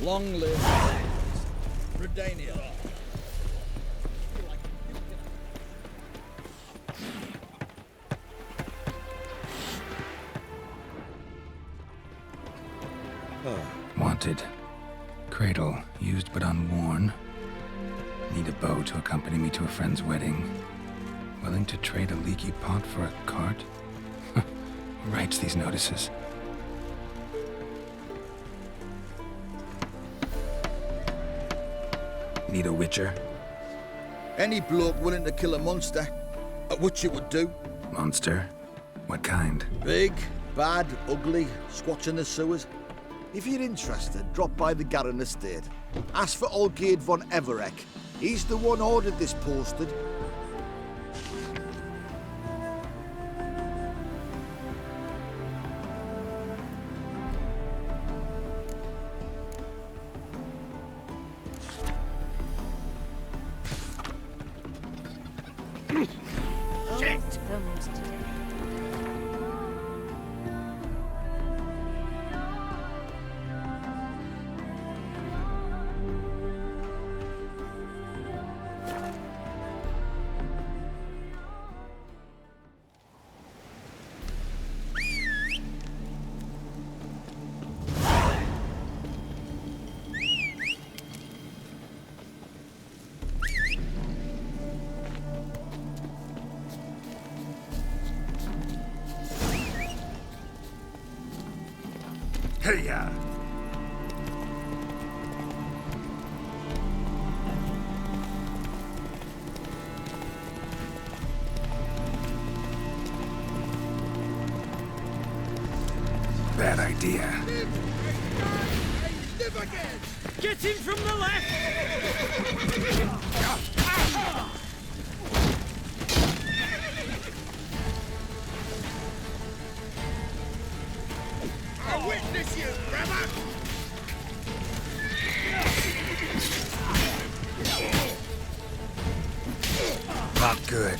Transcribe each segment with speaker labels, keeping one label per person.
Speaker 1: Long live Redania.
Speaker 2: Wanted. Cradle, used but unworn. Need a bow to accompany me to a friend's wedding. Willing to trade a leaky pot for a cart? Who writes these notices? Need a witcher?
Speaker 1: Any bloke willing to kill a monster, which you would do.
Speaker 2: Monster? What kind?
Speaker 1: Big, bad, ugly, squatch in the sewers. If you're interested, drop by the Garren estate. Ask for Olgierd von Everec. He's the one ordered this posted.
Speaker 2: Hey-ya! Bad idea.
Speaker 1: Live again!
Speaker 3: Get him from the left!
Speaker 1: I witness you, brother!
Speaker 2: Not good.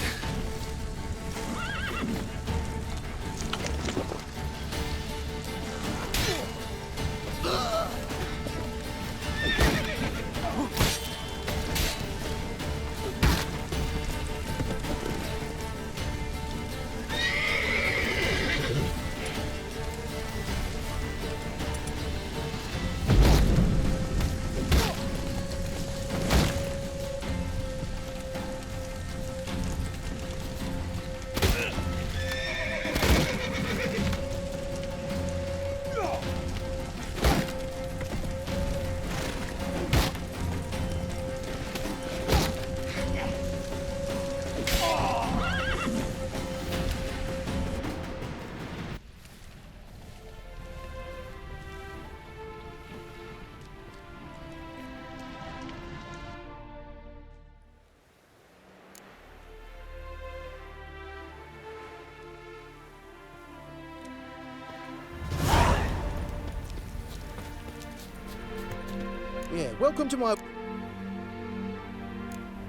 Speaker 1: Yeah, welcome to my...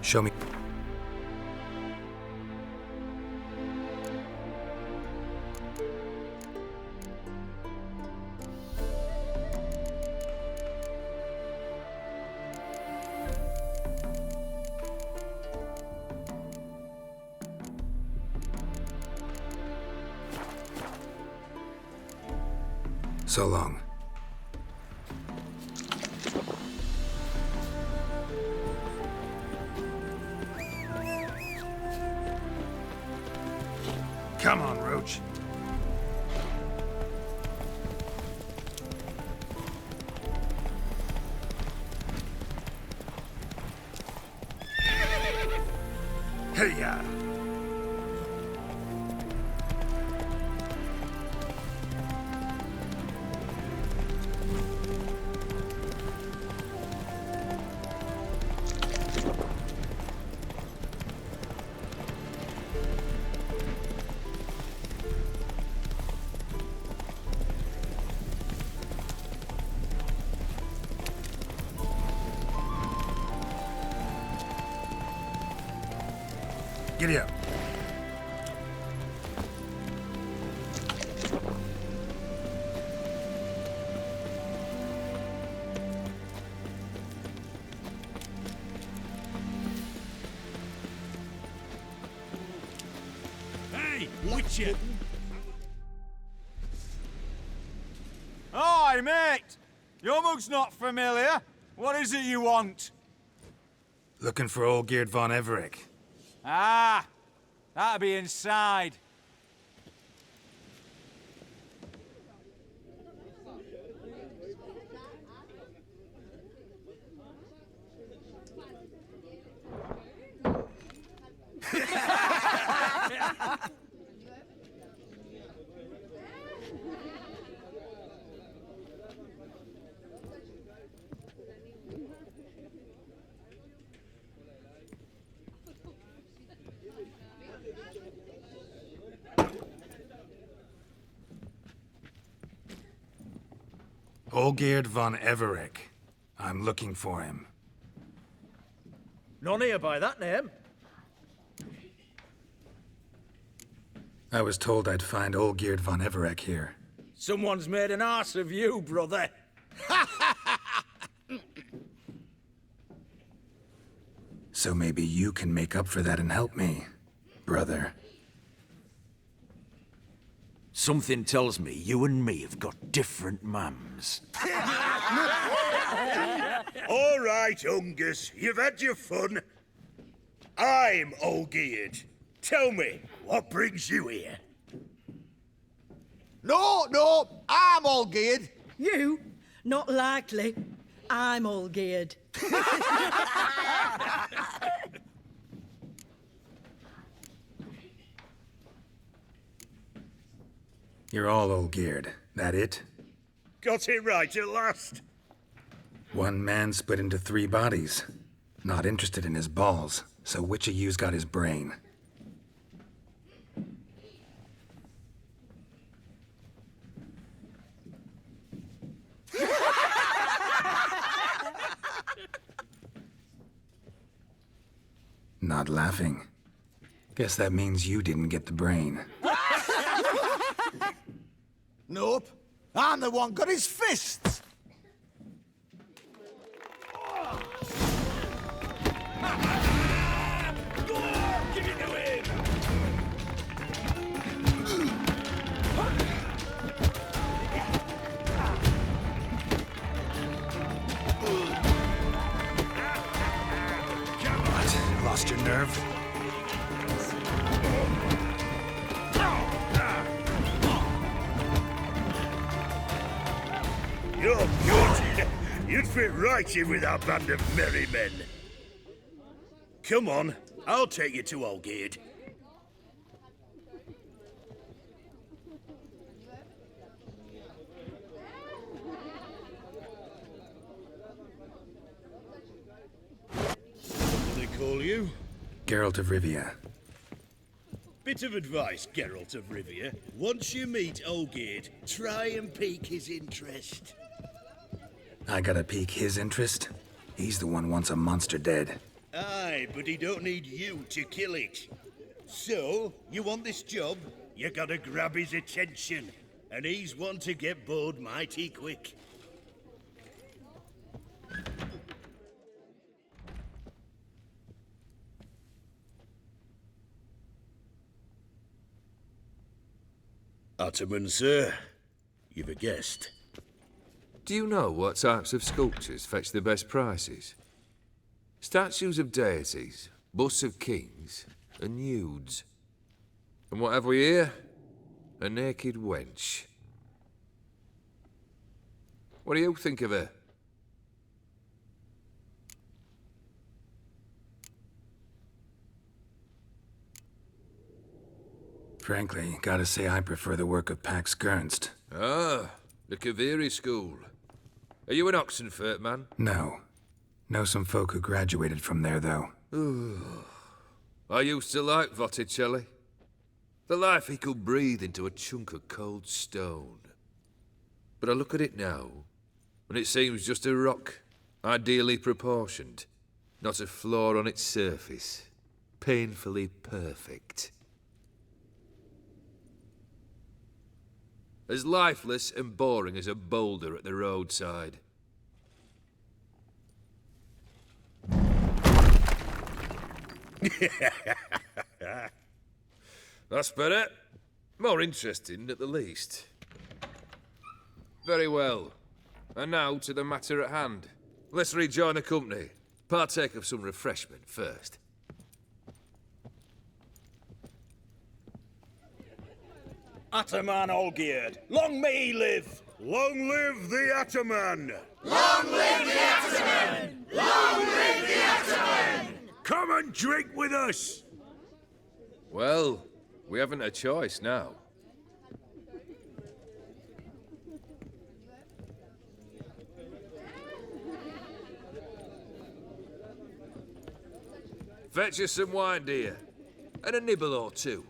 Speaker 2: Show me. So long. Come on, Roach. Hey-ya! Giddy up.
Speaker 3: Witcher.
Speaker 4: Hi, mate! Your mug's not familiar. What is it you want?
Speaker 2: Looking for Olgierd von Everec.
Speaker 4: Ah, that'll be inside.
Speaker 2: Olgierd von Everec. I'm looking for him.
Speaker 3: None here by that name.
Speaker 2: I was told I'd find Olgierd von Everec here.
Speaker 3: Someone's made an arse of you, brother.
Speaker 2: So maybe you can make up for that and help me, brother.
Speaker 3: Something tells me you and me have got different mums.
Speaker 5: All right, Ungus, you've had your fun. I'm Olgierd. Tell me, what brings you here?
Speaker 1: No, I'm Olgierd.
Speaker 6: You? Not likely. I'm Olgierd.
Speaker 2: You're all Olgierd. That it?
Speaker 5: Got it right at last.
Speaker 2: One man split into 3 bodies. Not interested in his balls, so which of you's got his brain? Not laughing. Guess that means you didn't get the brain.
Speaker 1: Nope. I'm the one got his fists.
Speaker 5: Give it to him!
Speaker 2: What? Lost your nerve?
Speaker 5: You're good. You'd fit right in with our band of merry men. Come on, I'll take you to Olgierd. What do they call you?
Speaker 2: Geralt of Rivia.
Speaker 5: Bit of advice, Geralt of Rivia. Once you meet Olgierd, try and pique his interest.
Speaker 2: I gotta pique his interest? He's the one wants a monster dead.
Speaker 5: Aye, but he don't need you to kill it. So, you want this job? You gotta grab his attention. And he's one to get bored mighty quick. Ottoman, sir. You've a guest.
Speaker 7: Do you know what types of sculptures fetch the best prices? Statues of deities, busts of kings, and nudes. And what have we here? A naked wench. What do you think of her?
Speaker 2: Frankly, gotta say I prefer the work of Pax Gernst.
Speaker 7: Ah, the Kaviri school. Are you an Oxenfurt man?
Speaker 2: No. Know some folk who graduated from there, though.
Speaker 7: I used to like Botticelli. The life he could breathe into a chunk of cold stone. But I look at it now, and it seems just a rock, ideally proportioned. Not a flaw on its surface. Painfully perfect. As lifeless and boring as a boulder at the roadside. That's better. More interesting, at the least. Very well. And now to the matter at hand. Let's rejoin the company. Partake of some refreshment first.
Speaker 5: Ataman Olgierd, long may he live! Long live the Ataman!
Speaker 8: Long live the Ataman! Long live the Ataman!
Speaker 5: Come and drink with us!
Speaker 7: Well, we haven't a choice now. Fetch us some wine, dear. And a nibble or two.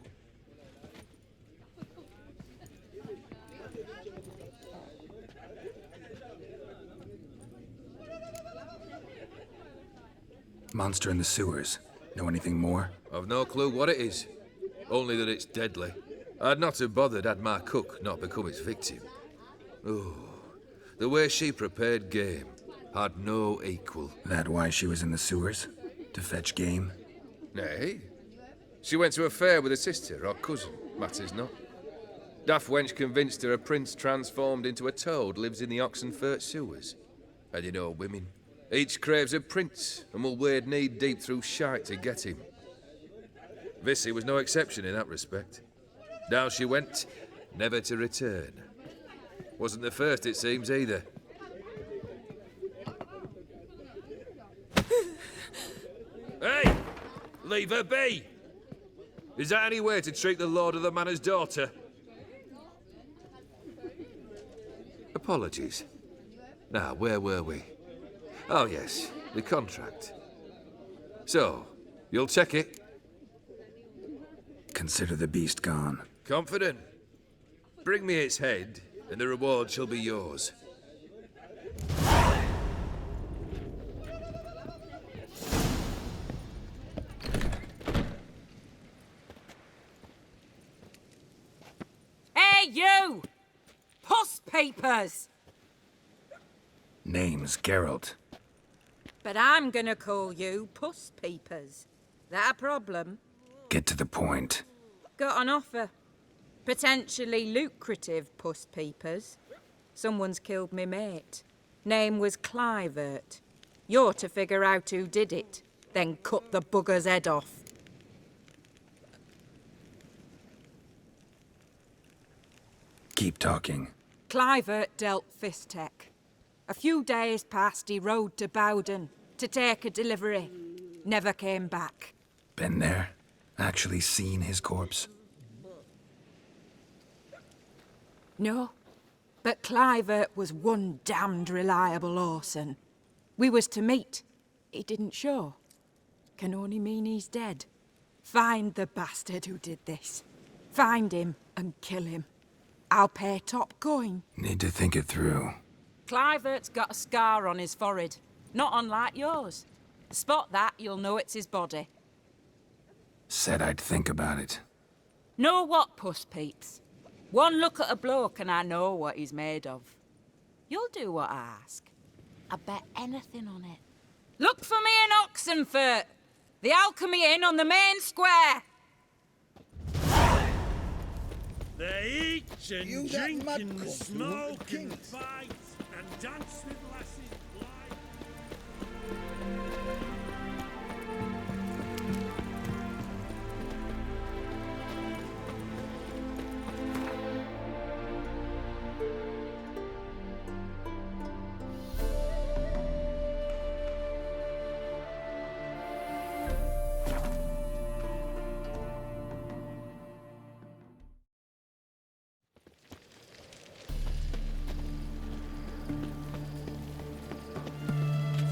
Speaker 2: Monster in the sewers. Know anything more?
Speaker 7: I've no clue what it is. Only that it's deadly. I'd not have bothered had my cook not become its victim. Oh, the way she prepared game had no equal.
Speaker 2: That why she was in the sewers? To fetch game?
Speaker 7: Nay. She went to a fair with a sister or cousin, matters not. Daft wench convinced her a prince transformed into a toad lives in the Oxenfurt sewers. And you know women. Each craves a prince and will wade knee-deep through shite to get him. Vissy was no exception in that respect. Down she went, never to return. Wasn't the first, it seems, either. Hey! Leave her be! Is that any way to treat the lord of the manor's daughter? Apologies. Now, where were we? Oh, yes, the contract. So, you'll check it?
Speaker 2: Consider the beast gone.
Speaker 7: Confident? Bring me its head, and the reward shall be yours.
Speaker 9: Hey, you! Puss papers!
Speaker 2: Name's Geralt.
Speaker 9: But I'm gonna call you Puss Peepers. That a problem?
Speaker 2: Get to the point.
Speaker 9: Got an offer. Potentially lucrative Puss Peepers. Someone's killed me mate. Name was Clivert. You're to figure out who did it, then cut the bugger's head off.
Speaker 2: Keep talking.
Speaker 9: Clivert dealt Fistech. A few days passed, he rode to Bowden to take a delivery. Never came back.
Speaker 2: Been there? Actually seen his corpse?
Speaker 9: No, but Clivert was one damned reliable orson. We was to meet. He didn't show. Can only mean he's dead. Find the bastard who did this. Find him and kill him. I'll pay top coin.
Speaker 2: Need to think it through.
Speaker 9: Clivert's got a scar on his forehead, not unlike yours. Spot that, you'll know it's his body.
Speaker 2: Said I'd think about it.
Speaker 9: Know what, Puss Peeps? One look at a bloke and I know what he's made of. You'll do what I ask. I bet anything on it. Look for me in Oxenfurt! The Alchemy Inn on the main square!
Speaker 5: They eat and
Speaker 1: You that
Speaker 5: drink
Speaker 1: mad
Speaker 5: and
Speaker 1: cunt who
Speaker 5: smoke
Speaker 1: wanted
Speaker 5: and
Speaker 1: kings.
Speaker 5: fight and dance with lasses blind.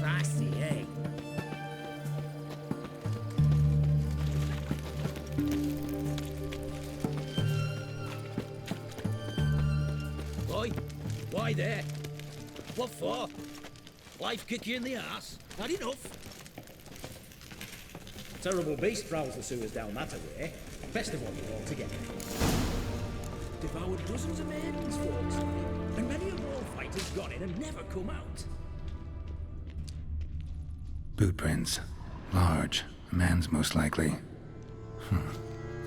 Speaker 5: Feisty, eh?
Speaker 10: Boy, why there? What for? Life kick you in the ass? Had enough?
Speaker 11: Terrible beast prowls the sewers down that way. Best of all you all together.
Speaker 10: Devoured dozens of maidens, folks. And many a war fighter's gone in and never come out.
Speaker 2: Boot prints. Large. A man's most likely.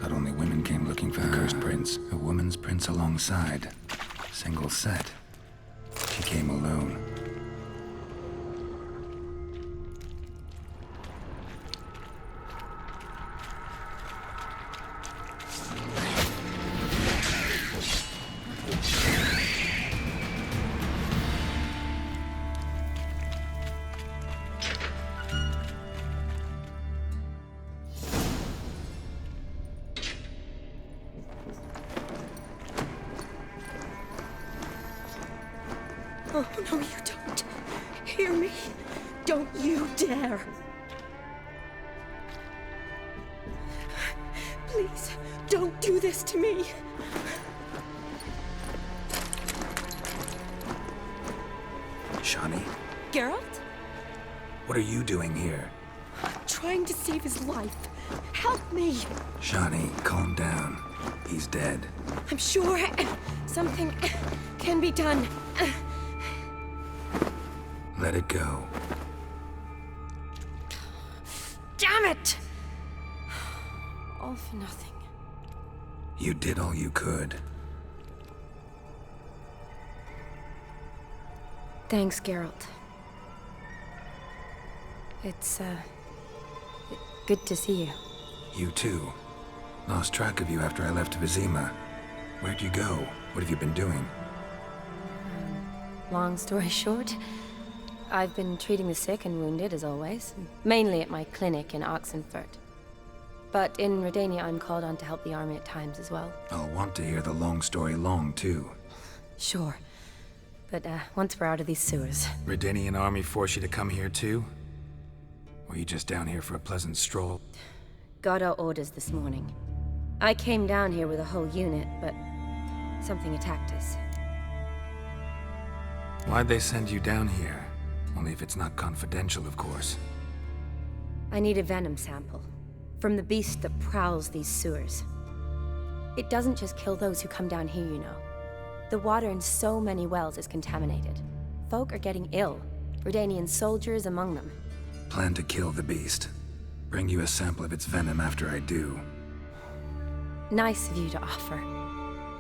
Speaker 2: Thought only women came looking for the cursed prince. A woman's prince alongside. Single set. She came alone.
Speaker 6: Oh, no, you don't. Hear me? Don't you dare. Please, don't do this to me.
Speaker 2: Shani,
Speaker 6: Geralt?
Speaker 2: what are you doing here?
Speaker 6: Trying to save his life. Help me.
Speaker 2: Shani, calm down. He's dead.
Speaker 6: I'm sure something can be done.
Speaker 2: Let it go.
Speaker 6: Damn it! All for nothing.
Speaker 2: You did all you could.
Speaker 12: Thanks, Geralt. It's, good to see you.
Speaker 2: You too. Lost track of you after I left Vizima. Where'd you go? What have you been doing?
Speaker 12: Long story short, I've been treating the sick and wounded, as always. Mainly at my clinic in Oxenfurt. But in Redania, I'm called on to help the army at times as well.
Speaker 2: I'll want to hear the long story long, too.
Speaker 12: Sure. But, once we're out of these sewers...
Speaker 2: Redanian army force you to come here, too? Or are you just down here for a pleasant stroll?
Speaker 12: Got our orders this morning. I came down here with a whole unit, but... something attacked us.
Speaker 2: Why'd they send you down here? Only if it's not confidential, of course.
Speaker 12: I need a venom sample. From the beast that prowls these sewers. It doesn't just kill those who come down here, you know. The water in so many wells is contaminated. Folk are getting ill. Redanian soldiers among them.
Speaker 2: Plan to kill the beast. Bring you a sample of its venom after I do.
Speaker 12: Nice of you to offer.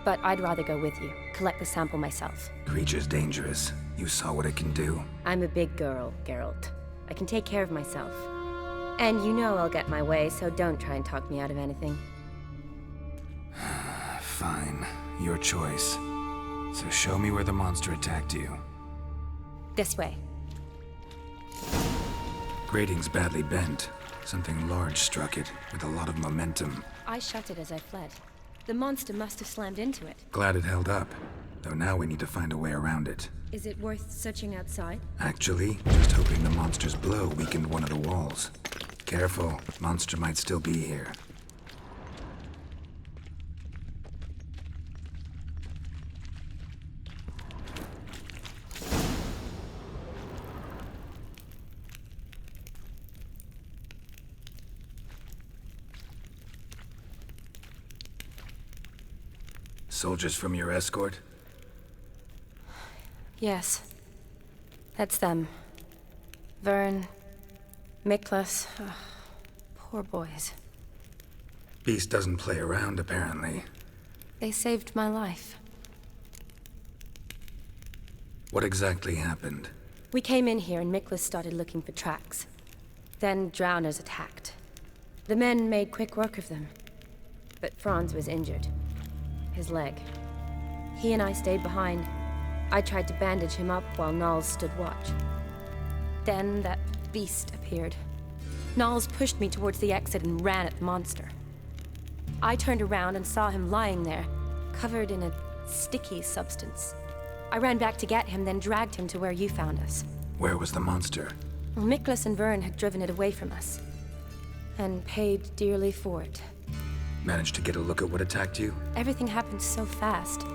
Speaker 12: But I'd rather go with you. Collect the sample myself.
Speaker 2: Creature's dangerous. You saw what it can do.
Speaker 12: I'm a big girl, Geralt. I can take care of myself. And you know I'll get my way, so don't try and talk me out of anything.
Speaker 2: Fine. Your choice. So show me where the monster attacked you.
Speaker 12: This way.
Speaker 2: Grating's badly bent. Something large struck it, with a lot of momentum.
Speaker 12: I shut it as I fled. The monster must have slammed into it.
Speaker 2: Glad it held up. Though now we need to find a way around it.
Speaker 12: Is it worth searching outside?
Speaker 2: Actually, just hoping the monster's blow weakened one of the walls. Careful, monster might still be here. Soldiers from your escort?
Speaker 12: Yes. That's them. Vern, Miklas. Poor boys.
Speaker 2: Beast doesn't play around, apparently.
Speaker 12: They saved my life.
Speaker 2: What exactly happened?
Speaker 12: We came in here and Miklas started looking for tracks. Then drowners attacked. The men made quick work of them. But Franz was injured. His leg. He and I stayed behind. I tried to bandage him up while Nals stood watch. Then that beast appeared. Nals pushed me towards the exit and ran at the monster. I turned around and saw him lying there, covered in a sticky substance. I ran back to get him, then dragged him to where you found us.
Speaker 2: Where was the monster?
Speaker 12: Miklas and Vern had driven it away from us. And paid dearly for it.
Speaker 2: Managed to get a look at what attacked you?
Speaker 12: Everything happened so fast.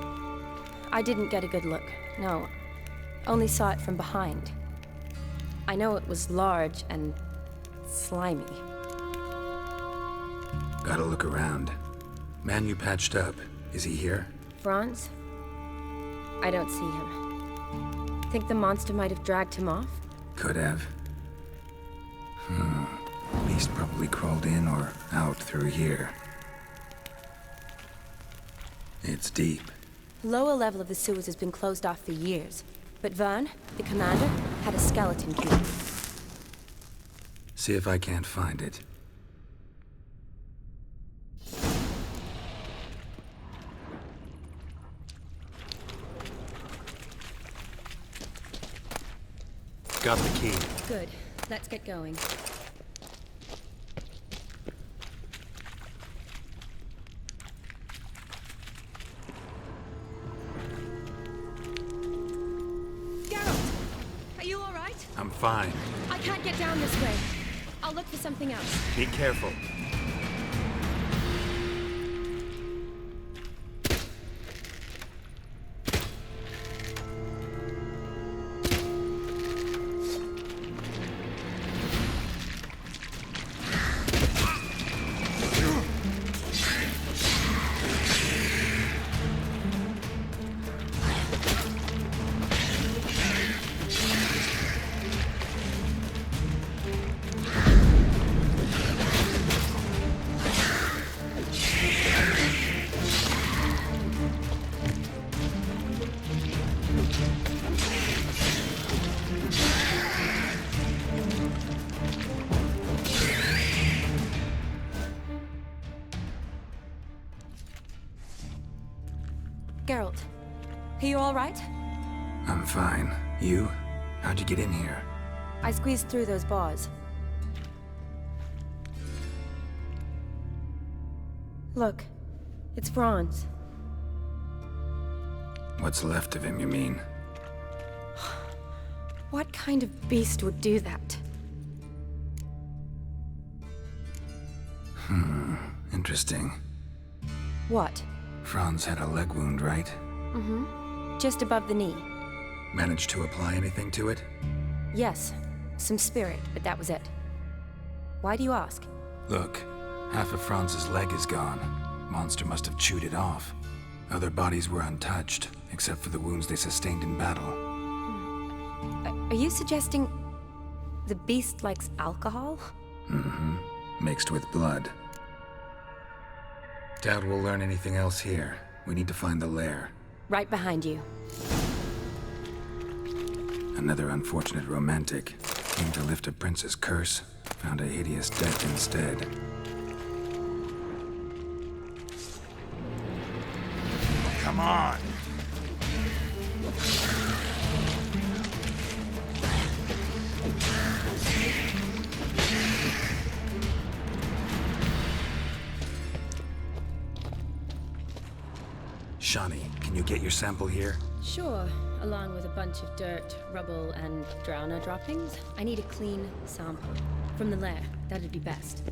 Speaker 12: I didn't get a good look, no. Only saw it from behind. I know it was large and slimy.
Speaker 2: Gotta look around. Man you patched up, is he here?
Speaker 12: Franz? I don't see him. Think the monster might have dragged him off?
Speaker 2: Could have. Beast probably crawled in or out through here. It's deep.
Speaker 12: Lower level of the sewers has been closed off for years. But Vern, the commander, had a skeleton key.
Speaker 2: See if I can't find it. Got the key.
Speaker 12: Good. Let's get going. Geralt! Are you all right?
Speaker 2: I'm fine.
Speaker 12: I can't get down this way. I'll look for something else.
Speaker 2: Be careful.
Speaker 12: Geralt, are you all right?
Speaker 2: I'm fine. You? How'd you get in here?
Speaker 12: I squeezed through those bars. Look, it's Franz.
Speaker 2: What's left of him, you mean?
Speaker 12: What kind of beast would do that?
Speaker 2: Interesting.
Speaker 12: What?
Speaker 2: Franz had a leg wound, right?
Speaker 12: Mm-hmm. Just above the knee.
Speaker 2: Managed to apply anything to it?
Speaker 12: Yes. Some spirit, but that was it. Why do you ask?
Speaker 2: Look, half of Franz's leg is gone. Monster must have chewed it off. Other bodies were untouched, except for the wounds they sustained in battle.
Speaker 12: Are you suggesting the beast likes alcohol?
Speaker 2: Mm-hmm. Mixed with blood. Doubt we'll learn anything else here. We need to find the lair.
Speaker 12: Right behind you.
Speaker 2: Another unfortunate romantic. Came to lift a prince's curse. Found a hideous death instead.
Speaker 4: Come on.
Speaker 2: Shani, can you get your sample here?
Speaker 12: Sure, along with a bunch of dirt, rubble, and drowner droppings. I need a clean sample. From the lair, that'd be best.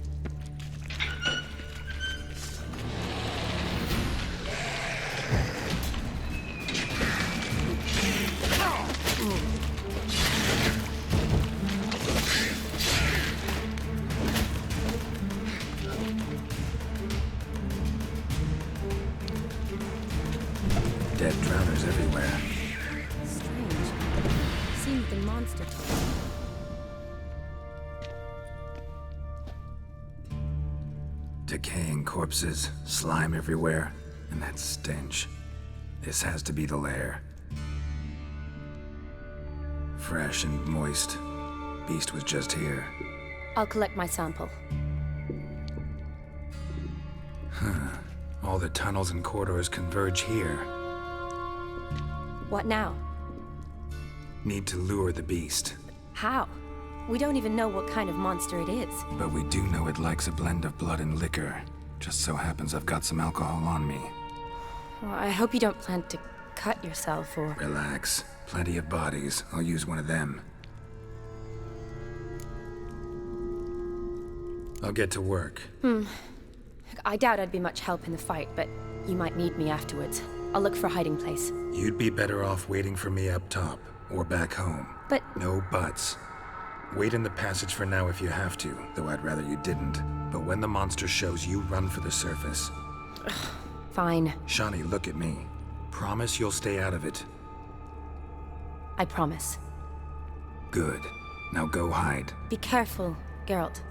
Speaker 2: Dead drowners everywhere.
Speaker 12: Strange. Seems the monster took them.
Speaker 2: Decaying corpses, slime everywhere, and that stench. This has to be the lair. Fresh and moist. Beast was just here.
Speaker 12: I'll collect my sample.
Speaker 2: All the tunnels and corridors converge here.
Speaker 12: What now?
Speaker 2: Need to lure the beast.
Speaker 12: How? We don't even know what kind of monster it is.
Speaker 2: But we do know it likes a blend of blood and liquor. Just so happens I've got some alcohol on me.
Speaker 12: Well, I hope you don't plan to cut yourself or...
Speaker 2: Relax. Plenty of bodies. I'll use one of them. I'll get to work.
Speaker 12: I doubt I'd be much help in the fight, but you might need me afterwards. I'll look for a hiding place.
Speaker 2: You'd be better off waiting for me up top, or back home.
Speaker 12: But...
Speaker 2: No buts. Wait in the passage for now if you have to, though I'd rather you didn't. But when the monster shows, you run for the surface.
Speaker 12: Fine.
Speaker 2: Shani, look at me. Promise you'll stay out of it.
Speaker 12: I promise.
Speaker 2: Good. Now go hide.
Speaker 12: Be careful, Geralt.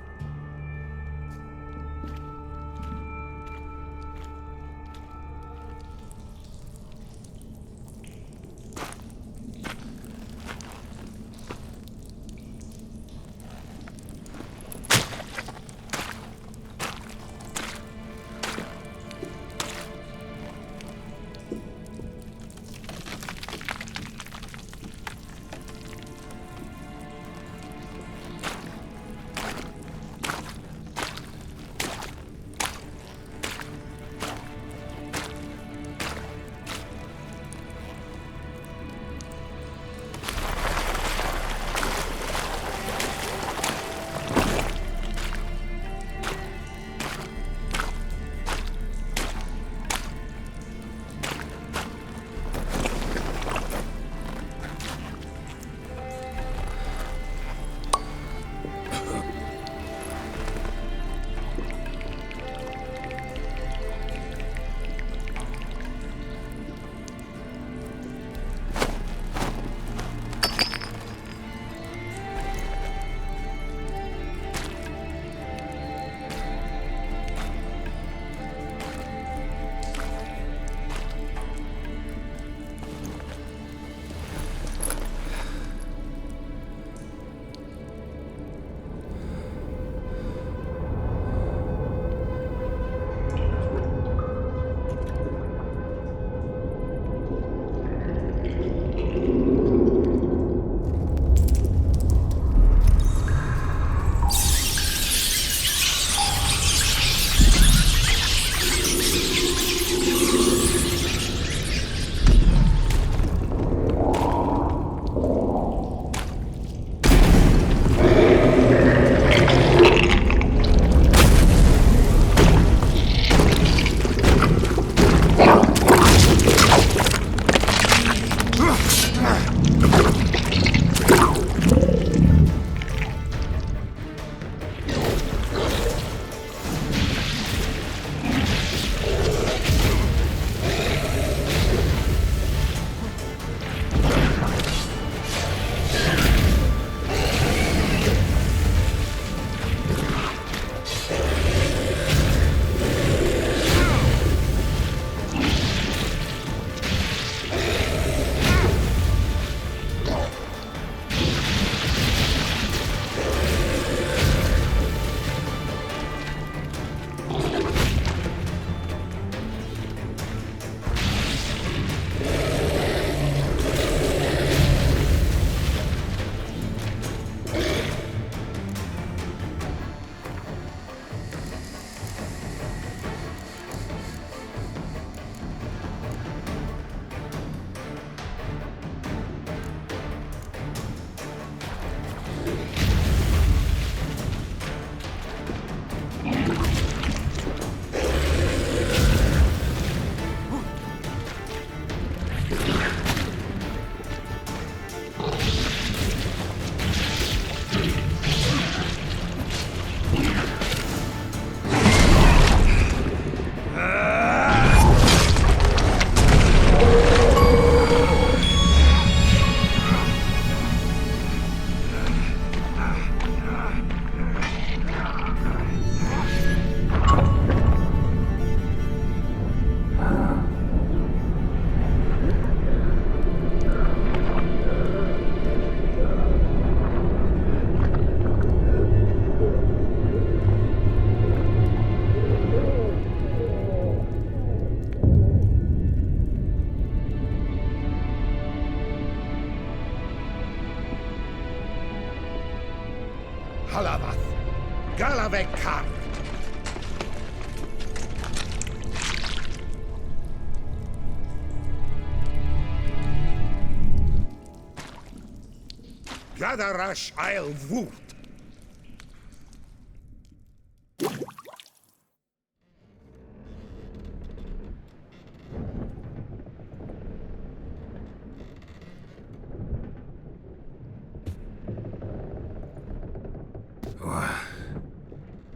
Speaker 13: Gadarash I'll woot.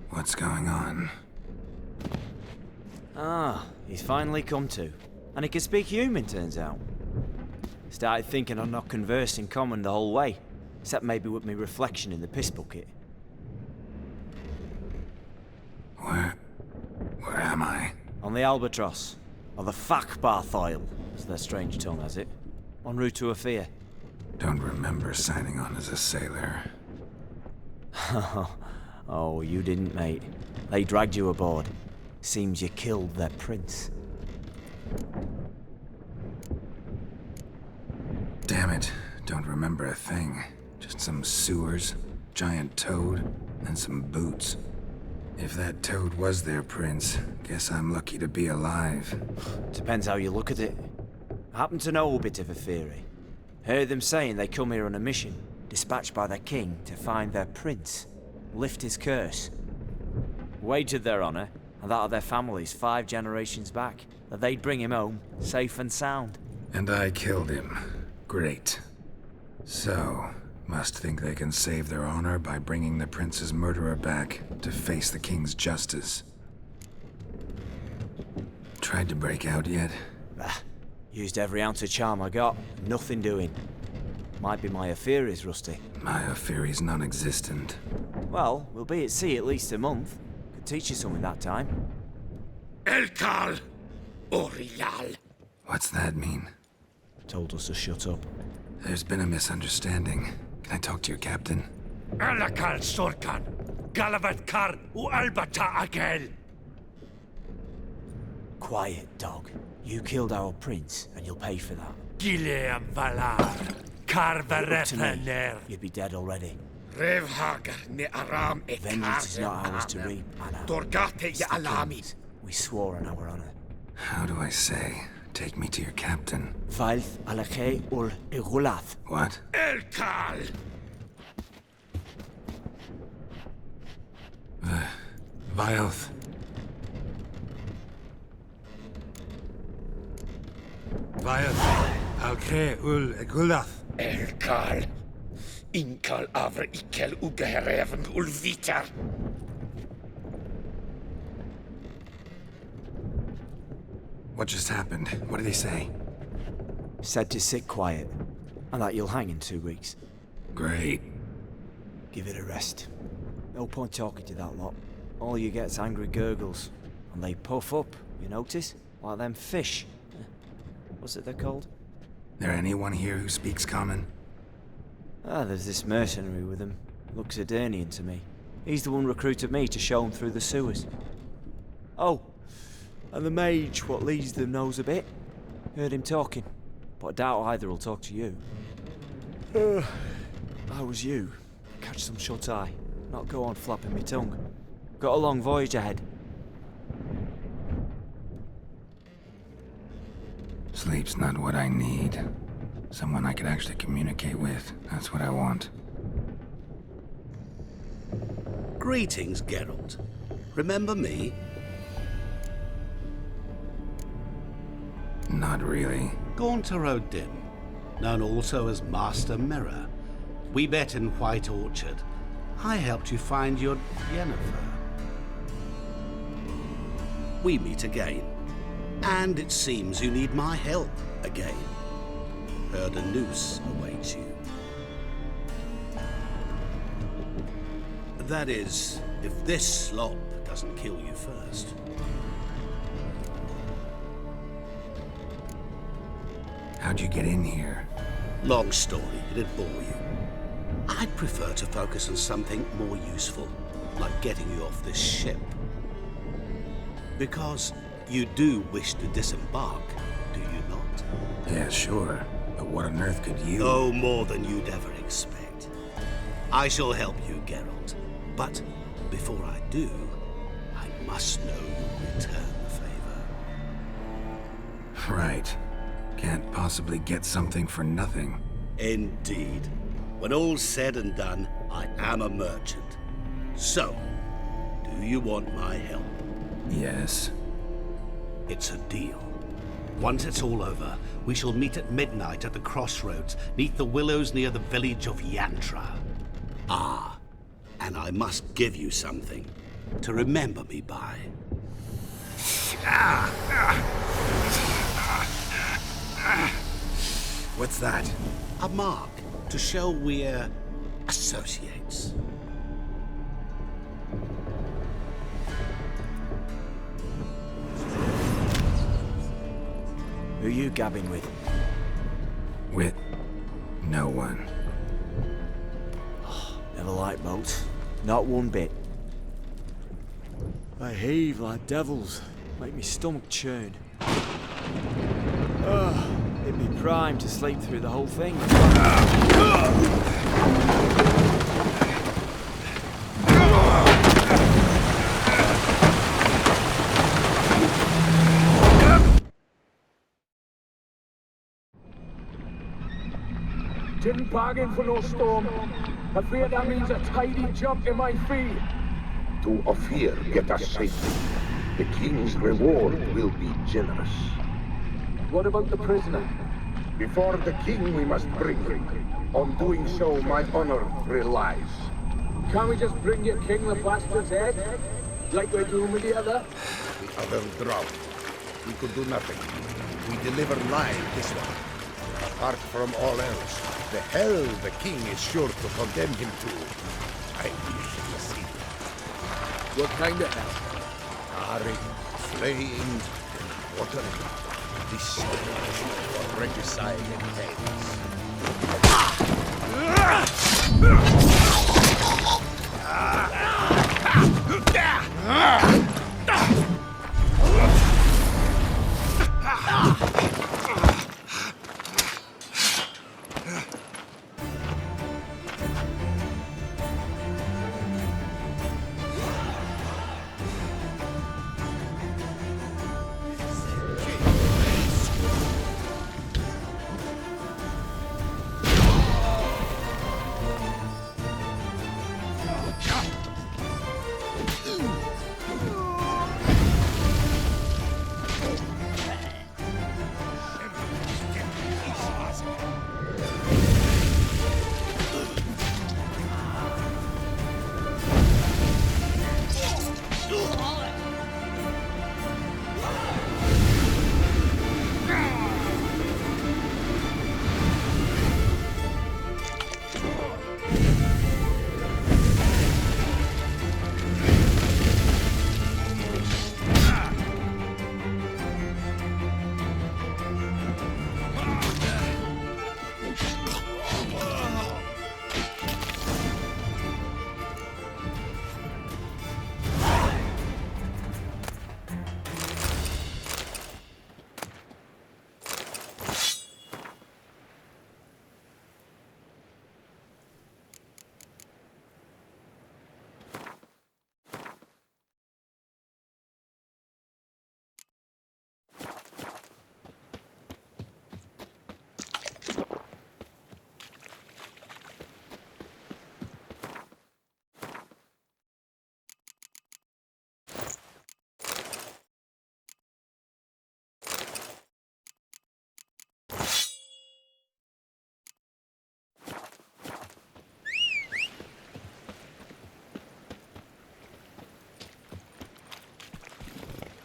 Speaker 2: What's going on?
Speaker 14: Ah, he's finally come to. And he can speak human, turns out. Started thinking I'd not conversed in common the whole way, except maybe with me reflection in the piss bucket.
Speaker 2: Where am I?
Speaker 14: On the Albatross, or the Fakbarth Isle, as their strange tongue has it. En route to Ophir.
Speaker 2: Don't remember signing on as a sailor.
Speaker 14: Oh, you didn't, mate. They dragged you aboard. Seems you killed their prince.
Speaker 2: Damn it. Don't remember a thing. Just some sewers, giant toad, and some boots. If that toad was their prince, guess I'm lucky to be alive.
Speaker 14: Depends how you look at it. I happen to know a bit of a theory. Heard them saying they come here on a mission, dispatched by their king to find their prince, lift his curse. Wagered their honor, and that of their families 5 generations back, that they'd bring him home, safe and sound.
Speaker 2: And I killed him. Great. So, must think they can save their honor by bringing the prince's murderer back to face the king's justice. Tried to break out yet?
Speaker 14: Used every ounce of charm I got, nothing doing. Might be my Ophiri's rusty.
Speaker 2: My Ophiri's non-existent.
Speaker 14: Well, we'll be at sea at least a month. Could teach you something that time.
Speaker 13: Elkal Orial.
Speaker 2: What's that mean?
Speaker 14: Told us to shut up.
Speaker 2: There's been a misunderstanding. Can I talk to your captain?
Speaker 13: Alakal Sorkan. Galavat Kar U Albata Agel.
Speaker 14: Quiet, dog. You killed our prince, and you'll pay for that.
Speaker 13: Gileam Valar. Karvarethener.
Speaker 14: You'd be dead already.
Speaker 13: Revhagar ne Aram e
Speaker 14: Vengeance is not ours to reap, Anna.
Speaker 13: Dorgate ya Alami.
Speaker 14: We swore on our honor.
Speaker 2: How do I say? Take me to your captain.
Speaker 14: Vailth Alache ul Igulath.
Speaker 2: What?
Speaker 13: Elkal!
Speaker 2: Vailth.
Speaker 13: Vailth Alche ul Igulath. Elkal. Inkal avre ikel ugehereven ul vitar.
Speaker 2: What just happened? What did he say?
Speaker 14: Said to sit quiet, and that you'll hang in 2 weeks.
Speaker 2: Great.
Speaker 14: Give it a rest. No point talking to that lot. All you get's angry gurgles. And they puff up, you notice? Like them fish. What's it they're called?
Speaker 2: There anyone here who speaks common?
Speaker 14: There's this mercenary with him. Looks Edirnian to me. He's the one recruited me to show him through the sewers. Oh, and the mage what leads them knows a bit. Heard him talking, but I doubt either will talk to you. How was you? Catch some shut-eye, not go on flapping me tongue. Got a long voyage ahead.
Speaker 2: Sleep's not what I need. Someone I could actually communicate with. That's what I want.
Speaker 15: Greetings, Geralt. Remember me?
Speaker 2: Not really.
Speaker 15: Gaunter O'Dimm, known also as Master Mirror. We met in White Orchard. I helped you find your Yennefer. We meet again. And it seems you need my help again. Heard a noose awaits you. That is, if this slop doesn't kill you first.
Speaker 2: How'd you get in here?
Speaker 15: Long story, it'd bore you. I'd prefer to focus on something more useful, like getting you off this ship. Because you do wish to disembark, do you not?
Speaker 2: Yeah, sure. But what on earth could you...
Speaker 15: Oh, more than you'd ever expect. I shall help you, Geralt. But before I do, I must know you'll return the favor.
Speaker 2: Right. Can't possibly get something for nothing.
Speaker 15: Indeed. When all's said and done, I am a merchant. So, do you want my help?
Speaker 2: Yes.
Speaker 15: It's a deal. Once it's all over, we shall meet at midnight at the crossroads, neath the willows near the village of Yantra. Ah, and I must give you something to remember me by.
Speaker 2: What's that?
Speaker 15: A mark to show we're associates.
Speaker 14: Who you gabbing with?
Speaker 2: With no one.
Speaker 14: Never liked boats. Not one bit. They heave like devils. Make me stomach churn. It'd be prime to sleep through the whole thing.
Speaker 16: Didn't bargain for no storm. Afraid that means a tidy jump in my fee.
Speaker 17: To Ophir get us safely. The king's reward will be generous.
Speaker 16: What about the prisoner?
Speaker 17: Before the king we must bring him. On doing so, my honor relies.
Speaker 16: Can't we just bring your king the bastard's head? Like we're doing with the other?
Speaker 17: The other drowned. We could do nothing. We deliver live this one. Apart from all else, the hell the king is sure to condemn him to. I wish to see it.
Speaker 16: What kind of hell?
Speaker 17: Tarring, flaying, and watering. This for regicide and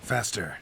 Speaker 2: Faster.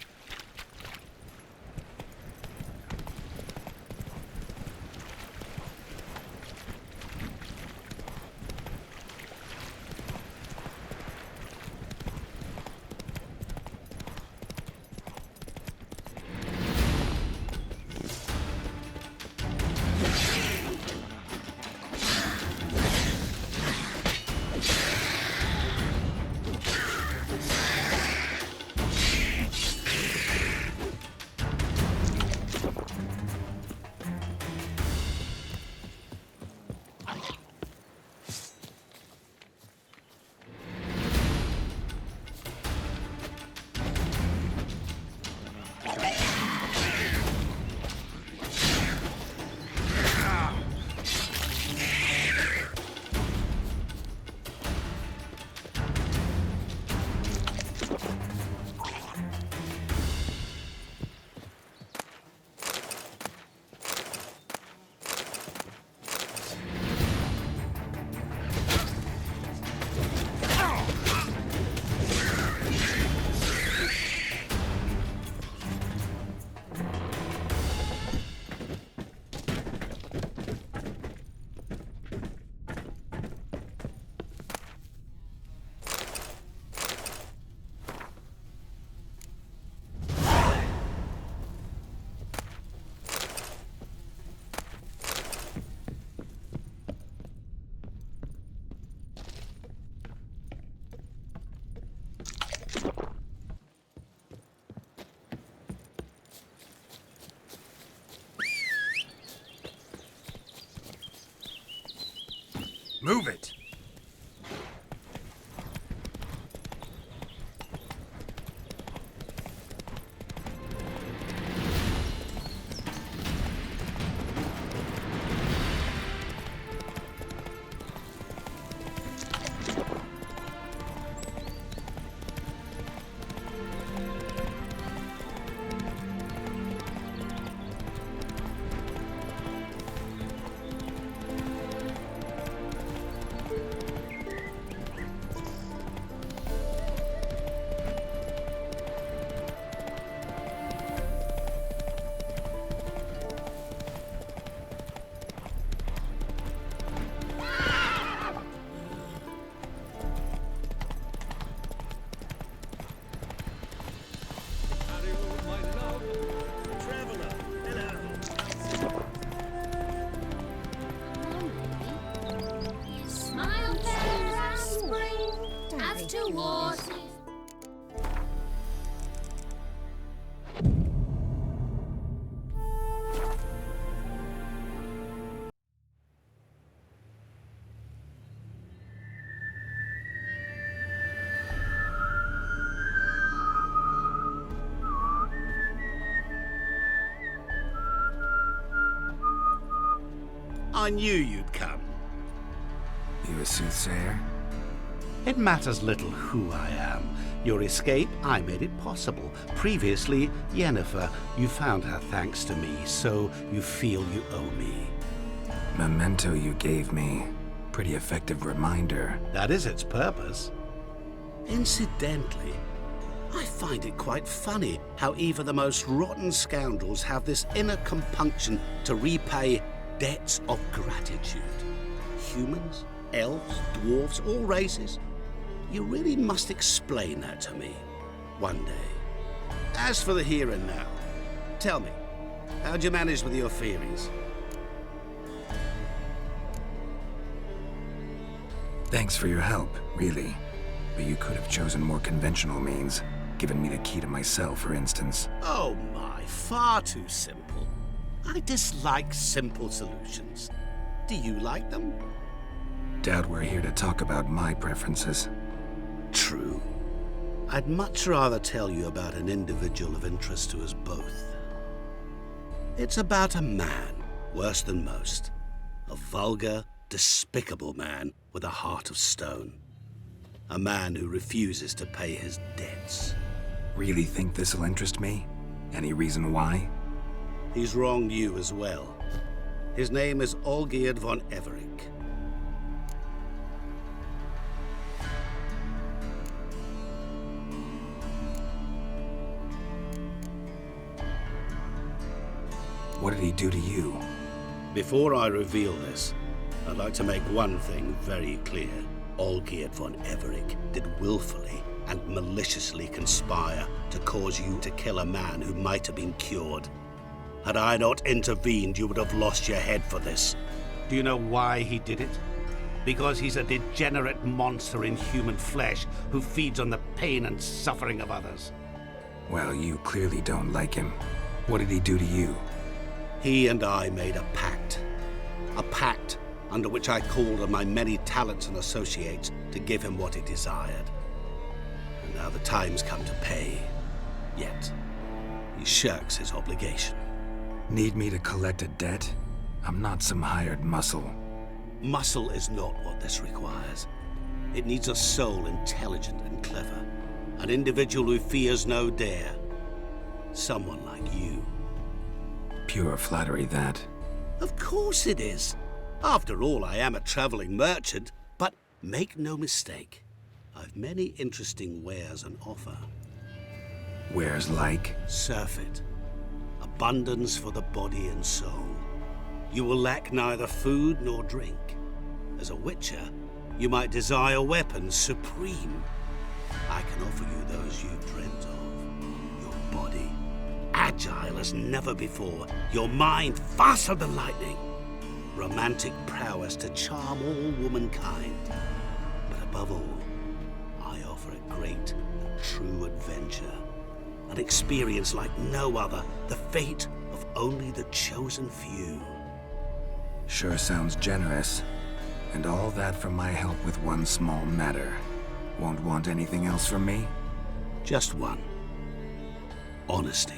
Speaker 2: Move it!
Speaker 15: I knew you'd come.
Speaker 2: You a soothsayer?
Speaker 15: It matters little who I am. Your escape, I made it possible. Previously, Yennefer, you found her thanks to me, so you feel you owe me.
Speaker 2: Memento you gave me. Pretty effective reminder.
Speaker 15: That is its purpose. Incidentally, I find it quite funny how even the most rotten scoundrels have this inner compunction to repay debts of gratitude. Humans, elves, dwarves, all races. You really must explain that to me one day. As for the here and now, tell me, how'd you manage with your theories?
Speaker 2: Thanks for your help, really. But you could have chosen more conventional means. Given me the key to my cell, for instance.
Speaker 15: Oh my, far too simple. I dislike simple solutions. Do you like them?
Speaker 2: Doubt we're here to talk about my preferences.
Speaker 15: True. I'd much rather tell you about an individual of interest to us both. It's about a man, worse than most. A vulgar, despicable man with a heart of stone. A man who refuses to pay his debts.
Speaker 2: Really think this'll interest me? Any reason why?
Speaker 15: He's wronged you as well. His name is Olgierd von Everec.
Speaker 2: What did he do to you?
Speaker 15: Before I reveal this, I'd like to make one thing very clear. Olgierd von Everec did willfully and maliciously conspire to cause you to kill a man who might have been cured. Had I not intervened, you would have lost your head for this. Do you know why he did it? Because he's a degenerate monster in human flesh who feeds on the pain and suffering of others.
Speaker 2: Well, you clearly don't like him. What did he do to you?
Speaker 15: He and I made a pact. A pact under which I called on my many talents and associates to give him what he desired. And now the time's come to pay. Yet, he shirks his obligation.
Speaker 2: Need me to collect a debt? I'm not some hired muscle.
Speaker 15: Muscle is not what this requires. It needs a soul intelligent and clever. An individual who fears no dare. Someone like you.
Speaker 2: Pure flattery, that.
Speaker 15: Of course it is. After all, I am a traveling merchant, but make no mistake, I've many interesting wares on offer.
Speaker 2: Wares like?
Speaker 15: Surfeit. Abundance for the body and soul. You will lack neither food nor drink. As a witcher, you might desire weapons supreme. I can offer you those you've dreamt of. Your body, agile as never before. Your mind, faster than lightning. Romantic prowess to charm all womankind. But above all, I offer a great and true adventure. An experience like no other, the fate of only the chosen few.
Speaker 2: Sure sounds generous. And all that for my help with one small matter. Won't want anything else from me?
Speaker 15: Just one. Honesty.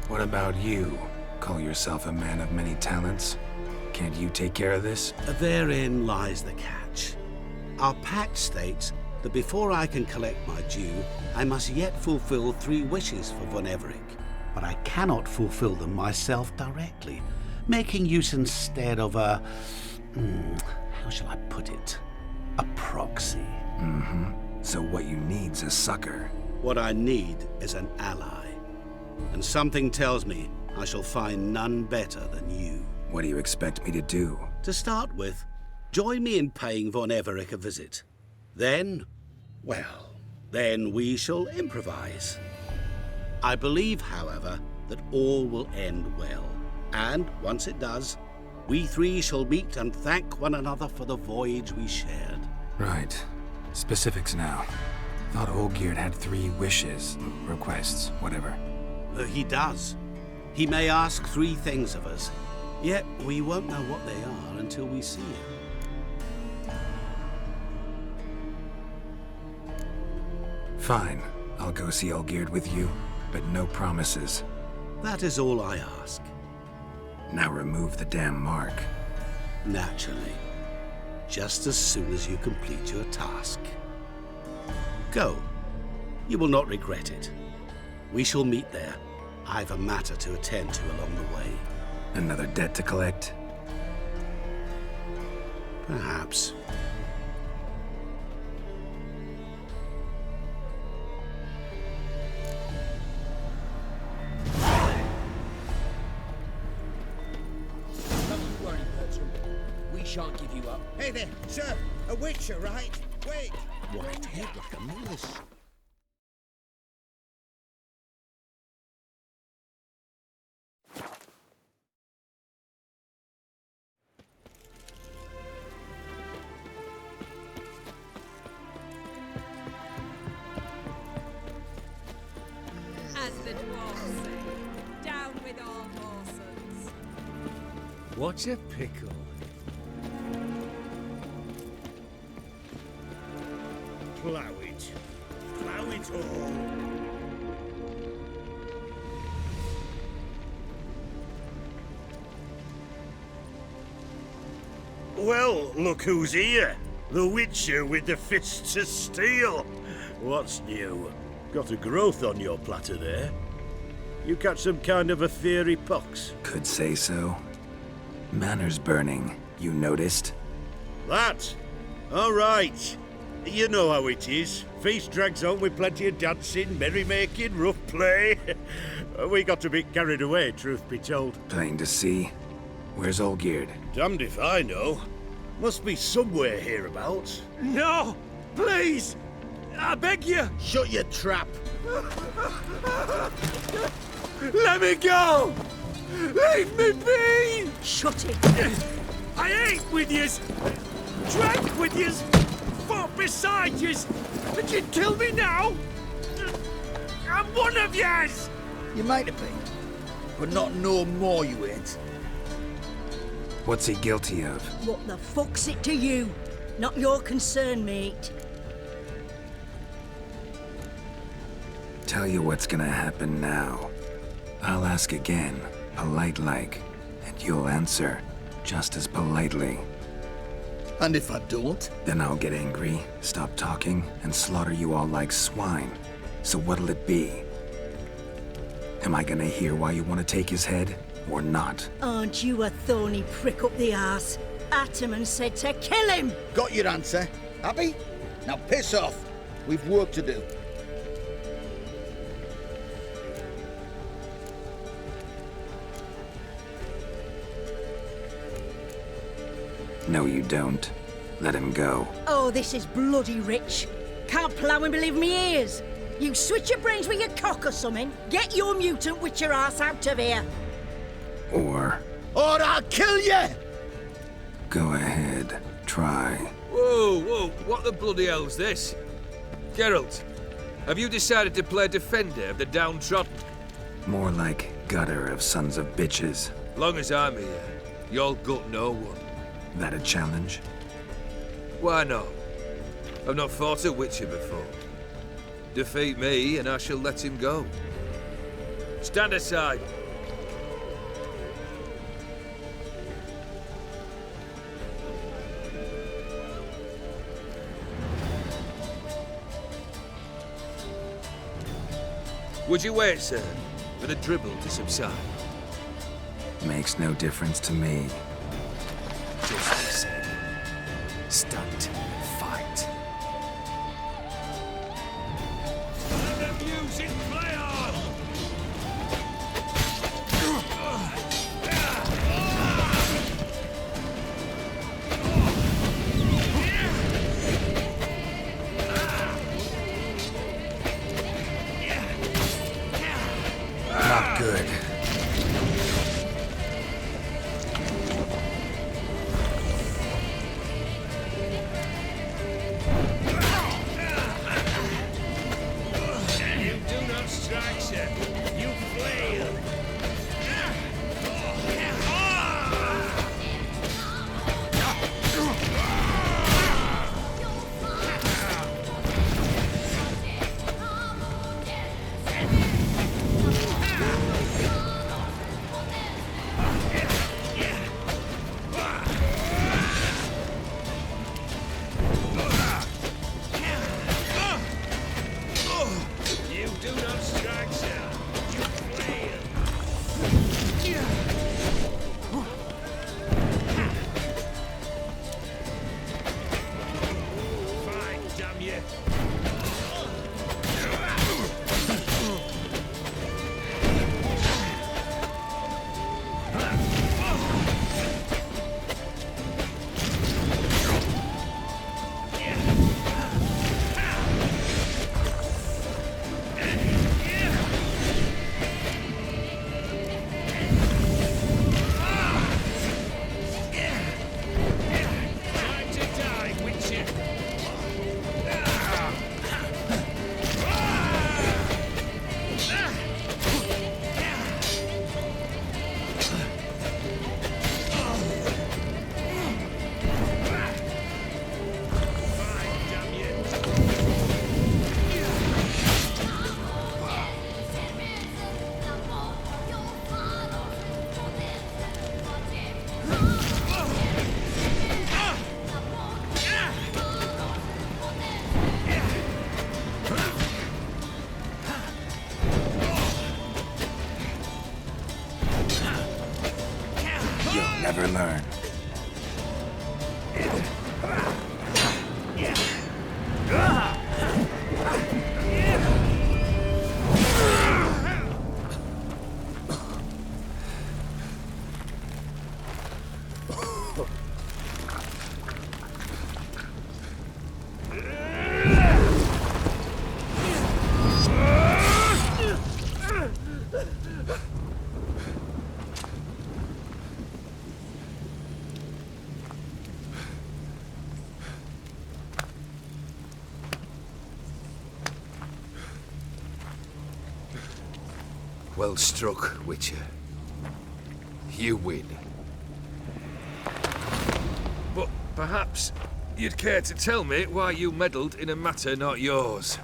Speaker 2: What about you? Call yourself a man of many talents? Can't you take care of this?
Speaker 15: Therein lies the catch. Our pact states that before I can collect my due, I must yet fulfill 3 wishes for von Everec. But I cannot fulfill them myself directly, making use instead of a... how shall I put it? A proxy.
Speaker 2: So what you need's a sucker.
Speaker 15: What I need is an ally. And something tells me I shall find none better than you.
Speaker 2: What do you expect me to do?
Speaker 15: To start with, join me in paying von Everec a visit. Then, well, then we shall improvise. I believe, however, that all will end well. And once it does, we 3 shall meet and thank one another for the voyage we shared.
Speaker 2: Right. Specifics now. Thought Olgierd had 3 wishes, requests, whatever.
Speaker 15: He does. He may ask 3 things of us, yet we won't know what they are until we see him.
Speaker 2: Fine. I'll go see Olgierd with you, but no promises.
Speaker 15: That is all I ask.
Speaker 2: Now remove the damn mark.
Speaker 15: Naturally. Just as soon as you complete your task. Go. You will not regret it. We shall meet there. I've a matter to attend to along the way.
Speaker 2: Another debt to collect?
Speaker 15: Perhaps.
Speaker 10: Don't you worry, Bertram. We shan't give you up.
Speaker 5: Hey there, sir. A witcher, right? Wait.
Speaker 17: White head like a moose.
Speaker 9: As the dwarves say, down with all morsels.
Speaker 13: What a pickle.
Speaker 5: Plough it. Plough it all. Well, look who's here. The Witcher with the fists of steel. What's new? Got a growth on your platter there. You catch some kind of a fiery pox?
Speaker 2: Could say so. Manners burning, you noticed?
Speaker 5: That? All right. You know how it is. Feast drags on with plenty of dancing, merrymaking, rough play. We got a bit carried away, truth be told.
Speaker 2: Plain to see. Where's Olgierd?
Speaker 5: Damned if I know. Must be somewhere hereabouts.
Speaker 4: No! Please! I beg you!
Speaker 1: Shut your trap!
Speaker 4: Let me go! Leave me be!
Speaker 6: Shut it!
Speaker 4: I ate with yous! Drank with yous! Fought beside yous! But you'd kill me now? I'm one of yous!
Speaker 1: You might have been, but not no more you ain't.
Speaker 2: What's he guilty of?
Speaker 6: What the fuck's it to you? Not your concern, mate.
Speaker 2: Tell you what's gonna happen now. I'll ask again, polite-like, and you'll answer just as politely.
Speaker 1: And if I don't?
Speaker 2: Then I'll get angry, stop talking, and slaughter you all like swine. So what'll it be? Am I gonna hear why you want to take his head, or not?
Speaker 6: Aren't you a thorny prick up the arse? Ataman said to kill him!
Speaker 1: Got your answer. Happy? Now piss off. We've work to do.
Speaker 2: No, you don't. Let him go.
Speaker 6: Oh, this is bloody rich. Can't plough and believe me ears. You switch your brains with your cock or something. Get your mutant witcher ass out of here.
Speaker 2: Or
Speaker 1: I'll kill you!
Speaker 2: go ahead, try.
Speaker 7: Whoa, what the bloody hell's this? Geralt, have you decided to play defender of the downtrodden?
Speaker 2: More like gutter of sons of bitches.
Speaker 7: Long as I'm here, You'll gut no one.
Speaker 2: That a challenge?
Speaker 7: Why not? I've not fought a Witcher before. Defeat me, and I shall let him go. Stand aside. Would you wait, sir, for the dribble to subside?
Speaker 2: Makes no difference to me.
Speaker 7: Just listen.
Speaker 2: Stunt. Fight.
Speaker 4: Let the music play on!
Speaker 2: Not good.
Speaker 4: You do not strike, sir. You flail. You do not strike, sir. You flail. Fine, damn you. Time to die, Witcher. Fine, damn you.
Speaker 2: You'll never learn.
Speaker 7: Well struck, Witcher. You win. But perhaps you'd care to tell me why you meddled in a matter not yours.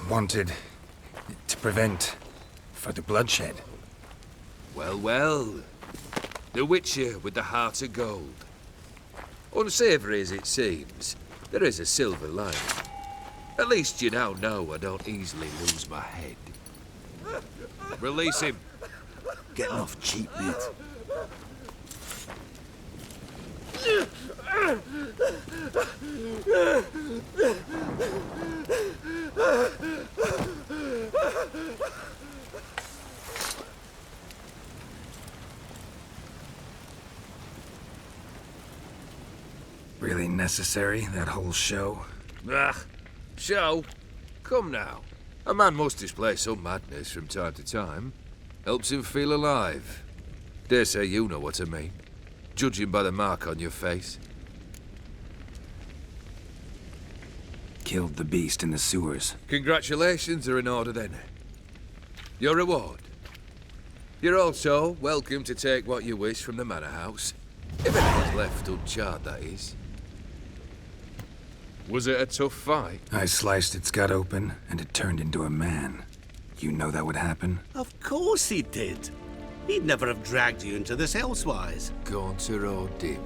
Speaker 2: Wanted to prevent further bloodshed.
Speaker 7: Well, well. The Witcher with the heart of gold. Unsavoury as it seems, there is a silver lining. At least you now know I don't easily lose my head. Release him.
Speaker 3: Getting off cheap, mate.
Speaker 2: Really necessary, that whole show?
Speaker 7: Ah, show? Come now. A man must display some madness from time to time. Helps him feel alive. Dare say you know what I mean. Judging by the mark on your face.
Speaker 2: Killed the beast in the sewers.
Speaker 7: Congratulations are in order then. Your reward? You're also welcome to take what you wish from the manor house. If anything's left uncharred, that is. Was it a tough fight?
Speaker 2: I sliced its gut open, and it turned into a man. You know that would happen?
Speaker 15: Of course he did. He'd never have dragged you into this elsewise.
Speaker 7: Gaunter O'Dimm.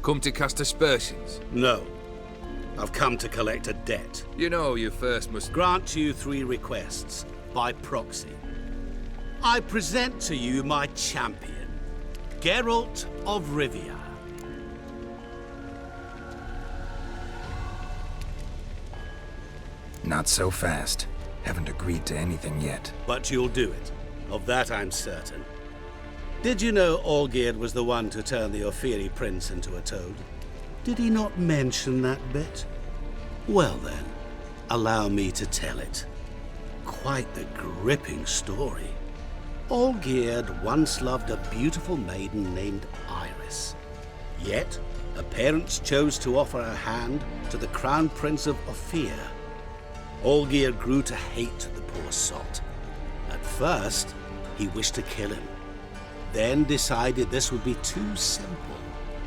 Speaker 7: Come to cast aspersions?
Speaker 15: No. I've come to collect a debt.
Speaker 7: You know you first must...
Speaker 15: Grant you 3 requests, by proxy. I present to you my champion, Geralt of Rivia.
Speaker 2: Not so fast. Haven't agreed to anything yet.
Speaker 15: But you'll do it. Of that I'm certain. Did you know Olgierd was the one to turn the Ofiri prince into a toad? Did he not mention that bit? Well then, allow me to tell it. Quite the gripping story. Olgierd once loved a beautiful maiden named Iris. Yet, her parents chose to offer her hand to the Crown Prince of Ophir. Olgierd grew to hate the poor sot. At first, he wished to kill him. Then decided this would be too simple.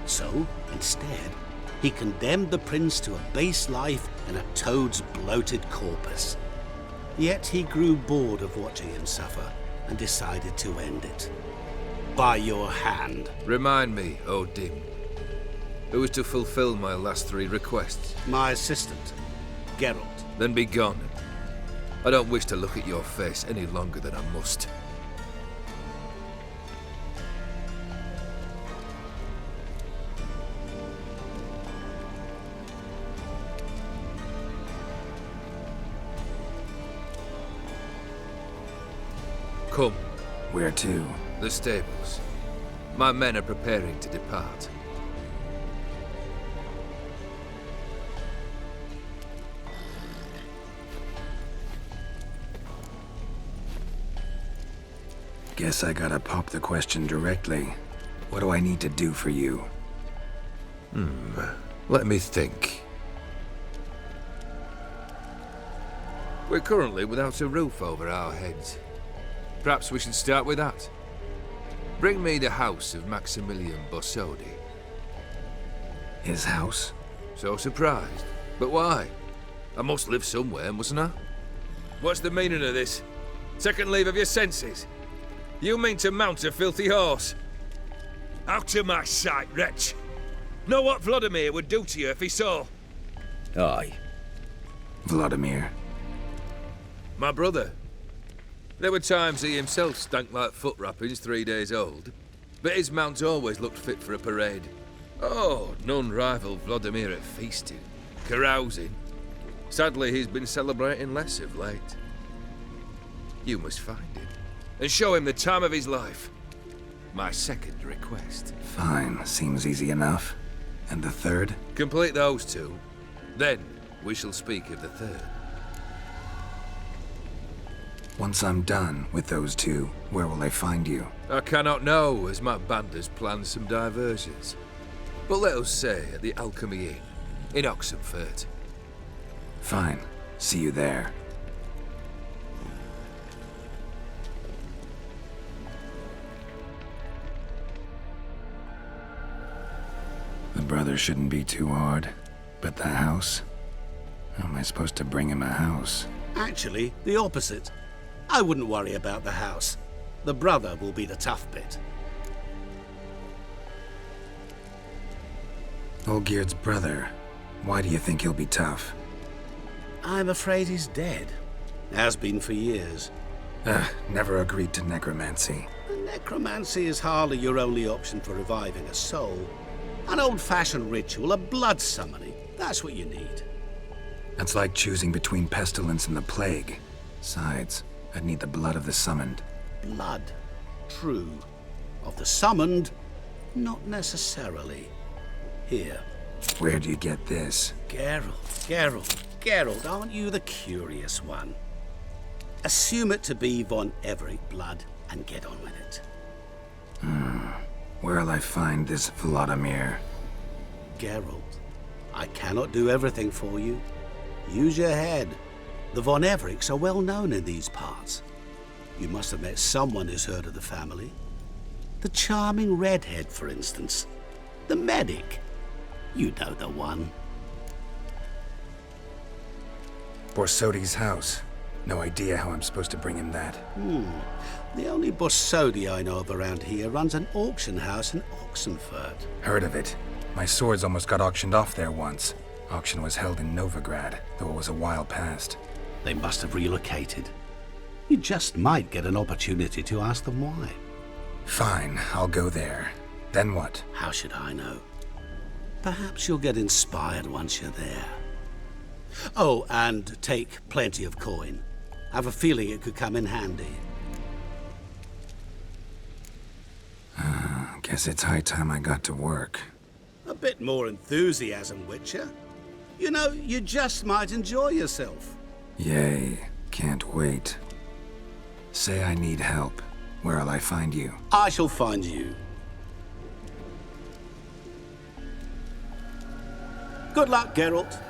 Speaker 15: So, instead, he condemned the prince to a base life in a toad's bloated corpus. Yet he grew bored of watching him suffer and decided to end it. By your hand.
Speaker 7: Remind me, O'Dimm. Who was to fulfill my last 3 requests?
Speaker 15: My assistant, Geralt.
Speaker 7: Then be gone. I don't wish to look at your face any longer than I must. Come.
Speaker 2: Where to?
Speaker 7: The stables. My men are preparing to depart.
Speaker 2: Guess I gotta pop the question directly. What do I need to do for you?
Speaker 7: Let me think. We're currently without a roof over our heads. Perhaps we should start with that. Bring me the house of Maximilian Bossodi.
Speaker 2: His house?
Speaker 7: So surprised. But why? I must live somewhere, mustn't I? What's the meaning of this? Second leave of your senses? You mean to mount a filthy horse? Out of my sight, wretch! Know what Vladimir would do to you if he saw?
Speaker 10: Aye.
Speaker 2: Vladimir.
Speaker 7: My brother. There were times he himself stank like foot wrappings 3 days old, but his mount always looked fit for a parade. Oh, none rival Vladimir at feasting, carousing. Sadly, he's been celebrating less of late. You must find him, and show him the time of his life. My second request.
Speaker 2: Fine, seems easy enough. And the third?
Speaker 7: Complete those 2, then we shall speak of the third.
Speaker 2: Once I'm done with those 2, where will I find you?
Speaker 7: I cannot know, as my band has planned some diversions. But let us say at the Alchemy Inn, in Oxenfurt.
Speaker 2: Fine. See you there. The brother shouldn't be too hard. But the house? How am I supposed to bring him a house?
Speaker 15: Actually, the opposite. I wouldn't worry about the house. The brother will be the tough bit.
Speaker 2: Olgierd's brother. Why do you think he'll be tough?
Speaker 15: I'm afraid he's dead. Has been for years.
Speaker 2: Never agreed to necromancy.
Speaker 15: Necromancy is hardly your only option for reviving a soul. An old-fashioned ritual, a blood summoning. That's what you need.
Speaker 2: That's like choosing between pestilence and the plague. Besides, I'd need the blood of the summoned.
Speaker 15: Blood. True. Of the summoned, not necessarily. Here.
Speaker 2: Where'd you get this?
Speaker 15: Geralt, aren't you the curious one? Assume it to be von Everec blood and get on with it.
Speaker 2: Where'll I find this Vladimir?
Speaker 15: Geralt, I cannot do everything for you. Use your head. The von Everecs are well known in these parts. You must have met someone who's heard of the family. The charming redhead, for instance. The medic. You know the one.
Speaker 2: Borsodi's house. No idea how I'm supposed to bring him that.
Speaker 15: The only Borsodi I know of around here runs an auction house in Oxenfurt.
Speaker 2: Heard of it. My swords almost got auctioned off there once. Auction was held in Novigrad, though it was a while past.
Speaker 15: They must have relocated. You just might get an opportunity to ask them why.
Speaker 2: Fine, I'll go there. Then what?
Speaker 15: How should I know? Perhaps you'll get inspired once you're there. Oh, and take plenty of coin. I have a feeling it could come in handy.
Speaker 2: Guess it's high time I got to work.
Speaker 15: A bit more enthusiasm, Witcher. You know, you just might enjoy yourself.
Speaker 2: Yay, can't wait. Say I need help. Where'll I find you?
Speaker 15: I shall find you. Good luck, Geralt.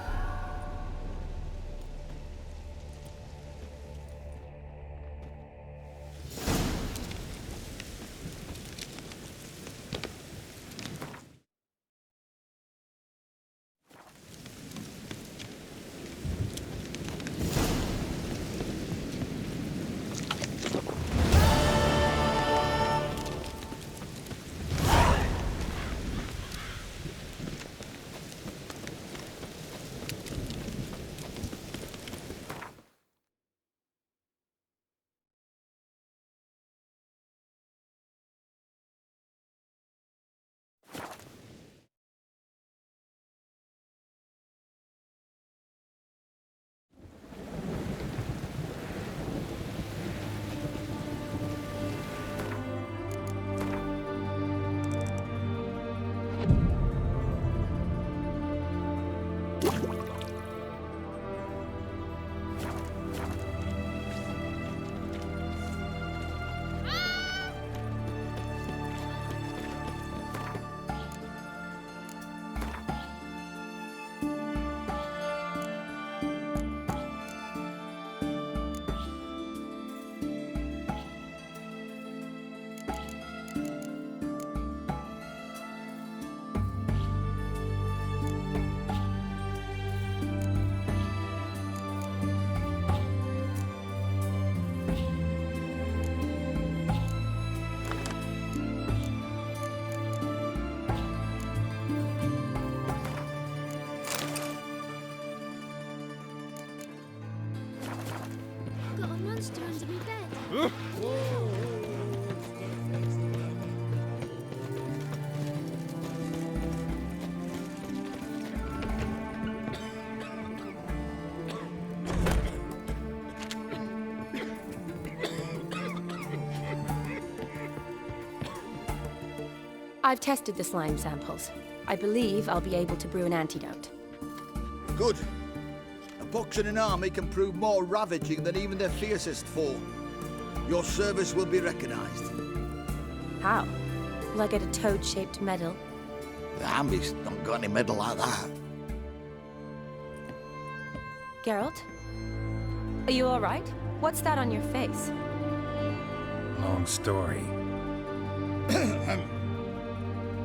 Speaker 18: Got a monster under my bed.
Speaker 12: I've tested the slime samples. I believe I'll be able to brew an antidote.
Speaker 1: Good. A box and an army can prove more ravaging than even their fiercest foe. Your service will be recognized.
Speaker 12: How? Will I get a toad-shaped medal?
Speaker 1: The army's not got any medal like that.
Speaker 12: Geralt? Are you all right? What's that on your face?
Speaker 2: Long story.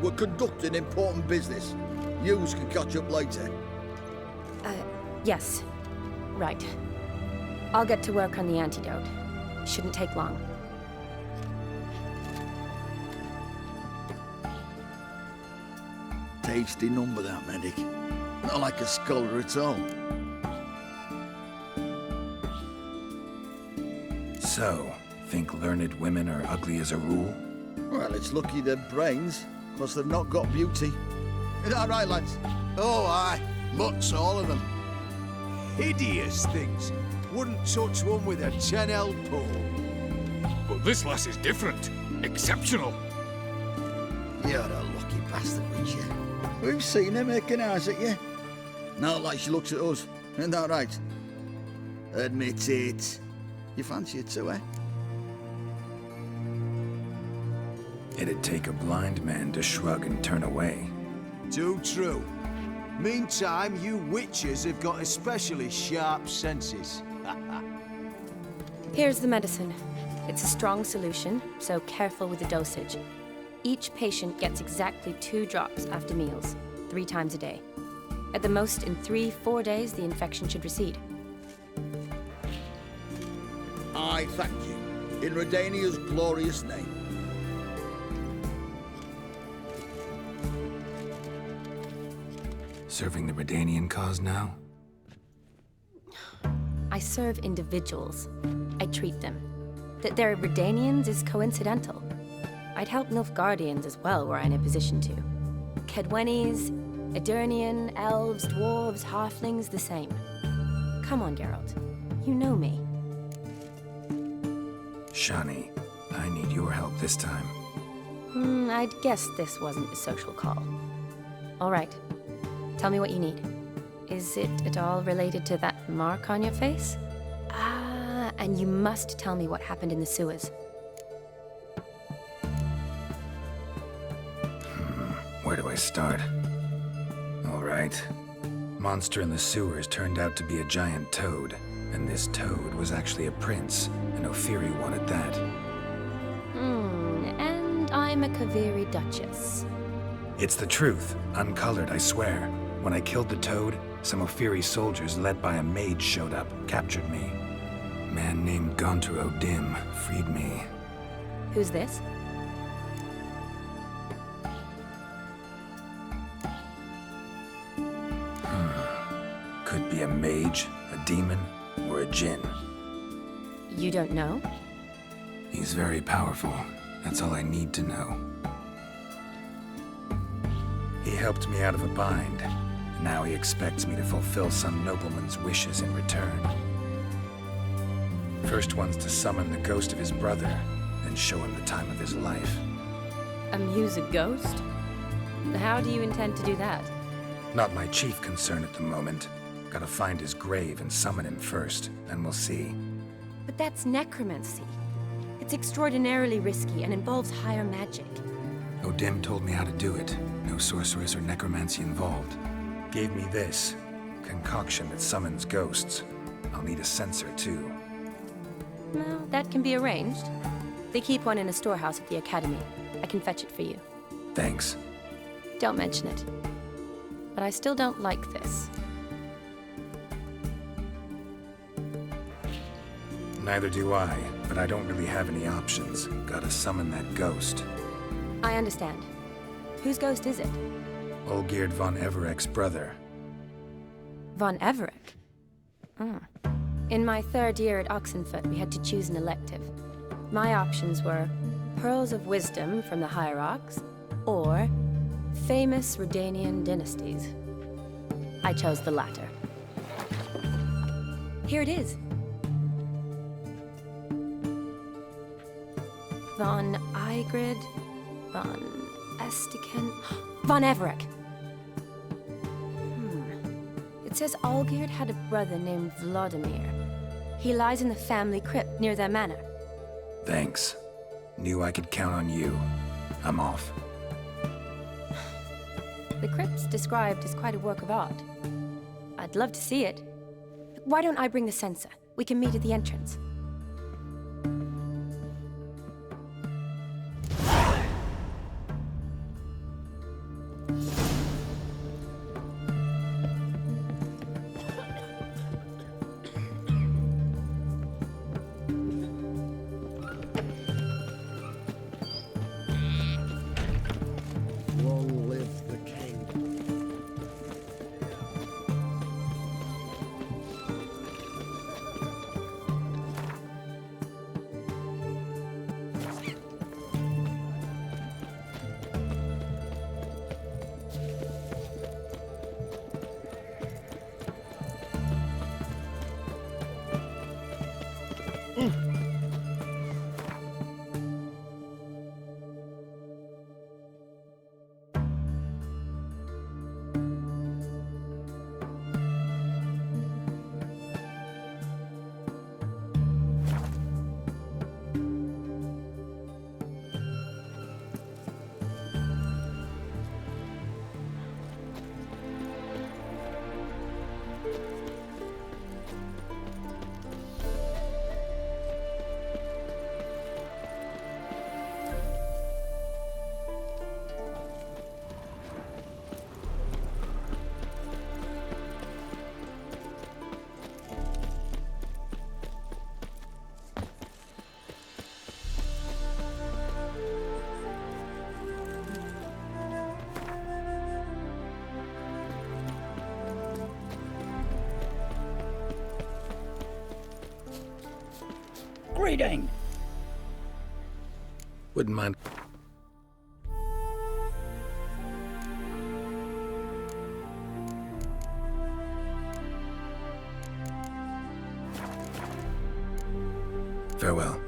Speaker 1: We're conducting important business. Yous can catch up later.
Speaker 12: Yes. Right. I'll get to work on the antidote. Shouldn't take long.
Speaker 1: Tasty number, that medic. Not like a scholar at all.
Speaker 2: So, think learned women are ugly as a rule?
Speaker 1: Well, it's lucky they're brains, plus they've not got beauty. Is that right, lads? Oh, aye. Mutts, all of them.
Speaker 19: Hideous things. Wouldn't touch one with a 10L pole.
Speaker 13: But this lass is different. Exceptional.
Speaker 1: You're a lucky bastard, Witcher. We've seen her making eyes at you. Not like she looks at us. Isn't that right? Admit it. You fancy it too, eh?
Speaker 2: It'd take a blind man to shrug and turn away.
Speaker 19: Too true. Meantime, you witches have got especially sharp senses.
Speaker 12: Here's the medicine. It's a strong solution, so careful with the dosage. Each patient gets exactly 2 drops after meals, 3 times a day. At the most, in 3-4 days, the infection should recede.
Speaker 1: I thank you. In Redania's glorious name.
Speaker 2: Serving the Redanian cause now?
Speaker 12: I serve individuals. I treat them. That they're Redanians is coincidental. I'd help Nilfgaardians as well were I in a position to. Kedwenis, Edirnian, elves, dwarves, halflings, the same. Come on, Geralt. You know me.
Speaker 2: Shani, I need your help this time.
Speaker 12: I'd guess this wasn't a social call. All right. Tell me what you need. Is it at all related to that mark on your face? Ah, and you must tell me what happened in the sewers.
Speaker 2: Where do I start? All right. Monster in the sewers turned out to be a giant toad, and this toad was actually a prince, and Ophiri wanted that.
Speaker 12: And I'm a Kaviri Duchess.
Speaker 2: It's the truth, uncolored, I swear. When I killed the toad, some Ophiri soldiers led by a mage showed up, captured me. A man named Gaunter O'Dimm freed me.
Speaker 12: Who's this?
Speaker 2: Could be a mage, a demon, or a djinn.
Speaker 12: You don't know?
Speaker 2: He's very powerful. That's all I need to know. He helped me out of a bind. And now he expects me to fulfill some nobleman's wishes in return. First one's to summon the ghost of his brother, then show him the time of his life.
Speaker 12: Amuse a ghost? How do you intend to do that?
Speaker 2: Not my chief concern at the moment. Gotta find his grave and summon him first, then we'll see.
Speaker 12: But that's necromancy. It's extraordinarily risky and involves higher magic.
Speaker 2: O'Dimm told me how to do it. No sorceress or necromancy involved. Gave me this concoction that summons ghosts. I'll need a censer too.
Speaker 12: Well, that can be arranged. They keep one in a storehouse at the academy. I can fetch it for you.
Speaker 2: Thanks.
Speaker 12: Don't mention it. But I still don't like this.
Speaker 2: Neither do I, but I don't really have any options. Gotta summon that ghost.
Speaker 12: I understand. Whose ghost is it?
Speaker 2: Olgierd von Everec's brother.
Speaker 12: Von Everec? In my 3rd year at Oxenfoot, we had to choose an elective. My options were Pearls of Wisdom from the Hierarchs, or famous Redanian dynasties. I chose the latter. Here it is. Von Igrid, Von Estiken, Von Everec. It says Olgierd had a brother named Vladimir. He lies in the family crypt near their manor.
Speaker 2: Thanks. Knew I could count on you. I'm off.
Speaker 12: The crypt's described as quite a work of art. I'd love to see it. Why don't I bring the censer? We can meet at the entrance.
Speaker 17: Long live the king.
Speaker 10: reading!
Speaker 2: Wouldn't mind. Farewell.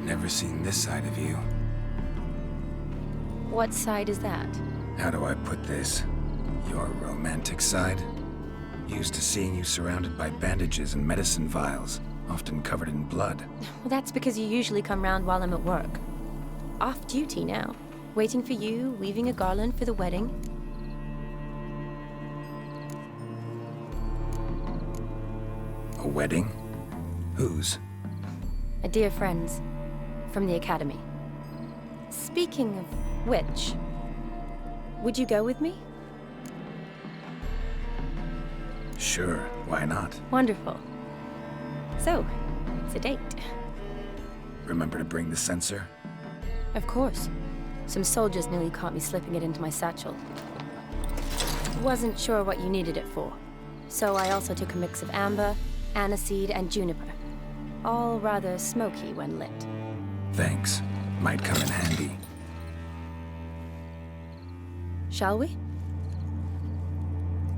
Speaker 2: Never seen this side of you.
Speaker 12: What side is that?
Speaker 2: How do I put this? Your romantic side? Used to seeing you surrounded by bandages and medicine vials, often covered in blood.
Speaker 12: Well, that's because you usually come round while I'm at work. Off duty now. Waiting for you, weaving a garland for the wedding.
Speaker 2: A wedding? Whose?
Speaker 12: A dear friend's. From the academy. Speaking of which, would you go with me?
Speaker 2: Sure, why not?
Speaker 12: Wonderful. So, it's a date.
Speaker 2: Remember to bring the censer?
Speaker 12: Of course. Some soldiers nearly caught me slipping it into my satchel. Wasn't sure what you needed it for, so I also took a mix of amber, aniseed, and juniper. All rather smoky when lit.
Speaker 2: Thanks. Might come in handy.
Speaker 12: Shall we?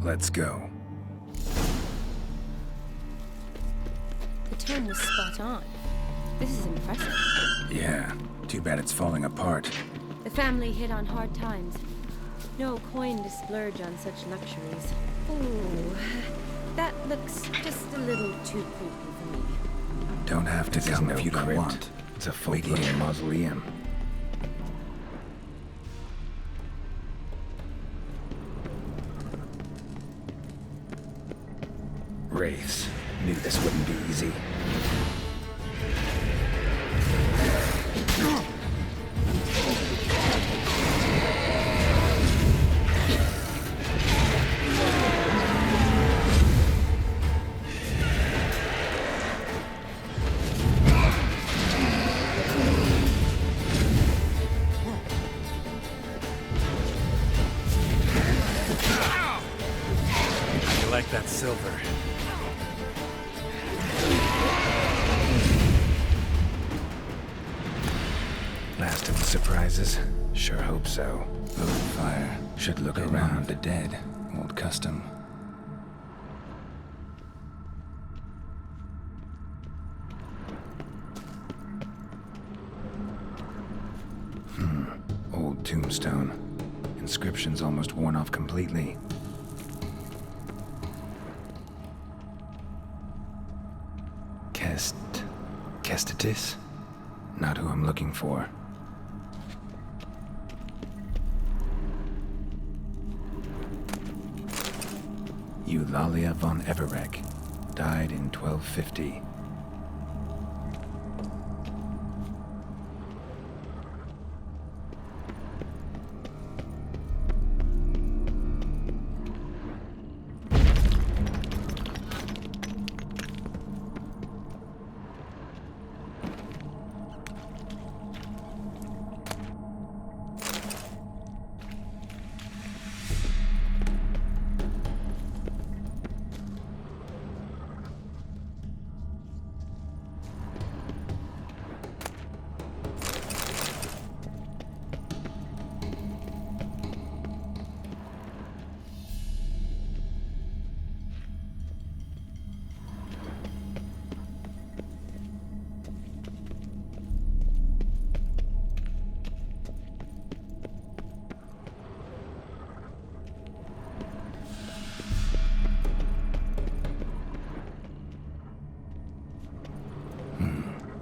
Speaker 2: Let's go.
Speaker 12: The tomb was spot on. This is impressive.
Speaker 2: Yeah, too bad it's falling apart.
Speaker 12: The family hit on hard times. No coin to splurge on such luxuries. Ooh, that looks just a little too creepy for me.
Speaker 2: Don't have to come if you don't want.
Speaker 20: It's a folklore mausoleum.
Speaker 2: Wraiths. Knew this wouldn't be easy.
Speaker 7: You like that silver?
Speaker 2: Last of the surprises? Sure hope so. Vote fire. Should look around the dead. Old custom. Old tombstone. Inscription's almost worn off completely. Kestitis? Not who I'm looking for. Olgierd von Everec. Died in 1250.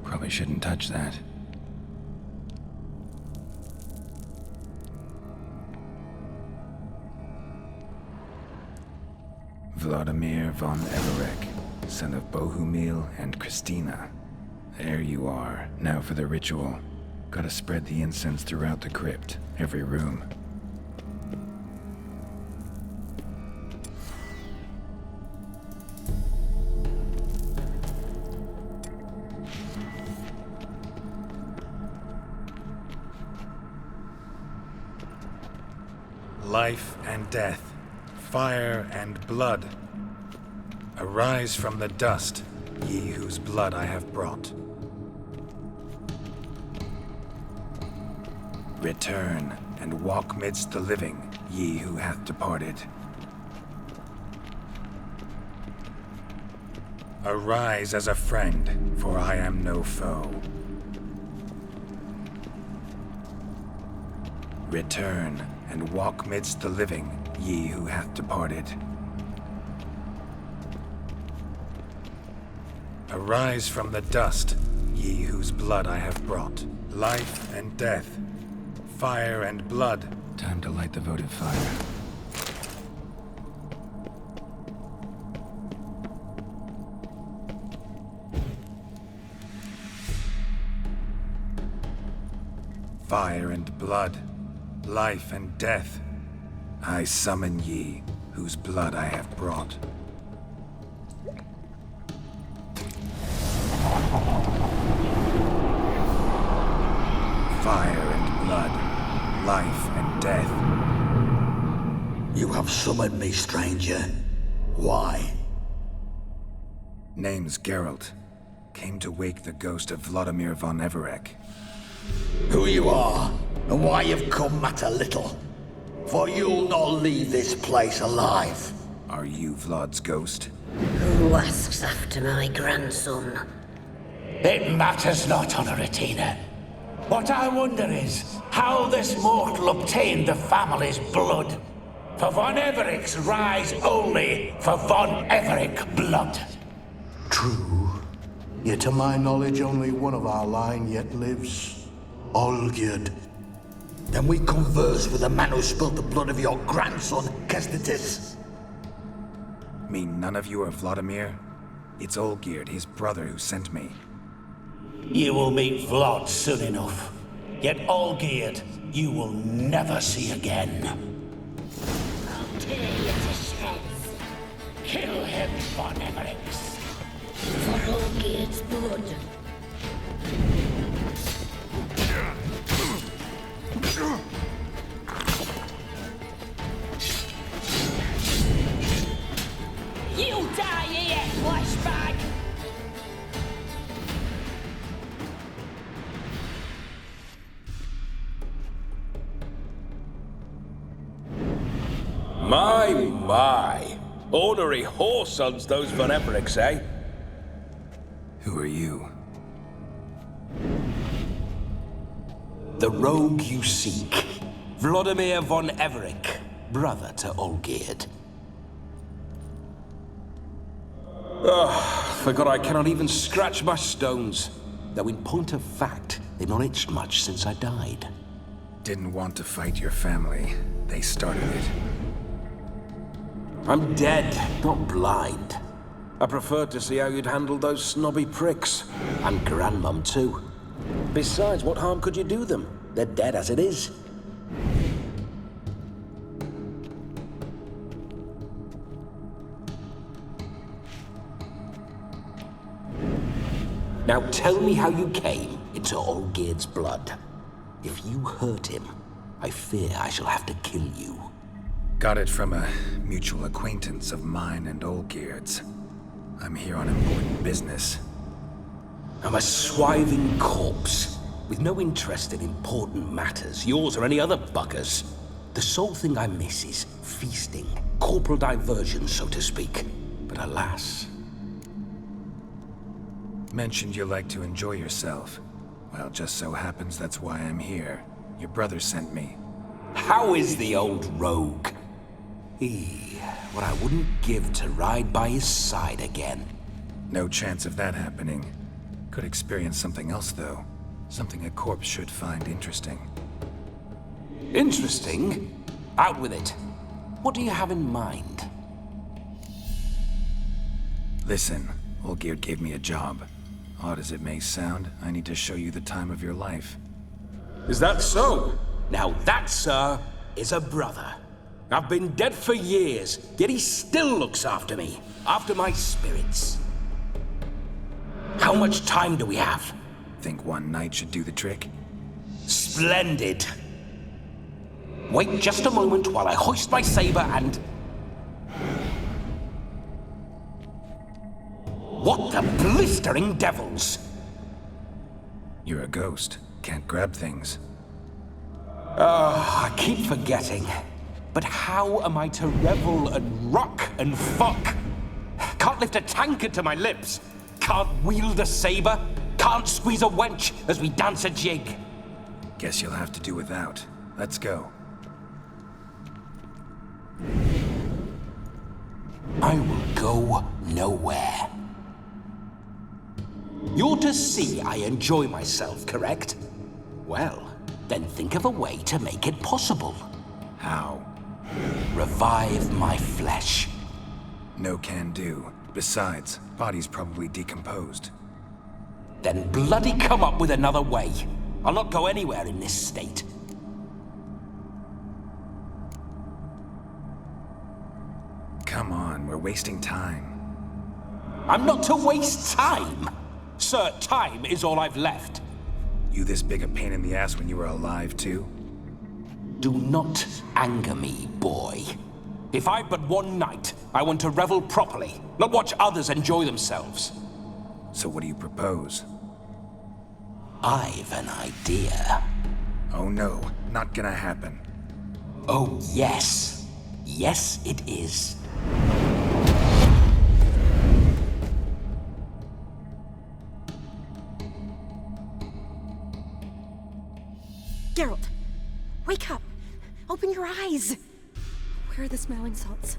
Speaker 2: Probably shouldn't touch that. Vladimir von Everec, son of Bohumil and Christina. There you are. Now for the ritual. Gotta spread the incense throughout the crypt, every room. Life and death, fire and blood. Arise from the dust, ye whose blood I have brought. Return and walk midst the living, ye who hath departed. Arise as a friend, for I am no foe. Return and walk midst the living, ye who hath departed. Arise from the dust, ye whose blood I have brought. Life and death, fire and blood. Time to light the votive fire. Fire and blood, life and death, I summon ye, whose blood I have brought. Fire and blood, life and death.
Speaker 1: You have summoned me, stranger. Why?
Speaker 2: Name's Geralt. Came to wake the ghost of Vladimir von Everec.
Speaker 1: Who you are, and why you've come matter little. For you'll not leave this place alive.
Speaker 2: Are you Vlad's ghost?
Speaker 20: Who asks after my grandson?
Speaker 15: It matters not, Honoratina. What I wonder is how this mortal obtained the family's blood. For von Everec's rise only for von Everec blood.
Speaker 21: True. Yet to my knowledge, only one of our line yet lives. Olgierd.
Speaker 1: Then we converse with the man who spilled the blood of your grandson, Kestitis.
Speaker 2: Mean none of you are Vladimir? It's Olgierd, his brother, who sent me.
Speaker 15: You will meet Vlad soon enough. Yet Olgierd, you will never see again.
Speaker 20: I'll tear you to shreds.
Speaker 15: Kill him, von Everec.
Speaker 20: For Olgierd's blood.
Speaker 6: You die here, flashbag!
Speaker 13: My. Ornery whoresons, those von Everecs, eh?
Speaker 2: Who are you?
Speaker 15: The rogue you seek. Vladimir von Everec, brother to Olgierd.
Speaker 13: Forgot I cannot even scratch my stones.
Speaker 15: Though in point of fact, they've not itched much since I died.
Speaker 2: Didn't want to fight your family. They started it.
Speaker 13: I'm dead, not blind. I preferred to see how you'd handle those snobby pricks.
Speaker 15: And Grandmum too.
Speaker 13: Besides, what harm could you do them? They're dead as it is.
Speaker 15: Now tell me how you came into Olgierd's blood. If you hurt him, I fear I shall have to kill you.
Speaker 2: Got it from a mutual acquaintance of mine and Olgierd's. I'm here on important business.
Speaker 15: I'm a swiving corpse, with no interest in important matters, yours or any other buggers. The sole thing I miss is feasting, corporal diversion, so to speak. But alas...
Speaker 2: Mentioned you like to enjoy yourself. Well, just so happens that's why I'm here. Your brother sent me.
Speaker 15: How is the old rogue? What I wouldn't give to ride by his side again.
Speaker 2: No chance of that happening. Could experience something else, though. Something a corpse should find interesting.
Speaker 15: Interesting? Out with it. What do you have in mind?
Speaker 2: Listen, Olgierd gave me a job. Odd as it may sound, I need to show you the time of your life.
Speaker 13: Is that so?
Speaker 15: Now that, sir, is a brother. I've been dead for years, yet he still looks after me, after my spirits. How much time do we have?
Speaker 2: Think one night should do the trick?
Speaker 15: Splendid. Wait just a moment while I hoist my saber and... What the blistering devils?
Speaker 2: You're a ghost. Can't grab things.
Speaker 15: I keep forgetting. But how am I to revel and rock and fuck? Can't lift a tankard to my lips. Can't wield a saber. Can't squeeze a wench as we dance a jig.
Speaker 2: Guess you'll have to do without. Let's go.
Speaker 15: I will go nowhere. You're to see I enjoy myself, correct? Well, then think of a way to make it possible.
Speaker 2: How?
Speaker 15: Revive my flesh.
Speaker 2: No can do. Besides, body's probably decomposed.
Speaker 15: Then bloody come up with another way. I'll not go anywhere in this state.
Speaker 2: Come on, we're wasting time.
Speaker 15: I'm not to waste time. Sir, time is all I've left.
Speaker 2: You this big a pain in the ass when you were alive, too?
Speaker 15: Do not anger me, boy. If I've but one night, I want to revel properly, not watch others enjoy themselves.
Speaker 2: So what do you propose?
Speaker 15: I've an idea.
Speaker 2: Oh no, not gonna happen.
Speaker 15: Oh yes. Yes, it is.
Speaker 9: Geralt, wake up. Open your eyes. Where are the smelling salts?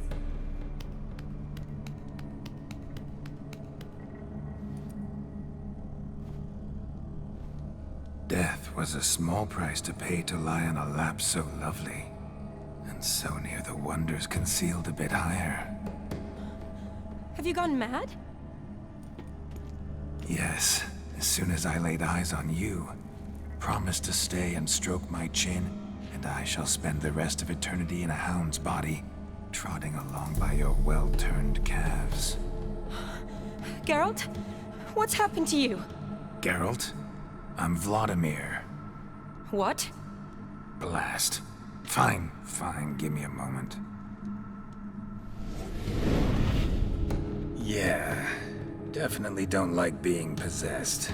Speaker 2: Death was a small price to pay to lie on a lap so lovely, and so near the wonders concealed a bit higher.
Speaker 12: Have you gone mad?
Speaker 2: Yes, as soon as I laid eyes on you. Promise to stay and stroke my chin, and I shall spend the rest of eternity in a hound's body, trotting along by your well-turned calves.
Speaker 12: Geralt? What's happened to you?
Speaker 2: Geralt? I'm Vladimir.
Speaker 12: What?
Speaker 2: Blast. Fine, give me a moment. Yeah, definitely don't like being possessed.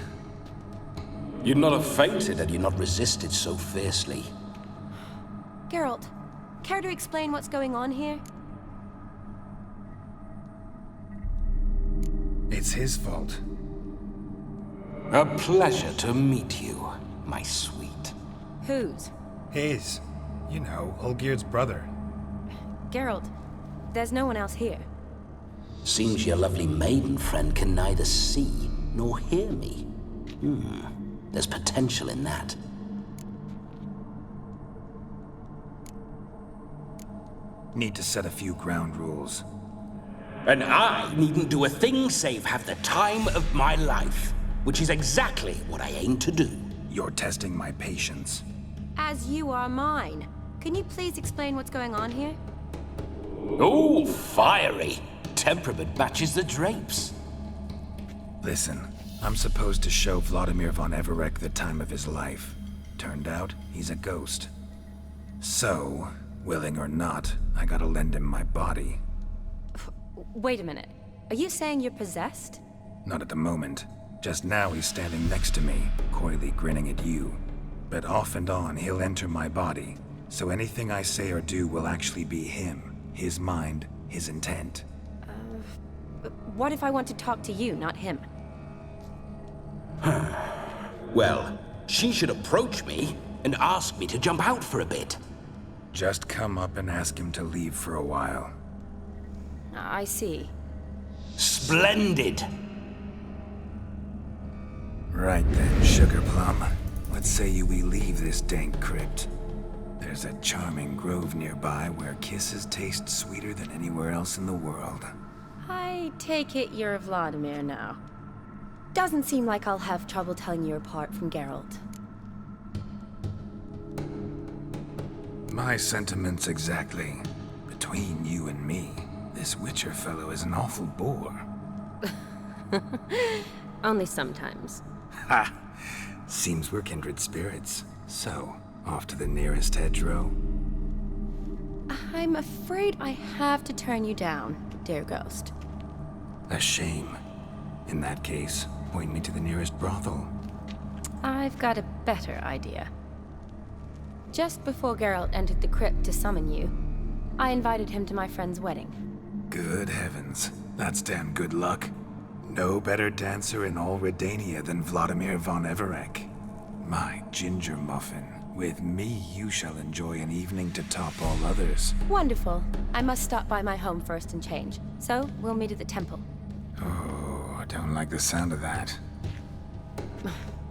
Speaker 15: You'd not have fainted had you not resisted so fiercely.
Speaker 12: Geralt, care to explain what's going on here?
Speaker 2: It's his fault.
Speaker 15: A pleasure to meet you, my sweet.
Speaker 12: Whose?
Speaker 2: His. You know, Olgierd's brother.
Speaker 12: Geralt, there's no one else here.
Speaker 15: Seems your lovely maiden friend can neither see nor hear me. There's potential in that.
Speaker 2: Need to set a few ground rules.
Speaker 15: And I needn't do a thing save have the time of my life, which is exactly what I aim to do.
Speaker 2: You're testing my patience.
Speaker 12: As you are mine. Can you please explain what's going on here?
Speaker 15: Oh, fiery. Temperament matches the drapes.
Speaker 2: Listen, I'm supposed to show Vladimir von Everec the time of his life. Turned out, he's a ghost. So, willing or not, I gotta lend him my body.
Speaker 12: Wait a minute. Are you saying you're possessed?
Speaker 2: Not at the moment. Just now he's standing next to me, coyly grinning at you. But off and on, he'll enter my body. So anything I say or do will actually be him. His mind, his intent.
Speaker 12: What if I want to talk to you, not him?
Speaker 15: Well, she should approach me and ask me to jump out for a bit.
Speaker 2: Just come up and ask him to leave for a while.
Speaker 12: I see.
Speaker 15: Splendid!
Speaker 2: Right then, Sugar Plum. What say you we leave this dank crypt? There's a charming grove nearby where kisses taste sweeter than anywhere else in the world.
Speaker 12: I take it you're Vladimir now. Doesn't seem like I'll have trouble telling you apart from Geralt.
Speaker 2: My sentiments exactly. Between you and me, this Witcher fellow is an awful bore.
Speaker 12: Only sometimes.
Speaker 2: Ha! Seems we're kindred spirits. So, off to the nearest hedgerow.
Speaker 12: I'm afraid I have to turn you down, dear ghost.
Speaker 2: A shame. In that case, point me to the nearest brothel.
Speaker 12: I've got a better idea. Just before Geralt entered the crypt to summon you, I invited him to my friend's wedding.
Speaker 2: Good heavens. That's damn good luck. No better dancer in all Redania than Vladimir von Everec. My ginger muffin. With me, you shall enjoy an evening to top all others.
Speaker 12: Wonderful. I must stop by my home first and change. So, we'll meet at the temple.
Speaker 2: Oh, I don't like the sound of that.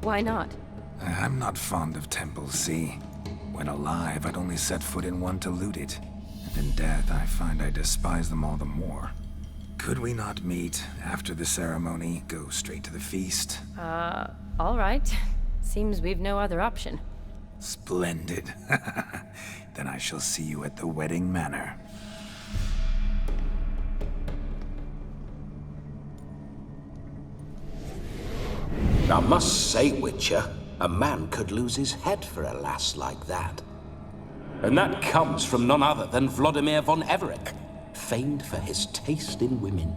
Speaker 12: Why not?
Speaker 2: I'm not fond of temples, see? When alive, I'd only set foot in one to loot it. And in death, I find I despise them all the more. Could we not meet after the ceremony, go straight to the feast?
Speaker 12: All right. Seems we've no other option.
Speaker 2: Splendid. Then I shall see you at the wedding manor.
Speaker 15: I must say, Witcher, a man could lose his head for a lass like that. And that comes from none other than Vladimir von Everec, famed for his taste in women.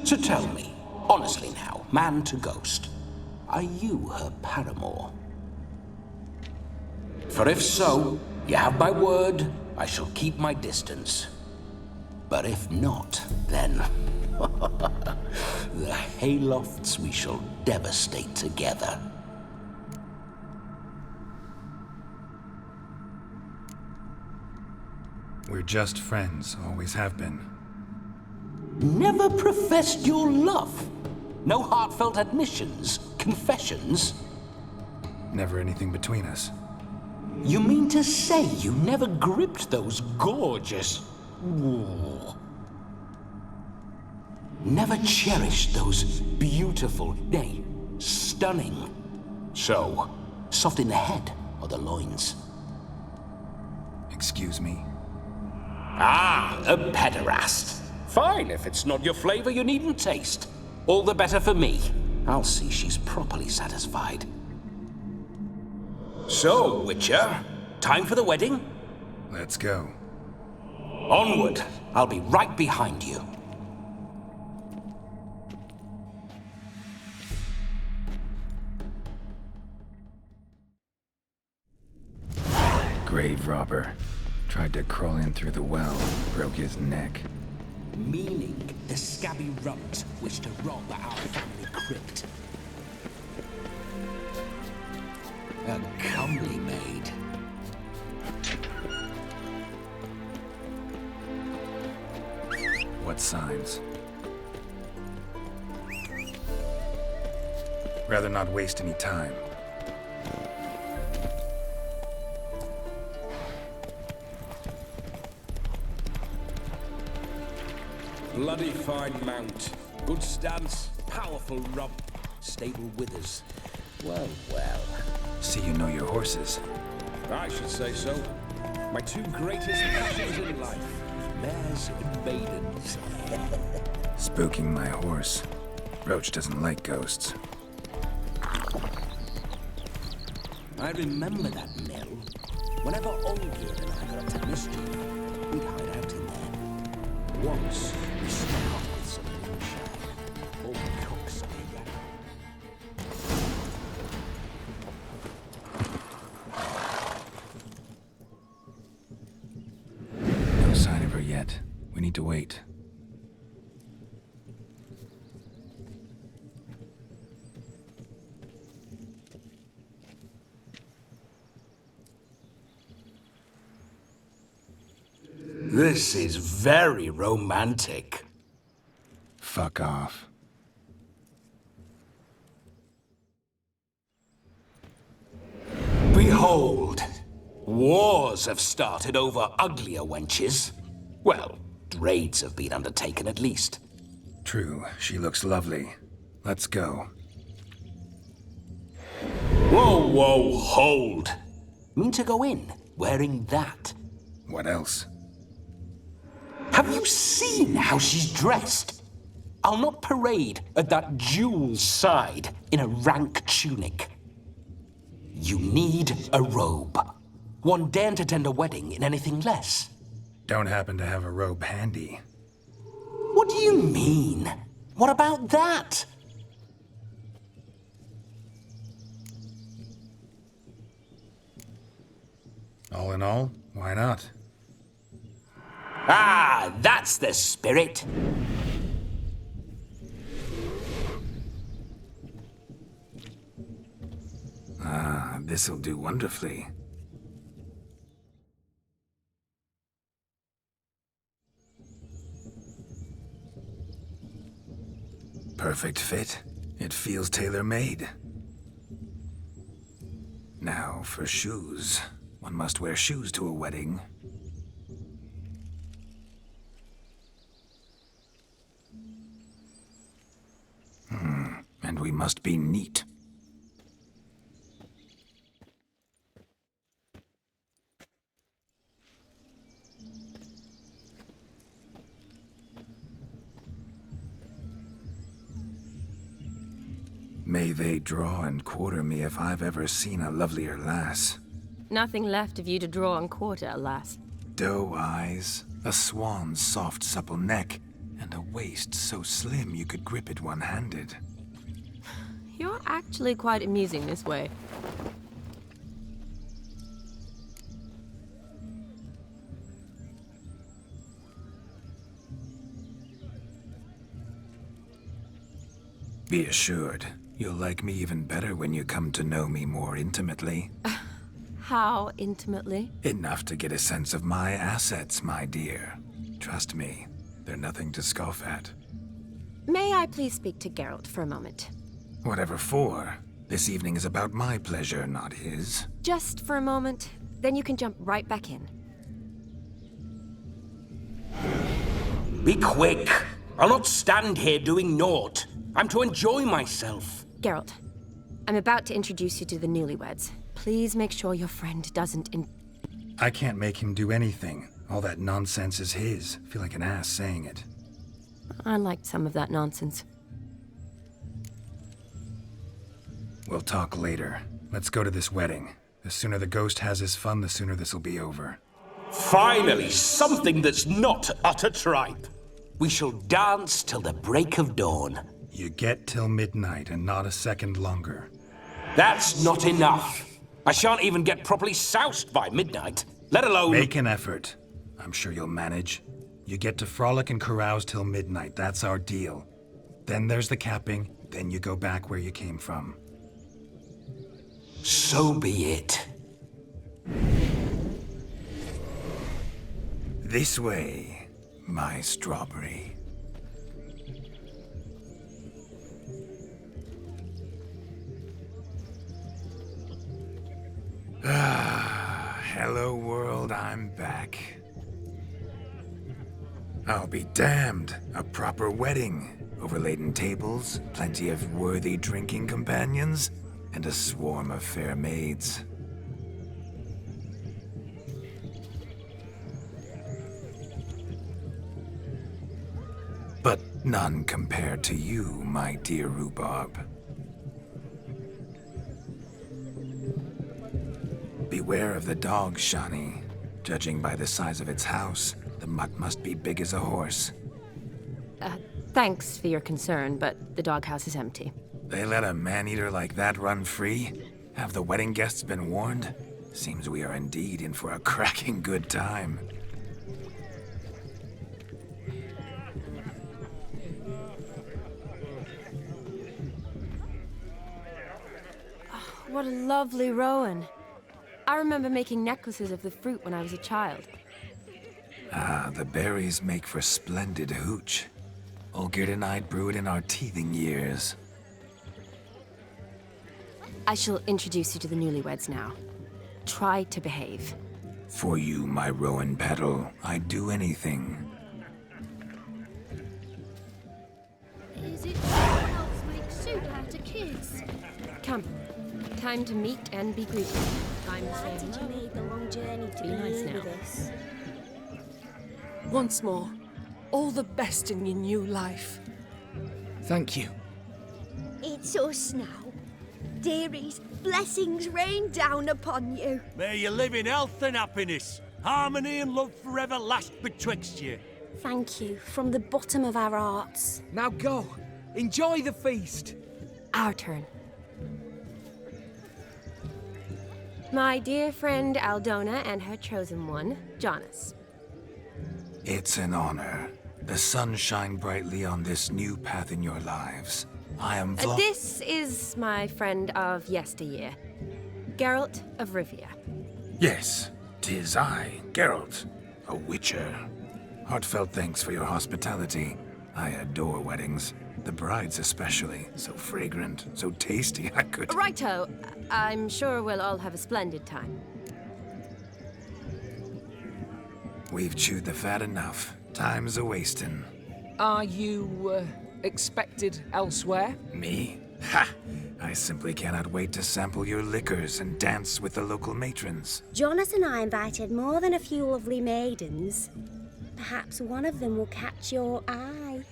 Speaker 15: So tell me, honestly now, man to ghost, are you her paramour? For if so, you have my word, I shall keep my distance. But if not, then the haylofts we shall devastate together.
Speaker 2: We're just friends, always have been.
Speaker 15: Never professed your love? No heartfelt admissions, confessions?
Speaker 2: Never anything between us.
Speaker 15: You mean to say you never gripped those gorgeous... never cherished those beautiful, nay, stunning. So, soft in the head or the loins?
Speaker 2: Excuse me?
Speaker 15: Ah, a pederast. Fine, if it's not your flavor, you needn't taste. All the better for me. I'll see she's properly satisfied. So, Witcher, time for the wedding?
Speaker 2: Let's go.
Speaker 15: Onward. I'll be right behind you.
Speaker 2: Grave robber. Tried to crawl in through the well, broke his neck.
Speaker 15: Meaning the scabby runt wish to rob our family crypt. A comely maid.
Speaker 2: What signs? Rather not waste any time.
Speaker 13: Bloody fine mount. Good stance, powerful rump, stable withers. Well, well.
Speaker 2: See you know your horses.
Speaker 13: I should say so. My two greatest passions in life. Mares and maidens.
Speaker 2: Spooking my horse. Roach doesn't like ghosts.
Speaker 15: I remember that mill. Whenever Olgierd and I got up to mischief, we'd hide out in there. Once, we struck off with some moonshine. All the cooks began.
Speaker 2: No sign of her yet. We need to wait.
Speaker 15: This is very romantic.
Speaker 2: Fuck off.
Speaker 15: Behold, wars have started over uglier wenches. Well, raids have been undertaken at least.
Speaker 2: True, she looks lovely. Let's go.
Speaker 15: Whoa, whoa, hold. Mean to go in, wearing that?
Speaker 2: What else?
Speaker 15: Have you seen how she's dressed? I'll not parade at that jewel's side in a rank tunic. You need a robe. One daren't attend a wedding in anything less.
Speaker 2: Don't happen to have a robe handy.
Speaker 15: What do you mean? What about that?
Speaker 2: All in all, why not?
Speaker 15: Ah, that's the spirit.
Speaker 2: Ah, this'll do wonderfully. Perfect fit. It feels tailor-made. Now for shoes. One must wear shoes to a wedding. And we must be neat. May they draw and quarter me if I've ever seen a lovelier lass.
Speaker 12: Nothing left of you to draw and quarter, alas.
Speaker 2: Doe eyes, a swan's soft supple neck, and a waist so slim you could grip it one-handed.
Speaker 12: You're actually quite amusing this way.
Speaker 2: Be assured, you'll like me even better when you come to know me more intimately.
Speaker 12: How intimately?
Speaker 2: Enough to get a sense of my assets, my dear. Trust me, they're nothing to scoff at.
Speaker 12: May I please speak to Geralt for a moment?
Speaker 2: Whatever for. This evening is about my pleasure, not his.
Speaker 12: Just for a moment, then you can jump right back in.
Speaker 15: Be quick.
Speaker 10: I'll not stand here doing naught. I'm to enjoy myself.
Speaker 12: Geralt, I'm about to introduce you to the newlyweds. Please make sure your friend doesn't
Speaker 2: I can't make him do anything. All that nonsense is his. I feel like an ass saying it.
Speaker 12: I liked some of that nonsense.
Speaker 2: We'll talk later. Let's go to this wedding. The sooner the ghost has his fun, the sooner this'll be over.
Speaker 10: Finally, something that's not utter tripe. We shall dance till the break of dawn.
Speaker 2: You get till midnight and not a second longer.
Speaker 10: That's not enough. I shan't even get properly soused by midnight, let alone...
Speaker 2: Make an effort. I'm sure you'll manage. You get to frolic and carouse till midnight. That's our deal. Then there's the capping. Then you go back where you came from.
Speaker 10: So be it.
Speaker 2: This way, my strawberry. Ah, hello world, I'm back. I'll be damned. A proper wedding. Overladen tables, plenty of worthy drinking companions, and a swarm of fair maids. But none compared to you, my dear rhubarb. Beware of the dog, Shani. Judging by the size of its house, the mutt must be big as a horse.
Speaker 12: Thanks for your concern, but the doghouse is empty.
Speaker 2: They let a man-eater like that run free? Have the wedding guests been warned? Seems we are indeed in for a cracking good time.
Speaker 12: What a lovely rowan. I remember making necklaces of the fruit when I was a child.
Speaker 2: Ah, the berries make for splendid hooch. Olgierd and I brew it in our teething years.
Speaker 12: I shall introduce you to the newlyweds now. Try to behave.
Speaker 2: For you, my rowan petal, I'd do anything.
Speaker 18: Is it helps make soup out of kids?
Speaker 12: Come. Time to meet and be greeted. Time to say
Speaker 20: Did you make the long journey to
Speaker 12: be
Speaker 20: be
Speaker 12: nice
Speaker 20: here
Speaker 12: now.
Speaker 20: with us?
Speaker 8: Once more, all the best in your new life.
Speaker 22: Thank you.
Speaker 23: It's us now. Dearies, blessings rain down upon you.
Speaker 4: May you live in health and happiness. Harmony and love forever last betwixt you.
Speaker 20: Thank you, from the bottom of our hearts.
Speaker 22: Now go. Enjoy the feast.
Speaker 12: Our turn. My dear friend Aldona and her chosen one, Jonas.
Speaker 2: It's an honor. The sun shine brightly on this new path in your lives. I am
Speaker 12: This is my friend of yesteryear, Geralt of Rivia.
Speaker 2: Yes, 'tis I, Geralt, a witcher. Heartfelt thanks for your hospitality. I adore weddings. The brides especially. So fragrant, so tasty, I could...
Speaker 12: Righto. I'm sure we'll all have a splendid time.
Speaker 2: We've chewed the fat enough. Time's a-wasting.
Speaker 22: Are you, expected elsewhere?
Speaker 2: Me? Ha! I simply cannot wait to sample your liquors and dance with the local matrons.
Speaker 20: Jonas and I invited more than a few lovely maidens. Perhaps one of them will catch your eye.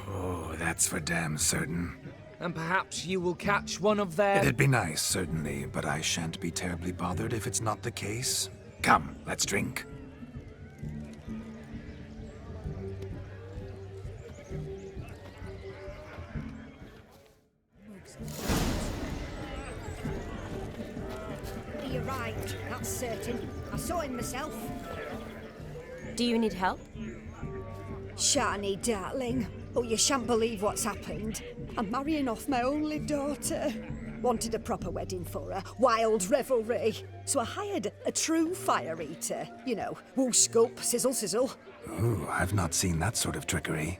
Speaker 2: Oh, that's for damn certain.
Speaker 22: And perhaps you will catch one of their...
Speaker 2: It'd be nice, certainly, but I shan't be terribly bothered if it's not the case. Come, let's drink.
Speaker 6: You're right, that's certain. I saw him myself.
Speaker 12: Do you need help?
Speaker 6: Shani, darling. Oh, you shan't believe what's happened. I'm marrying off my only daughter. Wanted a proper wedding for her, wild revelry. So I hired a true fire eater. You know, whoosh, scope, sizzle, sizzle.
Speaker 2: Ooh, I've not seen that sort of trickery.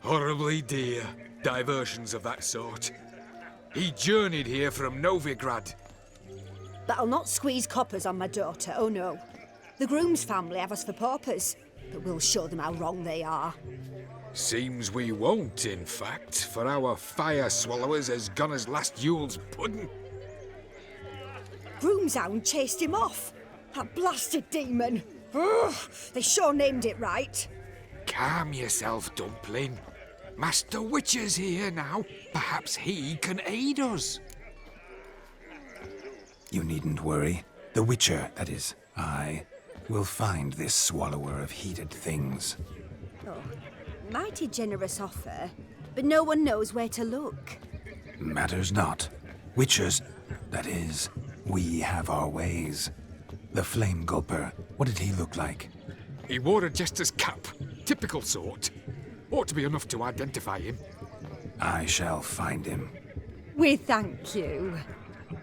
Speaker 13: Horribly dear diversions of that sort. He journeyed here from Novigrad.
Speaker 6: That'll not squeeze coppers on my daughter, oh no. The groom's family have us for paupers, but we'll show them how wrong they are.
Speaker 13: Seems we won't, in fact, for our fire swallowers has gone as last Yule's pudding.
Speaker 6: Broomshound chased him off. That blasted demon. Ugh, they sure named it right.
Speaker 13: Calm yourself, Dumpling. Master Witcher's here now. Perhaps he can aid us.
Speaker 2: You needn't worry. The Witcher, that is, I, will find this swallower of heated things.
Speaker 6: Oh, mighty generous offer, but no one knows where to look.
Speaker 2: Matters not. Witchers, that is, we have our ways. The Flame Gulper, what did he look like?
Speaker 13: He wore a jester's cap. Typical sort. Ought to be enough to identify him.
Speaker 2: I shall find him.
Speaker 6: We thank you,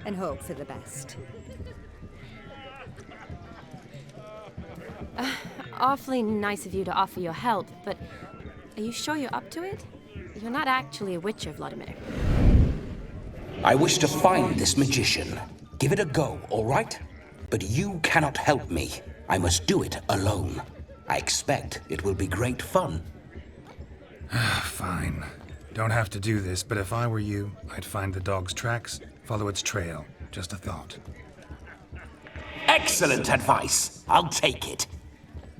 Speaker 6: and hope for the best.
Speaker 12: Awfully nice of you to offer your help, but are you sure you're up to it? You're not actually a Witcher, Vladimir.
Speaker 11: I wish to find this magician. Give it a go, all right? But you cannot help me. I must do it alone. I expect it will be great fun.
Speaker 2: Fine. Don't have to do this, but if I were you, I'd find the dog's tracks, follow its trail. Just a thought.
Speaker 11: Excellent advice. I'll take it.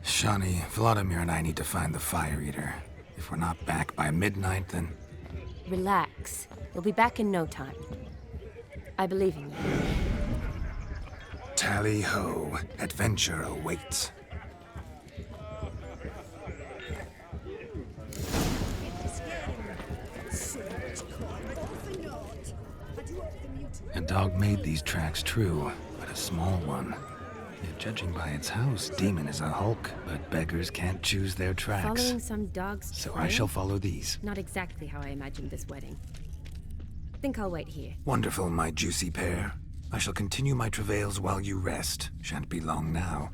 Speaker 2: Shani, Vladimir and I need to find the Fire Eater. If we're not back by midnight, then...
Speaker 12: Relax. You'll be back in no time. I believe in you.
Speaker 2: Tally-ho. Adventure awaits. A dog made these tracks true, but a small one. Yet judging by its house, Demon is a hulk, but beggars can't choose their tracks.
Speaker 12: Following some dog's
Speaker 2: So
Speaker 12: trail?
Speaker 2: I shall follow these.
Speaker 12: Not exactly how I imagined this wedding. Think I'll wait here.
Speaker 2: Wonderful, my juicy pair. I shall continue my travails while you rest. Shan't be long now.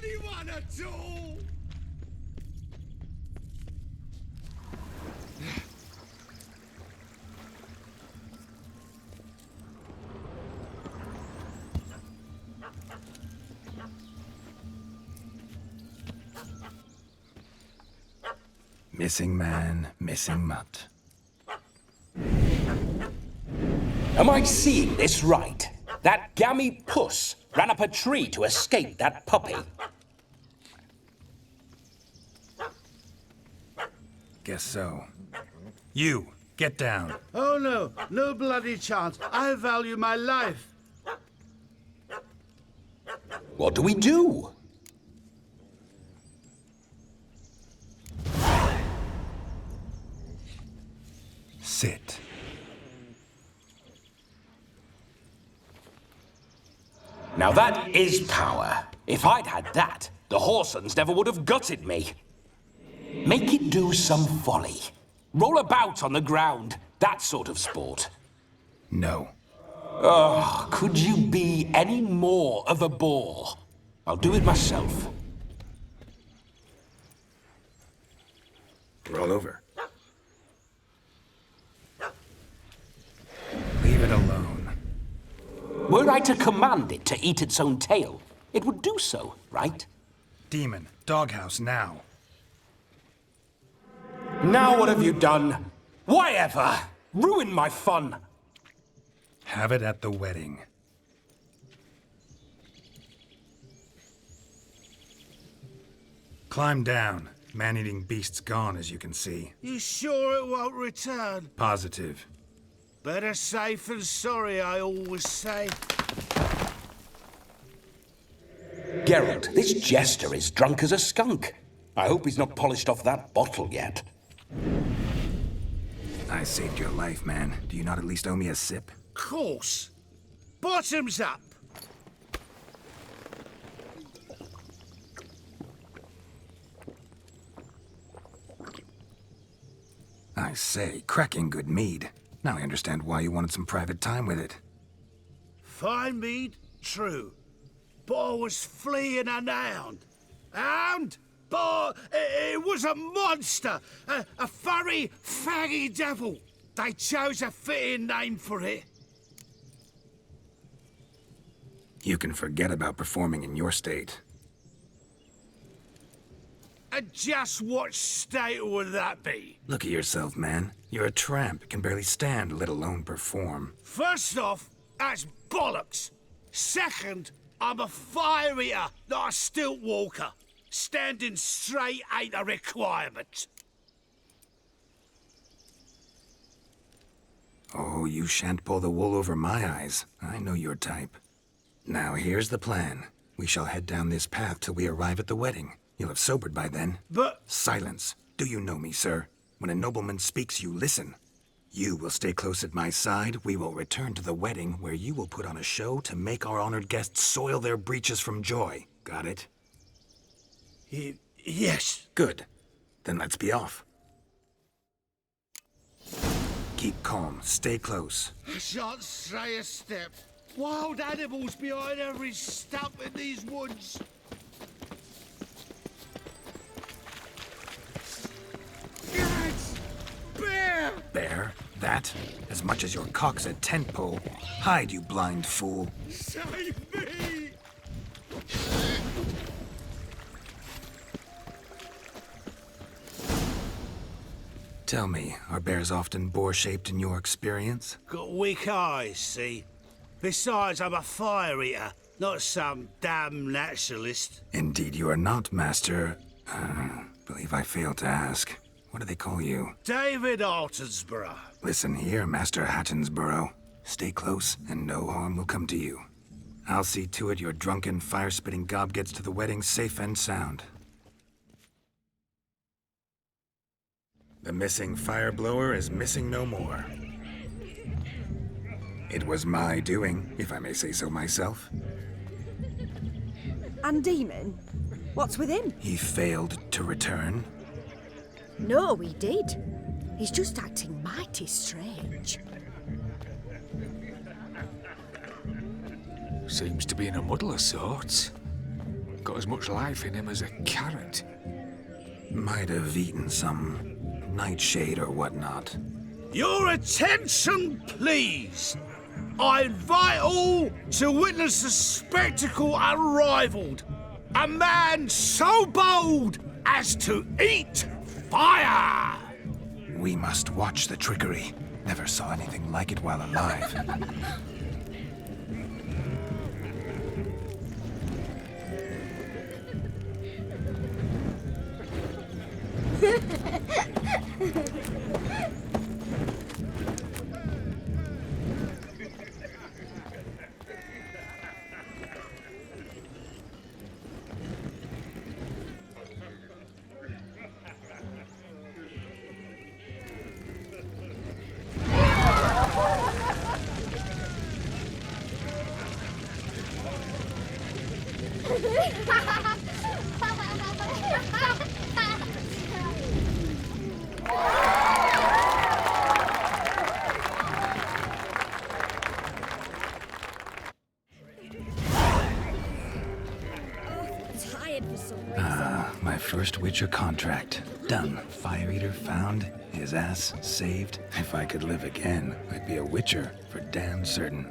Speaker 4: Anyone at all?
Speaker 2: Missing man, missing mutt.
Speaker 11: Am I seeing this right? That gammy puss ran up a tree to escape that puppy.
Speaker 2: Guess so. You, get down.
Speaker 5: Oh no, no bloody chance. I value my life.
Speaker 11: What do we do?
Speaker 2: Sit.
Speaker 11: Now that is power. If I'd had that, the Horsons never would have gutted me. Make it do some folly. Roll about on the ground. That sort of sport.
Speaker 2: No.
Speaker 11: Oh, could you be any more of a bore? I'll do it myself.
Speaker 2: Roll over. Leave it alone.
Speaker 11: Were I to command it to eat its own tail, it would do so, right?
Speaker 2: Demon, doghouse now.
Speaker 11: Now what have you done? Why ever? Ruin my fun.
Speaker 2: Have it at the wedding. Climb down. Man-eating beast's gone, as you can see.
Speaker 5: You sure it won't return?
Speaker 2: Positive.
Speaker 5: Better safe than sorry, I always say.
Speaker 11: Geralt, this jester is drunk as a skunk. I hope he's not polished off that bottle yet.
Speaker 2: I saved your life, man. Do you not at least owe me a sip?
Speaker 5: Course. Bottoms up.
Speaker 2: I say, cracking good mead. Now I understand why you wanted some private time with it.
Speaker 5: Fine mead, true. But I was fleeing an hound. Hound? But it was a monster. A furry, faggy devil.
Speaker 19: They chose a fitting name for it.
Speaker 2: You can forget about performing in your state.
Speaker 19: And just what state would that be?
Speaker 2: Look at yourself, man. You're a tramp, can barely stand, let alone perform.
Speaker 19: First off, that's bollocks. Second, I'm a fire eater, not a stilt walker. Standing straight ain't a requirement.
Speaker 2: Oh, you shan't pull the wool over my eyes. I know your type. Now, here's the plan. We shall head down this path till we arrive at the wedding. You'll have sobered by then.
Speaker 19: But...
Speaker 2: Silence. Do you know me, sir? When a nobleman speaks, you listen. You will stay close at my side. We will return to the wedding, where you will put on a show to make our honored guests soil their breeches from joy. Got it?
Speaker 19: Yes.
Speaker 2: Good. Then let's be off. Keep calm. Stay close.
Speaker 19: I shan't stray a step. Wild animals behind every stump in these woods. Yes! Bear!
Speaker 2: Bear? That? As much as your cock's a tent pole. Hide, you blind fool.
Speaker 19: Save me!
Speaker 2: Tell me, are bears often boar-shaped in your experience?
Speaker 19: Got weak eyes, see? Besides, I'm a fire eater, not some damn naturalist.
Speaker 2: Indeed you are not, Master. Believe I failed to ask. What do they call you?
Speaker 19: David Altonsborough.
Speaker 2: Listen here, Master Hattonsborough. Stay close, and no harm will come to you. I'll see to it your drunken, fire-spitting gob gets to the wedding safe and sound. The missing fire blower is missing no more. It was my doing, if I may say so myself.
Speaker 6: And Demon? What's with him?
Speaker 2: He failed to return.
Speaker 6: No, he did. He's just acting mighty strange.
Speaker 13: Seems to be in a muddle of sorts. Got as much life in him as a carrot.
Speaker 2: Might have eaten some nightshade or whatnot.
Speaker 19: Your attention, please! I invite all to witness a spectacle unrivaled. A man so bold as to eat fire!
Speaker 2: We must watch the trickery. Never saw anything like it while alive. My first Witcher contract. Done. Fire Eater found. His ass saved. If I could live again, I'd be a Witcher for damn certain.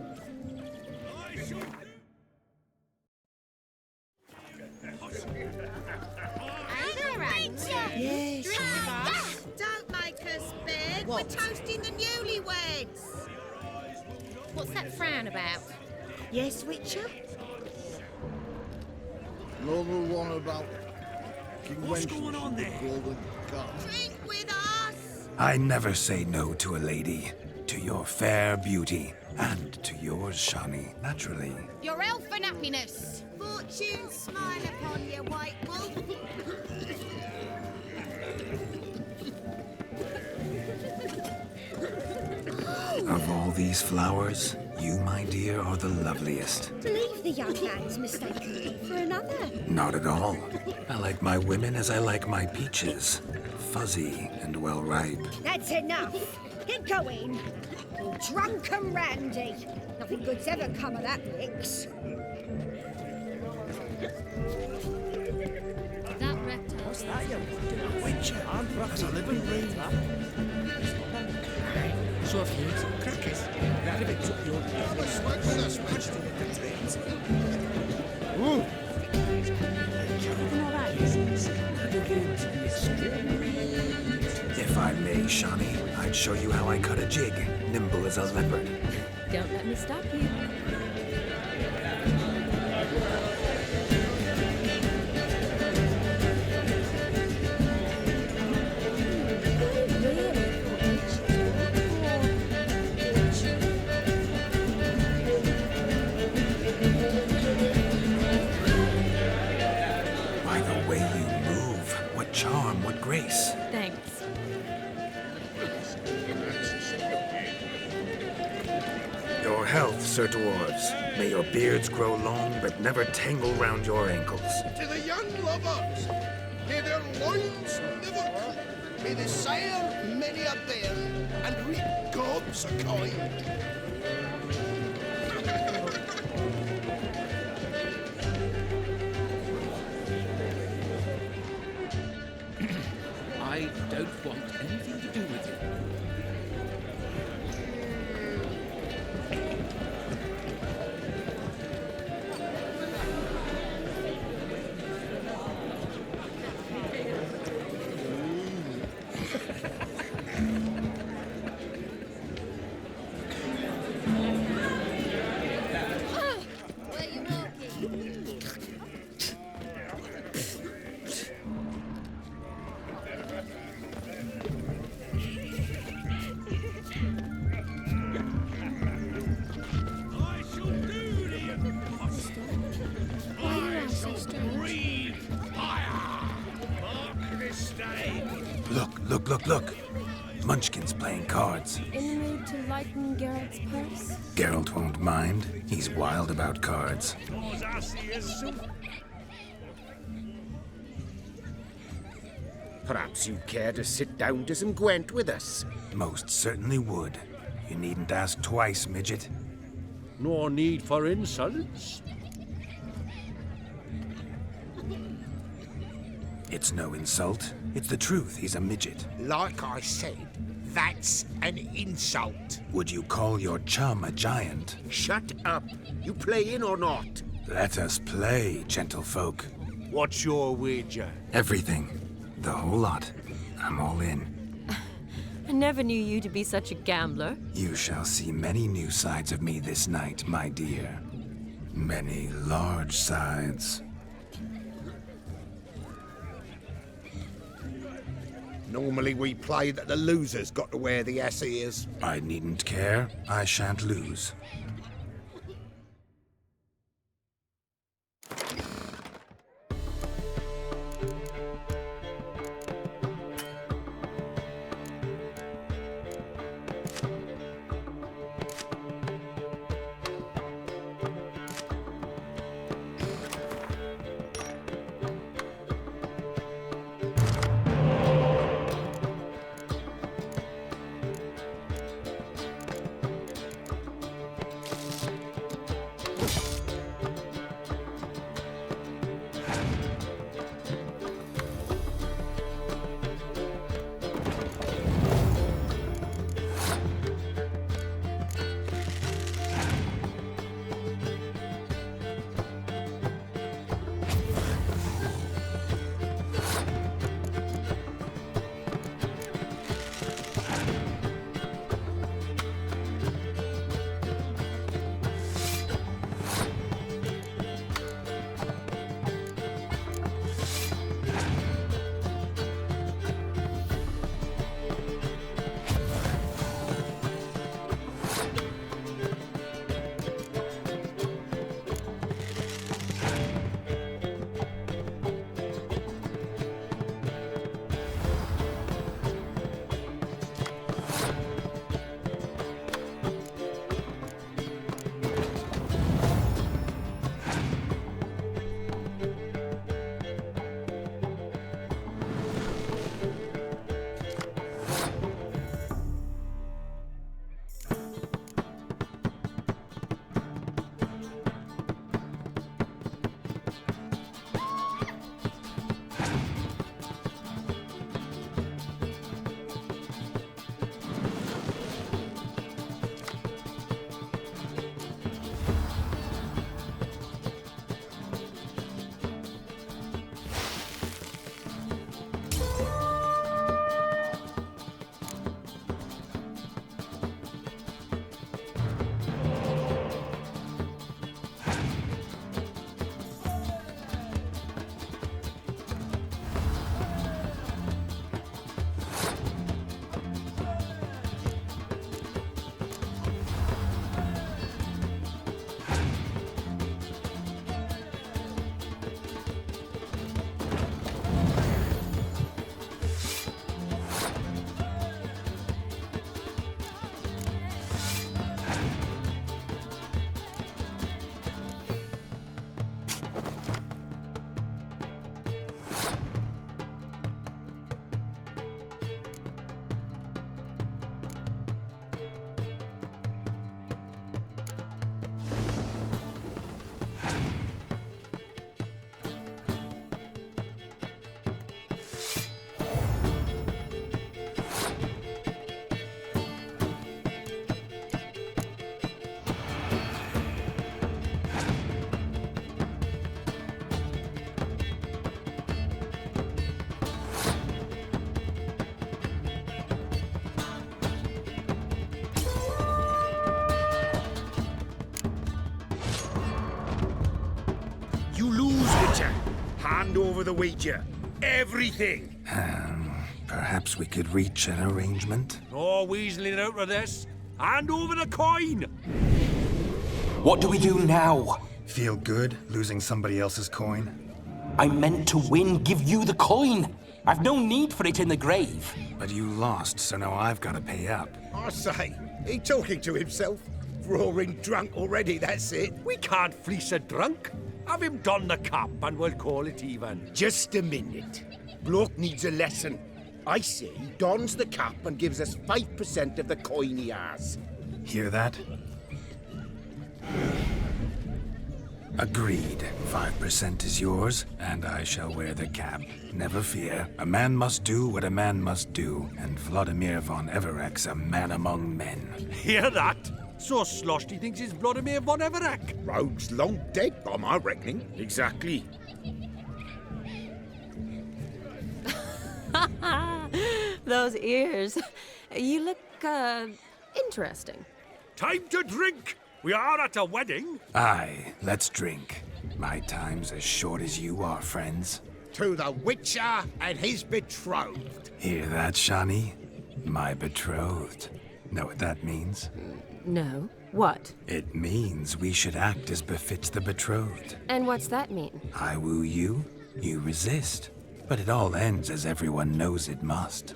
Speaker 3: Yes. Don't make us beg. We're toasting the newlyweds.
Speaker 14: What's that frown about?
Speaker 3: Yes, Witcher?
Speaker 1: Another one about King
Speaker 19: What's
Speaker 1: Wences
Speaker 19: going on
Speaker 1: and the
Speaker 19: there?
Speaker 1: golden cup.
Speaker 3: Drink with us.
Speaker 2: I never say no to a lady. To your fair beauty. And to yours, Shani, naturally.
Speaker 14: Your elfin happiness.
Speaker 3: Fortune smile upon you, white wolf.
Speaker 2: Of all these flowers, you, my dear, are the loveliest.
Speaker 20: Leave the young man's mistaken me for another.
Speaker 2: Not at all. I like my women as I like my peaches. Fuzzy and well ripe.
Speaker 6: That's enough. Get going. You drunken randy. Nothing good's ever come of that mix.
Speaker 18: That reptile.
Speaker 19: What's that, you Witcher? I'm perhaps a living reader.
Speaker 10: also a few crackers. That if it took your smashed to the trains.
Speaker 4: Ooh.
Speaker 2: If I may, Shawnee, I'd show you how I cut a jig, nimble as a leopard.
Speaker 12: Don't let me stop you.
Speaker 2: By the way you move, what charm, what grace.
Speaker 12: Thanks.
Speaker 2: Your health, Sir Dwarves. May your beards grow long, but never tangle round your ankles.
Speaker 19: To the young lovers, may their loins never cool. May they sire many a bear and reap gobs of coin.
Speaker 10: I don't want anything to do with you.
Speaker 18: Where you walking? Why you are so strange?
Speaker 2: Look. Munchkin's playing cards.
Speaker 12: In the mood to lighten Geralt's purse?
Speaker 2: Geralt won't mind. He's wild about cards.
Speaker 7: Perhaps you'd care to sit down to some Gwent with us.
Speaker 2: Most certainly would. You needn't ask twice, midget.
Speaker 5: No need for insults.
Speaker 2: It's no insult. It's the truth. He's a midget.
Speaker 19: Like I said, that's an insult.
Speaker 2: Would you call your chum a giant?
Speaker 7: Shut up. You play in or not?
Speaker 2: Let us play, gentlefolk.
Speaker 19: What's your wager?
Speaker 2: Everything. The whole lot. I'm all in.
Speaker 12: I never knew you to be such a gambler.
Speaker 2: You shall see many new sides of me this night, my dear. Many large sides.
Speaker 19: Normally we play that the loser's got to wear the ass ears.
Speaker 2: I needn't care. I shan't lose.
Speaker 19: You lose, Witcher. Hand over the wager. Everything.
Speaker 2: Perhaps we could reach an arrangement?
Speaker 4: No weaseling out of this. Hand over the coin.
Speaker 11: What do we do now?
Speaker 2: Feel good losing somebody else's coin?
Speaker 11: I meant to win, give you the coin. I've no need for it in the grave.
Speaker 2: But you lost, so now I've got to pay up.
Speaker 7: I say, he talking to himself? Roaring drunk already, that's it.
Speaker 4: We can't fleece a drunk. Have him don the cap and we'll call it even.
Speaker 7: Just a minute. Bloke needs a lesson. I say he dons the cap and gives us 5% of the coin he has.
Speaker 2: Hear that? Agreed. 5% is yours, and I shall wear the cap. Never fear. A man must do what a man must do, and Vladimir von Everec's a man among men.
Speaker 4: Hear that? So sloshed he thinks he's Vladimir von Everec.
Speaker 7: Rogue's long dead by my reckoning.
Speaker 5: Exactly.
Speaker 12: Those ears. You look, interesting.
Speaker 4: Time to drink. We are at a wedding.
Speaker 2: Aye, let's drink. My time's as short as you are, friends.
Speaker 7: To the Witcher and his betrothed.
Speaker 2: Hear that, Shani? My betrothed. Know what that means?
Speaker 12: No. What?
Speaker 2: It means we should act as befits the betrothed.
Speaker 12: And what's that mean?
Speaker 2: I woo you, you resist. But it all ends as everyone knows it must.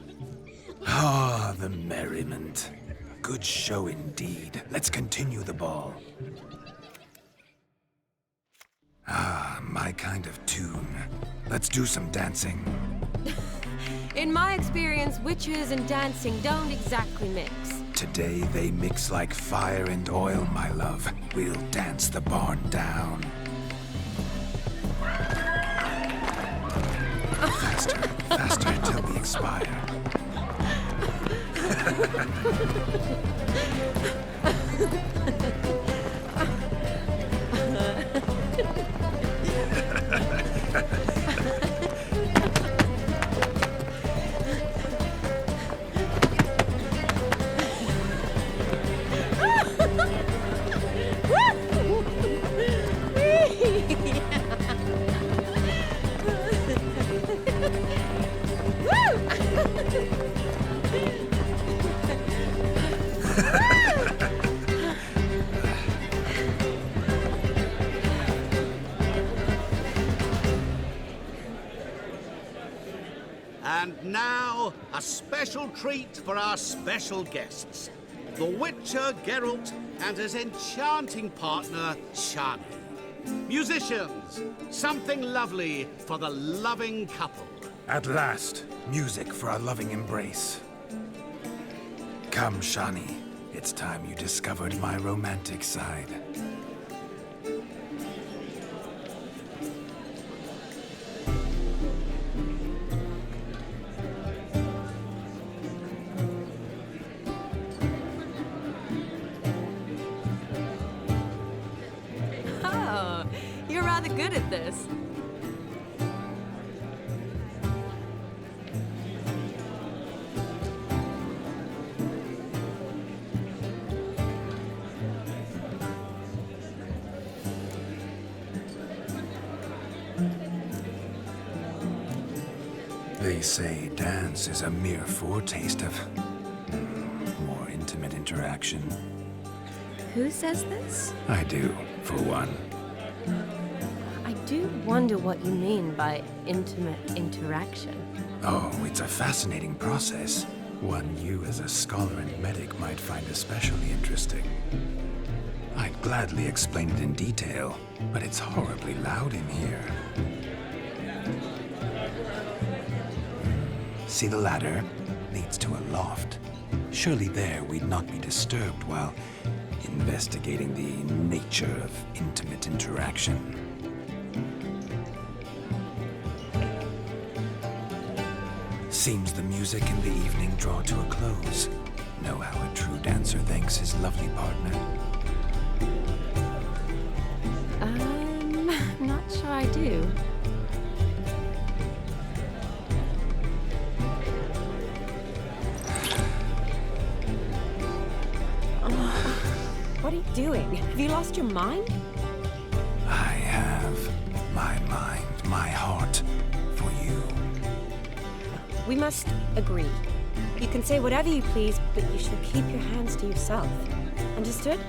Speaker 2: Ah, the merriment. Good show indeed. Let's continue the ball. Ah, my kind of tune. Let's do some dancing.
Speaker 12: In my experience, witches and dancing don't exactly mix.
Speaker 2: Today they mix like fire and oil, my love. We'll dance the barn down. Faster, faster until we expire.
Speaker 15: And now, a special treat for our special guests. The Witcher Geralt and his enchanting partner, Shani. Musicians, something lovely for the loving couple.
Speaker 2: At last, music for our loving embrace. Come, Shani. It's time you discovered my romantic side.
Speaker 12: Oh, you're rather good at this.
Speaker 2: They say dance is a mere foretaste of more intimate interaction.
Speaker 12: Who says this?
Speaker 2: I do, for one.
Speaker 12: I do wonder what you mean by intimate interaction.
Speaker 2: Oh, it's a fascinating process. One you as a scholar and medic might find especially interesting. I'd gladly explain it in detail, but it's horribly loud in here. See the ladder? Leads to a loft. Surely there we'd not be disturbed while investigating the nature of intimate interaction. Seems the music and the evening draw to a close. Know how a true dancer thanks his lovely partner?
Speaker 12: Not sure I do. What are you doing? Have you lost your mind?
Speaker 2: I have. My
Speaker 12: We must agree. You can say whatever you please, but you shall keep your hands to yourself. Understood?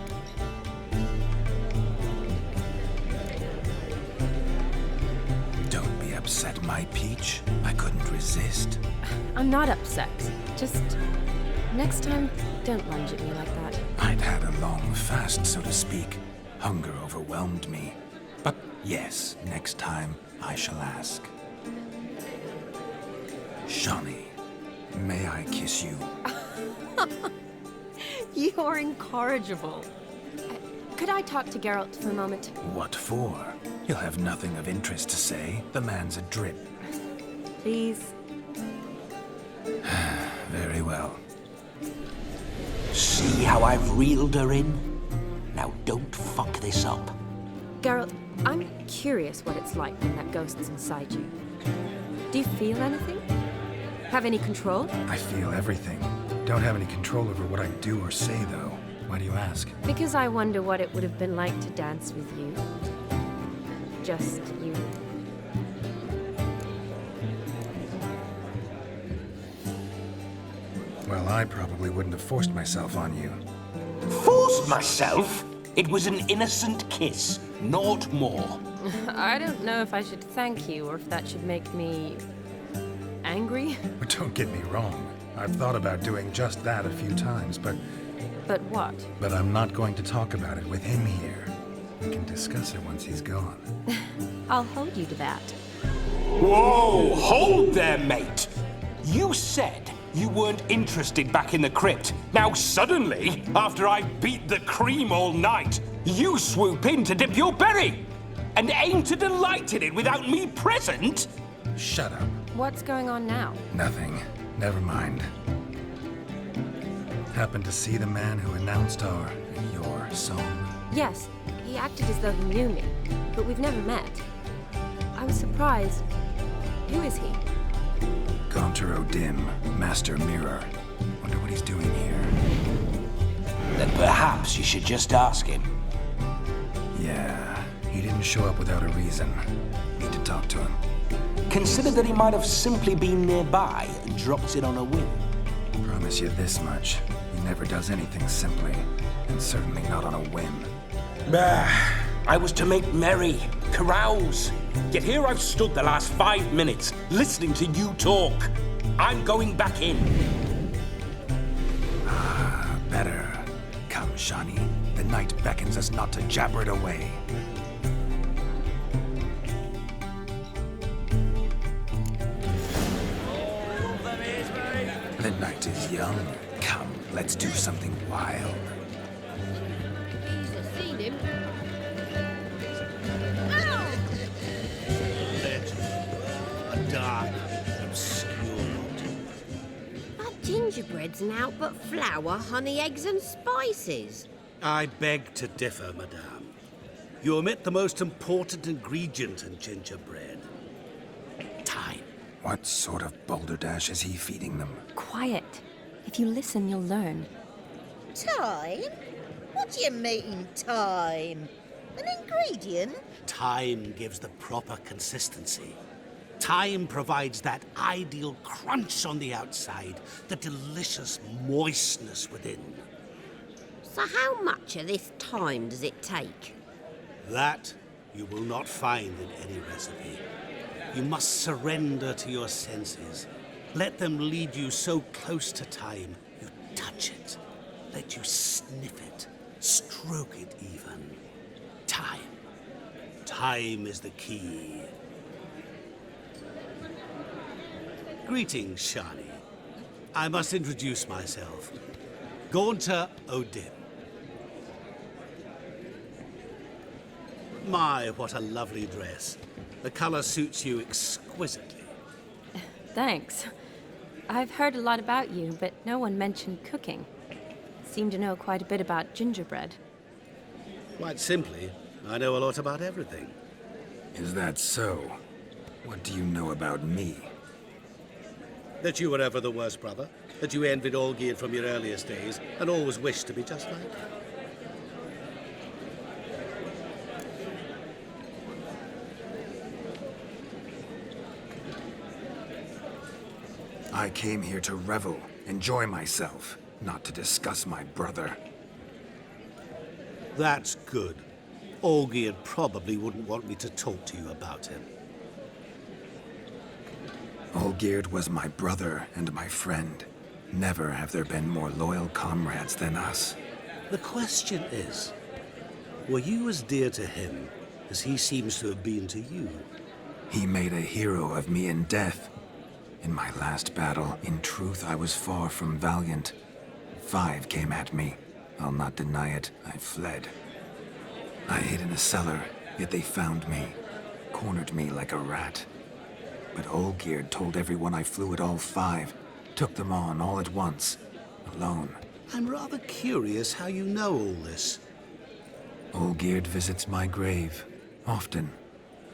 Speaker 2: Don't be upset, my peach. I couldn't resist.
Speaker 12: I'm not upset. Just next time, don't lunge at me like that.
Speaker 2: I'd had a long fast, so to speak. Hunger overwhelmed me. But yes, next time I shall ask. Shawnee, may I kiss you?
Speaker 12: You're incorrigible. Could I talk to Geralt for a moment?
Speaker 2: What for? He'll have nothing of interest to say. The man's a drip.
Speaker 12: Please.
Speaker 2: Very well.
Speaker 11: See how I've reeled her in? Now don't fuck this up.
Speaker 12: Geralt, I'm curious what it's like when that ghost's inside you. Do you feel anything? Have any control?
Speaker 2: I feel everything. Don't have any control over what I do or say, though. Why do you ask?
Speaker 12: Because I wonder what it would have been like to dance with you. Just you.
Speaker 2: Well, I probably wouldn't have forced myself on you.
Speaker 11: Forced myself? It was an innocent kiss, naught more.
Speaker 12: I don't know if I should thank you or if that should make me angry.
Speaker 2: But don't get me wrong. I've thought about doing just that a few times, but...
Speaker 12: But what?
Speaker 2: But I'm not going to talk about it with him here. We can discuss it once he's gone.
Speaker 12: I'll hold you to that.
Speaker 11: Whoa! Hold there, mate! You said you weren't interested back in the crypt. Now suddenly, after I beat the cream all night, you swoop in to dip your berry! And aim to delight in it without me present?
Speaker 2: Shut up.
Speaker 12: What's going on now?
Speaker 2: Nothing. Never mind. Happened to see the man who announced your song?
Speaker 12: Yes, he acted as though he knew me, but we've never met. I was surprised. Who is he?
Speaker 2: Gaunter O'Dimm, Master Mirror. Wonder what he's doing here.
Speaker 11: Then perhaps you should just ask him.
Speaker 2: Yeah, he didn't show up without a reason. Need to talk to him.
Speaker 11: Consider that he might have simply been nearby and dropped in on a whim.
Speaker 2: Promise you this much. He never does anything simply, and certainly not on a whim.
Speaker 11: I was to make merry, carouse. Yet here I've stood the last 5 minutes, listening to you talk. I'm going back in.
Speaker 2: Better. Come, Shawnee. The night beckons us not to jabber it away. The night is young. Come, let's do something wild.
Speaker 14: He's seen him.
Speaker 19: A dark, obscure.
Speaker 14: That gingerbread's naught but flour, honey, eggs and spices.
Speaker 19: I beg to differ, madame. You omit the most important ingredient in gingerbread. Time.
Speaker 2: What sort of balderdash is he feeding them?
Speaker 12: Quiet. If you listen, you'll learn.
Speaker 3: Time? What do you mean, time? An ingredient?
Speaker 19: Time gives the proper consistency. Time provides that ideal crunch on the outside, the delicious moistness within.
Speaker 14: So how much of this time does it take?
Speaker 19: That you will not find in any recipe. You must surrender to your senses. Let them lead you so close to time, you touch it. Let you sniff it, stroke it even. Time. Time is the key. Greetings, Shawnee. I must introduce myself. Gaunter O'Dimm. My, what a lovely dress. The color suits you exquisitely.
Speaker 12: Thanks. I've heard a lot about you, but no one mentioned cooking. Seem to know quite a bit about gingerbread.
Speaker 19: Quite simply, I know a lot about everything.
Speaker 2: Is that so? What do you know about me?
Speaker 19: That you were ever the worst brother, that you envied Olgierd from your earliest days, and always wished to be just like him.
Speaker 2: I came here to revel, enjoy myself, not to discuss my brother.
Speaker 15: That's good. Olgierd probably wouldn't want me to talk to you about him.
Speaker 2: Olgierd was my brother and my friend. Never have there been more loyal comrades than us.
Speaker 15: The question is, were you as dear to him as he seems to have been to you?
Speaker 2: He made a hero of me in death. In my last battle, in truth, I was far from valiant. 5 came at me. I'll not deny it, I fled. I hid in a cellar, yet they found me, cornered me like a rat. But Olgierd told everyone I flew at all 5, took them on all at once, alone.
Speaker 15: I'm rather curious how you know all this.
Speaker 2: Olgierd visits my grave, often.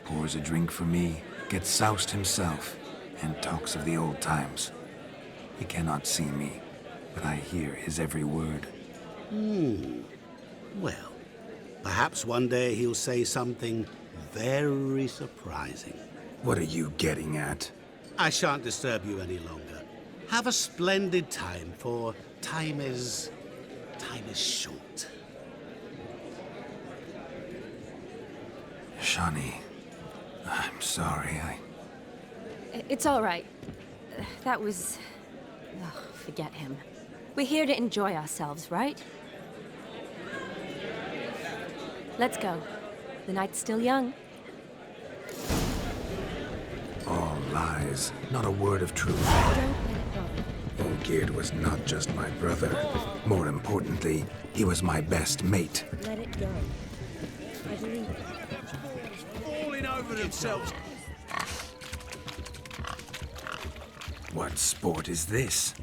Speaker 2: Pours a drink for me, gets soused himself, and talks of the old times. He cannot see me, but I hear his every word.
Speaker 15: Well, perhaps one day he'll say something very surprising.
Speaker 2: What are you getting at?
Speaker 15: I shan't disturb you any longer. Have a splendid time, for time is short.
Speaker 2: Shani, I'm sorry,
Speaker 12: It's all right. That was... Oh, forget him. We're here to enjoy ourselves, right? Let's go. The night's still young.
Speaker 2: All lies, not a word of truth.
Speaker 12: Don't let it go.
Speaker 2: Olgierd was not just my brother. More importantly, he was my best mate.
Speaker 20: Let it go. I believe it.
Speaker 4: Falling over themselves.
Speaker 2: What sport is this?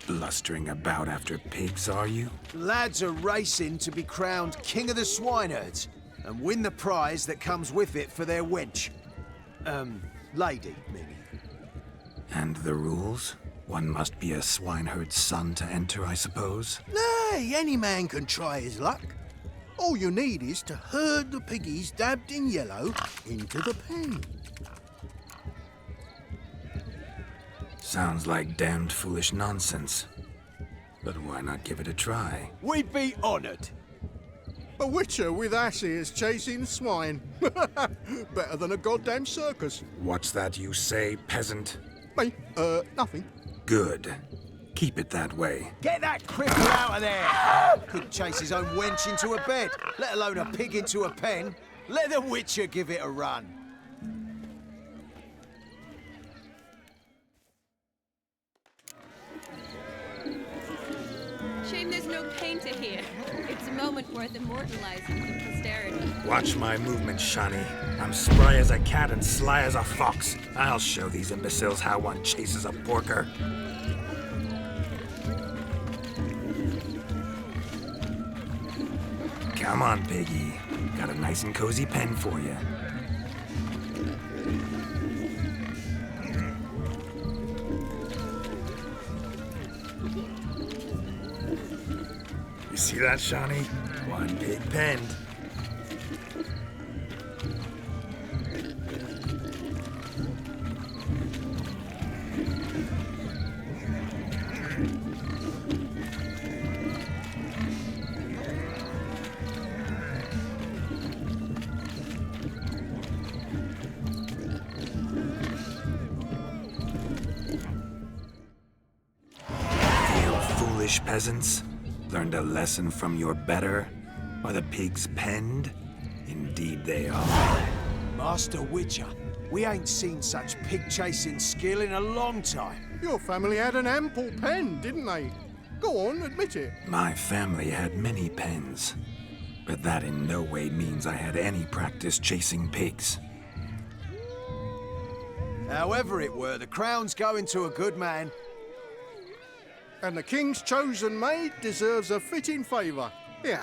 Speaker 2: Blustering about after pigs, are you?
Speaker 16: Lads are racing to be crowned King of the Swineherds and win the prize that comes with it for their wench. Lady, meaning.
Speaker 2: And the rules? One must be a swineherd's son to enter, I suppose?
Speaker 16: Nay, any man can try his luck. All you need is to herd the piggies dabbed in yellow into the pen.
Speaker 2: Sounds like damned foolish nonsense. But why not give it a try?
Speaker 16: We'd be honoured.
Speaker 7: A witcher with asses chasing swine. Better than a goddamn circus.
Speaker 2: What's that you say, peasant?
Speaker 7: Me? Nothing.
Speaker 2: Good. Keep it that way.
Speaker 16: Get that cripple out of there! Couldn't chase his own wench into a bed, let alone a pig into a pen. Let the witcher give it a run.
Speaker 12: Shame there's no painter here. It's a moment worth immortalizing for posterity.
Speaker 2: Watch my movement, Shani. I'm spry as a cat and sly as a fox. I'll show these imbeciles how one chases a porker. Come on, piggy. Got a nice and cozy pen for you. You see that, Shani? One big pen. Foolish peasants. Learned a lesson from your better? Are the pigs penned? Indeed they are.
Speaker 16: Master Witcher, we ain't seen such pig-chasing skill in a long time.
Speaker 7: Your family had an ample pen, didn't they? Go on, admit it.
Speaker 2: My family had many pens, but that in no way means I had any practice chasing pigs.
Speaker 16: However it were, the crown's going to a good man.
Speaker 7: And the king's chosen maid deserves a fitting favour. Here.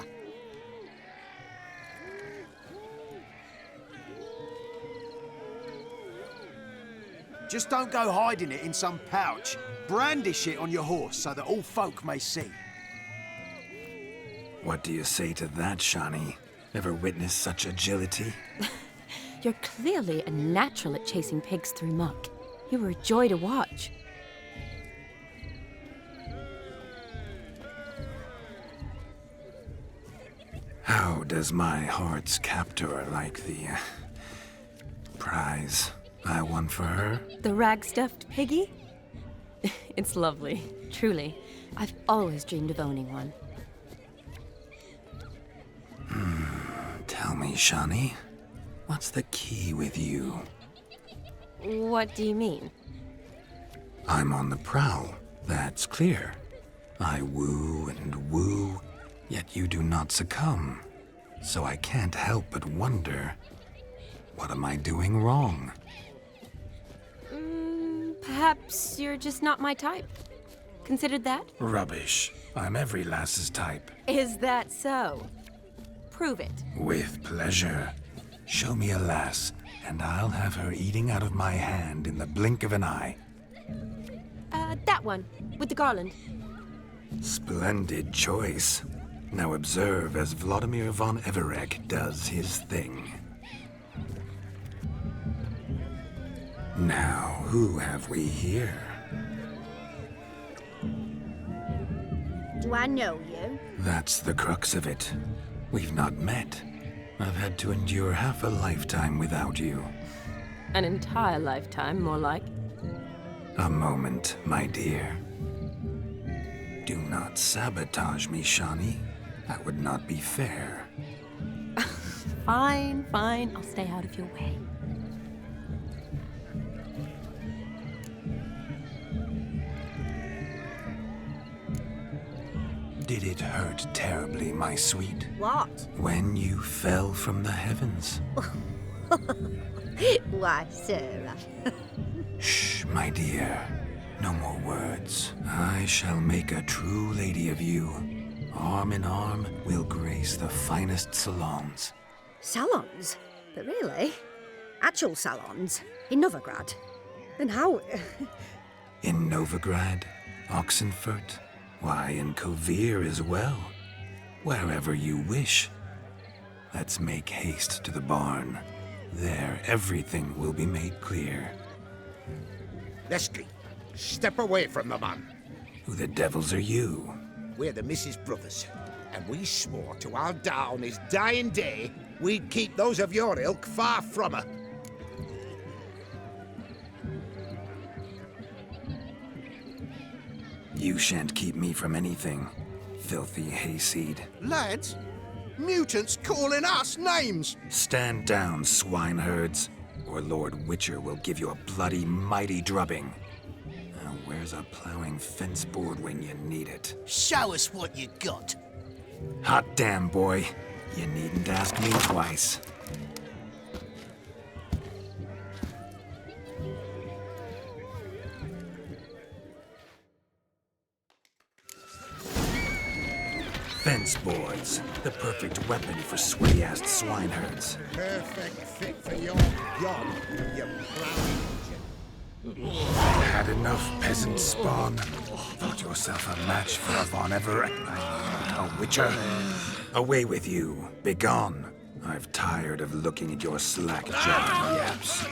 Speaker 16: Just don't go hiding it in some pouch. Brandish it on your horse so that all folk may see.
Speaker 2: What do you say to that, Shani? Ever witnessed such agility?
Speaker 12: You're clearly a natural at chasing pigs through muck. You were a joy to watch.
Speaker 2: How does my heart's captor like the prize I won for her?
Speaker 12: The rag-stuffed piggy? It's lovely, truly. I've always dreamed of owning one.
Speaker 2: Tell me, Shani, what's the key with you?
Speaker 12: What do you mean?
Speaker 2: I'm on the prowl, that's clear. I woo and woo, yet you do not succumb. So I can't help but wonder, what am I doing wrong?
Speaker 12: Perhaps you're just not my type. Considered that?
Speaker 2: Rubbish. I'm every lass's type.
Speaker 12: Is that so? Prove it.
Speaker 2: With pleasure. Show me a lass, and I'll have her eating out of my hand in the blink of an eye.
Speaker 12: That one, with the garland.
Speaker 2: Splendid choice. Now observe as Vladimir von Everec does his thing. Now, who have we here?
Speaker 23: Do I know you?
Speaker 2: That's the crux of it. We've not met. I've had to endure half a lifetime without you.
Speaker 12: An entire lifetime, more like.
Speaker 2: A moment, my dear. Do not sabotage me, Shani. That would not be fair.
Speaker 12: Fine, fine. I'll stay out of your way.
Speaker 2: Did it hurt terribly, my sweet?
Speaker 23: What?
Speaker 2: When you fell from the heavens?
Speaker 23: Why, Sarah.
Speaker 2: Shh, my dear. No more words. I shall make a true lady of you. Arm in arm, we'll grace the finest salons.
Speaker 6: Salons? But really? Actual salons? In Novigrad? And how?
Speaker 2: In Novigrad, Oxenfurt, why, in Kovir as well. Wherever you wish. Let's make haste to the barn. There, everything will be made clear.
Speaker 7: Lesky, step away from the man.
Speaker 2: Who the devils are you?
Speaker 7: We're the Mrs. Brothers, and we swore to our down his dying day we'd keep those of your ilk far from her.
Speaker 2: You shan't keep me from anything, filthy hayseed.
Speaker 7: Lads, mutants calling us names.
Speaker 2: Stand down, swineherds, or Lord Witcher will give you a bloody mighty drubbing. Now, where's a plowing fence board when you need it?
Speaker 10: Show us what you got.
Speaker 2: Hot damn, boy. You needn't ask me twice. Fence boards, the perfect weapon for sweaty-assed swineherds.
Speaker 7: Perfect fit for your job, you plowing.
Speaker 2: Had enough, peasant spawn. Thought yourself a match for a von Everec, a witcher. Away with you, begone. I've tired of looking at your slack-jawed yaps.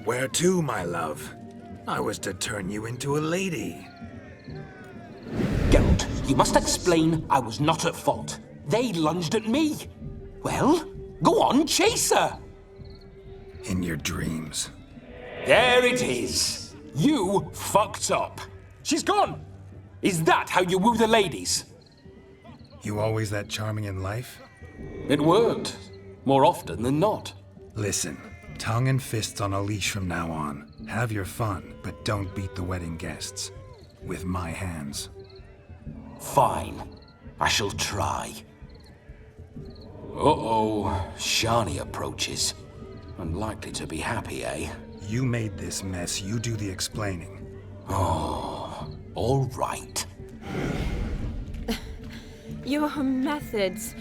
Speaker 2: Where to, my love? I was to turn you into a lady.
Speaker 11: Geralt, you must explain I was not at fault. They lunged at me. Well, go on, chase her.
Speaker 2: In your dreams.
Speaker 11: There it is. You fucked up. She's gone. Is that how you woo the ladies?
Speaker 2: You always that charming in life?
Speaker 11: It worked. More often than not.
Speaker 2: Listen, tongue and fists on a leash from now on. Have your fun, but don't beat the wedding guests. With my hands.
Speaker 11: Fine. I shall try. Uh-oh. Shani approaches. Unlikely to be happy, eh?
Speaker 2: You made this mess. You do the explaining.
Speaker 11: Oh, all right.
Speaker 12: Your methods...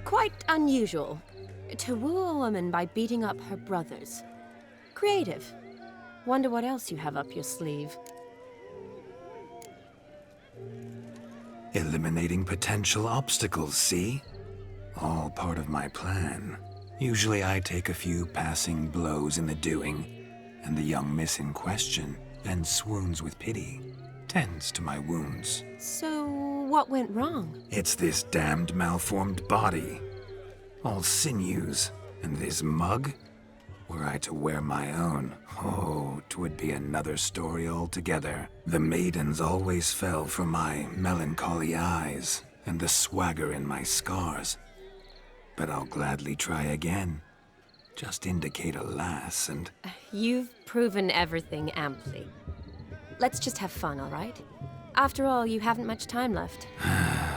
Speaker 12: quite unusual. To woo a woman by beating up her brothers. Creative. Wonder what else you have up your sleeve.
Speaker 2: Eliminating potential obstacles, see? All part of my plan. Usually I take a few passing blows in the doing, and the young miss in question then swoons with pity, tends to my wounds.
Speaker 12: So, What went wrong?
Speaker 2: It's this damned malformed body. All sinews. And this mug? Were I to wear my own, oh, 'twould be another story altogether. The maidens always fell for my melancholy eyes and the swagger in my scars. But I'll gladly try again. Just indicate a lass and...
Speaker 12: You've proven everything amply. Let's just have fun, all right? After all, you haven't much time left.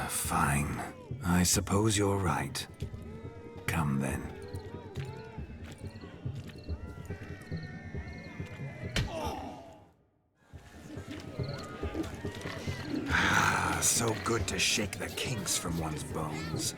Speaker 2: Fine. I suppose you're right. Come then. So good to shake the kinks from one's bones.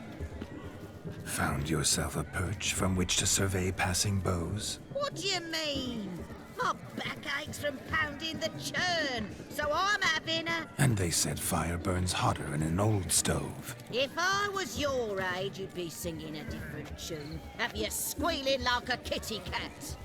Speaker 2: Found yourself a perch from which to survey passing beaux?
Speaker 3: What do you mean? My back aches from pounding the churn, so I'm having a...
Speaker 2: And they said fire burns hotter in an old stove.
Speaker 3: If I was your age, you'd be singing a different tune. Have you squealing like a kitty cat?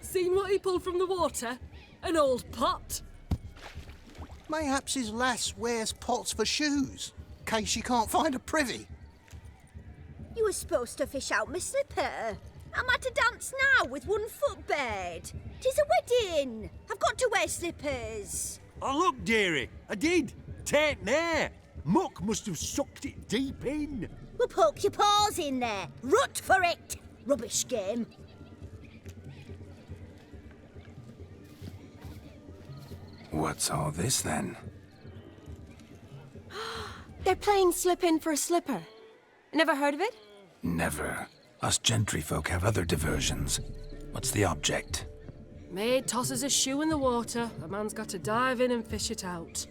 Speaker 8: Seen what he pulled from the water? An old pot?
Speaker 9: Mayhaps his lass wears pots for shoes, in case she can't find a privy.
Speaker 23: You were supposed to fish out my slipper. I'm at a dance now with one foot bared. 'Tis a wedding. I've got to wear slippers.
Speaker 4: Oh, look, dearie, I did. Tain't there. Muck must have sucked it deep in.
Speaker 23: Well, poke your paws in there. Rut for it. Rubbish game.
Speaker 2: What's all this then?
Speaker 12: They're playing slip in for a slipper. Never heard of it?
Speaker 2: Never. Us gentry folk have other diversions. What's the object?
Speaker 8: Maid tosses a shoe in the water. A man's got to dive in and fish it out.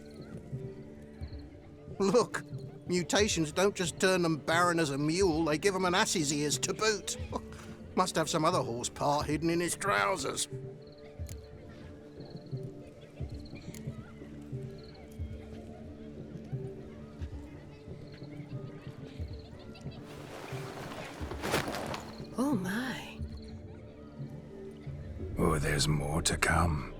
Speaker 9: Look, mutations don't just turn them barren as a mule, they give them an ass's ears to boot. Must have some other horse part hidden in his trousers.
Speaker 8: Oh my.
Speaker 2: Oh, there's more to come.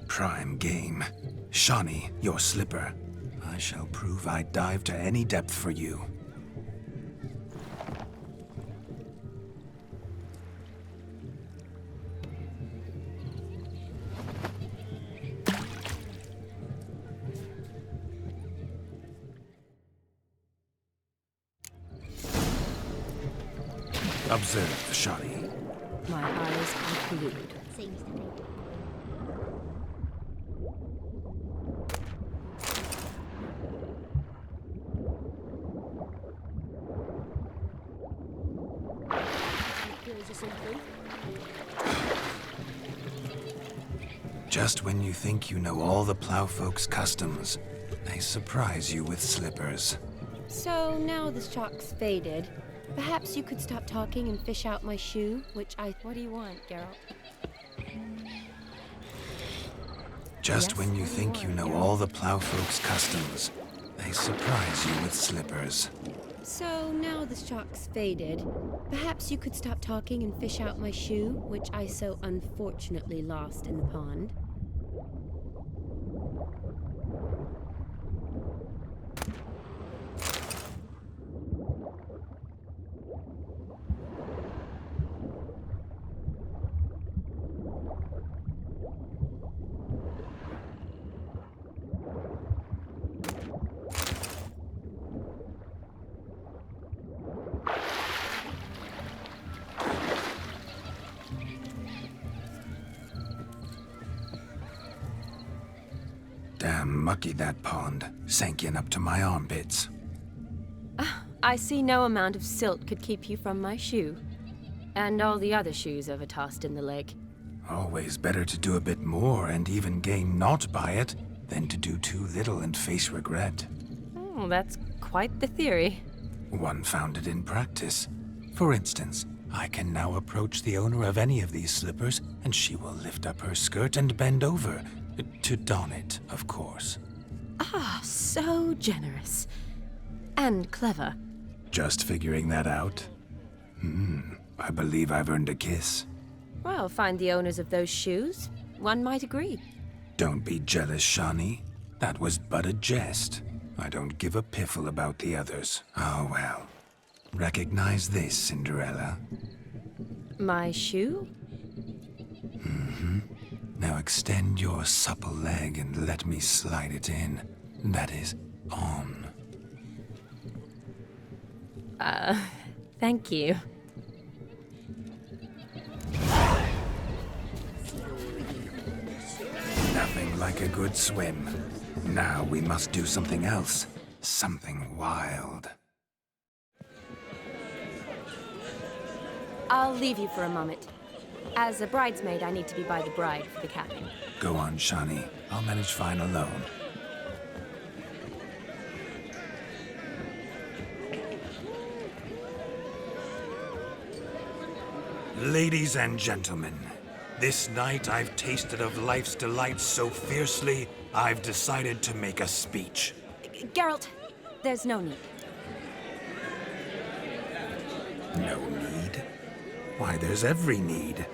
Speaker 2: Prime game. Shawnee, your slipper. I shall prove I'd dive to any depth for you. Observe, Shawnee.
Speaker 12: My eyes conclude.
Speaker 23: Seems to be.
Speaker 2: Just when you think you know all the plowfolk's customs, they surprise you with slippers.
Speaker 12: So now the shock's faded. Perhaps you could stop talking and fish out my shoe, which I... What do you want, Geralt?
Speaker 2: Just when you think you know all the plowfolk's customs, they surprise you with slippers.
Speaker 12: So now the shock's faded. Perhaps you could stop talking and fish out my shoe, which I so unfortunately lost in the pond.
Speaker 2: Damn mucky that pond. Sank in up to my armpits.
Speaker 12: I see no amount of silt could keep you from my shoe. And all the other shoes ever tossed in the lake.
Speaker 2: Always better to do a bit more and even gain naught by it than to do too little and face regret.
Speaker 12: Oh, that's quite the theory.
Speaker 2: One found it in practice. For instance, I can now approach the owner of any of these slippers, and she will lift up her skirt and bend over. To don it, of course.
Speaker 8: Ah, so generous. And clever.
Speaker 2: Just figuring that out? I believe I've earned a kiss.
Speaker 12: Well, find the owners of those shoes. One might agree.
Speaker 2: Don't be jealous, Shani. That was but a jest. I don't give a piffle about the others. Oh well. Recognize this, Cinderella?
Speaker 12: My shoe?
Speaker 2: Now extend your supple leg and let me slide it in. That is, on.
Speaker 12: Thank you.
Speaker 2: Nothing like a good swim. Now we must do something else. Something wild.
Speaker 12: I'll leave you for a moment. As a bridesmaid, I need to be by the bride for the capping.
Speaker 2: Go on, Shani. I'll manage fine alone. Ladies and gentlemen, this night I've tasted of life's delights so fiercely, I've decided to make a speech.
Speaker 12: Geralt, there's no need.
Speaker 2: No need? Why, there's every need.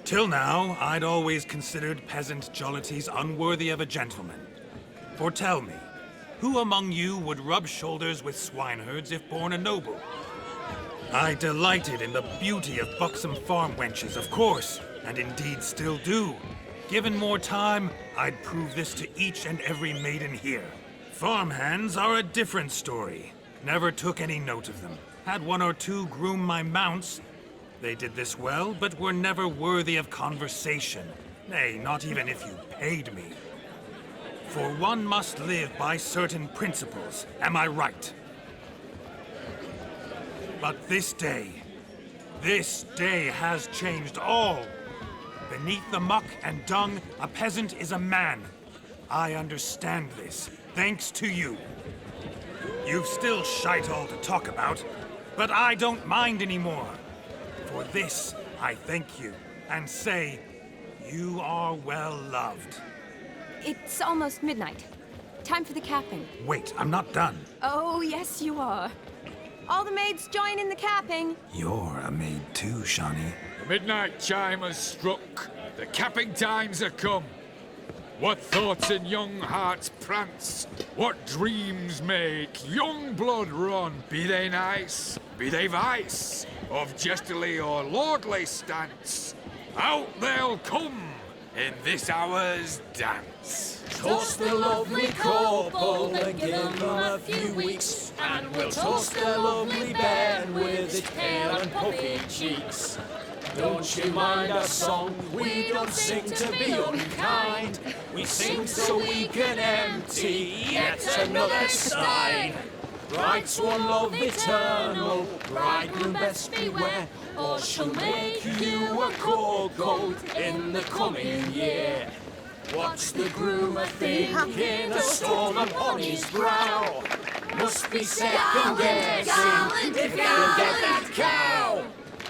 Speaker 2: Till now, I'd always considered peasant jollities unworthy of a gentleman. For tell me, who among you would rub shoulders with swineherds if born a noble? I delighted in the beauty of buxom farm wenches, of course, and indeed still do. Given more time, I'd prove this to each and every maiden here. Farmhands are a different story. Never took any note of them. Had one or two groom my mounts. They did this well, but were never worthy of conversation. Nay, not even if you paid me. For one must live by certain principles, am I right? But this day has changed all. Beneath the muck and dung, a peasant is a man. I understand this, thanks to you. You've still shite all to talk about, but I don't mind anymore. For this, I thank you, and say, you are well loved.
Speaker 12: It's almost midnight. Time for the capping.
Speaker 2: Wait, I'm not done.
Speaker 12: Oh, yes, you are. All the maids join in the capping.
Speaker 2: You're a maid too, Shani.
Speaker 13: The midnight chime has struck. The capping times are come. What thoughts in young hearts prance? What dreams make young blood run? Be they nice, be they vice, of jestily or lordly stance, out they'll come in this hour's dance.
Speaker 17: Toast the lovely couple and give them a few weeks, and we'll toast the lovely Ben with its pale and puffy cheeks. Don't you mind our song? We don't sing to be unkind. We sing so we can empty yet another stein. Bride's one love eternal, bridegroom best beware, or she'll make you a cold coat in the coming year. What's the groom a-thinking, a storm upon his brow? Must be second guessing if he'll get that cow.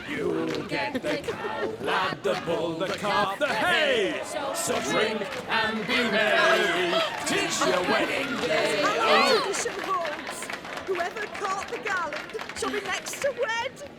Speaker 17: You'll get the cow, lad, the bull, the calf, the hay. So drink and be merry, 'tis your wedding day.
Speaker 6: Our tradition holds. Whoever caught the garland shall be next to wed.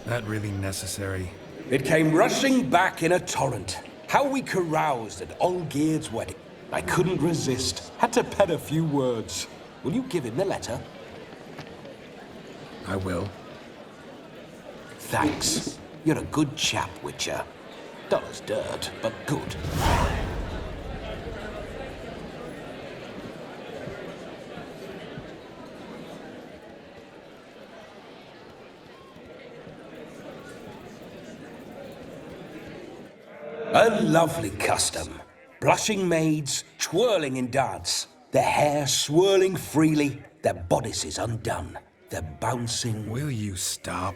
Speaker 2: That really necessary?
Speaker 11: It came rushing back in a torrent. How we caroused at Olgierd's wedding. I couldn't resist. Had to pen a few words. Will you give him the letter?
Speaker 2: I will.
Speaker 11: Thanks. You're a good chap, Witcher. Dull as dirt, but good. A lovely custom. Blushing maids, twirling in dance, their hair swirling freely, their bodices undone, their bouncing...
Speaker 2: Will you stop?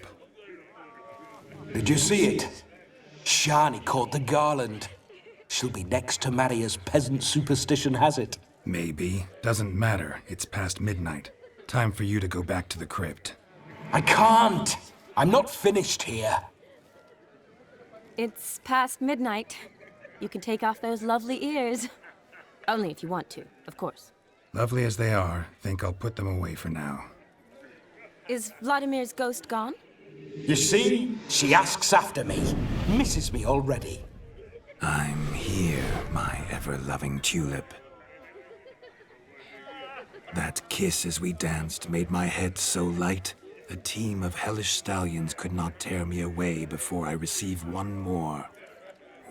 Speaker 11: Did you see it? Shani caught the garland. She'll be next to marry as peasant superstition has it.
Speaker 2: Maybe. Doesn't matter. It's past midnight. Time for you to go back to the crypt.
Speaker 11: I can't! I'm not finished here.
Speaker 12: It's past midnight. You can take off those lovely ears. Only if you want to, of course.
Speaker 2: Lovely as they are, think I'll put them away for now.
Speaker 12: Is Vladimir's ghost gone?
Speaker 11: You see? She asks after me. Misses me already.
Speaker 2: I'm here, my ever-loving tulip. That kiss as we danced made my head so light, a team of hellish stallions could not tear me away before I receive one more.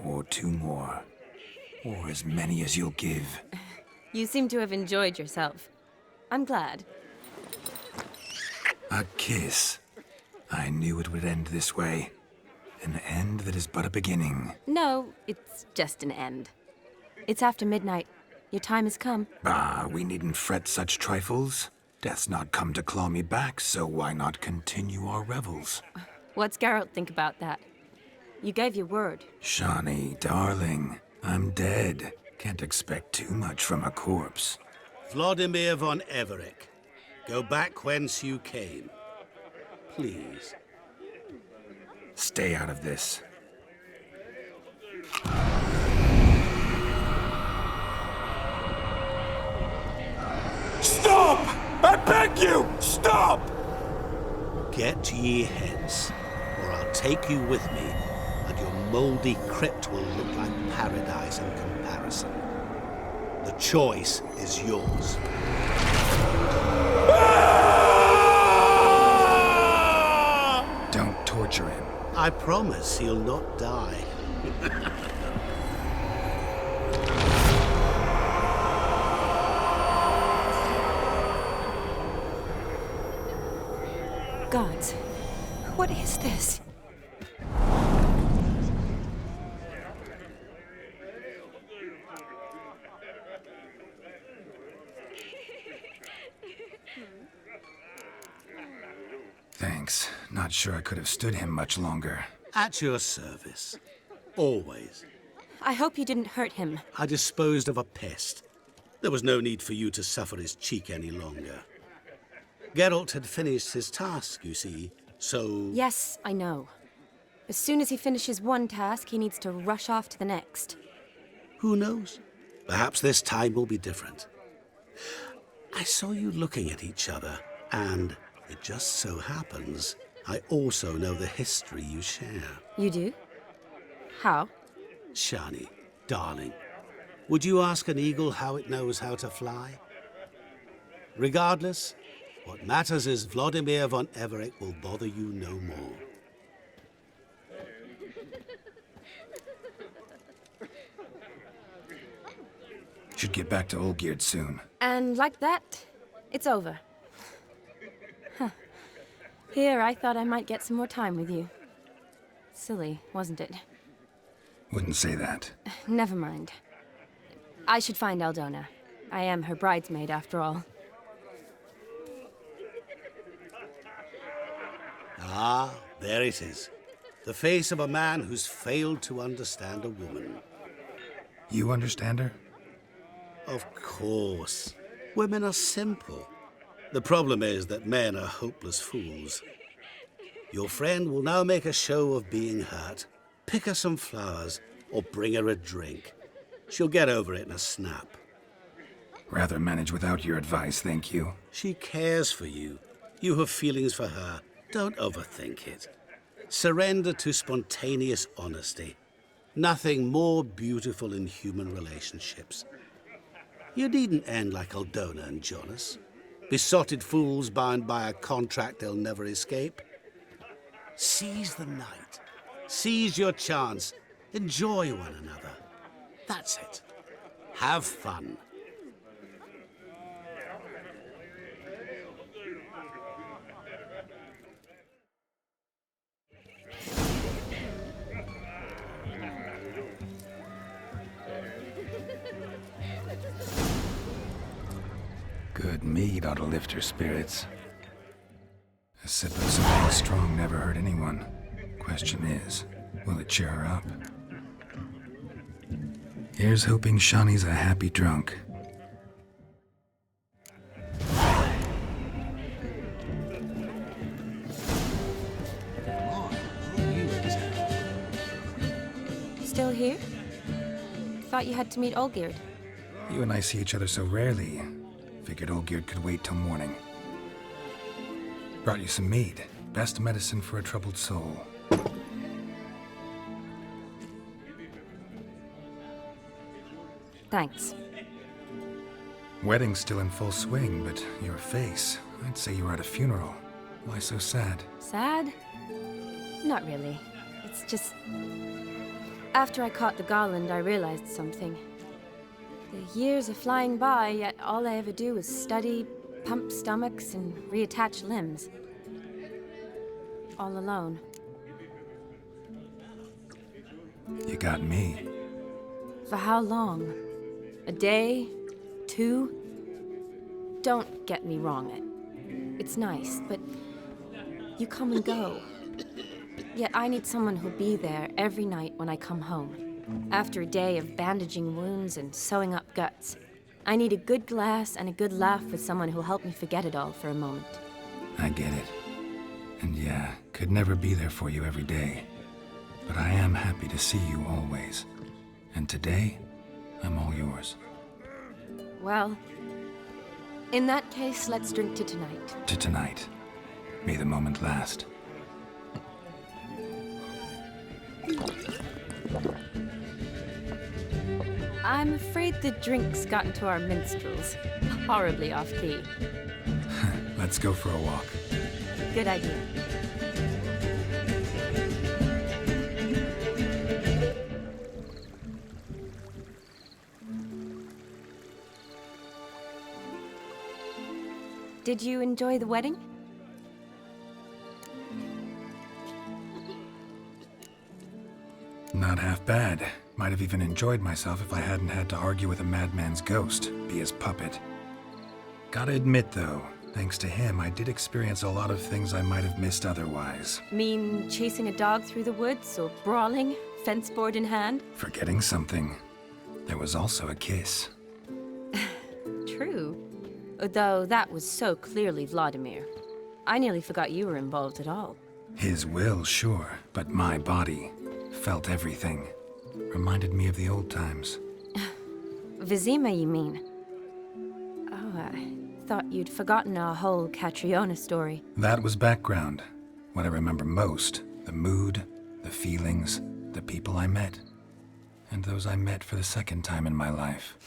Speaker 2: Or two more. Or as many as you'll give.
Speaker 12: You seem to have enjoyed yourself. I'm glad.
Speaker 2: A kiss. I knew it would end this way. An end that is but a beginning.
Speaker 12: No, it's just an end. It's after midnight. Your time has come.
Speaker 2: Bah, we needn't fret such trifles. Death's not come to claw me back, so why not continue our revels?
Speaker 12: What's Geralt think about that? You gave your word.
Speaker 2: Shani, darling, I'm dead. Can't expect too much from a corpse.
Speaker 15: Vladimir von Everec, go back whence you came. Please.
Speaker 2: Stay out of this.
Speaker 11: Stop! I beg you! Stop!
Speaker 15: Get ye hence, or I'll take you with me, and your mouldy crypt will look like paradise in comparison. The choice is yours.
Speaker 2: Don't torture him.
Speaker 15: I promise he'll not die.
Speaker 12: Gods, what is this?
Speaker 2: Thanks. Not sure I could have stood him much longer.
Speaker 15: At your service. Always.
Speaker 12: I hope you didn't hurt him.
Speaker 15: I disposed of a pest. There was no need for you to suffer his cheek any longer. Geralt had finished his task, you see, so...
Speaker 12: Yes, I know. As soon as he finishes one task, he needs to rush off to the next.
Speaker 15: Who knows? Perhaps this time will be different. I saw you looking at each other, and it just so happens I also know the history you share.
Speaker 12: You do? How?
Speaker 15: Shani, darling, would you ask an eagle how it knows how to fly? Regardless, what matters is Vladimir von Everec will bother you no more.
Speaker 2: Should get back to Olgierd soon.
Speaker 12: And like that, it's over. Huh. Here, I thought I might get some more time with you. Silly, wasn't it?
Speaker 2: Wouldn't say that.
Speaker 12: Never mind. I should find Aldona. I am her bridesmaid, after all.
Speaker 15: Ah, there it is. The face of a man who's failed to understand a woman.
Speaker 2: You understand her?
Speaker 15: Of course. Women are simple. The problem is that men are hopeless fools. Your friend will now make a show of being hurt. Pick her some flowers, or bring her a drink. She'll get over it in a snap.
Speaker 2: Rather manage without your advice, thank you.
Speaker 15: She cares for you. You have feelings for her. Don't overthink it. Surrender to spontaneous honesty. Nothing more beautiful in human relationships. You needn't end like Aldona and Jonas. Besotted fools bound by a contract they'll never escape. Seize the night. Seize your chance. Enjoy one another. That's it. Have fun.
Speaker 2: mead ought to lift her spirits. A sip of something strong never hurt anyone. Question is, will it cheer her up? Here's hoping Shawnee's a happy drunk.
Speaker 12: Still here? Thought you had to meet Olgierd.
Speaker 2: You and I see each other so rarely. Figured Olgierd could wait till morning. Brought you some mead. Best medicine for a troubled soul.
Speaker 12: Thanks.
Speaker 2: Wedding's still in full swing, but your face, I'd say you were at a funeral. Why so sad?
Speaker 12: Sad? Not really. It's just... After I caught the garland, I realized something. The years are flying by, yet all I ever do is study, pump stomachs, and reattach limbs. All alone.
Speaker 2: You got me.
Speaker 12: For how long? A day? 2? Don't get me wrong. It's nice, but you come and go. Yet I need someone who'll be there every night when I come home. After a day of bandaging wounds and sewing up guts, I need a good glass and a good laugh with someone who'll help me forget it all for a moment.
Speaker 2: I get it. And yeah, could never be there for you every day. But I am happy to see you always. And today, I'm all yours.
Speaker 12: Well, in that case, let's drink to tonight.
Speaker 2: To tonight. May the moment last.
Speaker 12: I'm afraid the drinks got into our minstrels. Horribly off-key.
Speaker 2: Let's go for a walk.
Speaker 12: Good idea. Did you enjoy the wedding?
Speaker 2: Not half bad. Might have even enjoyed myself if I hadn't had to argue with a madman's ghost, be his puppet. Gotta admit, though, thanks to him, I did experience a lot of things I might have missed otherwise.
Speaker 12: Mean chasing a dog through the woods, or brawling, fence board in hand?
Speaker 2: Forgetting something. There was also a kiss.
Speaker 12: True. Though that was so clearly Vladimir. I nearly forgot you were involved at all.
Speaker 2: His will, sure, but my body felt everything. Reminded me of the old times.
Speaker 12: Vizima, you mean? Oh, I thought you'd forgotten our whole Catriona story.
Speaker 2: That was background. What I remember most, the mood, the feelings, the people I met. And those I met for the second time in my life.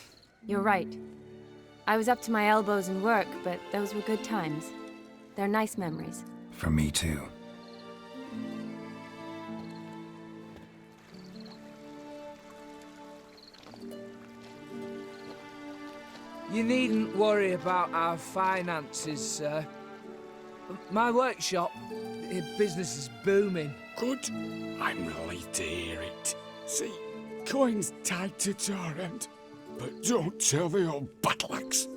Speaker 12: You're right. I was up to my elbows in work, but those were good times. They're nice memories.
Speaker 2: For me, too.
Speaker 1: You needn't worry about our finances, sir. My workshop, business is booming.
Speaker 13: Good. I'm relieved to hear it. See, coin's tied to Torrent, but don't tell the old battle-axe.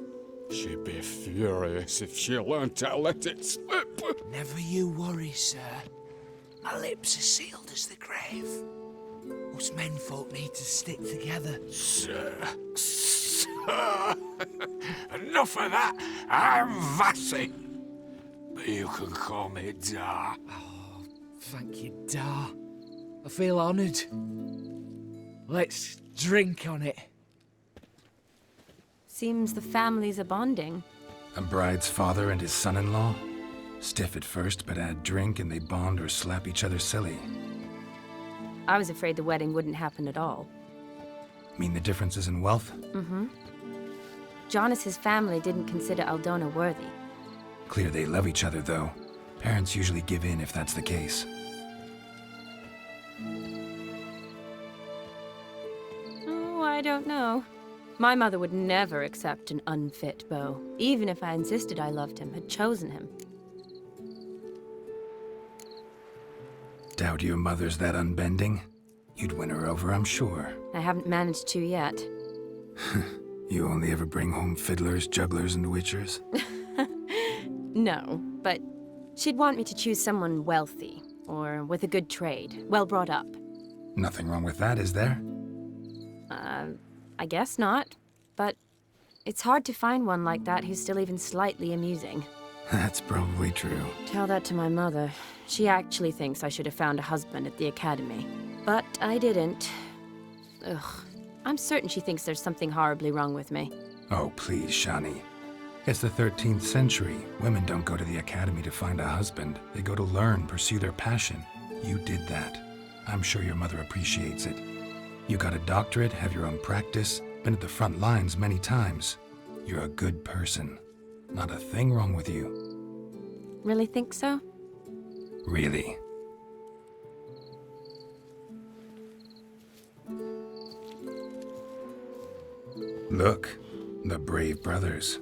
Speaker 13: She'd be furious if she learned to let it slip.
Speaker 1: Never you worry, sir. My lips are sealed as the grave. Us menfolk need to stick together.
Speaker 13: Sir. Enough of that. I'm Vassy. But you can call me Dar.
Speaker 1: Oh, thank you, Dar. I feel honoured. Let's drink on it.
Speaker 12: Seems the families are bonding.
Speaker 2: A bride's father and his son-in-law? Stiff at first, but add drink and they bond or slap each other silly.
Speaker 12: I was afraid the wedding wouldn't happen at all.
Speaker 2: Mean the differences in wealth?
Speaker 12: Mm-hmm. Jonas's family didn't consider Aldona worthy.
Speaker 2: Clear they love each other, though. Parents usually give in if that's the case.
Speaker 12: Oh, I don't know. My mother would never accept an unfit beau, even if I insisted I loved him, had chosen him.
Speaker 2: Doubt your mother's that unbending? You'd win her over, I'm sure.
Speaker 12: I haven't managed to yet.
Speaker 2: You only ever bring home fiddlers, jugglers, and witchers?
Speaker 12: No, but she'd want me to choose someone wealthy, or with a good trade, well brought up.
Speaker 2: Nothing wrong with that, is there?
Speaker 12: I guess not, but it's hard to find one like that who's still even slightly amusing.
Speaker 2: That's probably true.
Speaker 12: Tell that to my mother. She actually thinks I should have found a husband at the academy. But I didn't. Ugh. I'm certain she thinks there's something horribly wrong with me.
Speaker 2: Oh, please, Shani. It's the 13th century. Women don't go to the academy to find a husband. They go to learn, pursue their passion. You did that. I'm sure your mother appreciates it. You got a doctorate, have your own practice, been at the front lines many times. You're a good person. Not a thing wrong with you.
Speaker 12: Really think so?
Speaker 2: Really. Look, the brave brothers.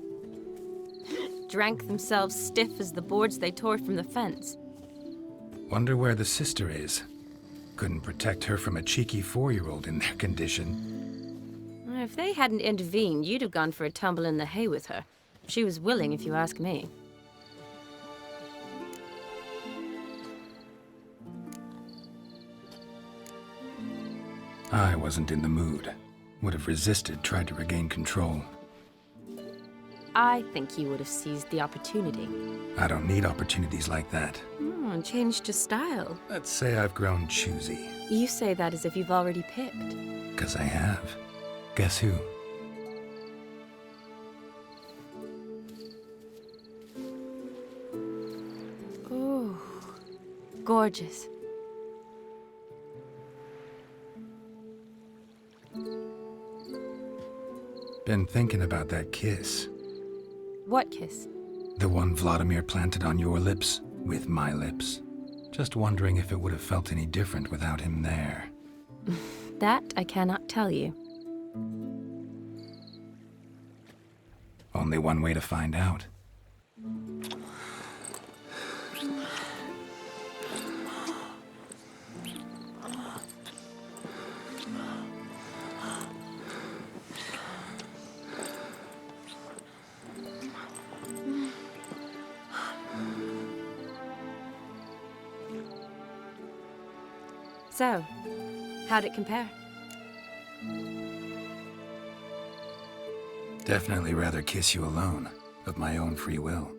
Speaker 12: Drank themselves stiff as the boards they tore from the fence.
Speaker 2: Wonder where the sister is. Couldn't protect her from a cheeky 4-year-old in their condition.
Speaker 12: If they hadn't intervened, you'd have gone for a tumble in the hay with her. She was willing, if you ask me.
Speaker 2: I wasn't in the mood. Would have resisted, tried to regain control.
Speaker 12: I think you would have seized the opportunity.
Speaker 2: I don't need opportunities like that.
Speaker 12: And changed your style.
Speaker 2: Let's say I've grown choosy.
Speaker 12: You say that as if you've already picked.
Speaker 2: 'Cause I have. Guess who?
Speaker 12: Ooh, gorgeous.
Speaker 2: Been thinking about that kiss.
Speaker 12: What kiss?
Speaker 2: The one Vladimir planted on your lips, with my lips. Just wondering if it would have felt any different without him there.
Speaker 12: That I cannot tell you.
Speaker 2: Only one way to find out.
Speaker 12: So, how'd it compare?
Speaker 2: Definitely rather kiss you alone, of my own free will.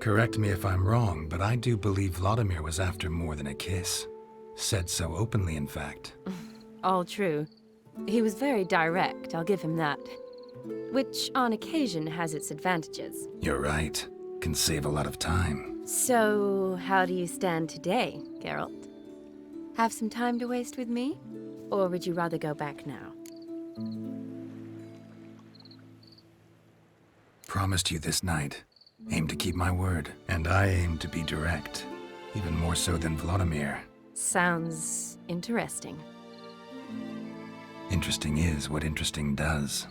Speaker 2: Correct me if I'm wrong, but I do believe Vladimir was after more than a kiss. Said so openly, in fact.
Speaker 12: All true. He was very direct, I'll give him that. Which, on occasion, has its advantages.
Speaker 2: You're right. Can save a lot of time.
Speaker 12: So, how do you stand today, Geralt? Have some time to waste with me? Or would you rather go back now?
Speaker 2: Promised you this night. Aim to keep my word. And I aim to be direct. Even more so than Vladimir.
Speaker 12: Sounds interesting.
Speaker 2: Interesting is what interesting does.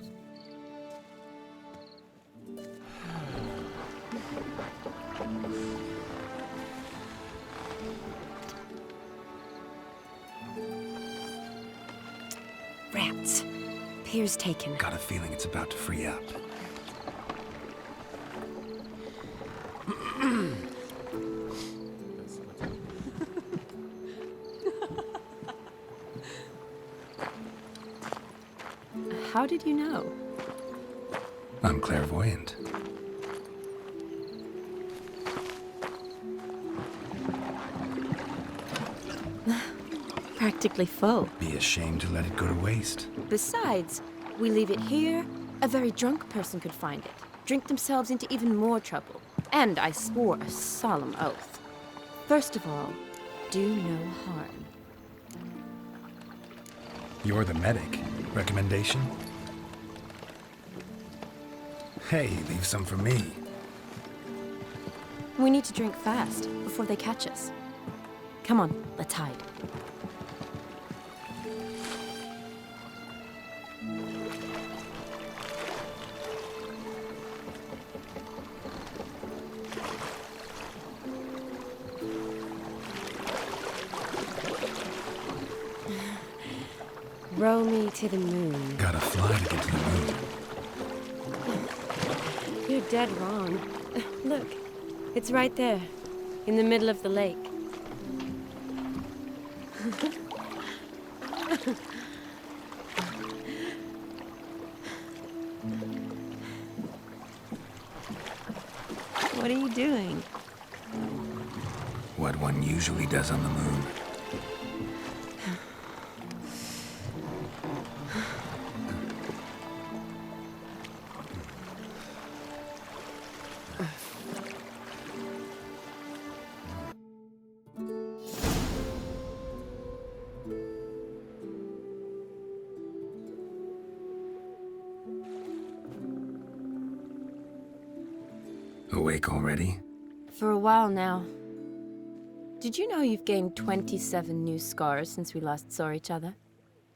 Speaker 12: Rats. Pier's taken.
Speaker 2: Got a feeling it's about to free up.
Speaker 12: How did you know?
Speaker 2: I'm clairvoyant.
Speaker 12: Practically full.
Speaker 2: Be ashamed to let it go to waste.
Speaker 12: Besides, we leave it here, a very drunk person could find it, drink themselves into even more trouble. And I swore a solemn oath. First of all, do no harm.
Speaker 2: You're the medic. Recommendation? Hey, leave some for me.
Speaker 12: We need to drink fast, before they catch us. Come on, let's hide. Row me to the moon.
Speaker 2: Gotta fly to get to the moon.
Speaker 12: You're dead wrong. Look, it's right there, in the middle of the lake. What are you doing?
Speaker 2: What one usually does on the moon. Awake already?
Speaker 12: For a while now. Did you know you've gained 27 new scars since we last saw each other?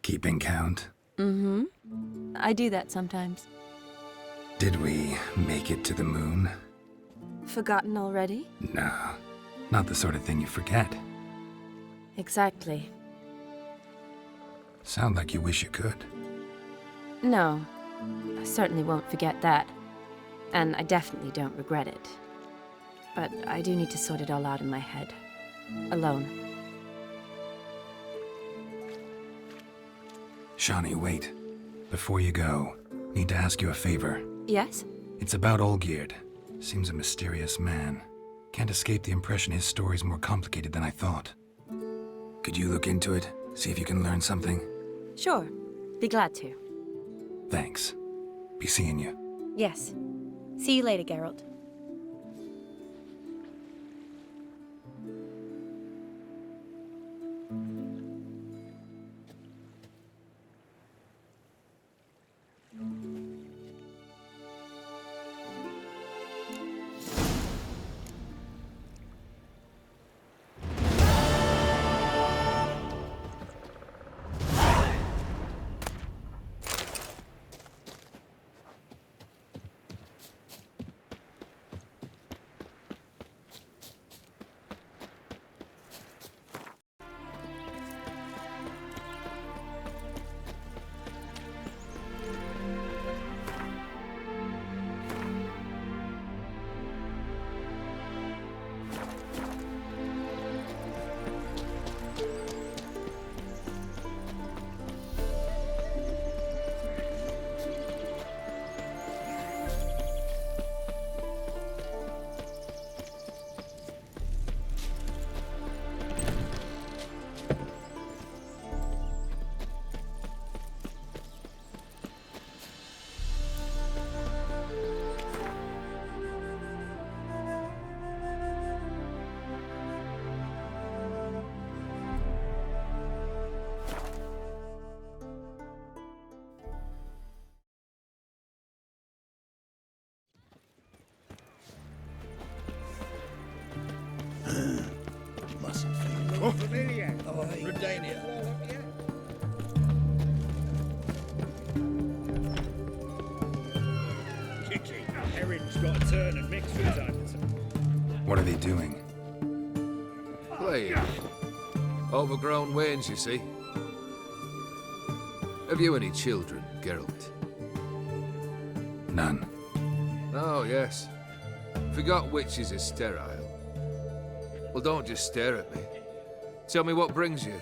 Speaker 2: Keeping count?
Speaker 12: Mm-hmm. I do that sometimes.
Speaker 2: Did we make it to the moon?
Speaker 12: Forgotten already?
Speaker 2: No, not the sort of thing you forget.
Speaker 12: Exactly.
Speaker 2: Sound like you wish you could.
Speaker 12: No, I certainly won't forget that. And I definitely don't regret it. But I do need to sort it all out in my head. Alone.
Speaker 2: Shawnee, wait. Before you go, need to ask you a favor.
Speaker 12: Yes?
Speaker 2: It's about Olgierd. Seems a mysterious man. Can't escape the impression his story's more complicated than I thought. Could you look into it? See if you can learn something?
Speaker 12: Sure. Be glad to.
Speaker 2: Thanks. Be seeing you.
Speaker 12: Yes. See you later, Geralt.
Speaker 5: Mustn't feel
Speaker 4: Oh, familiar. Redania. Kiki, Erin's got a turn and mix from time to time.
Speaker 2: What are they doing?
Speaker 18: Playing. Overgrown wains, you see. Have you any children, Geralt?
Speaker 2: None.
Speaker 18: Oh, yes. Forgot witches are sterile. Well, don't just stare at me. Tell me what brings you.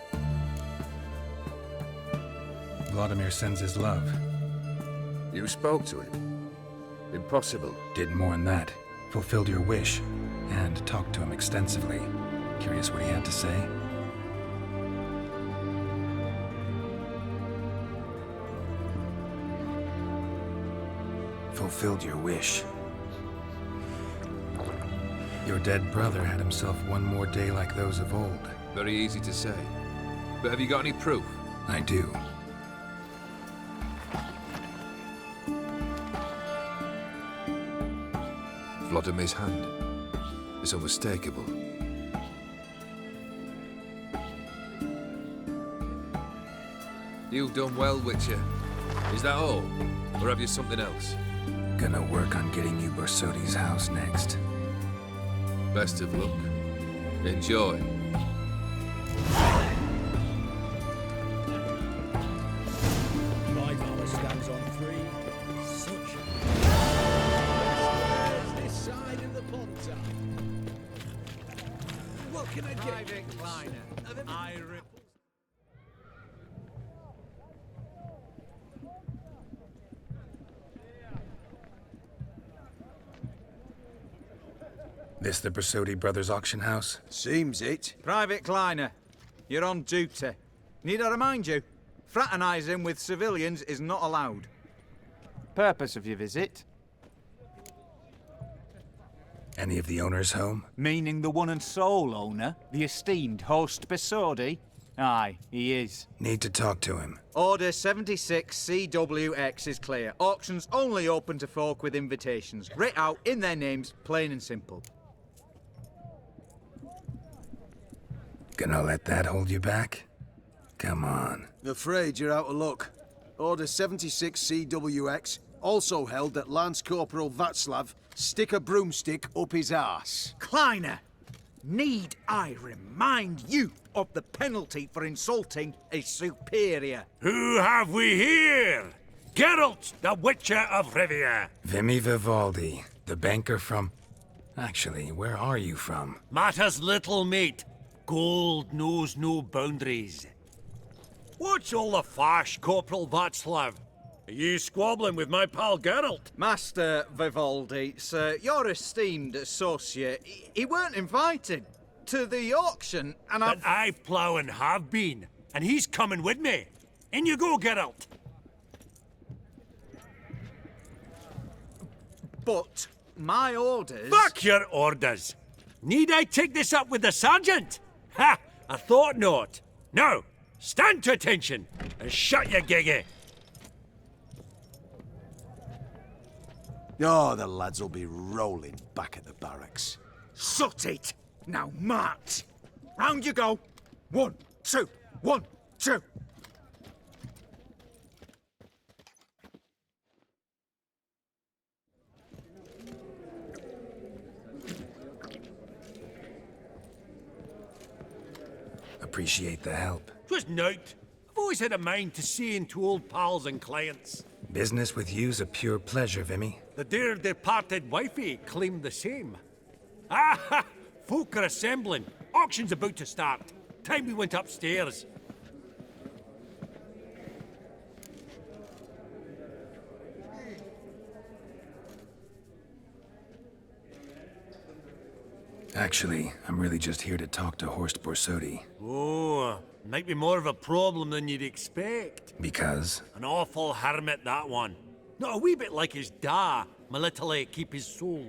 Speaker 2: Vladimir sends his love.
Speaker 18: You spoke to him? Impossible.
Speaker 2: Did more than that. Fulfilled your wish. And talked to him extensively. Curious what he had to say? Fulfilled your wish. Your dead brother had himself one more day like those of old.
Speaker 18: Very easy to say. But have you got any proof?
Speaker 2: I do.
Speaker 18: Vladimir's hand. It's unmistakable. You've done well, Witcher. Is that all? Or have you something else?
Speaker 2: Gonna work on getting you Borsodi's house next.
Speaker 18: Best of luck. Enjoy.
Speaker 4: What can I get?
Speaker 17: Private Kleiner.
Speaker 2: This the Brasodi Brothers auction house?
Speaker 16: Seems it.
Speaker 14: Private Kleiner, you're on duty. Need I remind you? Fraternising with civilians is not allowed. Purpose of your visit?
Speaker 2: Any of the owners home?
Speaker 14: Meaning the one and sole owner, the esteemed host Brasodi? Aye, he is.
Speaker 2: Need to talk to him.
Speaker 14: Order 76 CWX is clear. Auctions only open to folk with invitations. Writ out in their names, plain and simple.
Speaker 2: Gonna let that hold you back? Come on.
Speaker 16: Afraid you're out of luck. Order 76 CWX, also held that Lance Corporal Václav stick a broomstick up his arse.
Speaker 14: Kleiner, need I remind you of the penalty for insulting a superior?
Speaker 5: Who have we here? Geralt, the Witcher of Rivia.
Speaker 2: Vimy Vivaldi, the banker from... Actually, where are you from?
Speaker 5: Matters little, mate. Gold knows no boundaries. What's all the fash, Corporal Václav? Are you squabbling with my pal Geralt?
Speaker 14: Master Vivaldi, sir, your esteemed associate, he weren't invited to the auction, and
Speaker 5: But I plough and have been, and he's coming with me. In you go, Geralt.
Speaker 14: But my orders...
Speaker 5: Fuck your orders! Need I take this up with the sergeant? Ha! I thought not. Now, stand to attention and shut your giggy.
Speaker 16: Oh, the lads will be rolling back at the barracks.
Speaker 14: Sut it! Now march! Round you go! 1, 2, 1, 2!
Speaker 2: Appreciate the help.
Speaker 5: 'Twas nowt. I've always had a mind to see into old pals and clients.
Speaker 2: Business with you's a pure pleasure, Vimy.
Speaker 5: The dear departed wifey claimed the same. Ah! Folk are assembling. Auction's about to start. Time we went upstairs.
Speaker 2: Actually, I'm really just here to talk to Horst Borsodi.
Speaker 5: Oh, might be more of a problem than you'd expect.
Speaker 2: Because?
Speaker 5: An awful hermit, that one. Not a wee bit like his da, my little keep his soul.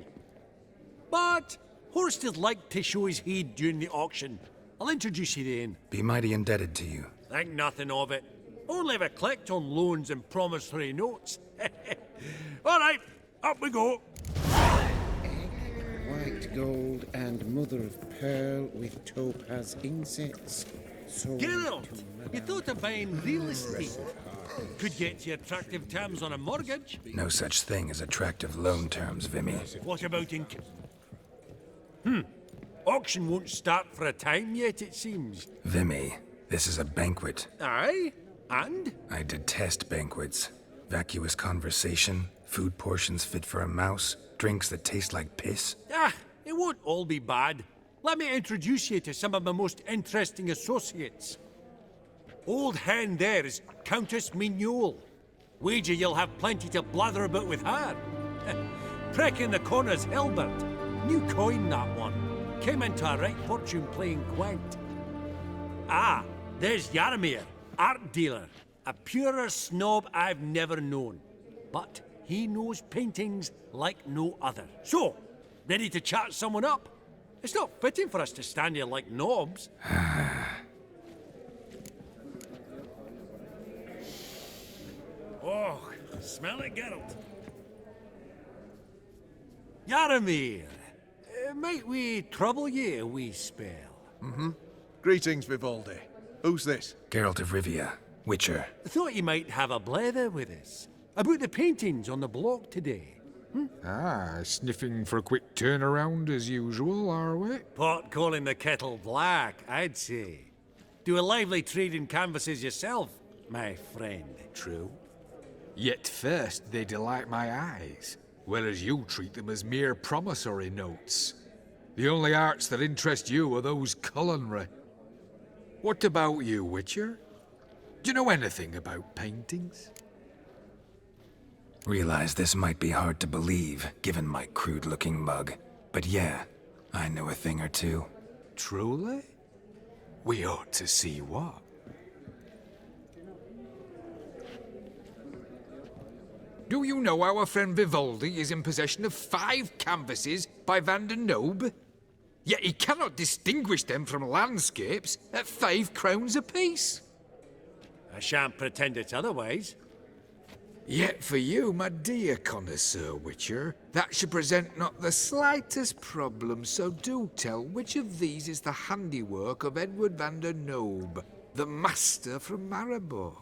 Speaker 5: But Horst would like to show his heed during the auction. I'll introduce you then.
Speaker 2: Be mighty indebted to you.
Speaker 5: Think nothing of it. Only ever collect on loans and promissory notes. All right, up we go.
Speaker 21: White gold and mother of pearl with topaz insets.
Speaker 5: Geralt, you thought of buying real estate. Could get you attractive terms on a mortgage.
Speaker 2: No such thing as attractive loan terms, Vimy.
Speaker 5: What about in... Auction won't start for a time yet, it seems.
Speaker 2: Vimy, this is a banquet.
Speaker 5: Aye? And?
Speaker 2: I detest banquets. Vacuous conversation, food portions fit for a mouse, drinks that taste like piss.
Speaker 5: Ah, it won't all be bad. Let me introduce you to some of my most interesting associates. Old hen there is Countess Mignole. Wager you'll have plenty to blather about with her. Prick in the corner's Hilbert. New coin, that one. Came into a right fortune playing Gwent. Ah, there's Jaromir, art dealer. A purer snob I've never known. But he knows paintings like no other. So, ready to chat someone up? It's not fitting for us to stand here like knobs. Oh, smell it, Geralt. Jaromir, might we trouble ye a wee spell?
Speaker 16: Mm-hmm. Greetings, Vivaldi. Who's this?
Speaker 2: Geralt of Rivia, Witcher.
Speaker 5: Thought you might have a blether with us. About the paintings on the block today.
Speaker 13: Ah, sniffing for a quick turnaround as usual, are we?
Speaker 5: Pot calling the kettle black, I'd say. Do a lively trade in canvases yourself, my friend.
Speaker 13: True. Yet first they delight my eyes, whereas you treat them as mere promissory notes. The only arts that interest you are those culinary. What about you, Witcher? Do you know anything about paintings?
Speaker 2: Realize this might be hard to believe, given my crude-looking mug. But yeah, I know a thing or two.
Speaker 13: Truly? We ought to see what. Do you know our friend Vivaldi is in possession of 5 canvases by Van der Nobe? Yet he cannot distinguish them from landscapes at 5 crowns apiece.
Speaker 5: I shan't pretend it's otherwise.
Speaker 13: Yet for you, my dear connoisseur Witcher, that should present not the slightest problem, so do tell which of these is the handiwork of Edward van der Nobe, the master from Maribor.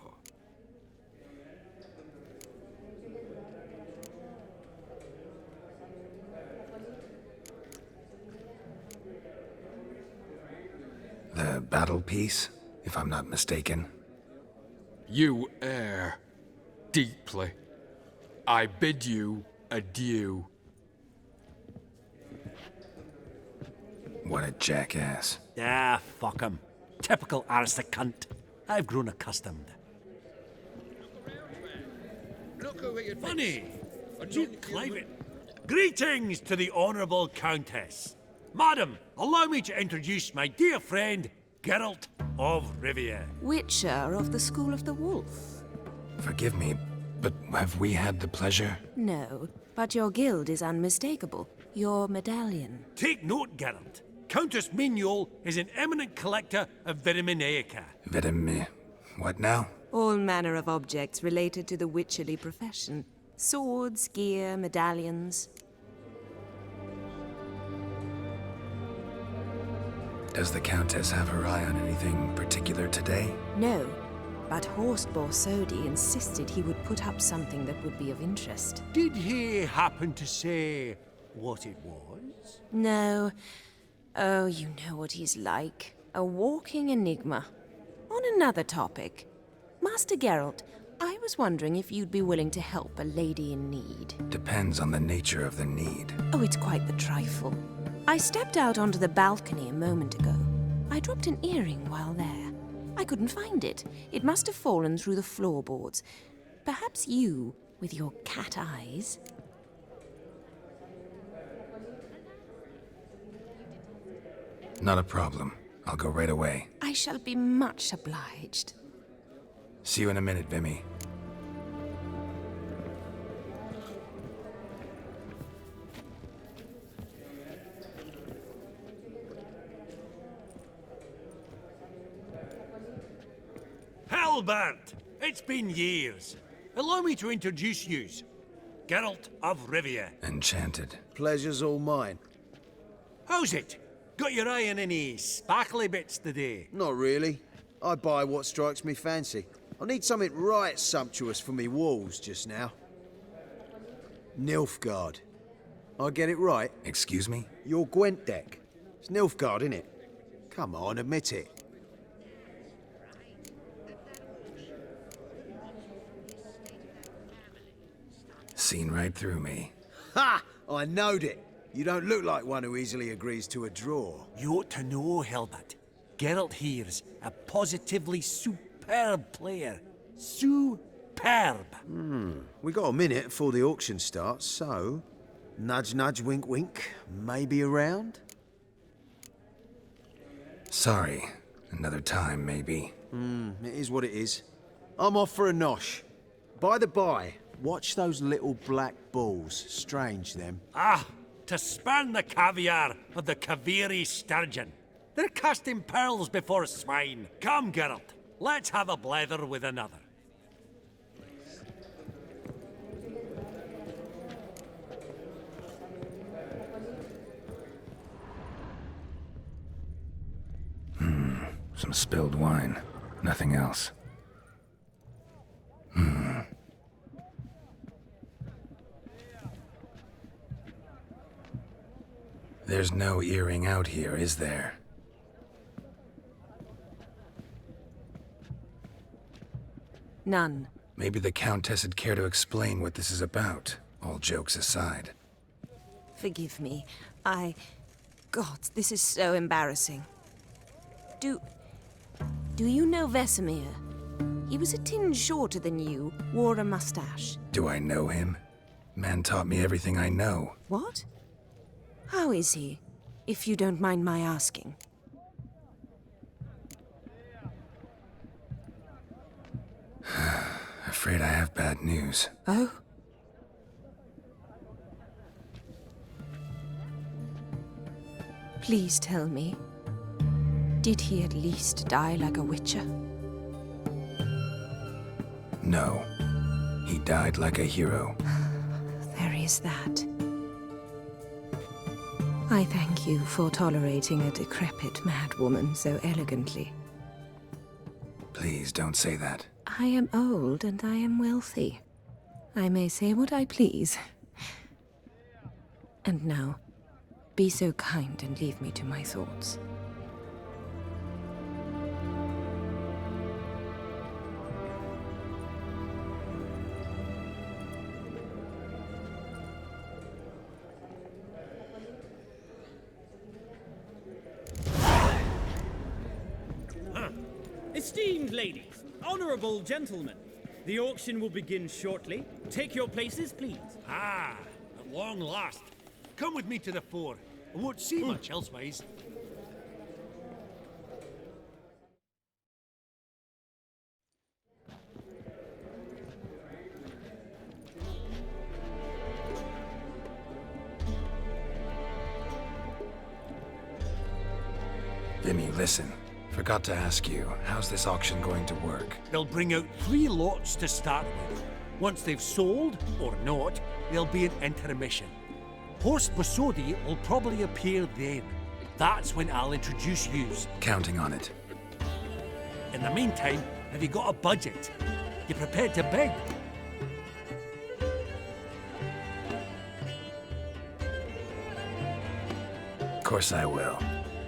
Speaker 2: The battle piece, if I'm not mistaken.
Speaker 13: You err deeply. I bid you adieu.
Speaker 2: What a jackass.
Speaker 5: Ah, fuck him. Typical aristocrat cunt. I've grown accustomed. Funny. Greetings to the Honourable Countess. Madam, allow me to introduce my dear friend, Geralt of Rivia.
Speaker 19: Witcher of the School of the Wolf.
Speaker 2: Forgive me, but have we had the pleasure?
Speaker 19: No, but your guild is unmistakable. Your medallion.
Speaker 5: Take note, Geralt. Countess Mignol is an eminent collector of Vitaminaica.
Speaker 2: What now?
Speaker 19: All manner of objects related to the witcherly profession. Swords, gear, medallions.
Speaker 2: Does the Countess have her eye on anything particular today?
Speaker 19: No, but Horst Borsodi insisted he would put up something that would be of interest.
Speaker 5: Did he happen to say what it was?
Speaker 19: No. Oh, you know what he's like. A walking enigma. On another topic. Master Geralt, I was wondering if you'd be willing to help a lady in need.
Speaker 2: Depends on the nature of the need.
Speaker 19: Oh, it's quite the trifle. I stepped out onto the balcony a moment ago. I dropped an earring while there. I couldn't find it. It must have fallen through the floorboards. Perhaps you, with your cat eyes...
Speaker 2: Not a problem. I'll go right away.
Speaker 19: I shall be much obliged.
Speaker 2: See you in a minute, Vimy.
Speaker 5: Hellbert! It's been years. Allow me to introduce yous. Geralt of Rivia.
Speaker 2: Enchanted.
Speaker 16: Pleasure's all mine.
Speaker 5: How's it? Got your eye on any sparkly bits today?
Speaker 16: Not really. I buy what strikes me fancy. I need something right sumptuous for me walls just now. Nilfgaard. I get it right?
Speaker 2: Excuse me?
Speaker 16: Your Gwent deck. It's Nilfgaard, innit? Come on, admit it.
Speaker 2: Seen right through me.
Speaker 16: Ha! I knowed it. You don't look like one who easily agrees to a draw.
Speaker 5: You ought to know, Helbert. Geralt here's a positively superb player. Superb!
Speaker 16: We got a minute before the auction starts, so... Nudge, nudge, wink, wink. Maybe around?
Speaker 2: Sorry. Another time, maybe.
Speaker 16: It is what it is. I'm off for a nosh. By the by, watch those little black balls. Strange, them.
Speaker 5: Ah! To spurn the caviar of the Kaviri sturgeon. They're casting pearls before swine. Come, Geralt. Let's have a blether with another.
Speaker 2: Some spilled wine. Nothing else. There's no earring out here, is there?
Speaker 19: None.
Speaker 2: Maybe the Countess would care to explain what this is about, all jokes aside.
Speaker 19: Forgive me. God, this is so embarrassing. Do you know Vesemir? He was a tinge shorter than you, wore a mustache.
Speaker 2: Do I know him? Man taught me everything I know.
Speaker 19: What? How is he, if you don't mind my asking?
Speaker 2: Afraid I have bad news.
Speaker 19: Oh? Please tell me, did he at least die like a witcher?
Speaker 2: No. He died like a hero.
Speaker 19: There is that. I thank you for tolerating a decrepit madwoman so elegantly.
Speaker 2: Please don't say that.
Speaker 19: I am old and I am wealthy. I may say what I please. And now, be so kind and leave me to my thoughts.
Speaker 10: Esteemed ladies, honorable gentlemen, the auction will begin shortly. Take your places, please.
Speaker 4: Ah, at long last. Come with me to the fore. I won't see much elsewise.
Speaker 2: Vinny, listen. Forgot to ask you, how's this auction going to work?
Speaker 4: They'll bring out 3 lots to start with. Once they've sold, or not, there'll be an intermission. Horst Bosodi will probably appear then. That's when I'll introduce yous.
Speaker 2: Counting on it.
Speaker 4: In the meantime, have you got a budget? You prepared to bid?
Speaker 2: Of course I will.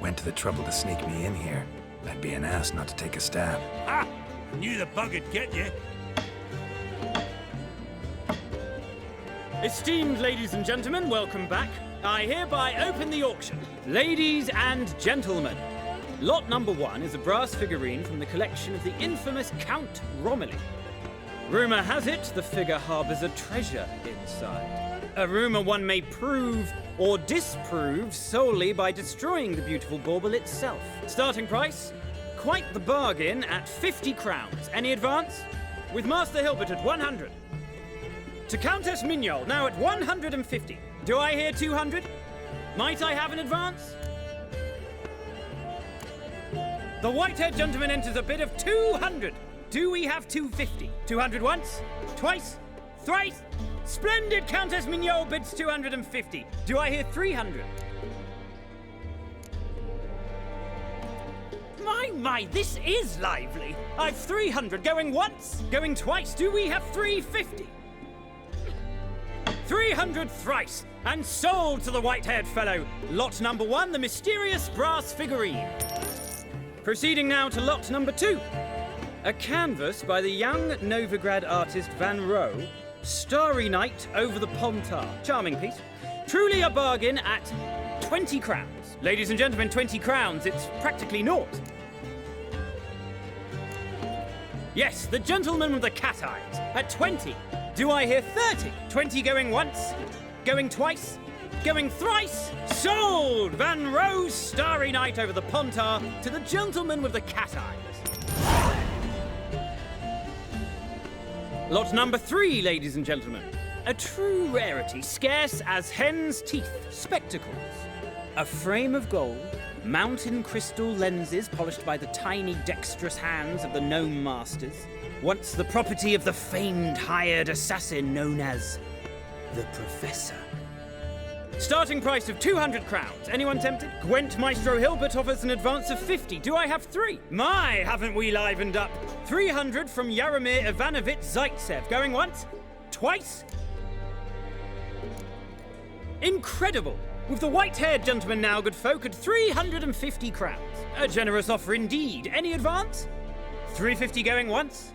Speaker 2: Went to the trouble to sneak me in here. I'd be an ass not to take a stab.
Speaker 4: Ah! Knew the bug would get you.
Speaker 10: Esteemed ladies and gentlemen, welcome back. I hereby open the auction. Ladies and gentlemen, lot number 1 is a brass figurine from the collection of the infamous Count Romilly. Rumour has it the figure harbours a treasure inside. A rumour one may prove or disprove solely by destroying the beautiful bauble itself. Starting price? Quite the bargain at 50 crowns. Any advance? With Master Hilbert at 100. To Countess Mignol, now at 150. Do I hear 200? Might I have an advance? The white-haired gentleman enters a bid of 200. Do we have 250? 200 once? Twice? Thrice? Splendid! Countess Mignol bids 250. Do I hear 300? My, this is lively. I've 300 going once, going twice. Do we have 350? 300 thrice, and sold to the white-haired fellow. Lot number 1, the mysterious brass figurine. Proceeding now to lot number 2. A canvas by the young Novigrad artist Van Rohe, Starry Night over the Pontar. Charming piece. Truly a bargain at 20 crowns. Ladies and gentlemen, 20 crowns, it's practically naught. Yes, the gentleman with the cat eyes, at 20. Do I hear 30? 20 going once, going twice, going thrice. Sold! Van Rohe's Starry Night over the Pontar to the gentleman with the cat eyes. Lot number 3, ladies and gentlemen. A true rarity, scarce as hen's teeth. Spectacles. A frame of gold, mountain crystal lenses polished by the tiny dexterous hands of the gnome masters. Once the property of the famed hired assassin known as the Professor. Starting price of 200 crowns. Anyone tempted? Gwent Maestro Hilbert offers an advance of 50. Do I have 3? My, haven't we livened up? 300 from Yaromir Ivanovich Zaitsev. Going once? Twice? Incredible! With the white-haired gentleman now, good folk, at 350 crowns. A generous offer indeed. Any advance? 350 going once?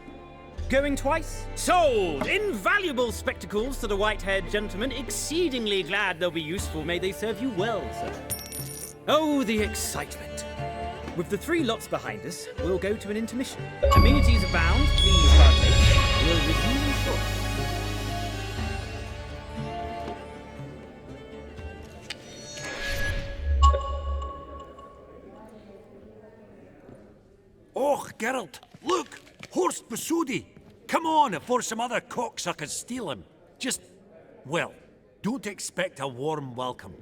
Speaker 10: Going twice? Sold! Invaluable spectacles to the white-haired gentleman. Exceedingly glad they'll be useful. May they serve you well, sir. Oh, the excitement. With the 3 lots behind us, we'll go to an intermission. Amenities abound, please partake. We'll resume shortly.
Speaker 4: Oh, Geralt, look! Horst Besudi! Come on before some other cocksuckers steal him. Just, well, don't expect a warm welcome.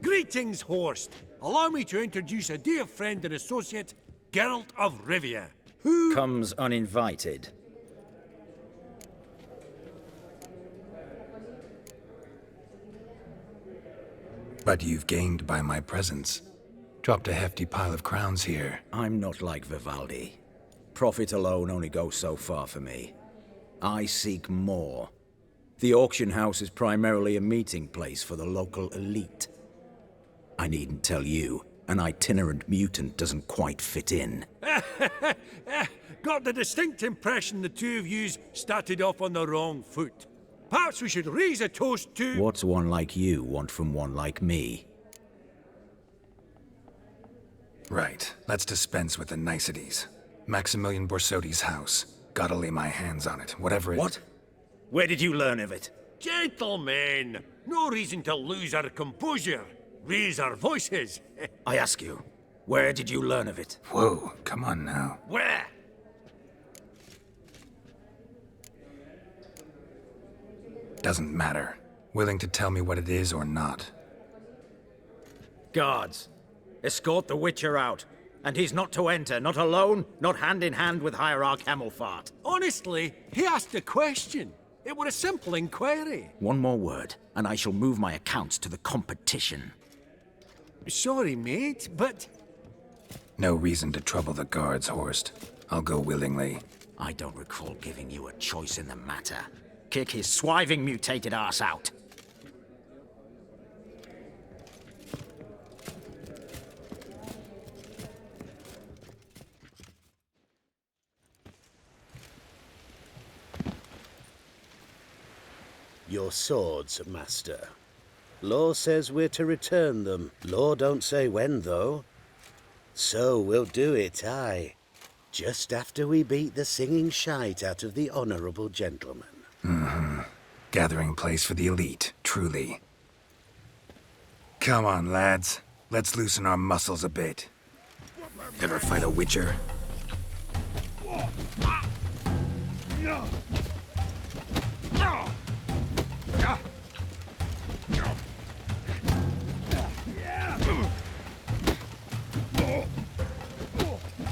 Speaker 4: Greetings, Horst. Allow me to introduce a dear friend and associate, Geralt of Rivia, who
Speaker 7: comes uninvited.
Speaker 2: But you've gained by my presence. Dropped a hefty pile of crowns here.
Speaker 7: I'm not like Vivaldi. Profit alone only goes so far for me. I seek more. The auction house is primarily a meeting place for the local elite. I needn't tell you, an itinerant mutant doesn't quite fit in.
Speaker 4: Got the distinct impression the two of yous started off on the wrong foot. Perhaps we should raise a toast to...
Speaker 7: What's one like you want from one like me?
Speaker 2: Right, let's dispense with the niceties. Maximilian Borsodi's house. Gotta lay my hands on it, whatever it...
Speaker 7: What? Where did you learn of it?
Speaker 4: Gentlemen, no reason to lose our composure. Raise our voices.
Speaker 7: I ask you, where did you learn of it?
Speaker 2: Whoa, come on now.
Speaker 4: Where?
Speaker 2: Doesn't matter. Willing to tell me what it is or not.
Speaker 7: Guards, escort the Witcher out. And he's not to enter, not alone, not hand in hand with Hierarch Hemelfart.
Speaker 4: Honestly, he asked a question. It were a simple inquiry.
Speaker 7: One more word, and I shall move my accounts to the competition.
Speaker 4: Sorry, mate, but...
Speaker 2: No reason to trouble the guards, Horst. I'll go willingly.
Speaker 7: I don't recall giving you a choice in the matter. Kick his swiving mutated ass out.
Speaker 15: Your swords, master. Law says we're to return them. Law don't say when, though. So we'll do it, aye. Just after we beat the singing shite out of the honourable gentleman.
Speaker 2: Mm-hmm. Gathering place for the elite, truly. Come on, lads. Let's loosen our muscles a bit. Ever fight a Witcher?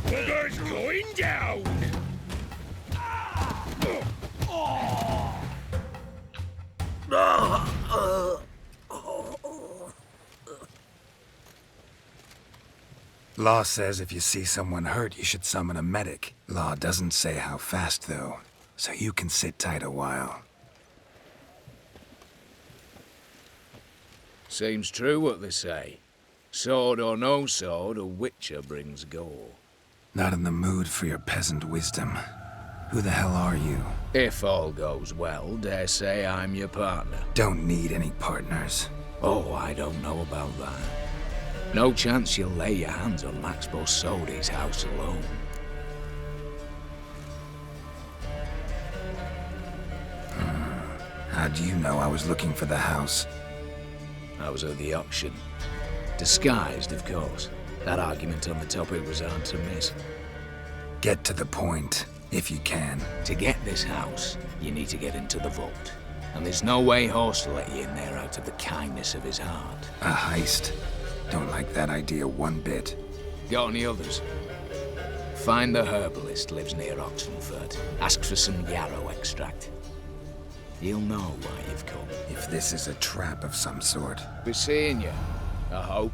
Speaker 17: Bugger's going down!
Speaker 2: Law says if you see someone hurt, you should summon a medic. Law doesn't say how fast, though, so you can sit tight a while.
Speaker 18: Seems true what they say. Sword or no sword, a Witcher brings gore.
Speaker 2: Not in the mood for your peasant wisdom. Who the hell are you?
Speaker 18: If all goes well, dare say I'm your partner.
Speaker 2: Don't need any partners.
Speaker 18: Oh, I don't know about that. No chance you'll lay your hands on Max Borsodi's house alone.
Speaker 2: How do you know I was looking for the house?
Speaker 18: I was at the auction. Disguised, of course. That argument on the topic was hard to miss.
Speaker 2: Get to the point, if you can.
Speaker 18: To get this house, you need to get into the vault. And there's no way Horst will let you in there out of the kindness of his heart.
Speaker 2: A heist? Don't like that idea one bit.
Speaker 18: Got any others? Find the herbalist lives near Oxenfurt. Ask for some yarrow extract. He'll know why you've come.
Speaker 2: If this is a trap of some sort.
Speaker 18: Be seeing you, I hope.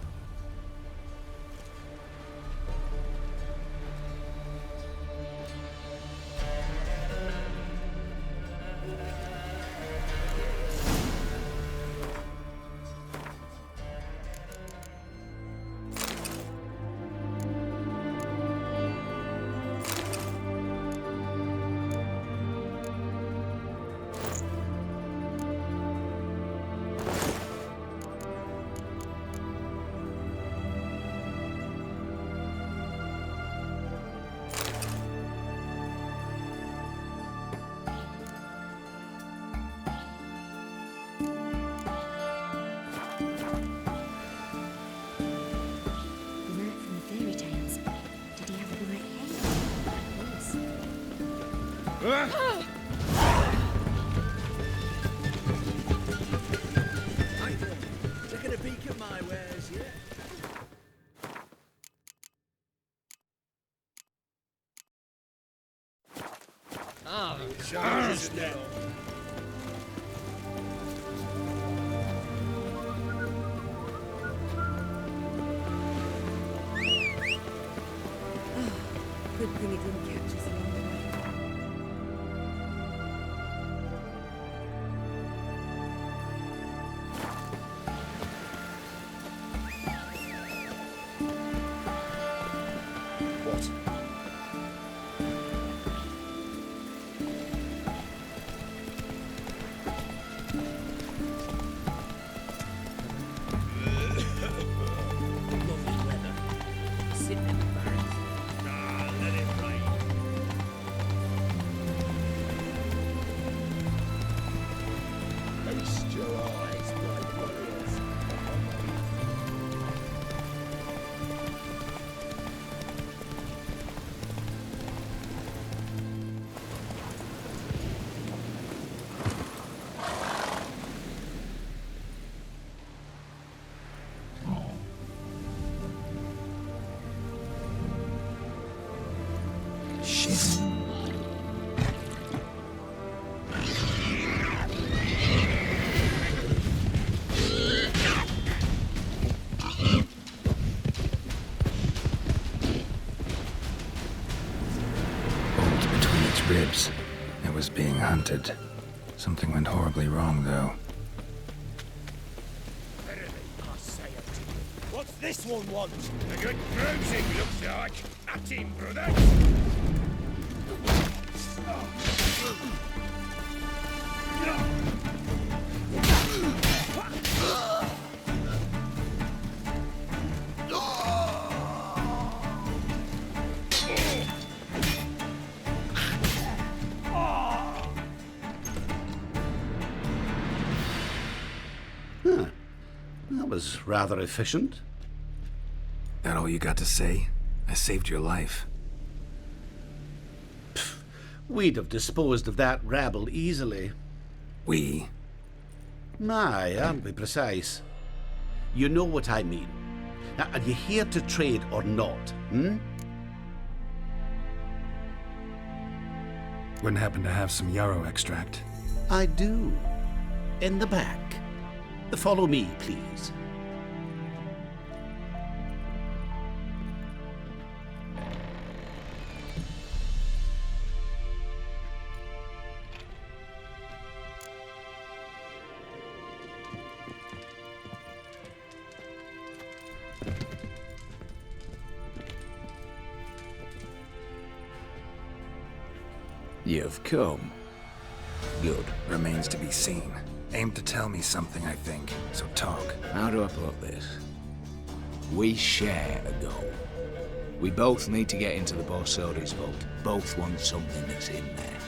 Speaker 16: Taking a peek at my wares, yeah?
Speaker 17: Oh,
Speaker 16: Charge now.
Speaker 6: Good thing it didn't catch us along the way.
Speaker 16: What?
Speaker 17: lovely weather. Sitting in the barracks.
Speaker 5: Ah, let it rain.
Speaker 16: Feast your eyes, bright warriors.
Speaker 2: Shit. Bolt between its ribs. It was being hunted. Something went horribly wrong, though.
Speaker 5: Verily, I say unto you, what's this one want? A good bruising, looks like. At him, brother.
Speaker 15: Huh. That was rather efficient.
Speaker 2: That all you got to say? I saved your life.
Speaker 15: We'd have disposed of that rabble easily.
Speaker 2: We?
Speaker 15: Aye, aren't we precise? You know what I mean. Now, are you here to trade or not, hmm?
Speaker 2: Wouldn't happen to have some yarrow extract.
Speaker 15: I do. In the back. Follow me, please.
Speaker 18: You've come. Good.
Speaker 2: Remains to be seen. Aim to tell me something, I think. So talk.
Speaker 18: How do I put this? We share a goal. We both need to get into the Borsodi's vault. Both want something that's in there.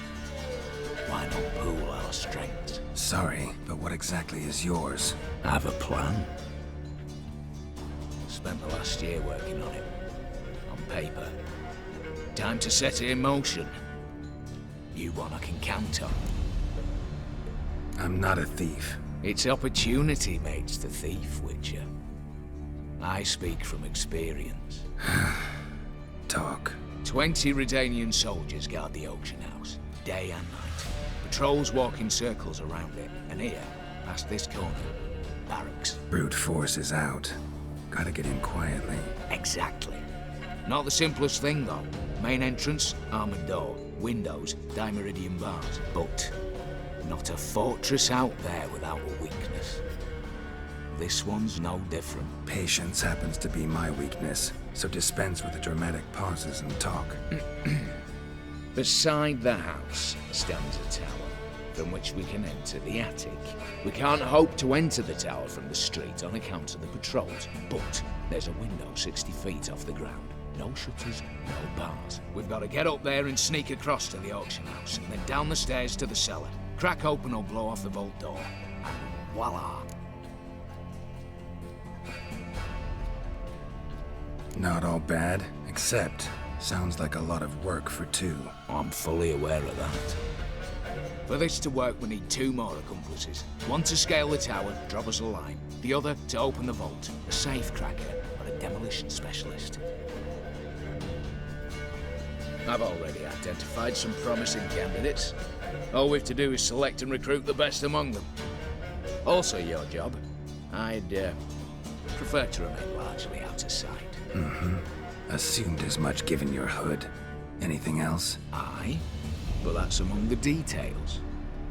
Speaker 18: Why not pool our strengths?
Speaker 2: Sorry, but what exactly is yours?
Speaker 18: I have a plan. Spent the last year working on it. On paper. Time to set it in motion. You one I can count on.
Speaker 2: I'm not a thief.
Speaker 18: It's opportunity makes the thief, Witcher. I speak from experience.
Speaker 2: Talk.
Speaker 18: 20 Redanian soldiers guard the auction house, day and night. Patrols walk in circles around it, and here, past this corner, barracks.
Speaker 2: Brute force is out. Gotta get in quietly.
Speaker 18: Exactly. Not the simplest thing, though. Main entrance, armored door. Windows, dimeridian bars. But not a fortress out there without a weakness. This one's no different.
Speaker 2: Patience happens to be my weakness, so dispense with the dramatic pauses and talk.
Speaker 18: Beside the house stands a tower, from which we can enter the attic. We can't hope to enter the tower from the street on account of the patrols, but there's a window 60 feet off the ground. No shutters, no bars. We've got to get up there and sneak across to the auction house, and then down the stairs to the cellar. Crack open or blow off the vault door, and voila!
Speaker 2: Not all bad, except Sounds like a lot of work for two.
Speaker 18: I'm fully aware of that. For this to work, we need 2 more accomplices. One to scale the tower, drop us a line. The other to open the vault, a safe cracker or a demolition specialist. I've already identified some promising candidates. All we've to do is select and recruit the best among them. Also your job. I'd prefer to remain largely out of sight.
Speaker 2: Assumed as much given your hood. Anything else?
Speaker 18: Aye, but that's among the details,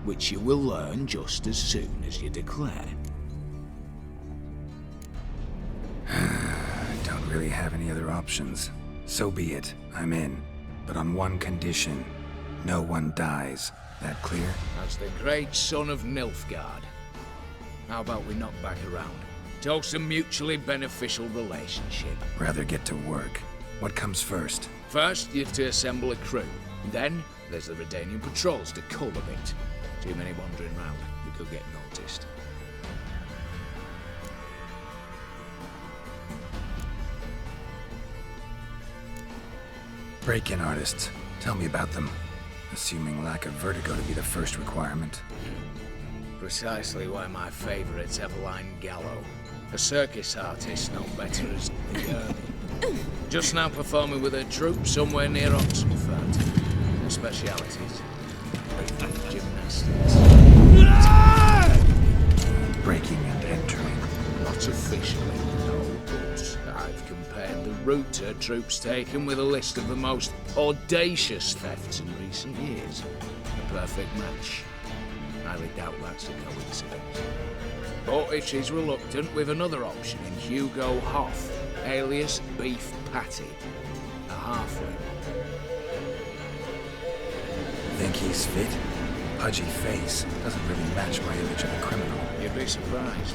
Speaker 18: which you will learn just as soon as you declare.
Speaker 2: Don't really have any other options. So be it. I'm in. But on one condition. No one dies. That clear?
Speaker 18: As the great son of Nilfgaard. How about we knock back around? Toast a mutually beneficial relationship.
Speaker 2: Rather get to work. What comes first?
Speaker 18: First, you have to assemble a crew. Then, there's the Redanian patrols to cull a bit. Too many wandering round. We could get noticed.
Speaker 2: Break-in artists. Tell me about them. Assuming lack of vertigo to be the first requirement.
Speaker 18: Precisely why my favourite's Eveline Gallo. A circus artist known better as the Gurney. Just now performing with her troupe somewhere near Oxenford. Her specialities: gymnastics.
Speaker 2: Breaking and entering.
Speaker 18: Not officially, no, but I've compared the route her troupe's taken with a list of the most audacious thefts in recent years. A perfect match. Highly doubt that's a coincidence. But if she's reluctant, we've another option in Hugo Hoff, alias Beef Patty, a halfling.
Speaker 2: Think he's fit? Pudgy face doesn't really match my image of a criminal.
Speaker 18: You'd be surprised.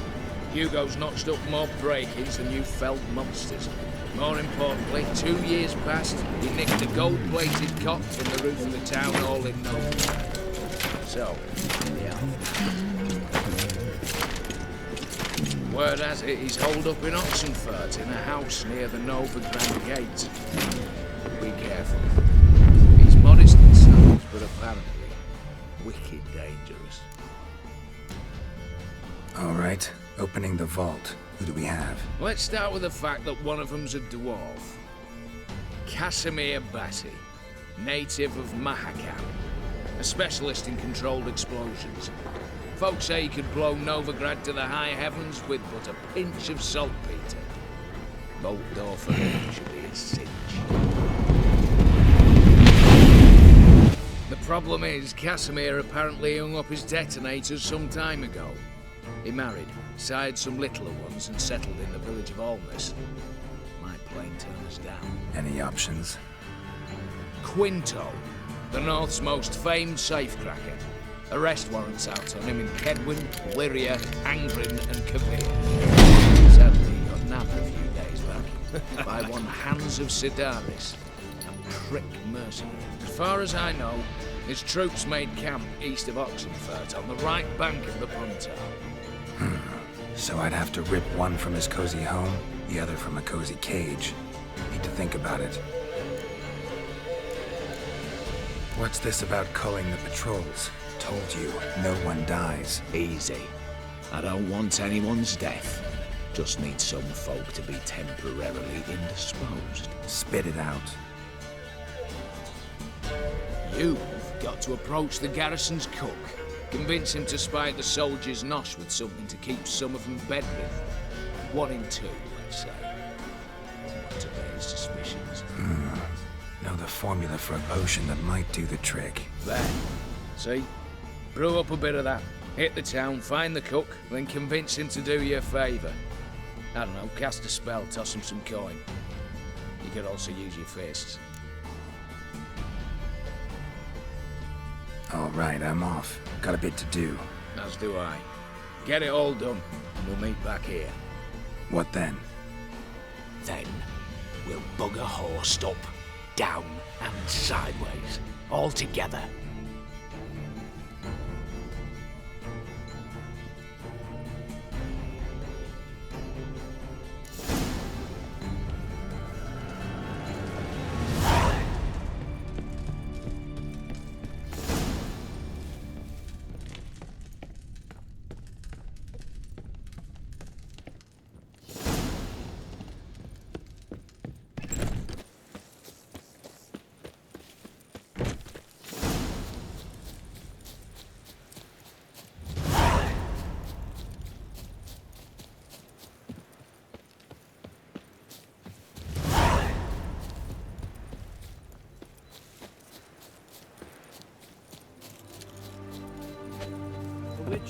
Speaker 18: Hugo's notched up more break-ins than you felt monsters. More importantly, 2 years past, he nicked a gold-plated cot from the roof of the town hall in Nobleman. So, yeah. Word has it he's holed up in Oxenfurt in a house near the Novigrad Gate. Be careful. He's modest in size, but apparently wicked dangerous.
Speaker 2: All right, opening the vault. Who do we have?
Speaker 18: Let's start with the fact that one of them's a dwarf. Casimir Batty, native of Mahakam. A specialist in controlled explosions. Folks say he could blow Novigrad to the high heavens with but a pinch of saltpeter. Bolt door for him should be a cinch. The problem is, Casimir apparently hung up his detonators some time ago. He married, sired some littler ones, and settled in the village of Alness. Might plain turn us down.
Speaker 2: Any options?
Speaker 18: Quinto, the North's most famed safecracker. Arrest warrants out on him in Kedwin, Lyria, Angrin, and Kavir. Sadly, he got nabbed a few days back by one Hans of Sidaris, a prick mercenary. As far as I know, his troops made camp east of Oxenfurt on the right bank of the Puntar.
Speaker 2: So I'd have to rip one from his cozy home, the other from a cozy cage. Need to think about it. What's this about culling the patrols? Told you, no one dies.
Speaker 18: Easy. I don't want anyone's death. Just need some folk to be temporarily indisposed.
Speaker 2: Spit it out.
Speaker 18: You've got to approach the garrison's cook. Convince him to spike the soldiers' nosh with something to keep some of them bedridden. 1 in 2, let's say. To bear his suspicions.
Speaker 2: Know the formula for a potion that might do the trick.
Speaker 18: There. See? Brew up a bit of that. Hit the town, find the cook, then convince him to do you a favour. I don't know, cast a spell, toss him some coin. You could also use your fists.
Speaker 2: All right, I'm off. Got a bit to do.
Speaker 18: As do I. Get it all done, and we'll meet back here.
Speaker 2: What then?
Speaker 11: Then, we'll bugger horsed up, down and sideways, all together.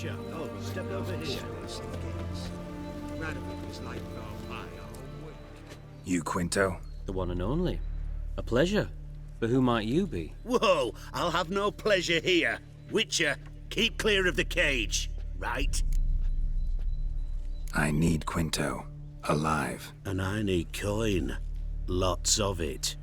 Speaker 5: Witcher. Oh, step over here.
Speaker 2: You Quinto?
Speaker 4: The one and only. A pleasure. But who might you be?
Speaker 5: Whoa, I'll have no pleasure here. Witcher, keep clear of the cage, right?
Speaker 2: I need Quinto. Alive.
Speaker 5: And I need coin. Lots of it.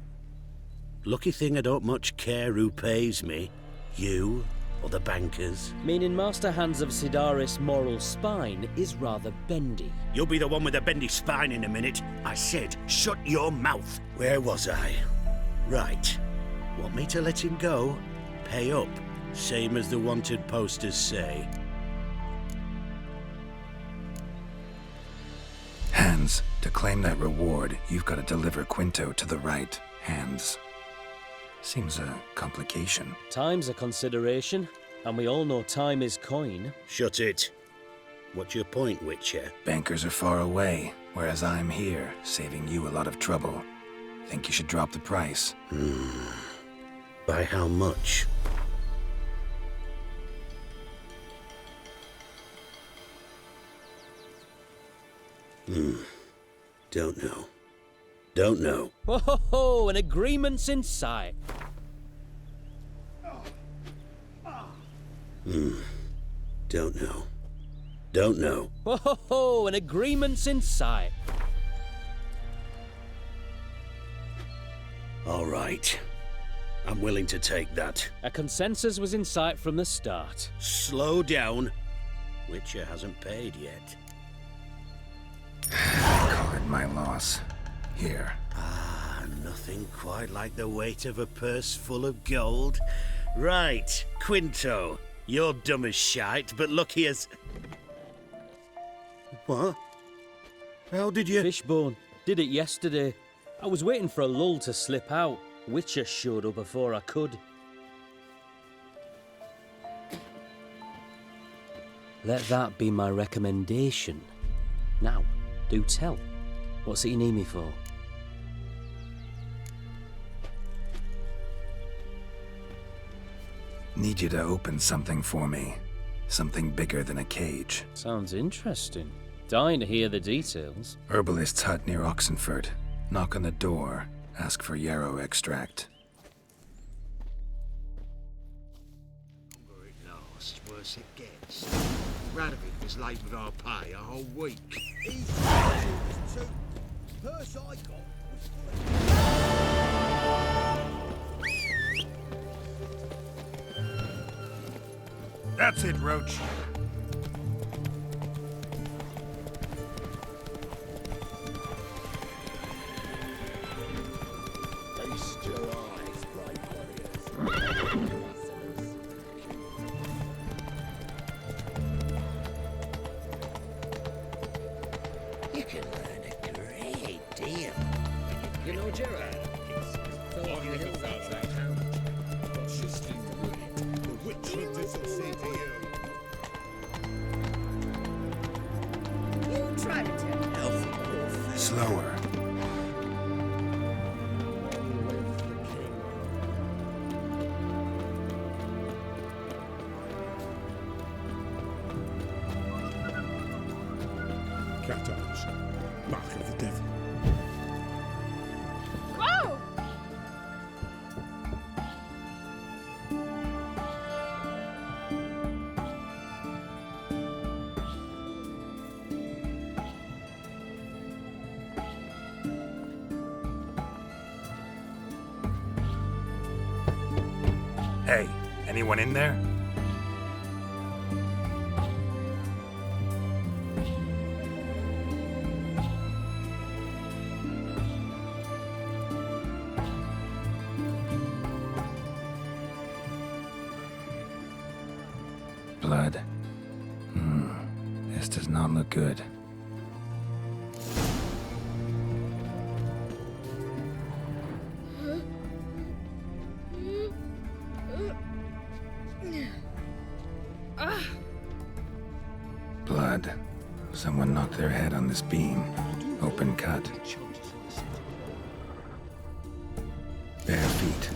Speaker 5: Lucky thing I don't much care who pays me. You or the bankers.
Speaker 3: Meaning Master Hans of Sidaris' moral spine is rather bendy.
Speaker 5: You'll be the one with the bendy spine in a minute. I said, shut your mouth. Where was I? Right. Want me to let him go? Pay up. Same as the wanted posters say.
Speaker 2: Hans, to claim that reward, you've got to deliver Quinto to the right hands. Seems a complication.
Speaker 3: Time's a consideration, and we all know time is coin.
Speaker 5: Shut it. What's your point, Witcher?
Speaker 2: Bankers are far away, whereas I'm here, saving you a lot of trouble. Think you should drop the price?
Speaker 5: By how much? Don't know. Don't know.
Speaker 3: Ho ho ho! An agreement's in sight.
Speaker 5: Don't know. Don't know.
Speaker 3: Ho ho ho! An agreement's in sight.
Speaker 5: All right. I'm willing to take that.
Speaker 3: A consensus was in sight from the start.
Speaker 5: Slow down. Witcher hasn't paid yet.
Speaker 2: Call it my loss. Here.
Speaker 5: Nothing quite like the weight of a purse full of gold. Right, Quinto. You're dumb as shite, but lucky as... What? How did you...
Speaker 3: Fishbone. Did it yesterday. I was waiting for a lull to slip out. Witcher showed up before I could. Let that be my recommendation. Now, do tell. What's it you need me for?
Speaker 2: Need you to open something for me. Something bigger than a cage.
Speaker 3: Sounds interesting. Dying to hear the details.
Speaker 2: Herbalist's hut near Oxenford. Knock on the door. Ask for yarrow extract.
Speaker 16: It lasts, worse it gets. Radovid was late with our pay a whole week. Purse I got
Speaker 2: That's it, Roach.
Speaker 16: Feast your eyes, brave warriors.
Speaker 1: You can learn a great deal.
Speaker 21: You know, Geralt, it's fell off the hills outside town. Just in the Witcher doesn't say to you.
Speaker 23: You try to tell Elf.
Speaker 2: Slower.
Speaker 21: Cat eyes. Mark of the devil.
Speaker 23: Whoa!
Speaker 2: Hey, anyone in there? Blood. This does not look good. Blood. Someone knocked their head on this beam. Open cut. Bare feet.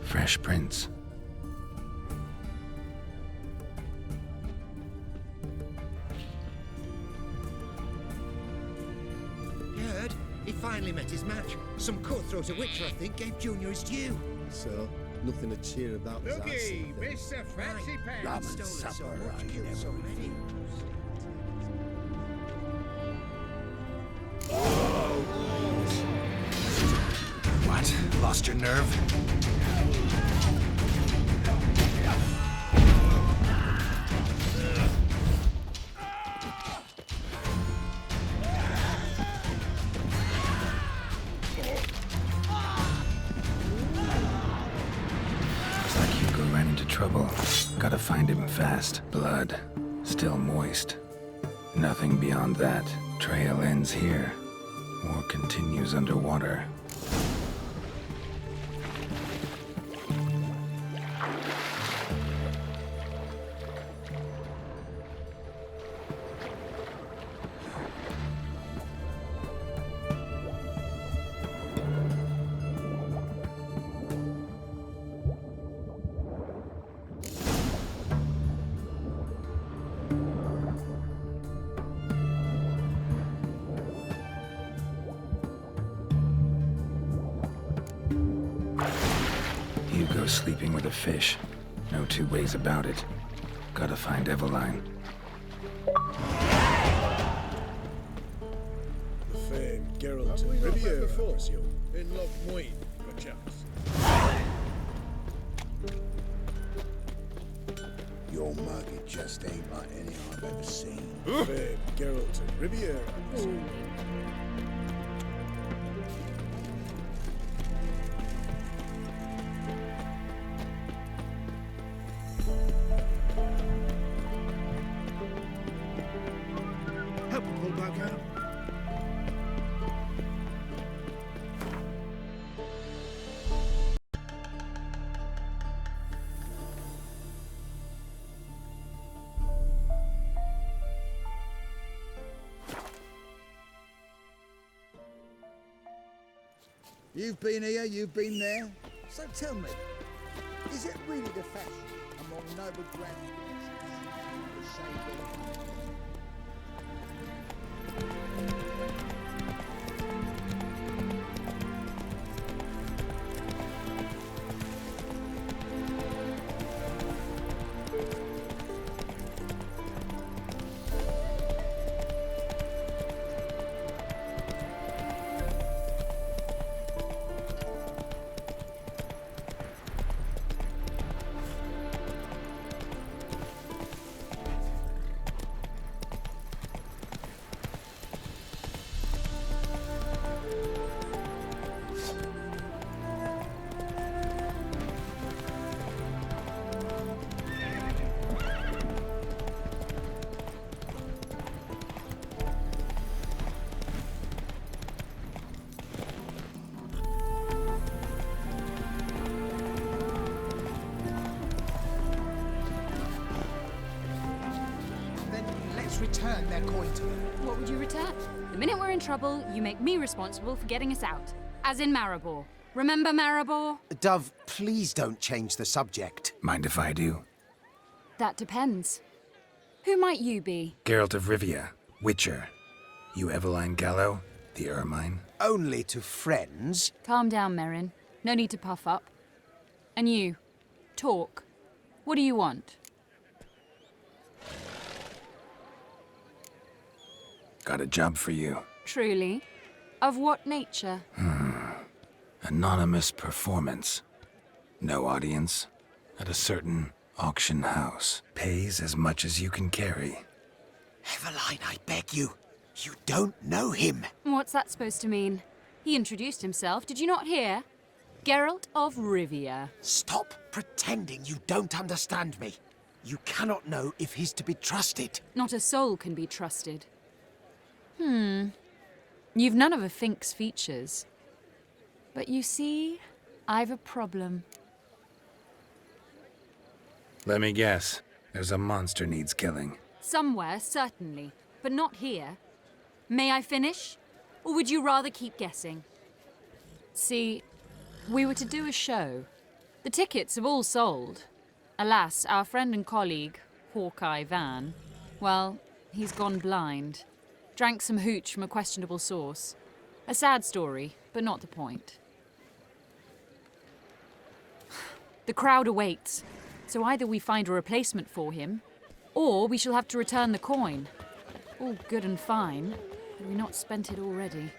Speaker 2: Fresh prints.
Speaker 9: He finally met his match. Some cutthroat a witcher, I think, gave Junior his due.
Speaker 20: So, nothing to cheer about as I see things.
Speaker 21: Mr. Fancy Pants.
Speaker 9: Rum and supper, I never so many.
Speaker 2: What? Lost your nerve? Looks like Hugo ran into trouble. Gotta find him fast. Blood. Still moist. Nothing beyond that. Trail ends here. Or continues underwater. Hugo's sleeping with a fish. No two ways about it. Gotta find Eveline.
Speaker 20: The famed Geralt of Rivia, I presume. In Longplay, perchance.
Speaker 21: Your market just ain't like any I've ever seen.
Speaker 20: The famed Geralt of Rivia, I presume.
Speaker 9: Help him pull back out.
Speaker 21: You've been here, you've been there. So tell me, is it really the fashion among noble grand to say that
Speaker 22: return their coin to them?
Speaker 24: What would you return? The minute we're in trouble, you make me responsible for getting us out. As in Maribor. Remember Maribor?
Speaker 16: Dove, please don't change the subject.
Speaker 2: Mind if I do?
Speaker 24: That depends. Who might you be?
Speaker 2: Geralt of Rivia, Witcher. You Eveline Gallo, the Ermine?
Speaker 16: Only to friends.
Speaker 24: Calm down, Merrin. No need to puff up. And you, talk. What do you want?
Speaker 2: Got a job for you.
Speaker 24: Truly? Of what nature?
Speaker 2: Anonymous performance. No audience. At a certain auction house. Pays as much as you can carry.
Speaker 16: Eveline, I beg you. You don't know him.
Speaker 24: What's that supposed to mean? He introduced himself, did you not hear? Geralt of Rivia.
Speaker 16: Stop pretending you don't understand me. You cannot know if he's to be trusted.
Speaker 24: Not a soul can be trusted. You've none of a Fink's features. But you see, I've a problem.
Speaker 2: Let me guess. There's a monster needs killing.
Speaker 24: Somewhere, certainly. But not here. May I finish? Or would you rather keep guessing? See, we were to do a show. The tickets have all sold. Alas, our friend and colleague, Hawkeye Van, well, he's gone blind. Drank some hooch from a questionable source. A sad story, but not the point. The crowd awaits, so either we find a replacement for him, or we shall have to return the coin. All good and fine, have we not spent it already?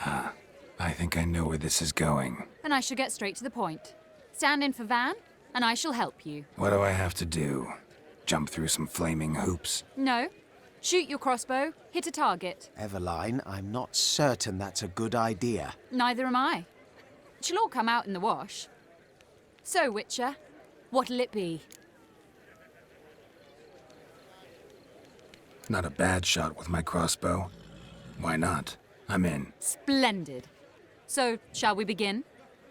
Speaker 2: I think I know where this is going.
Speaker 24: And I shall get straight to the point. Stand in for Van, and I shall help you.
Speaker 2: What do I have to do? Jump through some flaming hoops?
Speaker 24: No. Shoot your crossbow, hit a target.
Speaker 16: Eveline, I'm not certain that's a good idea.
Speaker 24: Neither am I. It shall all come out in the wash. So, Witcher, what'll it be?
Speaker 2: Not a bad shot with my crossbow. Why not? I'm in.
Speaker 24: Splendid. So, shall we begin?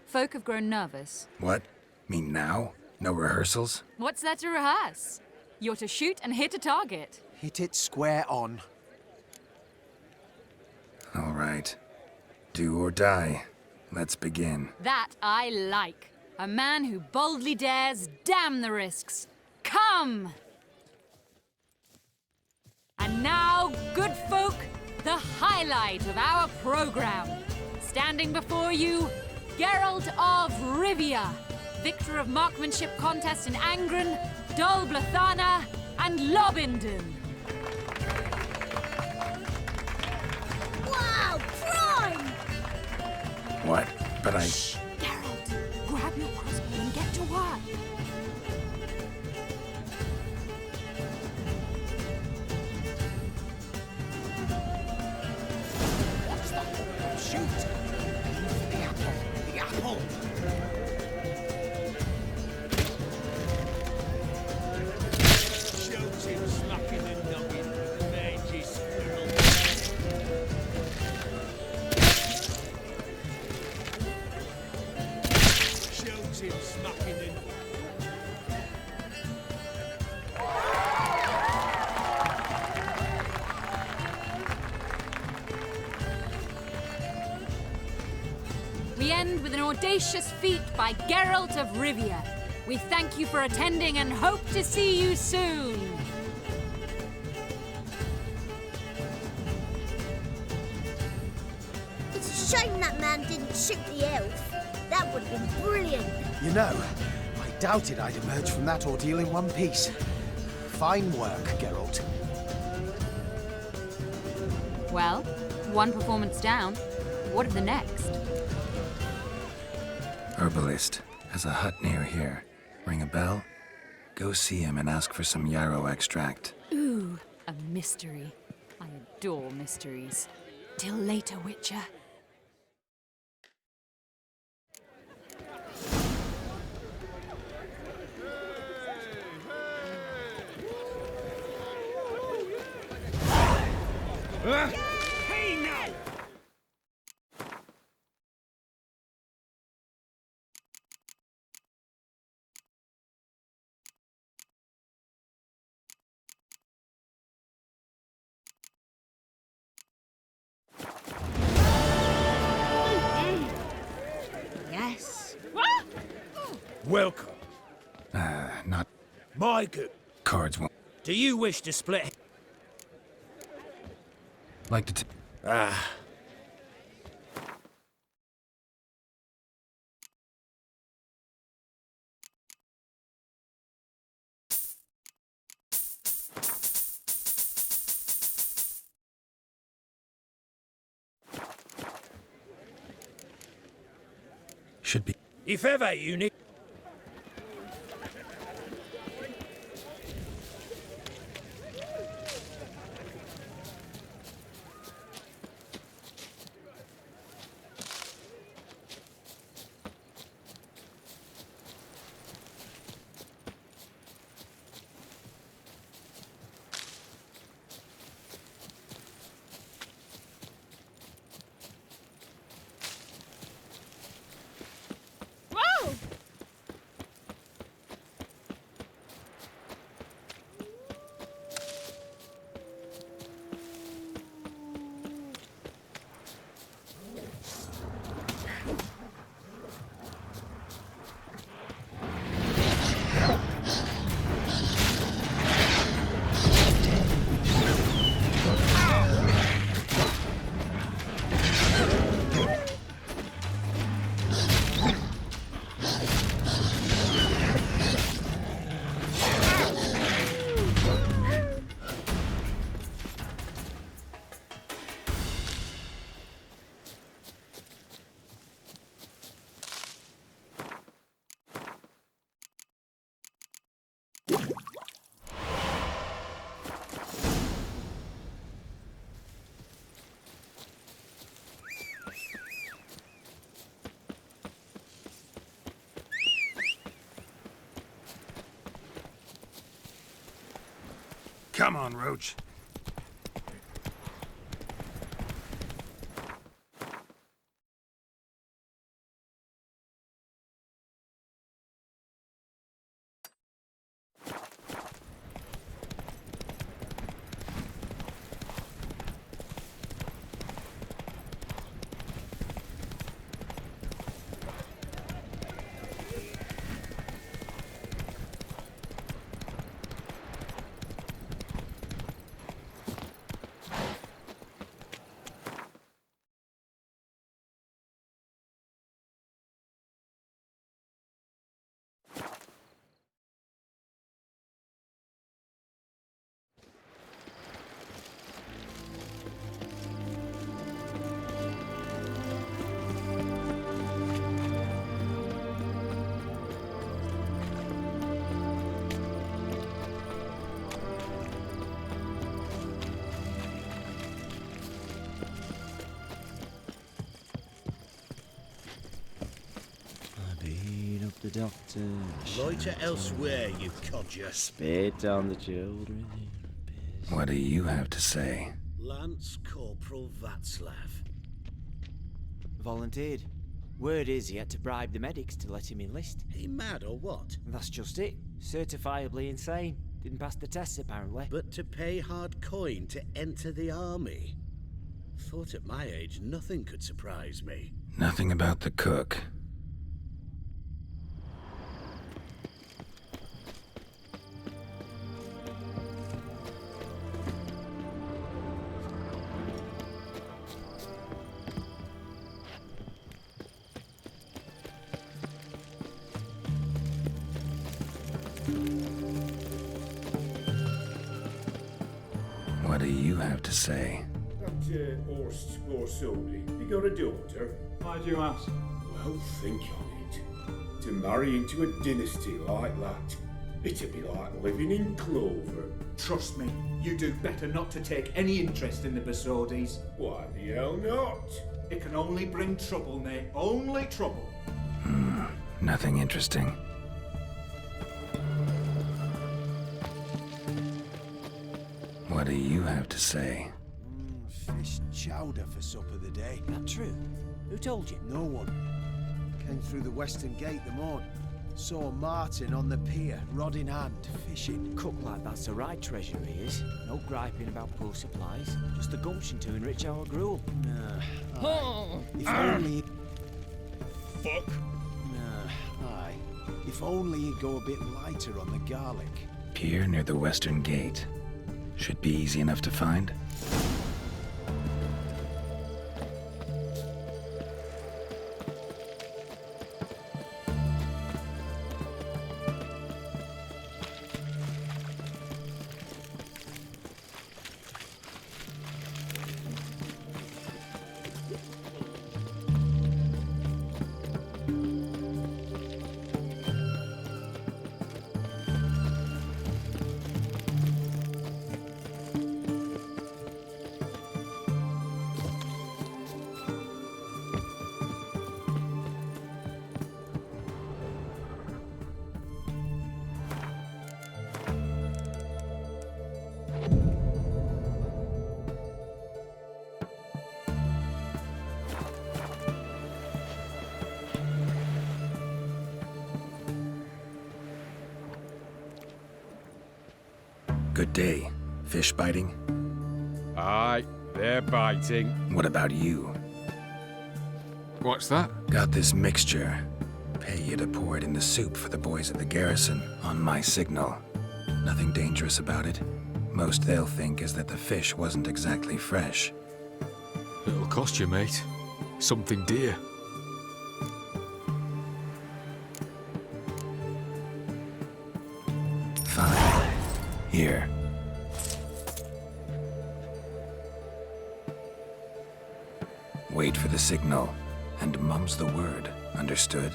Speaker 24: Folk have grown nervous.
Speaker 2: What? Mean now? No rehearsals?
Speaker 24: What's there to rehearse? You're to shoot and hit a target.
Speaker 16: Hit it square on.
Speaker 2: All right. Do or die. Let's begin.
Speaker 24: That I like. A man who boldly dares, damn the risks. Come! And now, good folk, the highlight of our program. Standing before you, Geralt of Rivia, victor of marksmanship contests in Angren, Dol Blathana, and Lobindon.
Speaker 23: Wow, prime!
Speaker 2: What? But I...
Speaker 24: Shh, Geralt, grab your crossbow and get to work.
Speaker 9: What's that? Shoot! The apple! The apple!
Speaker 4: Shoot him, smacking and knocking. Mangy squirrel. Shoot him, smacking and...
Speaker 24: We end with an audacious feat by Geralt of Rivia. We thank you for attending and hope to see you soon.
Speaker 23: It's a shame that man didn't shoot the elf. That would have been brilliant.
Speaker 16: You know, I doubted I'd emerge from that ordeal in one piece. Fine work, Geralt.
Speaker 24: Well, one performance down. What of the next?
Speaker 2: Herbalist has a hut near here. Ring a bell? Go see him and ask for some yarrow extract.
Speaker 24: Ooh, a mystery. I adore mysteries. Till later, Witcher.
Speaker 4: Hey now!
Speaker 23: Yes.
Speaker 5: Welcome.
Speaker 2: Not
Speaker 5: My good.
Speaker 2: cards won't...
Speaker 5: Do you wish to split?
Speaker 2: Like to...
Speaker 5: Ah.
Speaker 2: Should be...
Speaker 5: If ever you need...
Speaker 2: Come on, Roach.
Speaker 3: The doctor.
Speaker 5: Loiter elsewhere, you codger.
Speaker 3: Spit on the children.
Speaker 2: What do you have to say?
Speaker 5: Lance Corporal Václav.
Speaker 8: Volunteered. Word is he had to bribe the medics to let him enlist.
Speaker 5: He mad or what?
Speaker 8: That's just it. Certifiably insane. Didn't pass the tests apparently.
Speaker 5: But to pay hard coin to enter the army? Thought at my age nothing could surprise me.
Speaker 2: Nothing about the cook. What do you have to say?
Speaker 12: That Horst Borsodi, you got a daughter?
Speaker 13: Why do you ask?
Speaker 12: Well, think on it. To marry into a dynasty like that, it'd be like living in clover.
Speaker 13: Trust me, you do better not to take any interest in the Borsodis.
Speaker 12: Why the hell not?
Speaker 13: It can only bring trouble, Nate. Only trouble.
Speaker 2: Nothing interesting. What do you have to say?
Speaker 16: Fish chowder for supper the day.
Speaker 8: That true? Who told you?
Speaker 16: No one. Came through the western gate the morn. Saw Martin on the pier, rod in hand, fishing.
Speaker 8: Cook like that's the right treasure he is. No griping about poor supplies. Just the gumption to enrich our gruel.
Speaker 16: If only...
Speaker 12: Fuck.
Speaker 16: Aye. If only he'd go a bit lighter on the garlic.
Speaker 2: Pier near the western gate. Should be easy enough to find. Good day. Fish biting?
Speaker 18: Aye, they're biting.
Speaker 2: What about you?
Speaker 18: What's that?
Speaker 2: Got this mixture. Pay you to pour it in the soup for the boys at the garrison, on my signal. Nothing dangerous about it. Most they'll think is that the fish wasn't exactly fresh.
Speaker 18: It'll cost you, mate. Something dear.
Speaker 2: Fine. Here. Wait for the signal, and mum's the word. Understood?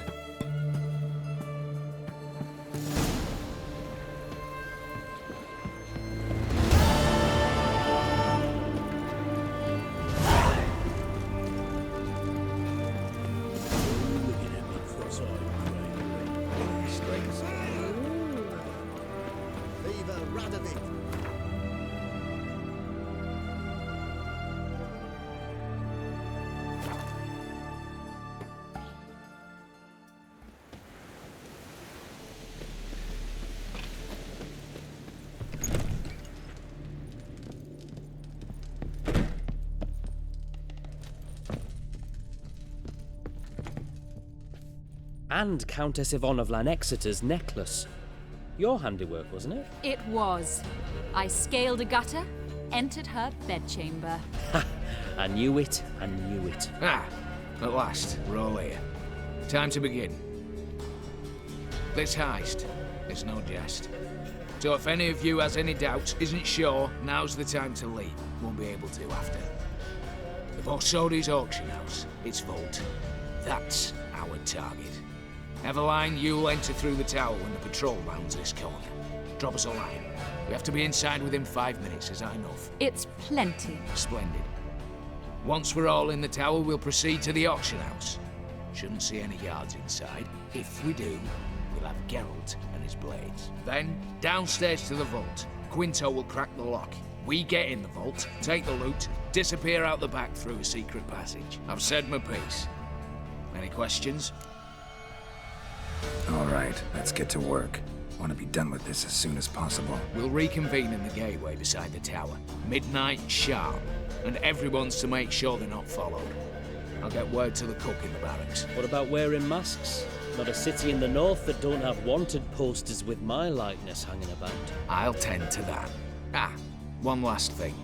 Speaker 3: and Countess Yvonne of Lanexeter's necklace. Your handiwork, wasn't it?
Speaker 24: It was. I scaled a gutter, entered her bedchamber.
Speaker 3: Ha! I knew it. I knew it.
Speaker 18: Ah, at last, we're all here. Time to begin. This heist is no jest. So if any of you has any doubts, isn't sure, now's the time to leave. Won't be able to after. The Borsodi's auction house, its vault. That's our target. Eveline, you'll enter through the tower when the patrol rounds this corner. Drop us a line. We have to be inside within 5 minutes, is that enough?
Speaker 24: It's plenty.
Speaker 18: Splendid. Once we're all in the tower, we'll proceed to the auction house. Shouldn't see any guards inside. If we do, we'll have Geralt and his blades. Then, downstairs to the vault. Quinto will crack the lock. We get in the vault, take the loot, disappear out the back through a secret passage. I've said my piece. Any questions?
Speaker 2: All right, let's get to work. Want to be done with this as soon as possible.
Speaker 18: We'll reconvene in the gateway beside the tower. Midnight sharp. And everyone's to make sure they're not followed. I'll get word to the cook in the barracks.
Speaker 3: What about wearing masks? Not a city in the north that don't have wanted posters with my likeness hanging about.
Speaker 18: I'll tend to that. Ah, one last thing.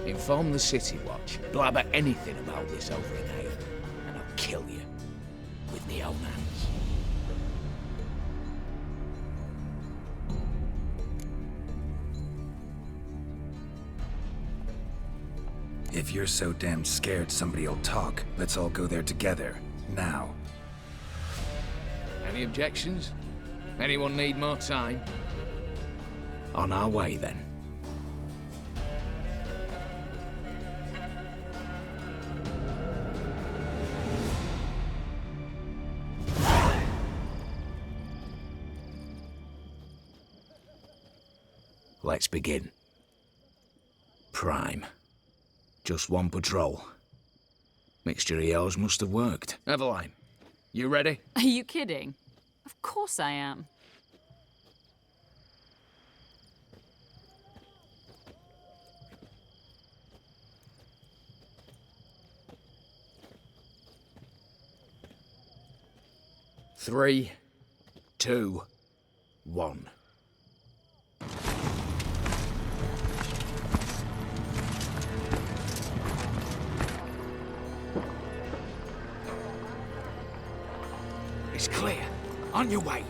Speaker 18: Inform the City Watch. Blabber anything about this over in here, and I'll kill you with my own hands.
Speaker 2: If you're so damn scared somebody'll talk, let's all go there together. Now.
Speaker 18: Any objections? Anyone need more time? On our way, then. Let's begin. Prime. Just one patrol. Mixture of yours must have worked. Eveline, you ready?
Speaker 24: Are you kidding? Of course I am.
Speaker 18: Three, 2, 1. It's clear. On your way.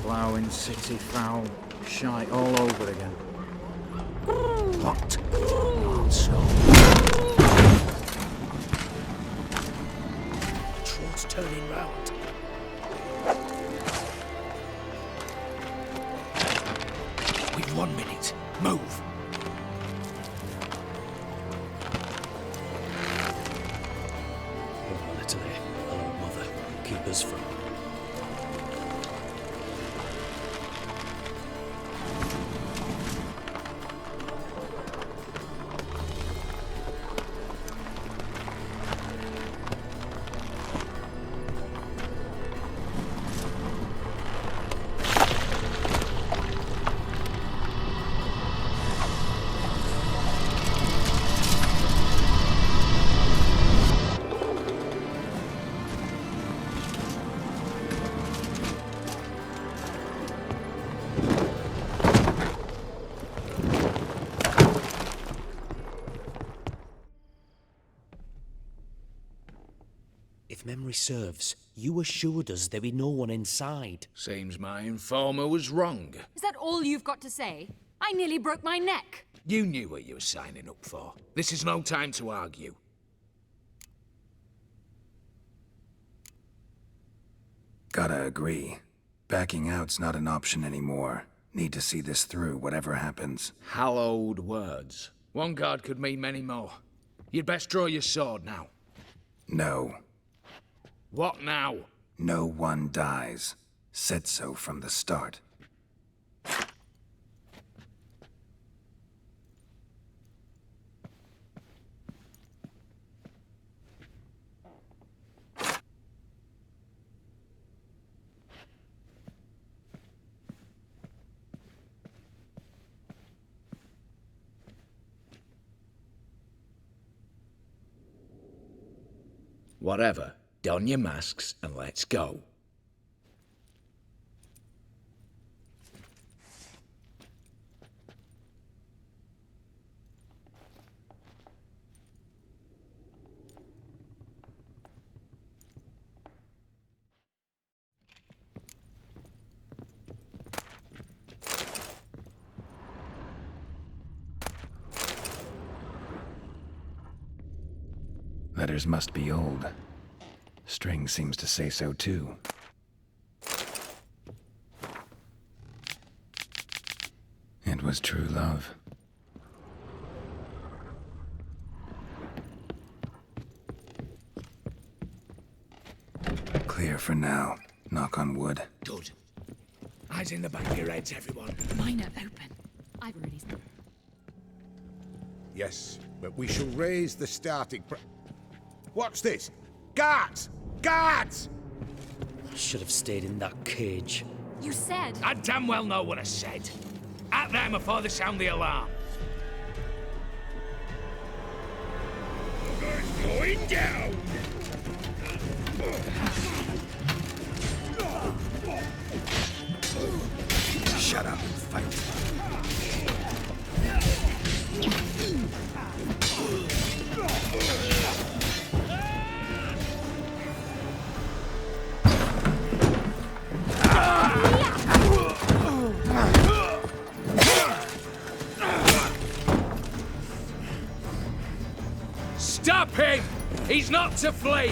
Speaker 7: Ploughing city foul, shite all over again.
Speaker 18: What? Also.
Speaker 1: Troll's turning round.
Speaker 18: We've 1 minute. Move.
Speaker 3: Oh, Natalie, hello, mother. Keep us from. If memory serves, you assured us there be no one inside.
Speaker 18: Seems my informer was wrong.
Speaker 24: Is that all you've got to say? I nearly broke my neck.
Speaker 18: You knew what you were signing up for. This is no time to argue.
Speaker 2: Gotta agree. Backing out's not an option anymore. Need to see this through, whatever happens.
Speaker 18: Hallowed words. One guard could mean many more. You'd best draw your sword now.
Speaker 2: No.
Speaker 18: What now?
Speaker 2: No one dies. Said so from the start.
Speaker 18: Whatever, don your masks and let's go.
Speaker 2: Letters must be old. String seems to say so too. It was true love. Clear for now. Knock on wood.
Speaker 18: Good. Eyes in the back of your heads, everyone.
Speaker 24: Mine are open. I've already...
Speaker 6: Yes, but we shall raise the starting What's this? Guards! Guards!
Speaker 3: I should have stayed in that cage.
Speaker 24: You said...
Speaker 18: I damn well know what I said. At them before they sound the alarm. Going down!
Speaker 2: Shut up and fight.
Speaker 18: Stop him! He's not to flee!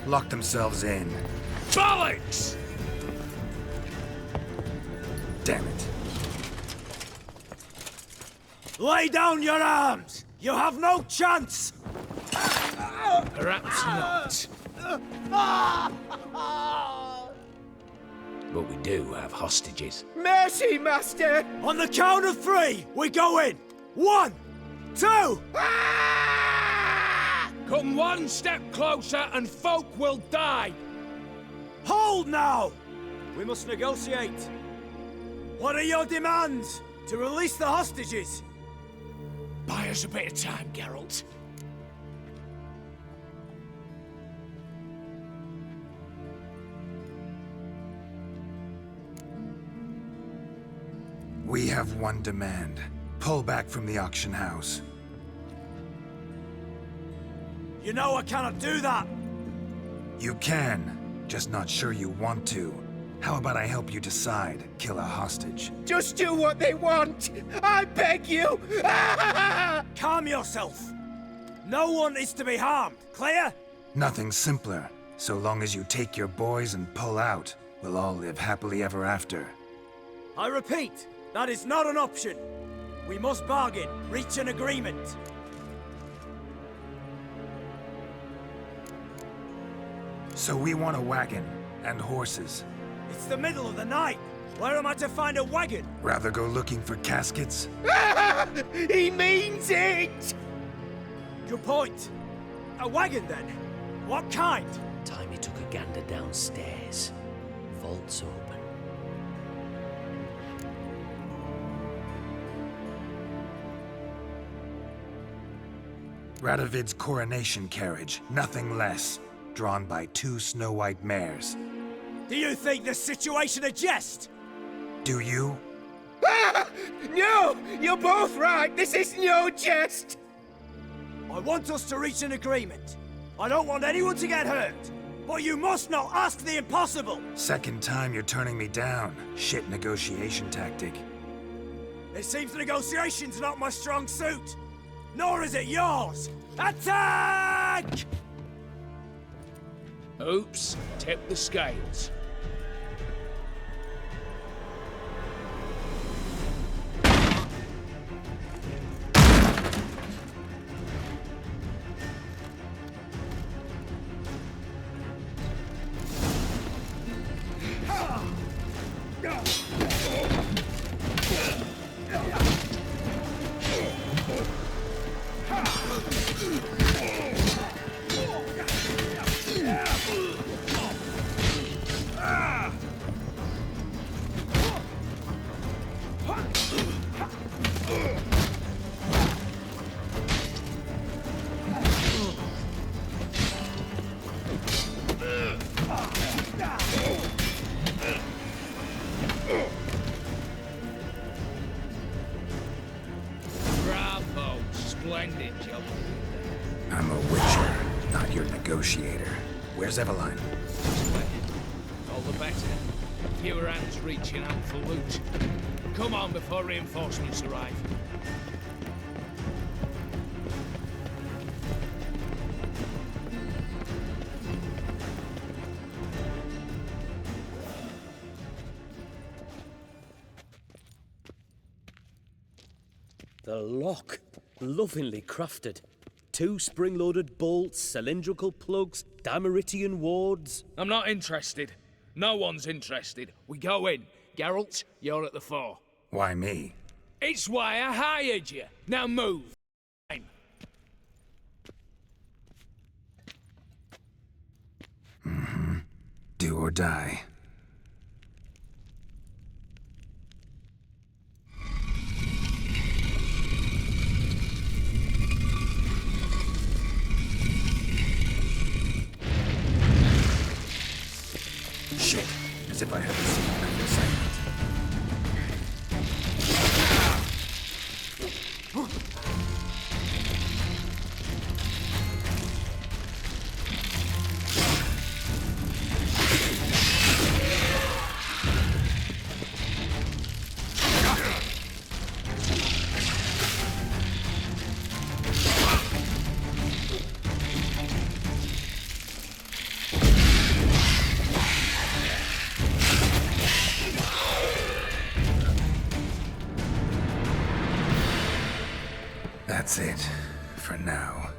Speaker 2: Lock themselves in.
Speaker 18: Bollocks!
Speaker 2: Damn it.
Speaker 16: Lay down your arms! You have no chance!
Speaker 18: Perhaps not. But we do have hostages.
Speaker 16: Mercy, Master! On the count of 3, we go in! 1, 2...
Speaker 18: Come one step closer and folk will die!
Speaker 16: Hold now! We must negotiate. What are your demands? To release the hostages?
Speaker 18: Buy us a bit of time, Geralt.
Speaker 2: We have one demand. Pull back from the auction house.
Speaker 16: You know I cannot do that!
Speaker 2: You can, just not sure you want to. How about I help you decide? Kill a hostage.
Speaker 16: Just do what they want! I beg you! Calm yourself! No one is to be harmed, clear?
Speaker 2: Nothing simpler. So long as you take your boys and pull out, we'll all live happily ever after.
Speaker 16: I repeat, that is not an option. We must bargain, reach an agreement.
Speaker 2: So we want a wagon, and horses.
Speaker 16: It's the middle of the night. Where am I to find a wagon?
Speaker 2: Rather go looking for caskets?
Speaker 16: He means it! Good point. A wagon, then? What kind?
Speaker 3: Time he took a gander downstairs. Vault's open.
Speaker 2: Radovid's coronation carriage, nothing less. Drawn by 2 snow-white mares.
Speaker 16: Do you think this situation a jest?
Speaker 2: Do you?
Speaker 16: No! You're both right! This is no jest! I want us to reach an agreement. I don't want anyone to get hurt. But you must not ask the impossible!
Speaker 2: Second time you're turning me down. Shit negotiation tactic.
Speaker 16: It seems negotiation's not my strong suit. Nor is it yours! Attack!
Speaker 18: Oops, tip the scales.
Speaker 2: Where's Eveline?
Speaker 18: All the better. Fewer hands reaching out for loot. Come on before reinforcements arrive.
Speaker 3: The lock. Lovingly crafted. 2 spring-loaded bolts, cylindrical plugs, Dimeritian wards.
Speaker 18: I'm not interested. No one's interested. We go in. Geralt, you're at the fore.
Speaker 2: Why me?
Speaker 18: It's why I hired you. Now move.
Speaker 2: Mm-hmm. Do or die. Shit, as if I haven't seen enough excitement. That's it, for now.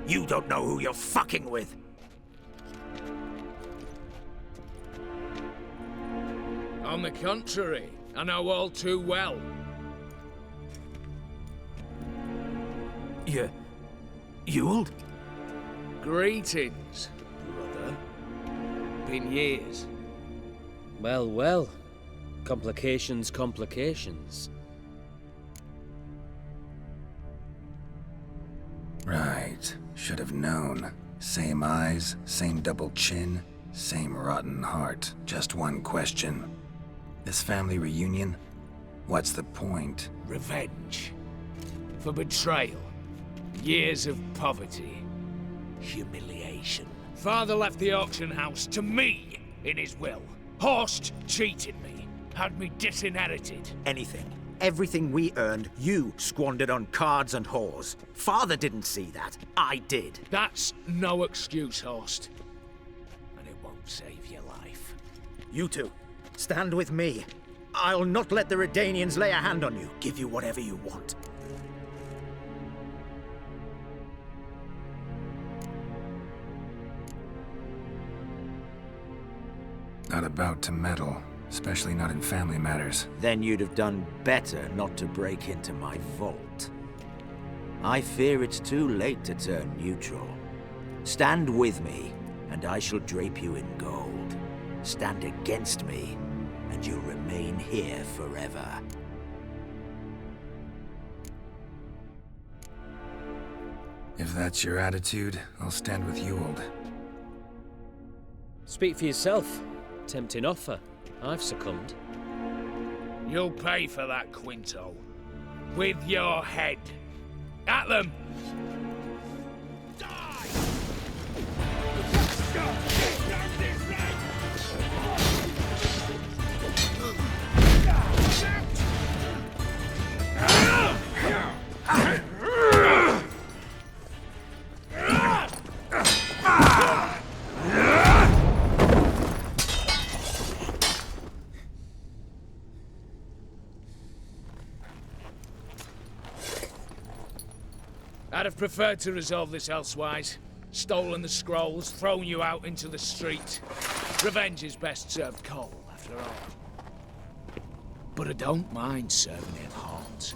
Speaker 9: You don't know who you're fucking with.
Speaker 18: On the contrary, I know all too well.
Speaker 9: Ewald?
Speaker 18: Greetings, brother. Been years.
Speaker 3: Well, well. Complications, complications.
Speaker 2: Right. Should have known. Same eyes, same double chin, same rotten heart. Just one question. This family reunion? What's the point?
Speaker 18: Revenge. For betrayal. Years of poverty. Humiliation. Father left the auction house to me in his will. Horst cheated me. Had me disinherited.
Speaker 9: Anything. Everything we earned, you squandered on cards and whores. Father didn't see that. I did.
Speaker 18: That's no excuse, Horst. And it won't save your life.
Speaker 9: You two, stand with me. I'll not let the Redanians lay a hand on you. Give you whatever you want.
Speaker 2: Not about to meddle, especially not in family matters.
Speaker 9: Then you'd have done better not to break into my vault. I fear it's too late to turn neutral. Stand with me, and I shall drape you in gold. Stand against me, and you'll remain here forever.
Speaker 2: If that's your attitude, I'll stand with Ewald.
Speaker 3: Speak for yourself. Tempting offer. I've succumbed.
Speaker 18: You'll pay for that, Quinto. With your head. At them! I'd have preferred to resolve this elsewise. Stolen the scrolls, thrown you out into the street. Revenge is best served cold, after all. But I don't mind serving it hot.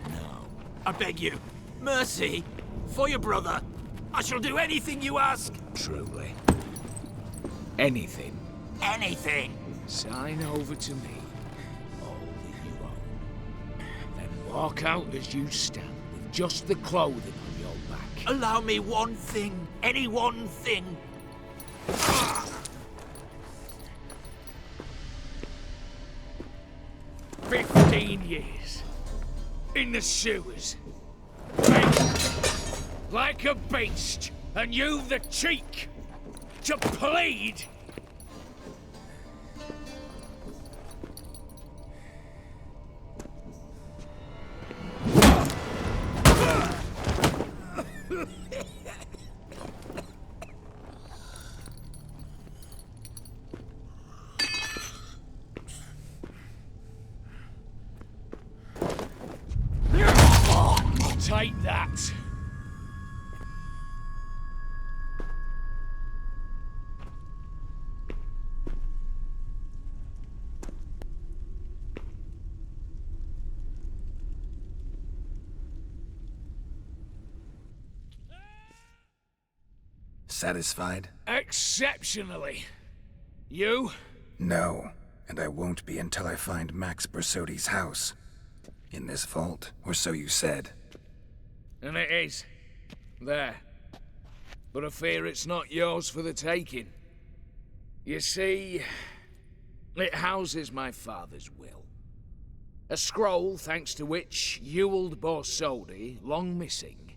Speaker 18: No.
Speaker 9: I beg you, mercy, for your brother. I shall do anything you ask.
Speaker 18: Truly. Anything.
Speaker 9: Anything.
Speaker 18: Sign over to me all that you own. Then walk out as you stand, with just the clothing on your back.
Speaker 9: Allow me one thing. Any one thing.
Speaker 18: 15 years. In the sewers. Begging like a beast. And you've the cheek to plead. Take that.
Speaker 2: Satisfied?
Speaker 18: Exceptionally. You?
Speaker 2: No, and I won't be until I find Max Bersodi's house. In this vault, or so you said.
Speaker 18: And it is. There. But I fear it's not yours for the taking. You see, it houses my father's will. A scroll thanks to which Ewald Borsodi, long missing,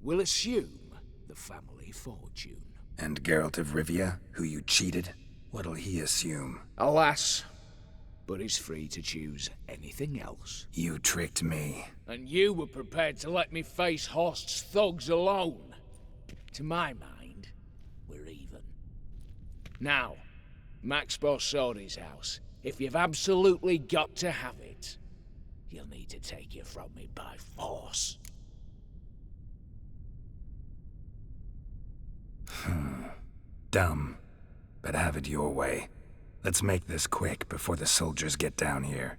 Speaker 18: will assume the family fortune.
Speaker 2: And Geralt of Rivia, who you cheated, what'll he assume?
Speaker 18: Alas, but he's free to choose anything else.
Speaker 2: You tricked me.
Speaker 18: And you were prepared to let me face Horst's thugs alone. To my mind, we're even. Now, Max Borsodi's house. If you've absolutely got to have it, you'll need to take it from me by force.
Speaker 2: Dumb. But have it your way. Let's make this quick before the soldiers get down here.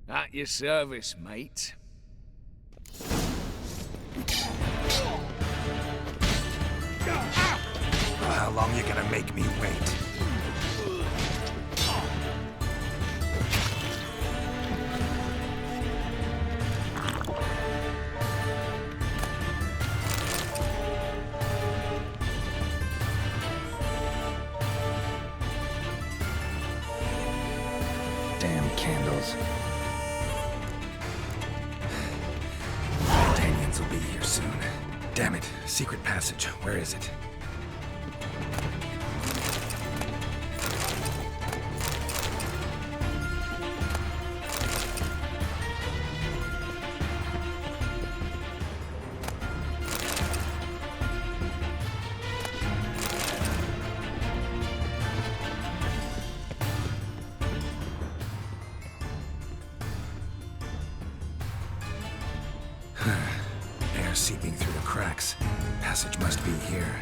Speaker 18: At your service, mate.
Speaker 2: Well, how long you gonna make me wait? Damn candles. Danians will be here soon. Damn it. Secret passage. Where is it? Air seeping through the cracks. Passage must be here.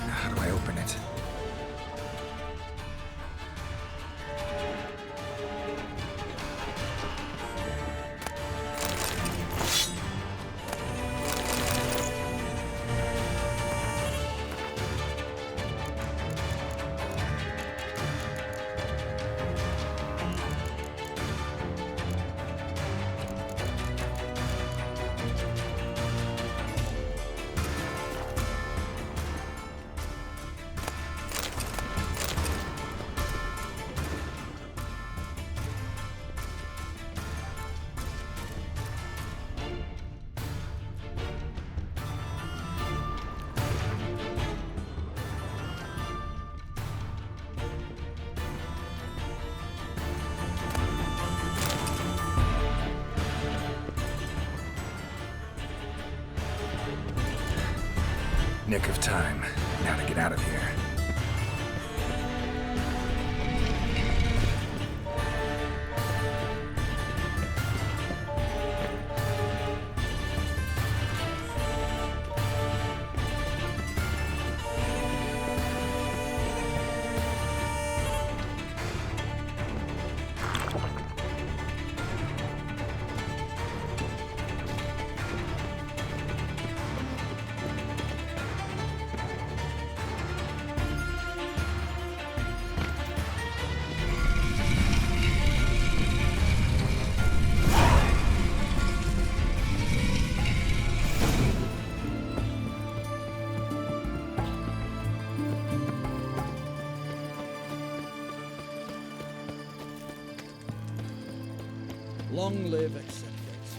Speaker 2: Now, how do I open it? Nick of time. Now to get out of here.
Speaker 20: Long live acceptance.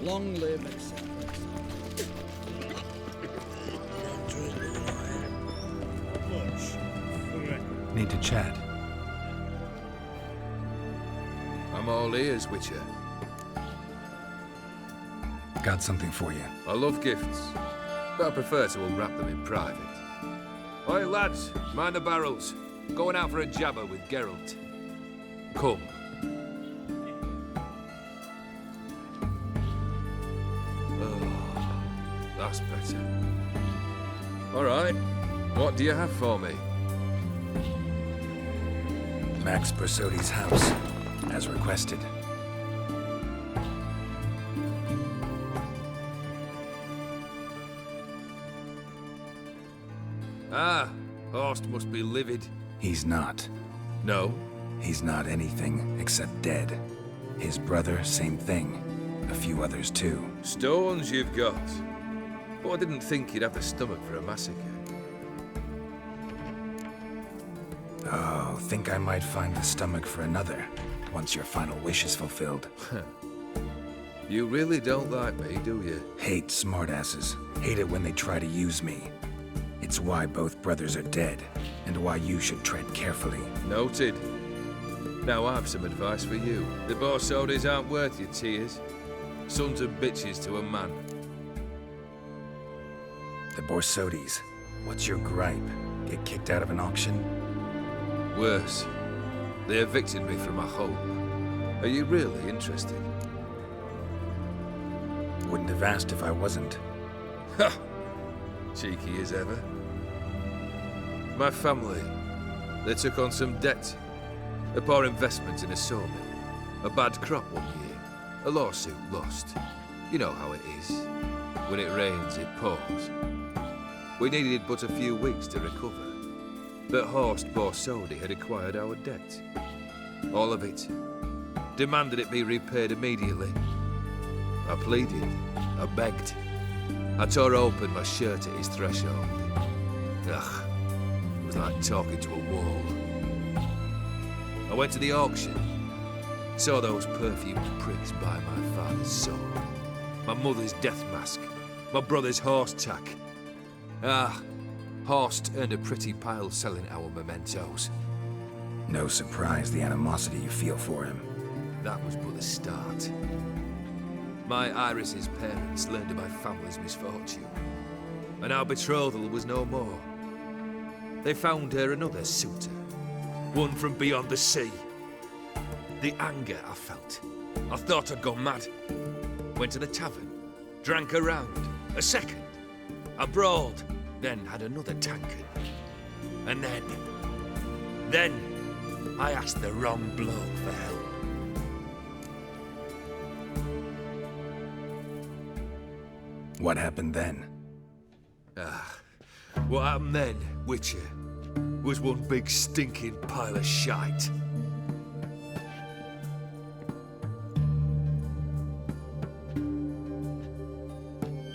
Speaker 20: Long live acceptance.
Speaker 2: Need to chat.
Speaker 10: I'm all ears, Witcher.
Speaker 2: Got something for you.
Speaker 10: I love gifts, but I prefer to unwrap them in private. Oi, lads, mind the barrels. Going out for a jabber with Geralt. Come. Oh, that's better. All right, what do you have for me?
Speaker 2: Max Bersodi's house, as requested.
Speaker 10: Ah, Horst must be livid.
Speaker 2: He's not.
Speaker 10: No?
Speaker 2: He's not anything except dead. His brother, same thing. A few others too.
Speaker 10: Stones you've got. But I didn't think you'd have the stomach for a massacre.
Speaker 2: Oh, think I might find the stomach for another, once your final wish is fulfilled.
Speaker 10: You really don't like me, do you?
Speaker 2: Hate smartasses. Hate it when they try to use me. It's why both brothers are dead, and why you should tread carefully.
Speaker 10: Noted. Now I've some advice for you. The Borsodis aren't worth your tears. Sons of bitches to a man.
Speaker 2: The Borsodis. What's your gripe? Get kicked out of an auction?
Speaker 10: Worse. They evicted me from my home. Are you really interested?
Speaker 2: Wouldn't have asked if I wasn't.
Speaker 10: Ha! Cheeky as ever. My family, they took on some debt. A poor investment in a sawmill. A bad crop one year. A lawsuit lost. You know how it is. When it rains, it pours. We needed but a few weeks to recover. But Horst Borsodi had acquired our debt. All of it. Demanded it be repaid immediately. I pleaded. I begged. I tore open my shirt at his threshold. Ugh. It was like talking to a wall. I went to the auction. Saw those perfumed pricks buy my father's sword. My mother's death mask. My brother's horse tack. Ah. Horst earned a pretty pile selling our mementos.
Speaker 2: No surprise the animosity you feel for him.
Speaker 10: That was but the start. My Iris's parents learned of my family's misfortune, and our betrothal was no more. They found her another suitor, one from beyond the sea. The anger I felt. I thought I'd gone mad. Went to the tavern, drank a round, a second. I brawled. Then had another tankard. And then I asked the wrong bloke for help.
Speaker 2: What happened then?
Speaker 10: What happened then, Witcher, was one big stinking pile of shite.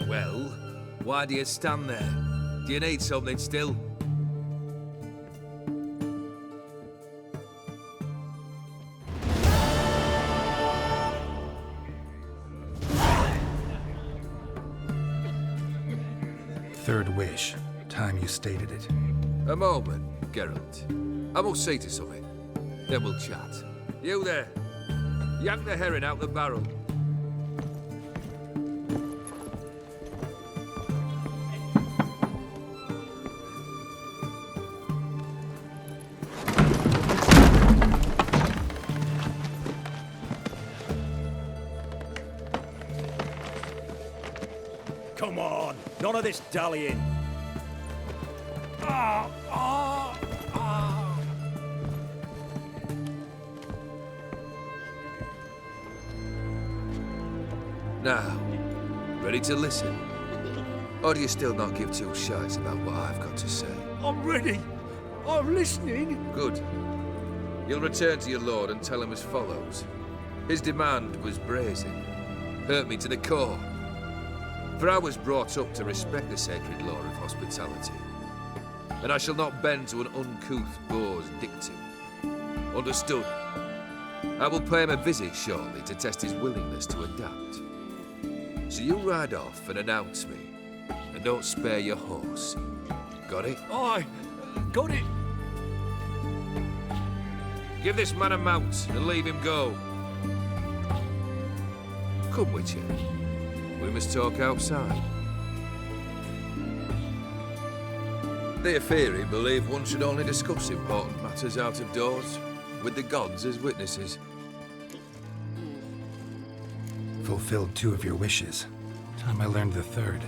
Speaker 10: Well, why do you stand there? Do you need something still?
Speaker 2: Third wish. Time you stated it.
Speaker 10: A moment, Geralt. I must see to something. Then we'll chat. You there. Yank the herring out the barrel.
Speaker 16: Come on, none of this dallying.
Speaker 10: Now, ready to listen? Or do you still not give two shites about what I've got to say?
Speaker 4: I'm ready. I'm listening.
Speaker 10: Good. You'll return to your lord and tell him as follows. His demand was brazen. Hurt me to the core. For I was brought up to respect the sacred law of hospitality. and I shall not bend to an uncouth boar's dictum. Understood? I will pay him a visit shortly to test his willingness to adapt. So you ride off and announce me, and don't spare your horse. Got it?
Speaker 4: Aye, got it.
Speaker 10: Give this man a mount and leave him go. Come, Witcher. We must talk outside. The Aetheri believe one should only discuss important matters out of doors, with the gods as witnesses.
Speaker 2: Fulfilled 2 of your wishes. Time I learned the 3rd.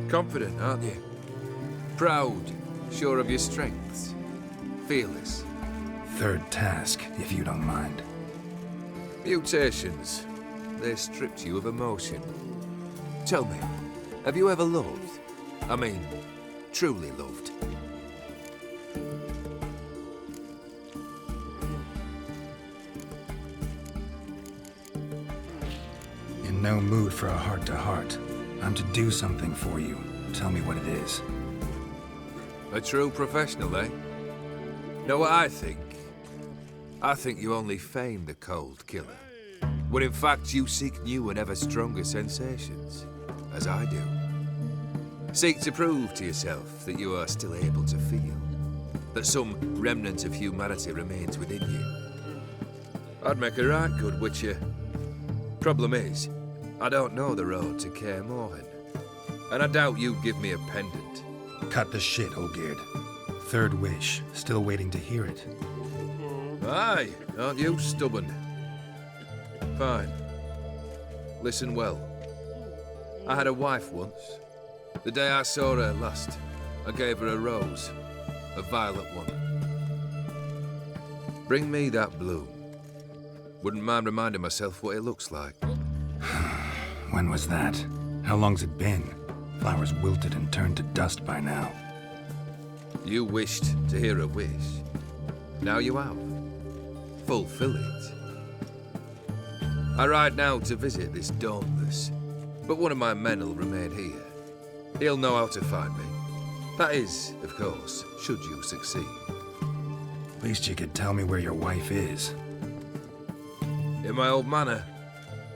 Speaker 10: Confident, aren't you? Proud, sure of your strengths. Fearless.
Speaker 2: 3rd task, if you don't mind.
Speaker 10: Mutations. They stripped you of emotion. Tell me, have you ever loved? I mean, truly loved?
Speaker 2: In no mood for a heart-to-heart. I'm to do something for you. Tell me what it is.
Speaker 10: A true professional, eh? Know what I think? I think you only feign the cold killer, when in fact you seek new and ever stronger sensations, as I do. Seek to prove to yourself that you are still able to feel, that some remnant of humanity remains within you. I'd make a right good Witcher. Problem is, I don't know the road to Kaer Morhen, and I doubt you'd give me a pendant.
Speaker 2: Cut the shit, Olgierd. 3rd wish, still waiting to hear it.
Speaker 10: Aye, aren't you stubborn? Fine. Listen well. I had a wife once. The day I saw her last, I gave her a rose. A violet one. Bring me that bloom. Wouldn't mind reminding myself what it looks like.
Speaker 2: When was that? How long's it been? Flowers wilted and turned to dust by now.
Speaker 10: You wished to hear a wish. Now you have. Fulfill it. I ride now to visit this Dauntless, but one of my men will remain here. He'll know how to find me. That is, of course, should you succeed.
Speaker 2: Least you could tell me where your wife is.
Speaker 10: In my old manor,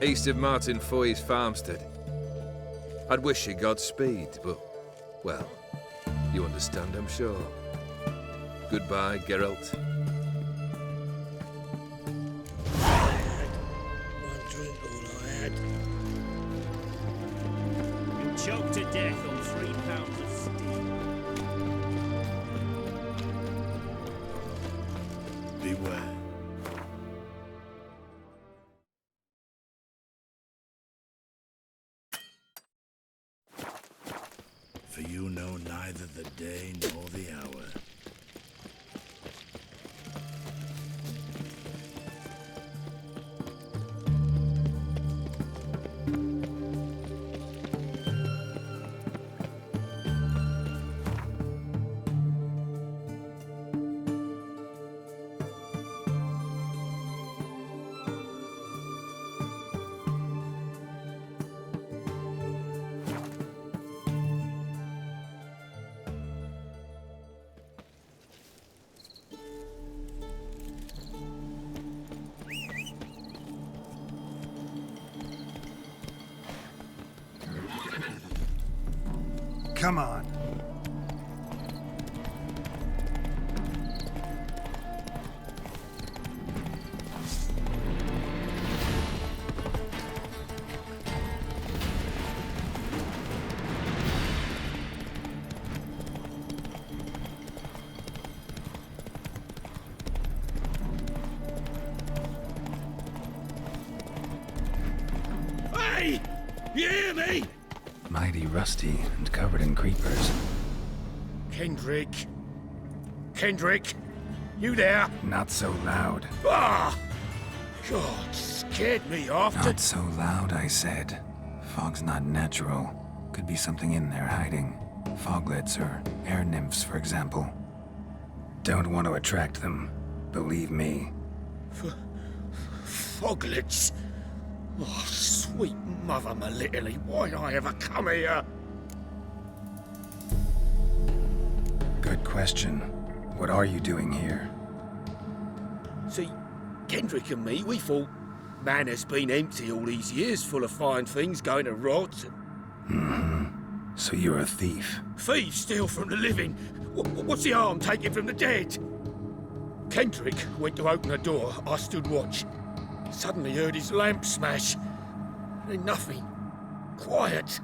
Speaker 10: east of Martin Foy's farmstead. I'd wish you Godspeed, but, well, you understand, I'm sure. Goodbye, Geralt.
Speaker 5: One drink, all I had.
Speaker 8: You choked to death on 3 pounds of steel.
Speaker 5: Beware. For you know neither the day nor the hour.
Speaker 2: Come on.
Speaker 5: Hey! You hear me?
Speaker 2: Mighty rusty and covered in creepers.
Speaker 5: Kendrick. Kendrick! You there?
Speaker 2: Not so loud.
Speaker 5: Ah! God, scared me off.
Speaker 2: Not so loud, I said. Fog's not natural. Could be something in there hiding. Foglets or air nymphs, for example. Don't want to attract them. Believe me.
Speaker 5: Foglets? Oh, sweet mother Melitterly, why'd I ever come here?
Speaker 2: Good question. What are you doing here?
Speaker 5: See, Kendrick and me, we thought Manor's been empty all these years, full of fine things going to rot.
Speaker 2: So you're a thief?
Speaker 5: Thieves steal from the living. What's the harm taking from the dead? Kendrick went to open the door. I stood watch. Suddenly heard his lamp smash. Then nothing. Quiet.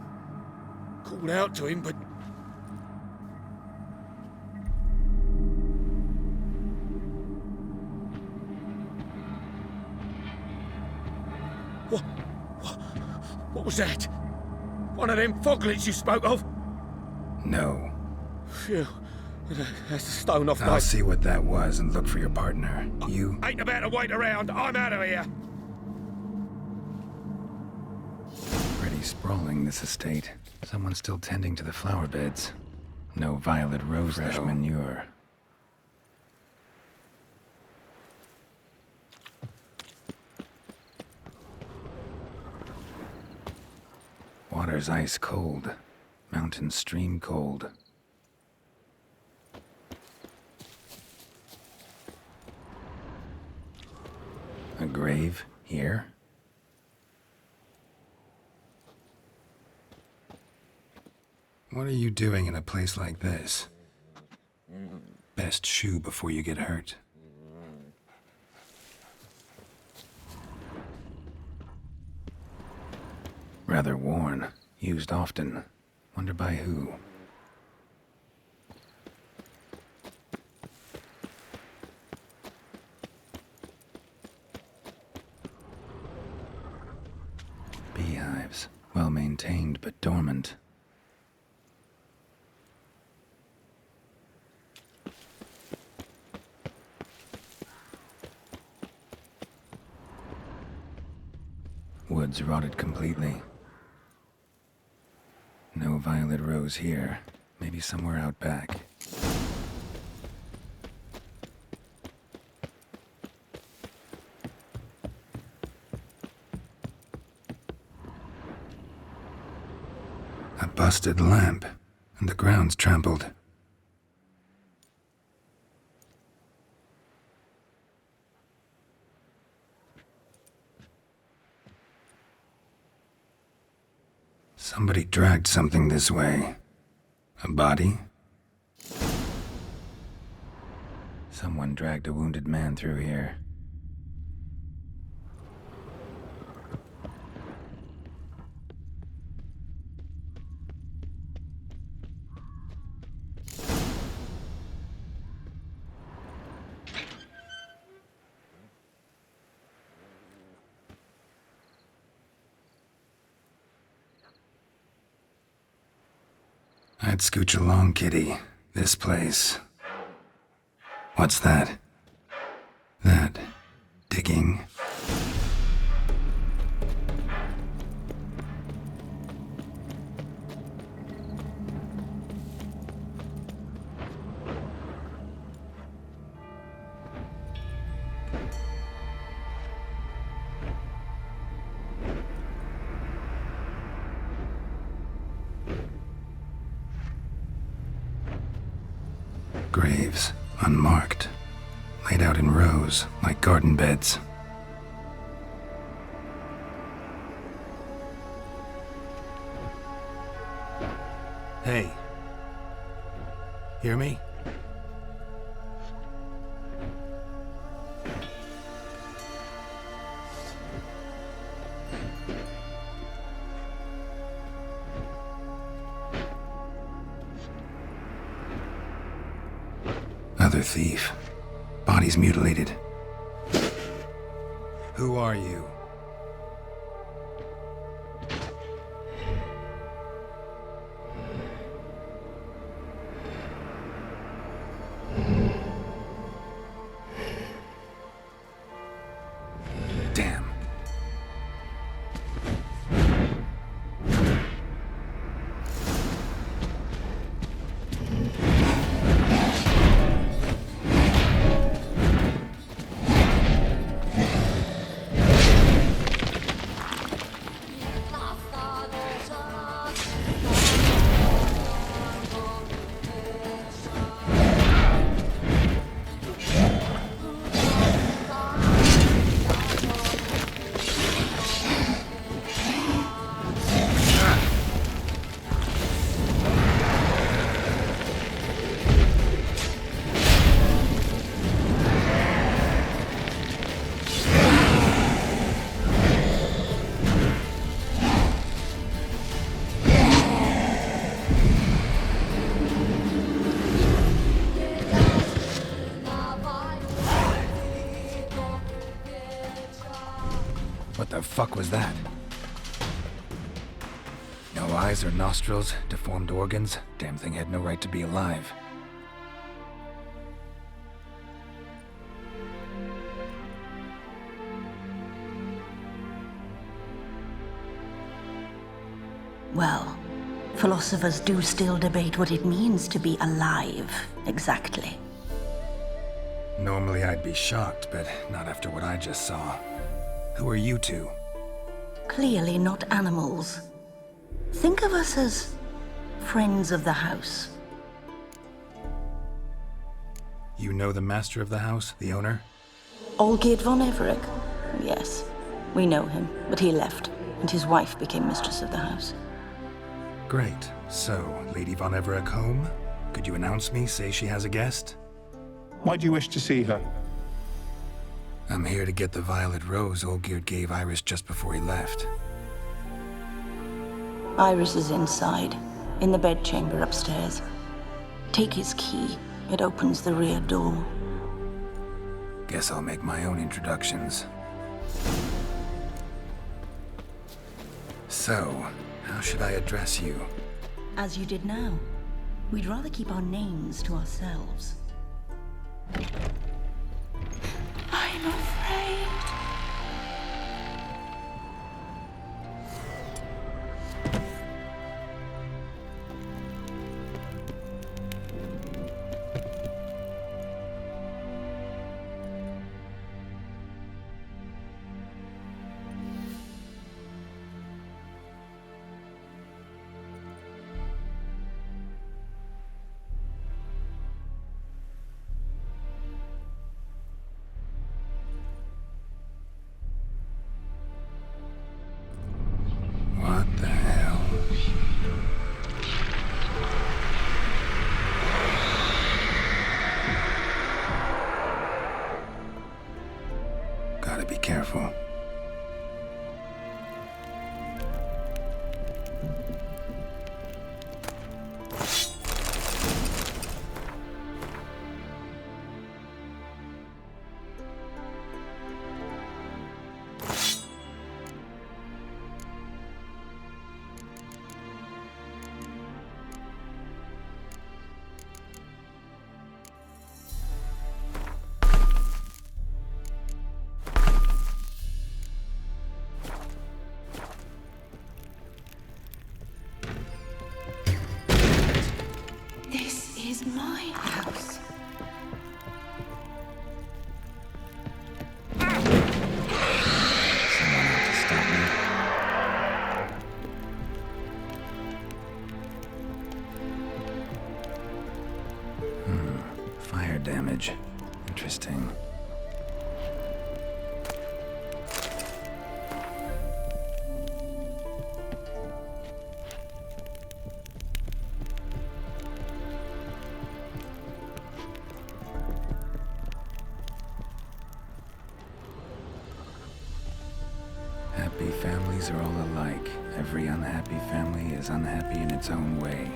Speaker 5: Called out to him, but... What was that? One of them foglets you spoke of?
Speaker 2: No.
Speaker 5: Phew. That's the stone off my...
Speaker 2: I'll see what that was and look for your partner. You...
Speaker 5: Ain't about to wait around. I'm out of here.
Speaker 2: Pretty sprawling, this estate. Someone's still tending to the flower beds. No violet rose fresh manure. Water's ice cold. Mountain stream cold. A grave here? What are you doing in a place like this? Best shoe before you get hurt. Rather worn. Used often. Wonder by who? Beehives. Well maintained, but dormant. Woods rotted completely. No violet rose here. Maybe somewhere out back. A busted lamp, and the ground's trampled. Somebody dragged something this way. A body? Someone dragged a wounded man through here. I'd scooch along, kitty. This place. What's that? That... digging? Graves, unmarked, laid out in rows, like garden beds. Hey. Hear me? Another thief. Bodies mutilated. Who are you? Damn. fuck was that? No eyes or nostrils, deformed organs. Damn thing had no right to be alive.
Speaker 14: Well, philosophers do still debate what it means to be alive, exactly.
Speaker 2: Normally I'd be shocked, but not after what I just saw. Who are you two?
Speaker 14: Clearly not animals. Think of us as friends of the house.
Speaker 2: You know the master of the house, the owner?
Speaker 14: Olgierd von Everec? Yes, we know him, but he left, and his wife became mistress of the house.
Speaker 2: Great. So, Lady von Everec home? Could you announce me, say she has a guest?
Speaker 15: Why do you wish to see her?
Speaker 2: I'm here to get the violet rose Olgierd gave Iris just before he left.
Speaker 14: Iris is inside, in the bedchamber upstairs. Take his key. It opens the rear door.
Speaker 2: Guess I'll make my own introductions. So, how should I address you?
Speaker 14: As you did now. We'd rather keep our names to ourselves. I'm afraid.
Speaker 2: What the hell? Gotta be careful.
Speaker 14: This is my house.
Speaker 2: Someone have to stop me. Fire damage. Interesting. Happy families are all alike. Every unhappy family is unhappy in its own way.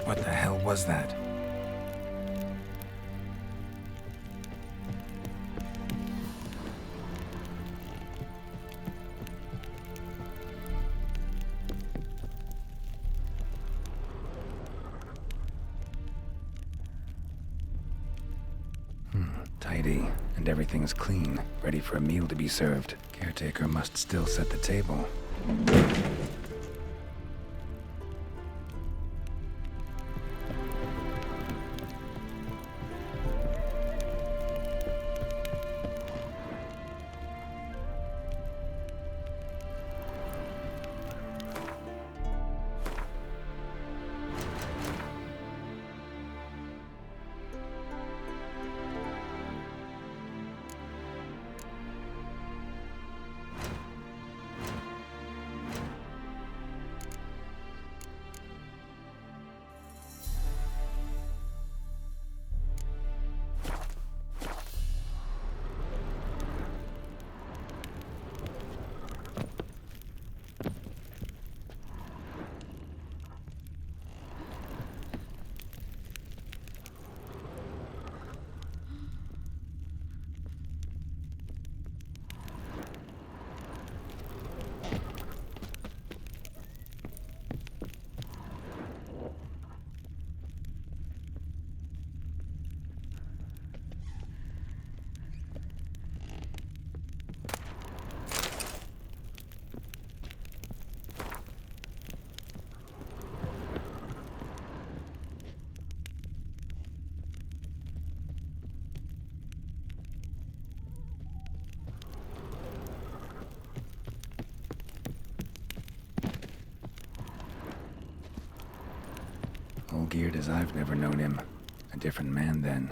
Speaker 2: What the hell was that? Tidy, and everything's clean, ready for a meal to be served. Caretaker must still set the table. Olgierd as I've never known him. A different man then.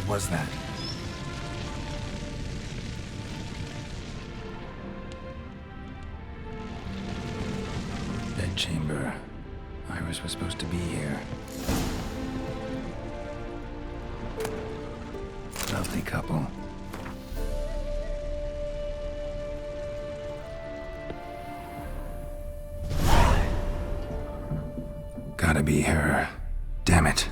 Speaker 2: What was that? Bedchamber. Iris was supposed to be here. Lovely couple. Gotta be her. Damn it.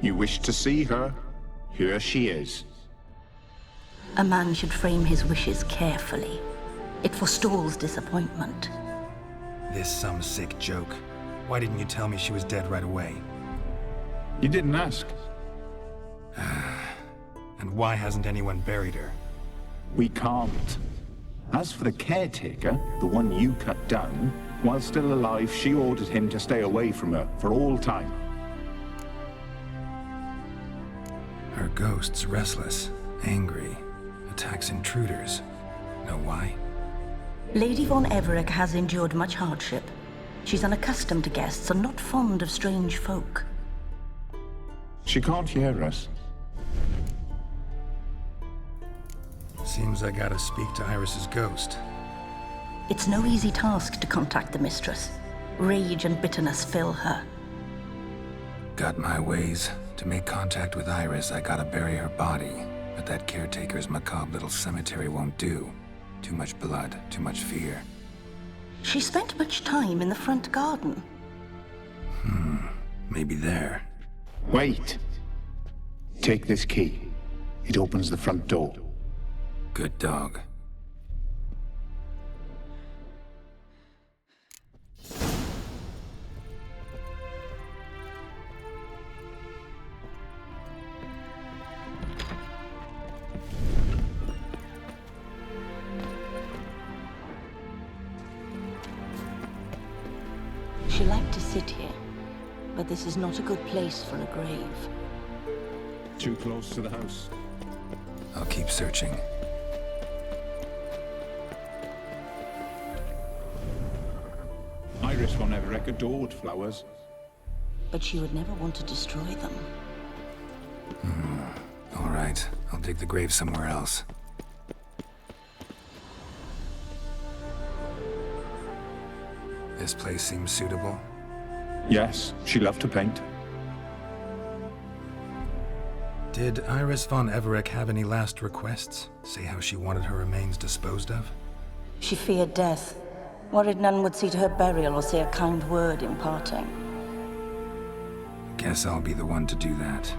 Speaker 15: You wish to see her? Here she is.
Speaker 14: A man should frame his wishes carefully. It forestalls disappointment.
Speaker 2: This some sick joke. Why didn't you tell me she was dead right away?
Speaker 15: You didn't ask.
Speaker 2: And why hasn't anyone buried her?
Speaker 15: We can't. As for the caretaker, the one you cut down, while still alive, she ordered him to stay away from her for all time.
Speaker 2: Her ghost's restless, angry, attacks intruders. Know why?
Speaker 14: Lady von Everec has endured much hardship. She's unaccustomed to guests and not fond of strange folk.
Speaker 15: She can't hear us.
Speaker 2: Seems I gotta speak to Iris's ghost.
Speaker 14: It's no easy task to contact the mistress. Rage and bitterness fill her.
Speaker 2: Got my ways. To make contact with Iris, I gotta bury her body. But that caretaker's macabre little cemetery won't do. Too much blood, too much fear.
Speaker 14: She spent much time in the front garden.
Speaker 2: Maybe there.
Speaker 15: Wait. Take this key. It opens the front door.
Speaker 2: Good dog.
Speaker 14: She liked to sit here, but this is not a good place for a grave.
Speaker 15: Too close to the house.
Speaker 2: I'll keep searching.
Speaker 15: Iris von Everec adored flowers.
Speaker 14: But she would never want to destroy them.
Speaker 2: All right, I'll dig the grave somewhere else. This place seems suitable.
Speaker 15: Yes, she loved to paint.
Speaker 2: Did Iris von Everec have any last requests? Say how she wanted her remains disposed of?
Speaker 14: She feared death, worried none would see to her burial or say a kind word in parting.
Speaker 2: Guess I'll be the one to do that.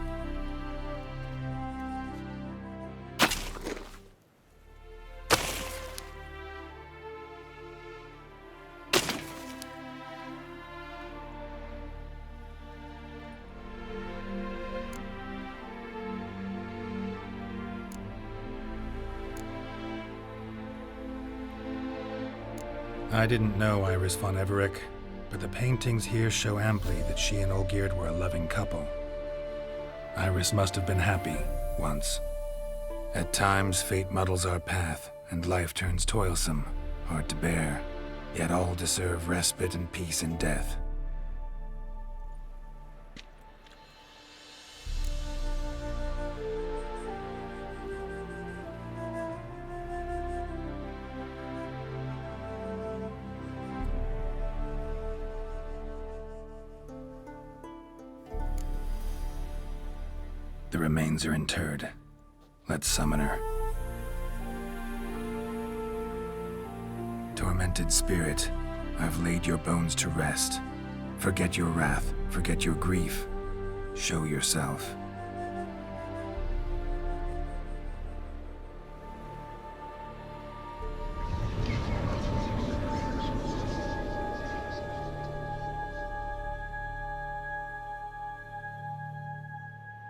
Speaker 2: I didn't know Iris von Everec, but the paintings here show amply that she and Olgierd were a loving couple. Iris must have been happy, once. At times, fate muddles our path, and life turns toilsome, hard to bear, yet all deserve respite and peace in death. The remains are interred. Let's summon her. Tormented spirit, I've laid your bones to rest. Forget your wrath, forget your grief. Show yourself.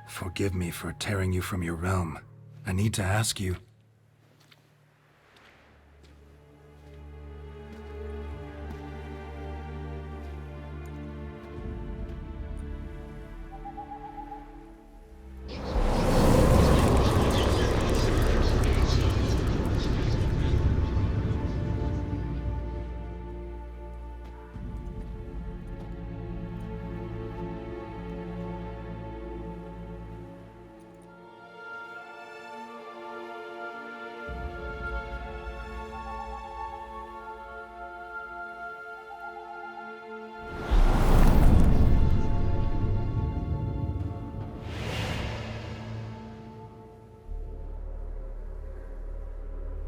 Speaker 2: Forgive me for tearing you from your realm. I need to ask you.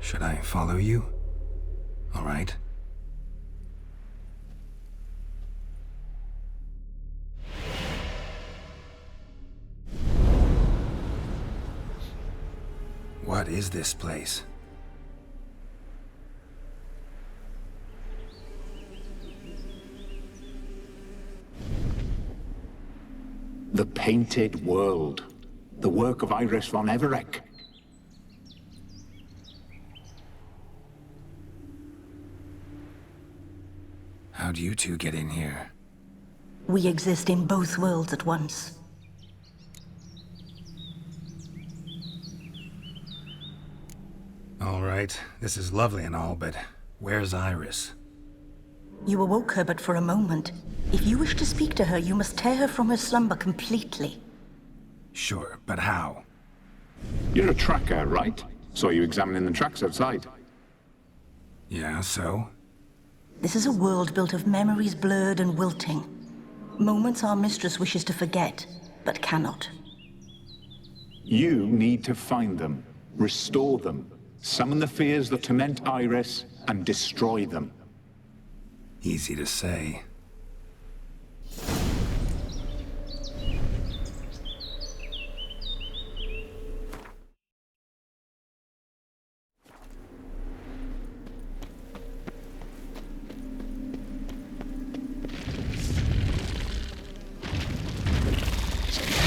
Speaker 2: Should I follow you? All right. What is this place?
Speaker 15: The Painted World. The work of Olgierd von Everec.
Speaker 2: How'd you two get in here?
Speaker 14: We exist in both worlds at once.
Speaker 2: All right, this is lovely and all, but where's Iris?
Speaker 14: You awoke her but for a moment. If you wish to speak to her, you must tear her from her slumber completely.
Speaker 2: Sure, but how?
Speaker 15: You're a tracker, right? Saw you examining the tracks outside.
Speaker 2: Yeah, so?
Speaker 14: This is a world built of memories blurred and wilting. Moments our mistress wishes to forget, but cannot.
Speaker 15: You need to find them, restore them, summon the fears that torment Iris, and destroy them.
Speaker 2: Easy to say.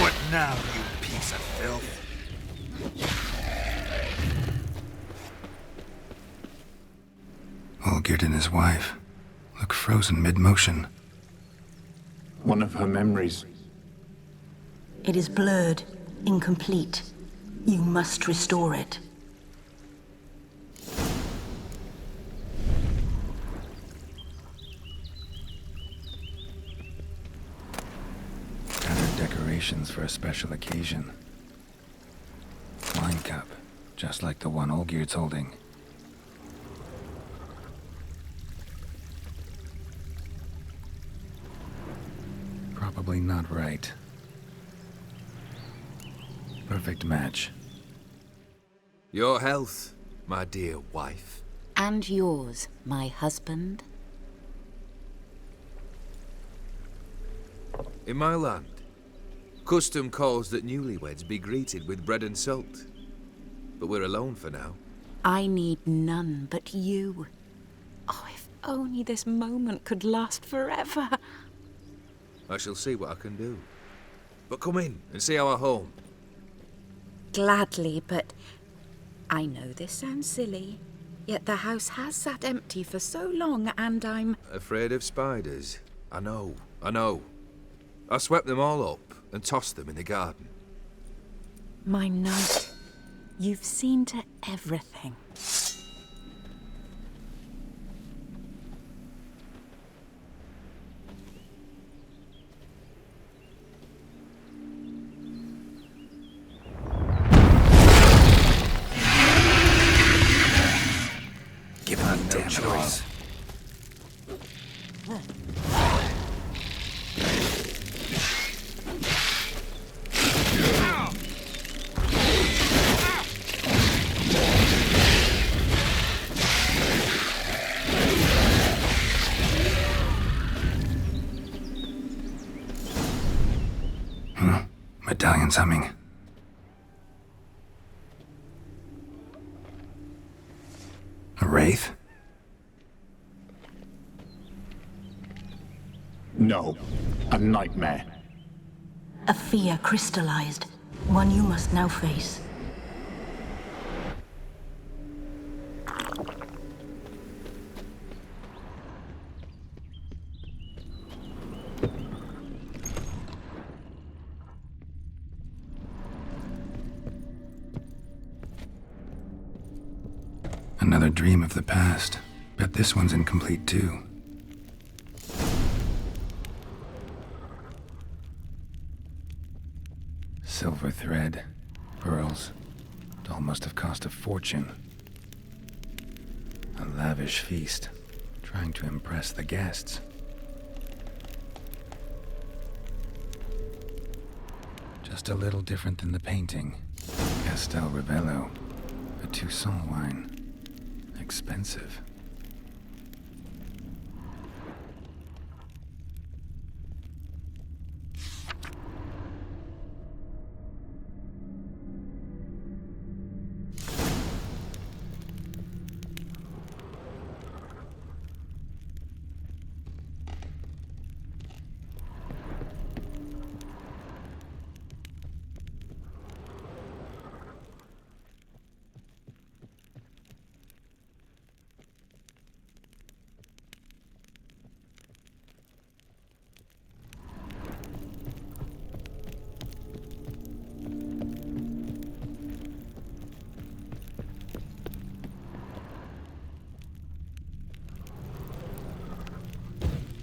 Speaker 1: What now, you piece of filth?
Speaker 2: Olgierd and his wife look frozen mid-motion.
Speaker 15: One of her memories.
Speaker 14: It is blurred, incomplete. You must restore it.
Speaker 2: Gathered decorations for a special occasion. Wine cup, just like the one Olgierd's holding. Probably not right. Perfect match.
Speaker 10: Your health, my dear wife.
Speaker 11: And yours, my husband.
Speaker 10: In my land, custom calls that newlyweds be greeted with bread and salt. But we're alone for now.
Speaker 11: I need none but you. Oh, if only this moment could last forever.
Speaker 10: I shall see what I can do. But come in and see our home.
Speaker 11: Gladly, but I know this sounds silly, yet the house has sat empty for so long, and I'm...
Speaker 10: Afraid of spiders? I know. I swept them all up and tossed them in the garden.
Speaker 11: My knight, you've seen to everything.
Speaker 2: Given no damn choice. Medallion's humming. A wraith?
Speaker 15: No, a nightmare.
Speaker 14: A fear crystallized, one you must now face.
Speaker 2: Another dream of the past. Bet this one's incomplete too. Silver thread, pearls. It all must have cost a fortune. A lavish feast, trying to impress the guests. Just a little different than the painting. Castel Rivello, a Toussaint wine. Expensive.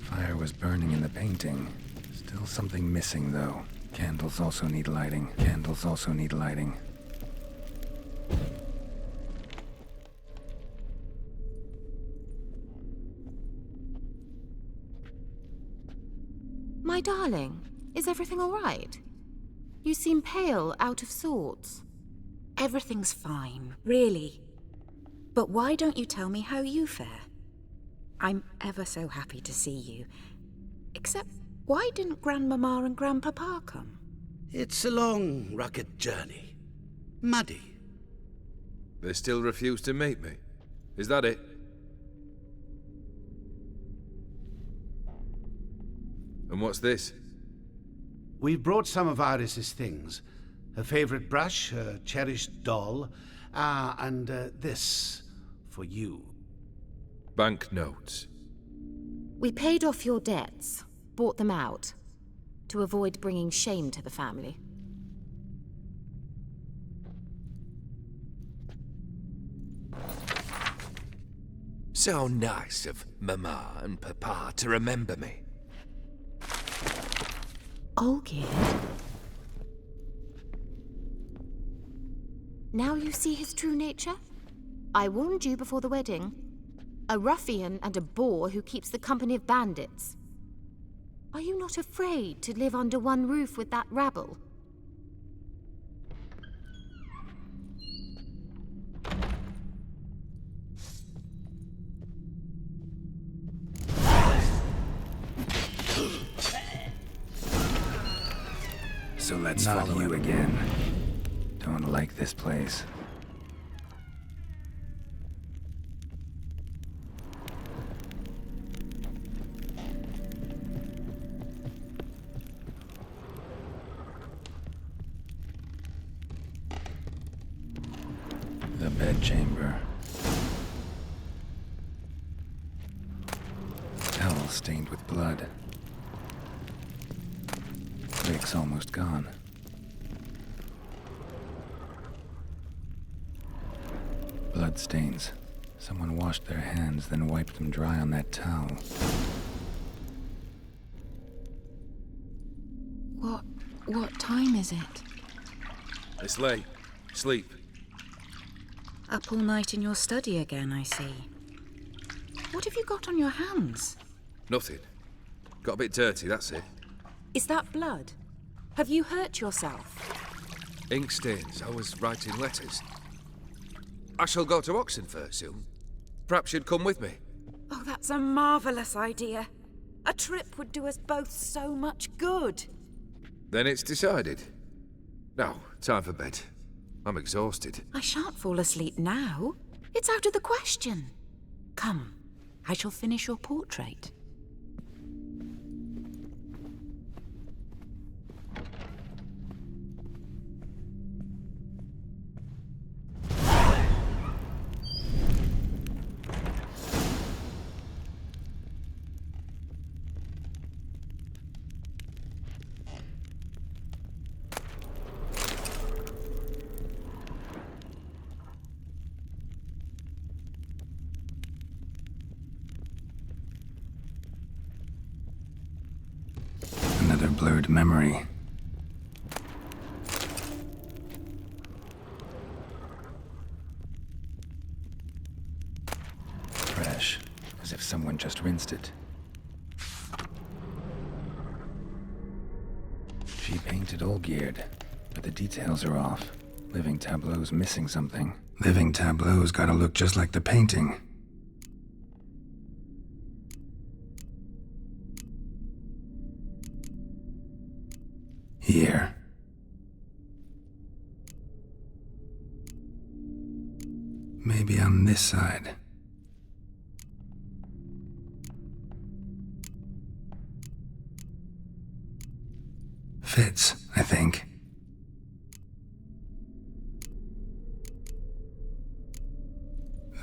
Speaker 2: Fire was burning in the painting. Still something missing, though. Candles also need lighting. Candles also need lighting.
Speaker 17: My darling, is everything all right? You seem pale, out of sorts.
Speaker 11: Everything's fine, really. But why don't you tell me how you fare? I'm ever so happy to see you. Except, why didn't Grandmama and Grandpapa come?
Speaker 19: It's a long, rugged journey. Muddy.
Speaker 10: They still refuse to meet me. Is that it? And what's this?
Speaker 19: We've brought some of Iris's things. Her favorite brush, her cherished doll, and this for you.
Speaker 10: Banknotes.
Speaker 17: We paid off your debts, bought them out, to avoid bringing shame to the family.
Speaker 1: So nice of Mama and Papa to remember me.
Speaker 17: Olgierd. Now you see his true nature? I warned you before the wedding. A ruffian and a boor who keeps the company of bandits. Are you not afraid to live under one roof with that rabble?
Speaker 2: So let's follow you again. Don't like this place. The bedchamber. Towel stained with blood. Rick's almost gone. Blood stains. Someone washed their hands, then wiped them dry on that towel.
Speaker 11: What time is it?
Speaker 10: It's late. Sleep.
Speaker 11: Up all night in your study again, I see. What have you got on your hands?
Speaker 10: Nothing. Got a bit dirty, that's it.
Speaker 11: Is that blood? Have you hurt yourself?
Speaker 10: Ink stains. I was writing letters. I shall go to Oxenfurt soon. Perhaps you'd come with me.
Speaker 11: Oh, that's a marvellous idea. A trip would do us both so much good.
Speaker 10: Then it's decided. Now, time for bed. I'm exhausted.
Speaker 11: I shan't fall asleep now. It's out of the question. Come, I shall finish your portrait.
Speaker 2: Another blurred memory. Fresh, as if someone just rinsed it. She painted Olgierd, but the details are off. Living tableau's missing something. Living tableau's gotta look just like the painting. Here. Maybe on this side. Fits, I think.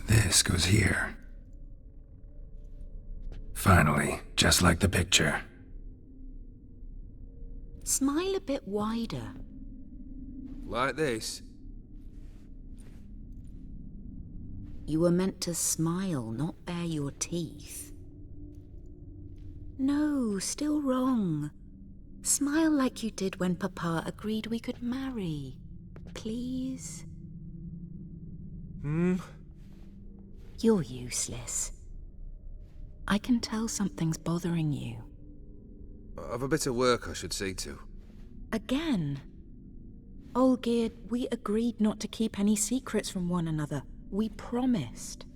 Speaker 2: This goes here. Finally, just like the picture.
Speaker 11: Smile a bit wider.
Speaker 10: Like this?
Speaker 11: You were meant to smile, not bare your teeth. No, still wrong. Smile like you did when Papa agreed we could marry. Please? You're useless. I can tell something's bothering you.
Speaker 10: I've a bit of work I should see to.
Speaker 11: Again? Olgierd, we agreed not to keep any secrets from one another. We promised.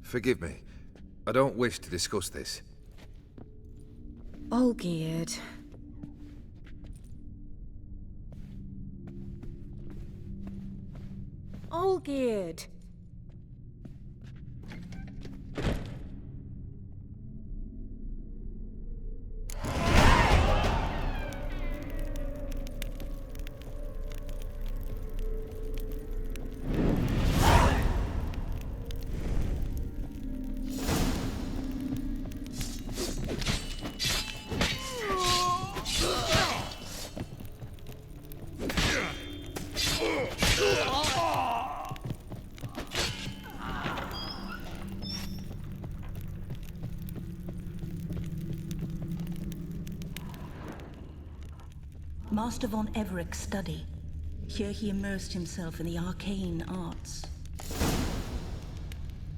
Speaker 10: Forgive me. I don't wish to discuss this.
Speaker 11: Olgierd. Olgierd!
Speaker 14: Master von Everec's study. Here he immersed himself in the arcane arts.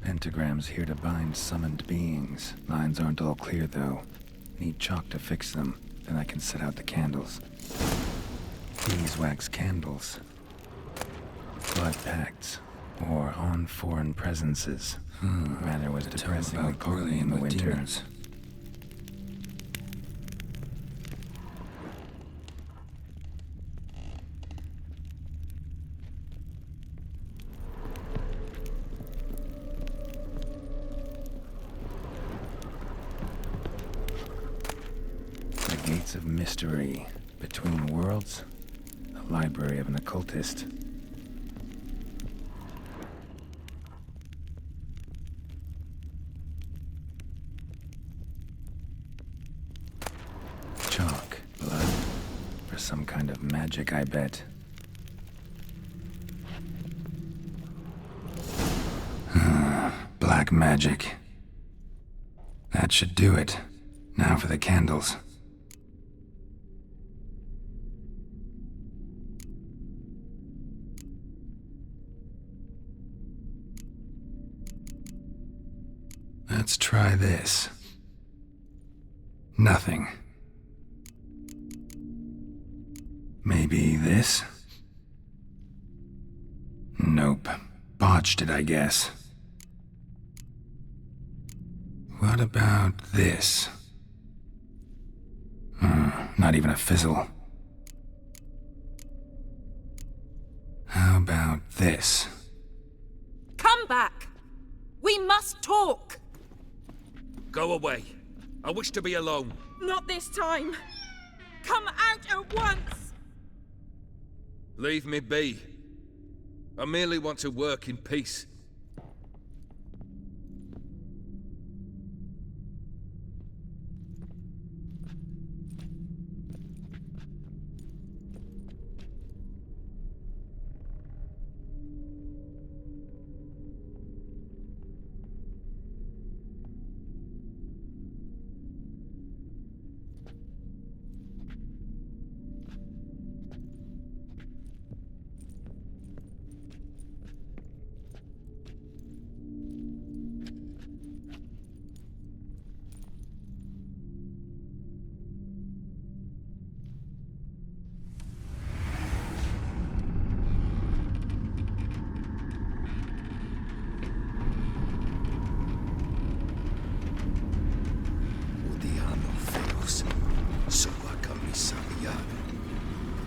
Speaker 2: Pentagrams here to bind summoned beings. Lines aren't all clear, though. Need chalk to fix them, then I can set out the candles. Beeswax candles. Blood pacts. Or on foreign presences. Matter was depressingly poorly in the winters. Gates of mystery. Between worlds. The library of an occultist. Chalk. Blood. For some kind of magic, I bet. Black magic. That should do it. Now for the candles. Let's try this. Nothing. Maybe this? Nope. Botched it, I guess. What about this? Not even a fizzle. How about this?
Speaker 11: Come back! We must talk!
Speaker 10: Go away. I wish to be alone.
Speaker 11: Not this time! Come out at once!
Speaker 10: Leave me be. I merely want to work in peace.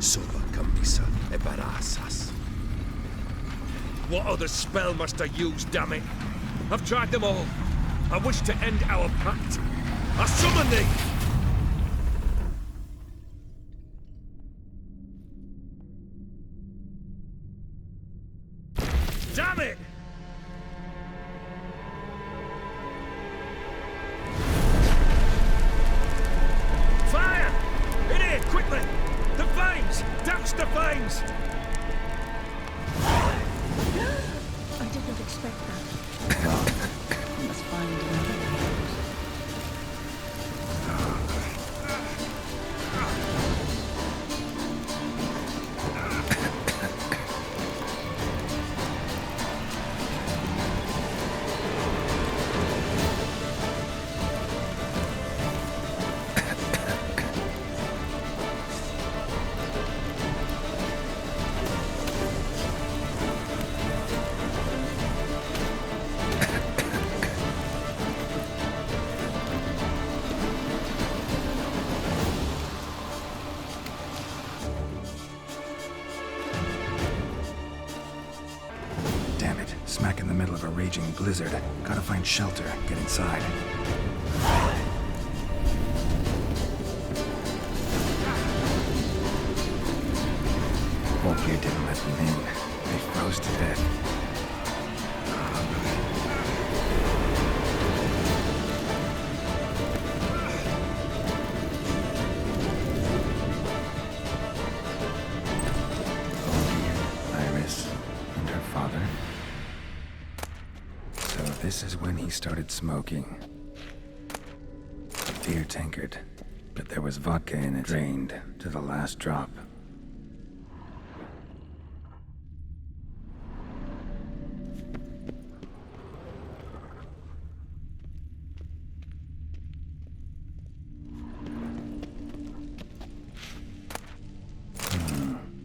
Speaker 10: Sova camisa e barasas. What other spell must I use, damn it? I've tried them all. I wish to end our pact. I summon thee! Damn it! Fire! In here, quickly! The flames! Douse the flames!
Speaker 14: I did not expect that. I must find another way out.
Speaker 2: Smack in the middle of a raging blizzard. Gotta find shelter, get inside. Olgierd didn't let them in. They froze to death. This is when he started smoking. Beer tankard, but there was vodka in it, drained to the last drop.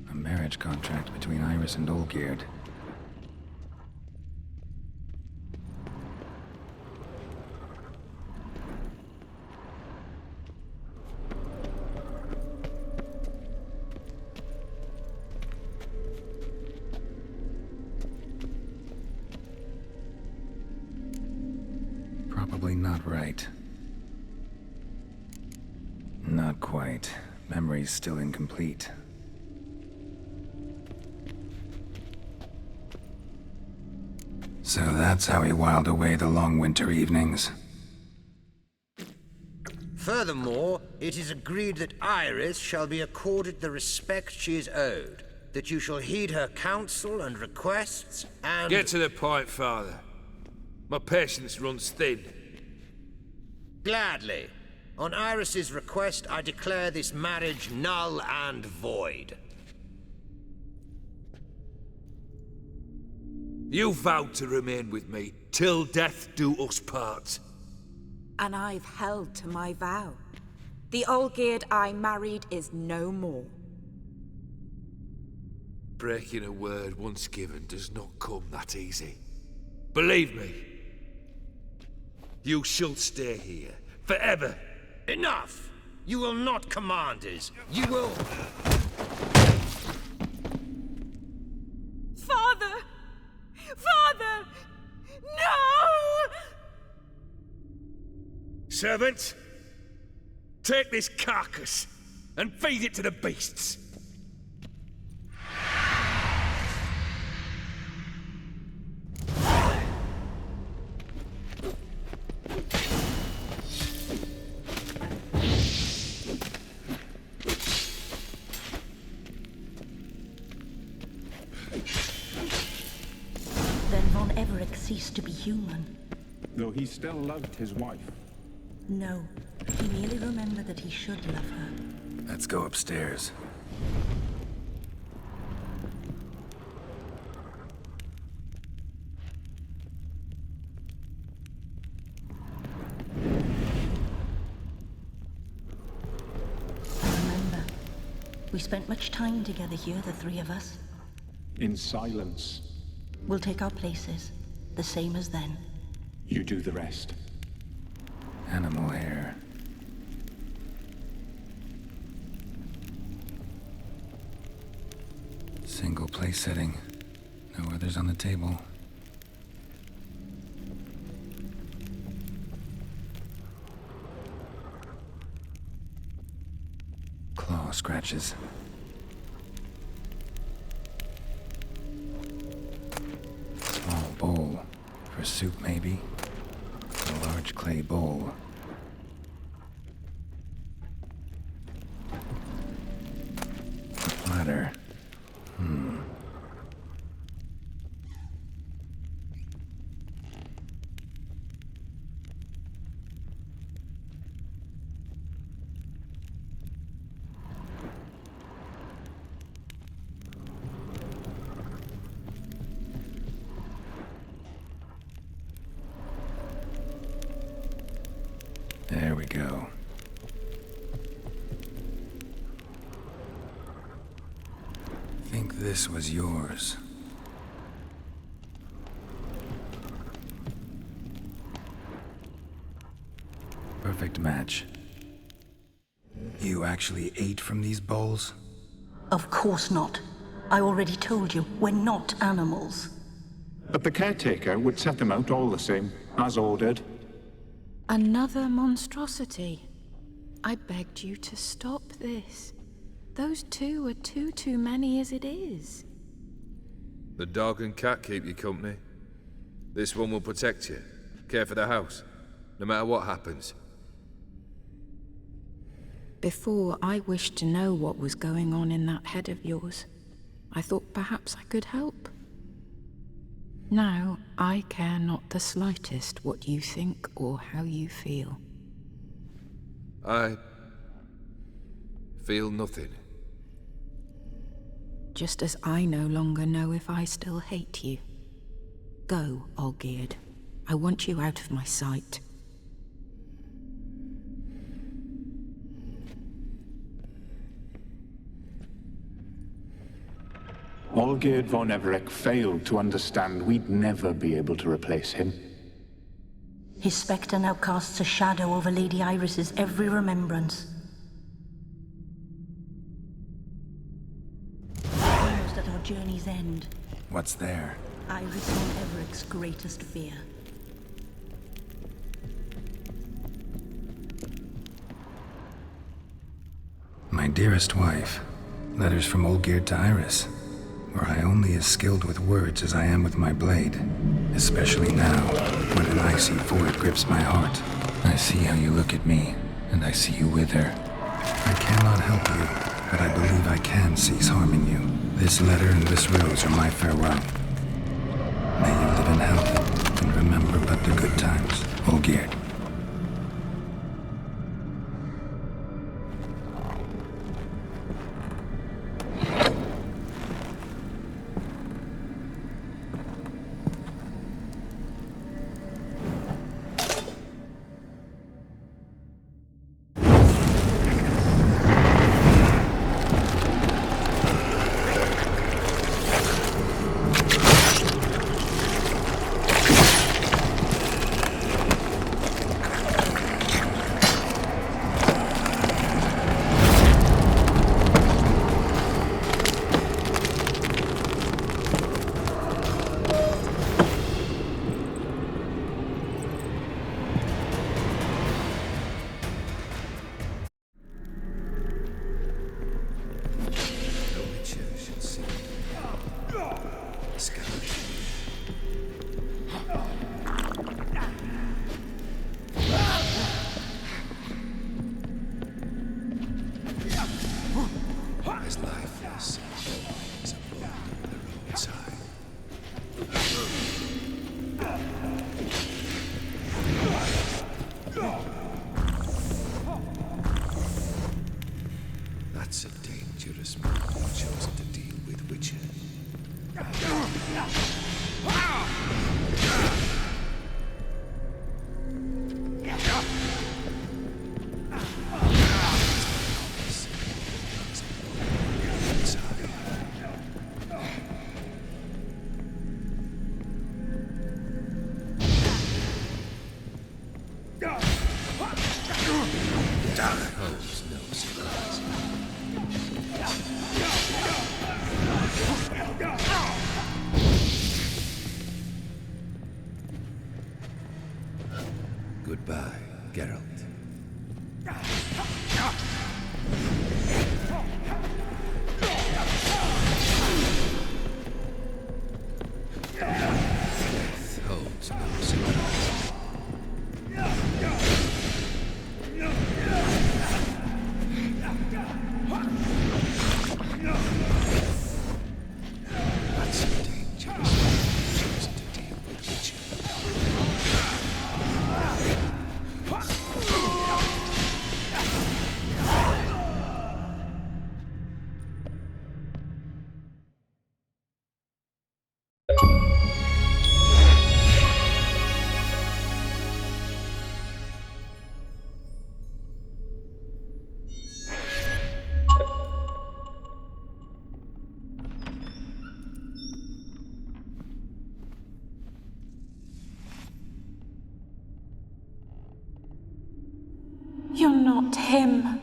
Speaker 2: A marriage contract between Iris and Olgierd. Probably not right. Not quite. Memory's still incomplete. So that's how he whiled away the long winter evenings.
Speaker 13: Furthermore, it is agreed that Iris shall be accorded the respect she is owed, that you shall heed her counsel and requests, and—
Speaker 10: Get to the point, Father. My patience runs thin.
Speaker 13: Gladly. On Iris's request, I declare this marriage null and void.
Speaker 10: You vowed to remain with me till death do us part.
Speaker 11: And I've held to my vow. The Olgierd I married is no more.
Speaker 10: Breaking a word once given does not come that easy. Believe me. You shall stay here, forever.
Speaker 13: Enough! You will not command us. You will—
Speaker 11: Father! Father! No!
Speaker 10: Servant, take this carcass and feed it to the beasts.
Speaker 14: Then von Everec ceased to be human.
Speaker 15: Though he still loved his wife.
Speaker 14: No, he merely remembered that he should love her.
Speaker 2: Let's go upstairs.
Speaker 14: I remember. We spent much time together here, the three of us.
Speaker 15: In silence.
Speaker 14: We'll take our places, the same as then.
Speaker 15: You do the rest.
Speaker 2: Animal hair. Single place setting. No others on the table. Claw scratches. Small bowl. For soup, maybe? A large clay bowl. A platter. There we go. Think this was yours. Perfect match. You actually ate from these bowls?
Speaker 14: Of course not. I already told you, we're not animals.
Speaker 15: But the caretaker would set them out all the same, as ordered.
Speaker 11: Another monstrosity. I begged you to stop this. Those two are too many as it is.
Speaker 10: The dog and cat keep you company. This one will protect you, care for the house, no matter what happens.
Speaker 11: Before, I wished to know what was going on in that head of yours. I thought perhaps I could help. Now, I care not the slightest what you think or how you feel.
Speaker 10: I feel nothing.
Speaker 11: Just as I no longer know if I still hate you. Go, Olgierd. I want you out of my sight.
Speaker 15: Olgierd von Everec failed to understand we'd never be able to replace him.
Speaker 14: His spectre now casts a shadow over Lady Iris's every remembrance. Almost at our journey's end.
Speaker 2: What's there?
Speaker 14: Iris von Everec's greatest fear.
Speaker 2: My dearest wife. Letters from Olgierd to Iris. Were I only as skilled with words as I am with my blade. Especially now, when an icy void grips my heart. I see how you look at me, and I see you with her. I cannot help you, but I believe I can cease harming you. This letter and this rose are my farewell. May you live in health, and remember but the good times, Olgierd.
Speaker 10: That's a dangerous man you've chosen to deal with, Witcher. Holmes knows he lies.
Speaker 14: Not him.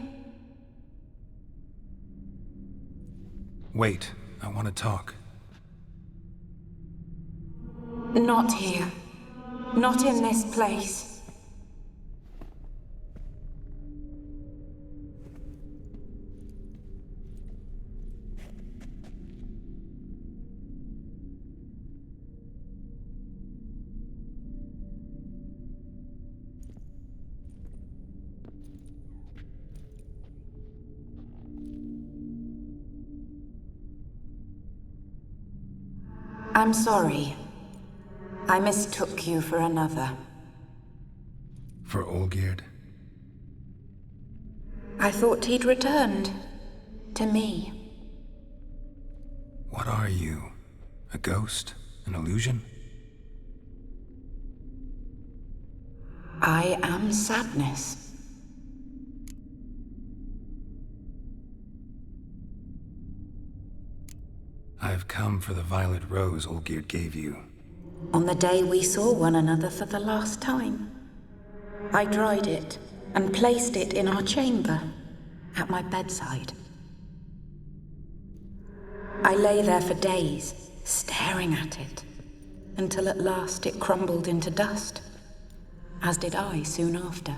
Speaker 2: Wait, I want to talk.
Speaker 14: Not here. Not in this place. I'm sorry. I mistook you for another.
Speaker 2: For Olgierd?
Speaker 14: I thought he'd returned. To me.
Speaker 2: What are you? A ghost? An illusion?
Speaker 14: I am sadness.
Speaker 2: I've come for the violet rose Olgierd gave you.
Speaker 14: On the day we saw one another for the last time, I dried it and placed it in our chamber, at my bedside. I lay there for days, staring at it, until at last it crumbled into dust, as did I soon after.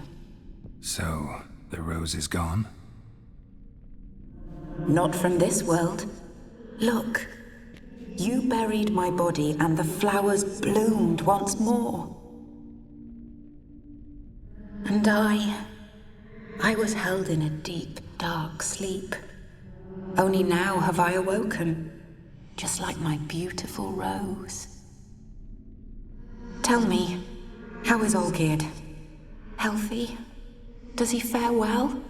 Speaker 2: So, the rose is gone?
Speaker 14: Not from this world. Look. You buried my body and the flowers bloomed once more. And I was held in a deep, dark sleep. Only now have I awoken, just like my beautiful rose. Tell me, how is Olgierd? Healthy? Does he fare well?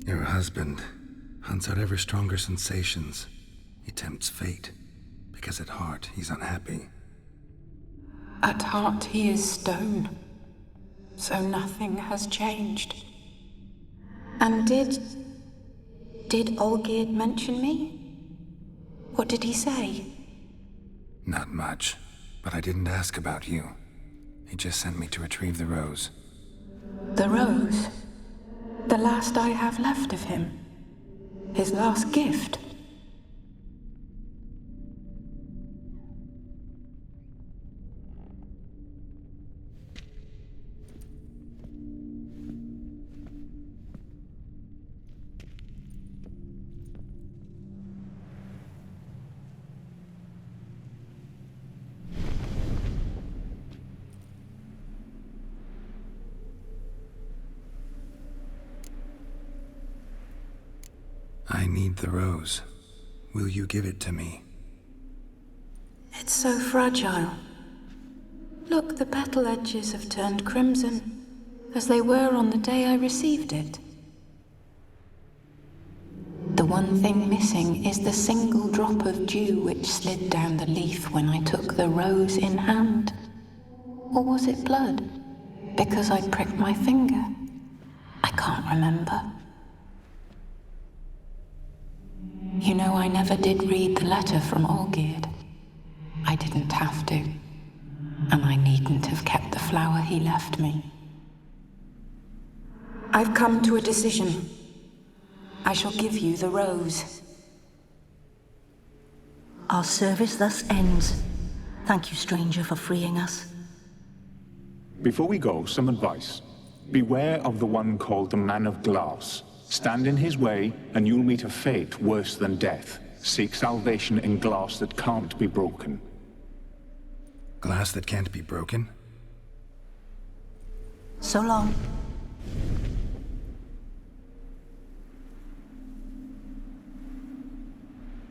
Speaker 2: Your husband hunts out ever stronger sensations. He tempts fate, because at heart he's unhappy.
Speaker 14: At heart he is stone, so nothing has changed. And did Olgierd mention me? What did he say?
Speaker 2: Not much, but I didn't ask about you. He just sent me to retrieve the rose.
Speaker 14: The rose? The last I have left of him. His last gift.
Speaker 2: I need the rose. Will you give it to me?
Speaker 14: It's so fragile. Look, the petal edges have turned crimson, as they were on the day I received it. The one thing missing is the single drop of dew which slid down the leaf when I took the rose in hand. Or was it blood? Because I pricked my finger? I can't remember. You know, I never did read the letter from Olgierd. I didn't have to. And I needn't have kept the flower he left me. I've come to a decision. I shall give you the rose. Our service thus ends. Thank you, stranger, for freeing us.
Speaker 15: Before we go, some advice. Beware of the one called the Man of Glass. Stand in his way, and you'll meet a fate worse than death. Seek salvation in glass that can't be broken.
Speaker 2: Glass that can't be broken?
Speaker 14: So long.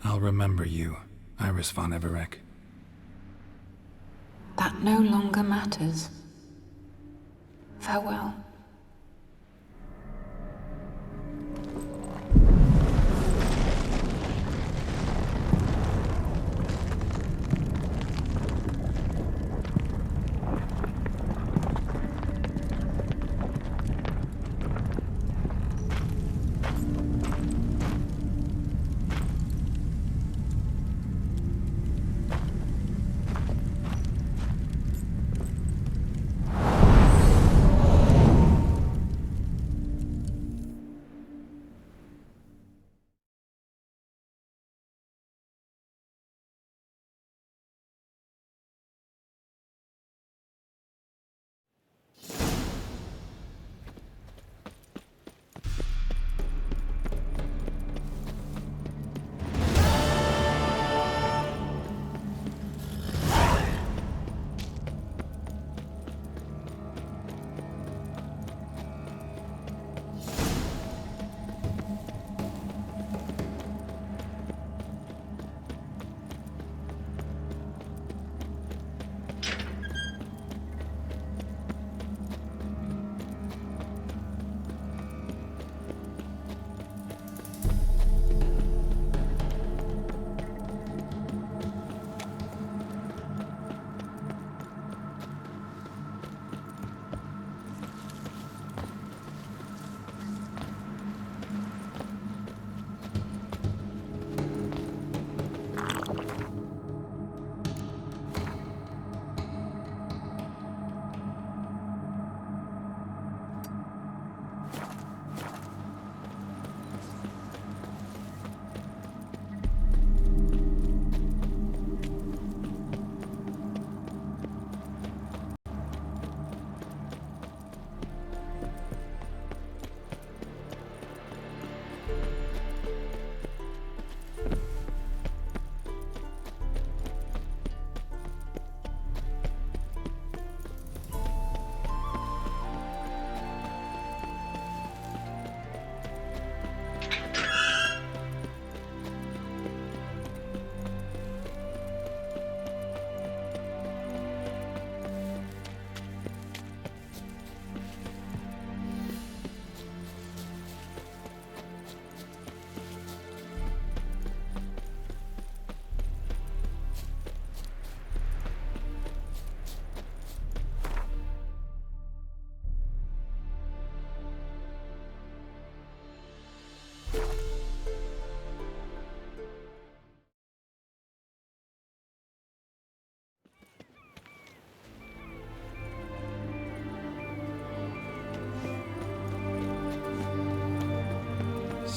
Speaker 2: I'll remember you, Iris von Everec.
Speaker 14: That no longer matters. Farewell.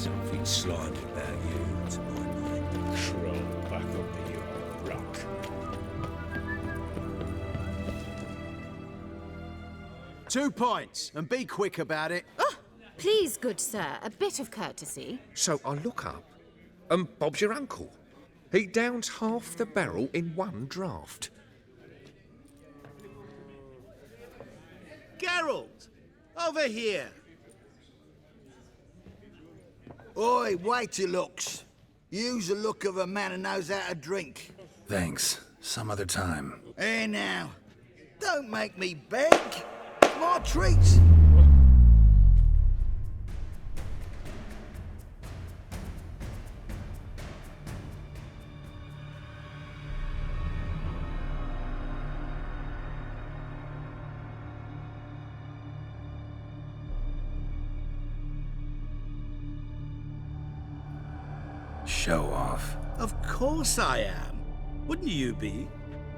Speaker 13: Something slimy about you, to my mind.
Speaker 18: Crawl back under your rock.
Speaker 16: Two points, and be quick about it.
Speaker 17: Oh, please, good sir, a bit of courtesy.
Speaker 12: So I look up, and Bob's your uncle. He downs half the barrel in one draught.
Speaker 6: Geralt! Over here!
Speaker 1: Oi, waiter looks. Use the look of a man who knows how to drink.
Speaker 2: Thanks. Some other time.
Speaker 1: Here now. Don't make me beg. More treats.
Speaker 2: Show off.
Speaker 6: Of course I am. Wouldn't you be?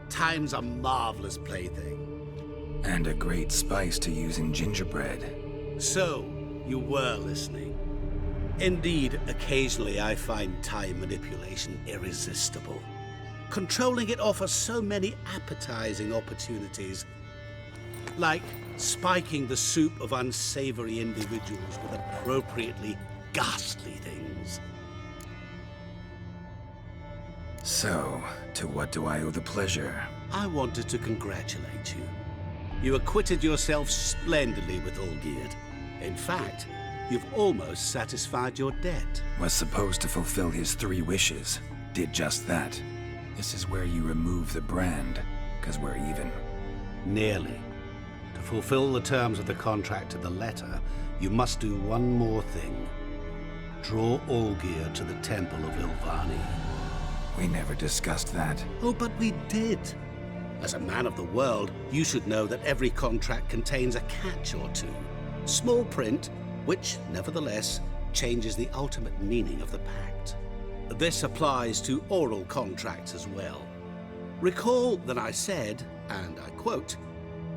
Speaker 6: Time's a marvelous plaything.
Speaker 2: And a great spice to use in gingerbread.
Speaker 6: So, you were listening. Indeed, occasionally I find time manipulation irresistible. Controlling it offers so many appetizing opportunities. Like spiking the soup of unsavory individuals with appropriately ghastly things.
Speaker 2: So, to what do I owe the pleasure?
Speaker 6: I wanted to congratulate you. You acquitted yourself splendidly with Olgierd. In fact, you've almost satisfied your debt.
Speaker 2: Was supposed to fulfill his 3 wishes. Did just that. This is where you remove the brand, 'cause we're even.
Speaker 6: Nearly. To fulfill the terms of the contract to the letter, you must do one more thing. Draw Olgierd to the Temple of Ilvani.
Speaker 2: We never discussed that.
Speaker 6: Oh, but we did. As a man of the world, you should know that every contract contains a catch or two. Small print, which, nevertheless, changes the ultimate meaning of the pact. This applies to oral contracts as well. Recall that I said, and I quote,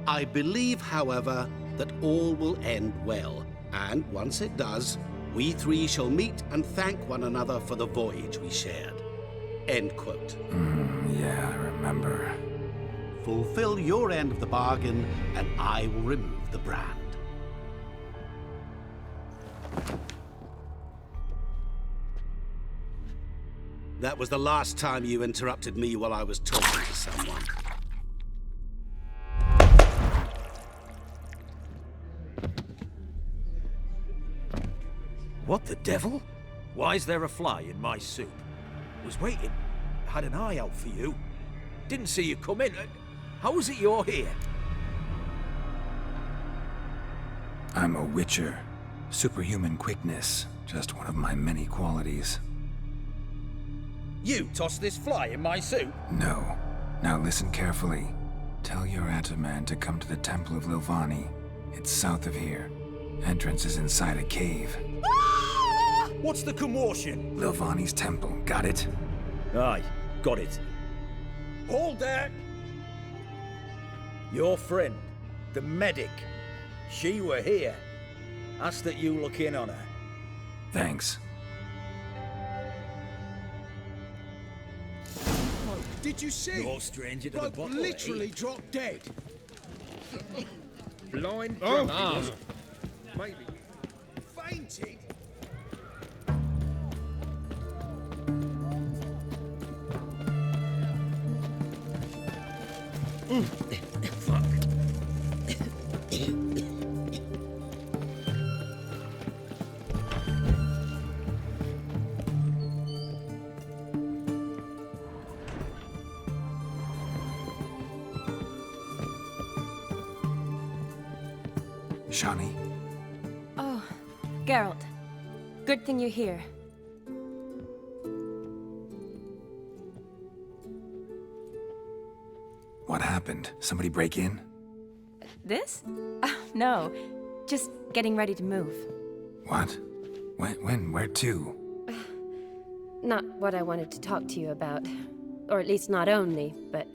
Speaker 6: "I believe, however, that all will end well, and once it does, we 3 shall meet and thank one another for the voyage we shared." End quote.
Speaker 2: Yeah, I remember.
Speaker 6: Fulfill your end of the bargain, and I will remove the brand. That was the last time you interrupted me while I was talking to someone.
Speaker 9: What the devil? Why is there a fly in my soup? Was waiting. Had an eye out for you. Didn't see you come in. How is it you're here?
Speaker 2: I'm a witcher. Superhuman quickness. Just one of my many qualities.
Speaker 9: You tossed this fly in my soup?
Speaker 2: No. Now listen carefully. Tell your Ataman to come to the Temple of Lilvani. It's south of here. Entrance is inside a cave.
Speaker 9: What's the commotion?
Speaker 2: Lilvani's temple. Got it?
Speaker 9: Aye, got it. Hold there! Your friend, the medic, she were here. Ask that you look in on her.
Speaker 2: Thanks.
Speaker 20: Did you see?
Speaker 9: No stranger to the
Speaker 20: Bloke
Speaker 9: bottle,
Speaker 20: literally dropped dead.
Speaker 10: Blind
Speaker 20: Oh,
Speaker 10: drunk. Maybe.
Speaker 20: Fainted?
Speaker 9: Fuck.
Speaker 2: Shani?
Speaker 21: Oh, Geralt. Good thing you're here.
Speaker 2: What happened? Somebody break in?
Speaker 21: This? No. Just getting ready to move.
Speaker 2: What? When? Where to?
Speaker 21: Not what I wanted to talk to you about. Or at least not only, but...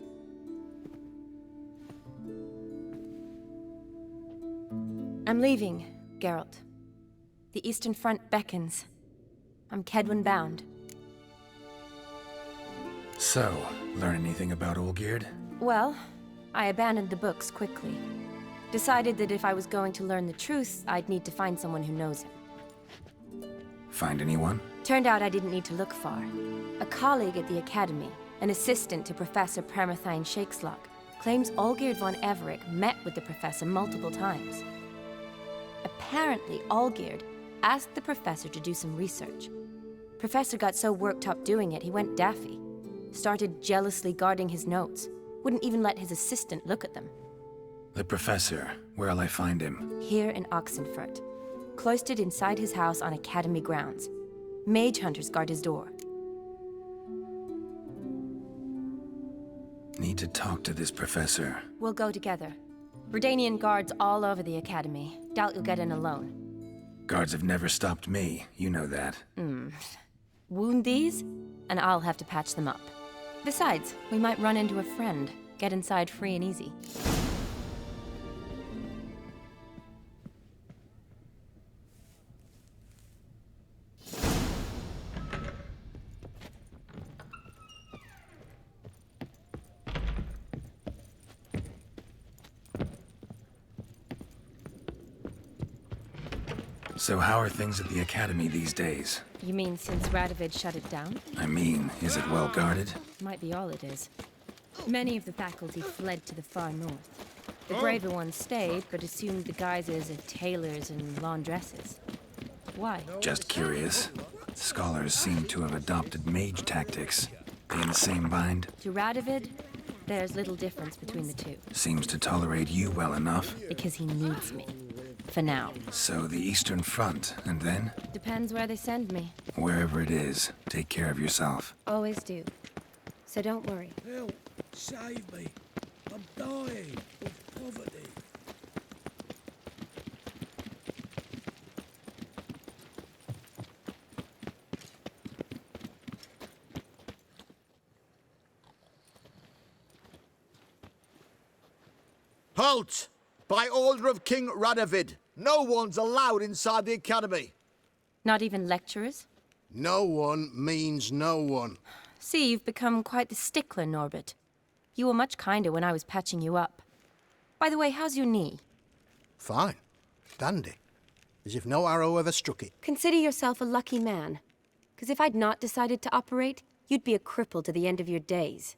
Speaker 21: I'm leaving, Geralt. The Eastern Front beckons. I'm Kedwin bound.
Speaker 2: So, learn anything about Olgierd?
Speaker 21: Well, I abandoned the books quickly. Decided that if I was going to learn the truth, I'd need to find someone who knows him.
Speaker 2: Find anyone?
Speaker 21: Turned out I didn't need to look far. A colleague at the Academy, an assistant to Professor Permathine Shakeslock, claims Olgierd von Everec met with the professor multiple times. Apparently, Olgierd asked the professor to do some research. Professor got so worked up doing it, he went daffy. Started jealously guarding his notes. Wouldn't even let his assistant look at them.
Speaker 2: The professor. Where'll I find him?
Speaker 21: Here in Oxenfurt. Cloistered inside his house on Academy grounds. Mage hunters guard his door.
Speaker 2: Need to talk to this professor.
Speaker 21: We'll go together. Redanian guards all over the Academy. Doubt you'll get in alone.
Speaker 2: Guards have never stopped me. You know that.
Speaker 21: Wound these, and I'll have to patch them up. Besides, we might run into a friend. Get inside free and easy.
Speaker 2: So how are things at the Academy these days?
Speaker 21: You mean since Radovid shut it down?
Speaker 2: I mean, is it well guarded?
Speaker 21: Might be all it is. Many of the faculty fled to the far north. The braver ones stayed, but assumed the guises of tailors and laundresses. Why?
Speaker 2: Just curious. Scholars seem to have adopted mage tactics. They in the same bind?
Speaker 21: To Radovid, there's little difference between the two.
Speaker 2: Seems to tolerate you well enough.
Speaker 21: Because he needs me. For now.
Speaker 2: So the Eastern Front, and then?
Speaker 21: Depends where they send me.
Speaker 2: Wherever it is, take care of yourself.
Speaker 21: Always do. So don't worry.
Speaker 20: Help! Save me! I'm dying of poverty.
Speaker 7: Halt! By order of King Radovid, no one's allowed inside the Academy.
Speaker 21: Not even lecturers?
Speaker 7: No one means no one.
Speaker 21: See, you've become quite the stickler, Norbert. You were much kinder when I was patching you up. By the way, how's your knee?
Speaker 7: Fine. Dandy. As if no arrow ever struck it.
Speaker 21: Consider yourself a lucky man. Because if I'd not decided to operate, you'd be a cripple to the end of your days.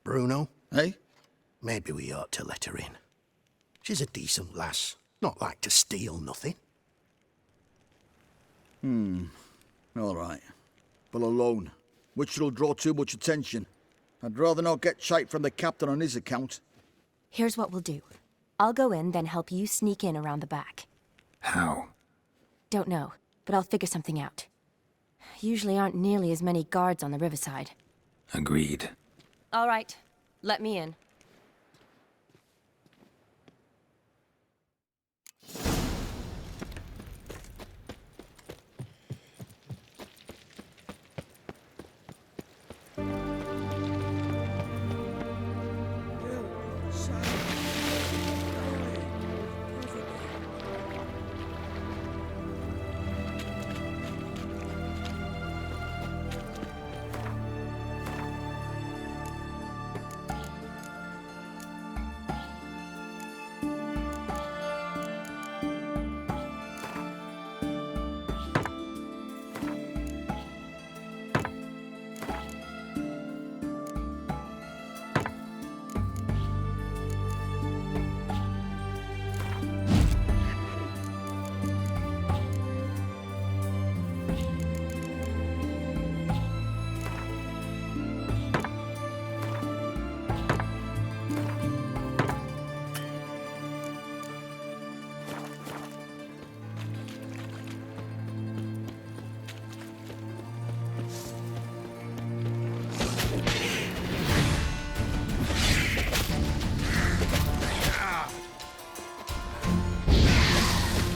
Speaker 7: Bruno? Eh? Maybe we ought to let her in. She's a decent lass. Not like to steal nothing.
Speaker 22: All right. But alone, which will draw too much attention. I'd rather not get shite from the captain on his account.
Speaker 21: Here's what we'll do. I'll go in, then help you sneak in around the back.
Speaker 2: How?
Speaker 21: Don't know, but I'll figure something out. Usually aren't nearly as many guards on the riverside.
Speaker 2: Agreed.
Speaker 21: All right, let me in.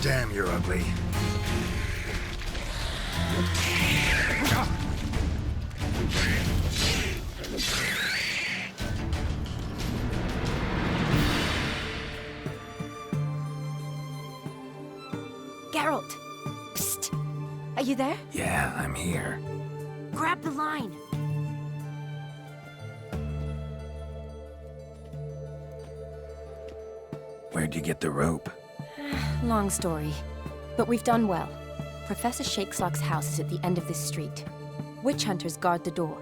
Speaker 2: Damn, you're ugly.
Speaker 21: Geralt! Psst! Are you there?
Speaker 2: Yeah, I'm here.
Speaker 21: Grab the line.
Speaker 2: Where'd you get the rope?
Speaker 21: Long story. But we've done well. Professor Shakeslock's house is at the end of this street. Witch hunters guard the door.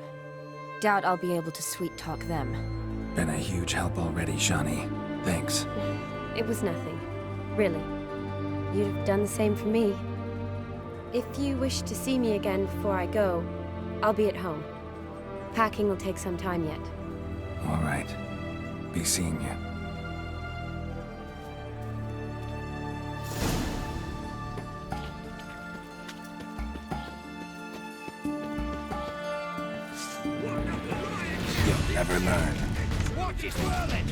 Speaker 21: Doubt I'll be able to sweet-talk them.
Speaker 2: Been a huge help already, Shani. Thanks.
Speaker 21: It was nothing. Really. You'd have done the same for me. If you wish to see me again before I go, I'll be at home. Packing will take some time yet.
Speaker 2: All right. Be seeing you. You'll never learn.
Speaker 16: Watch it swirling!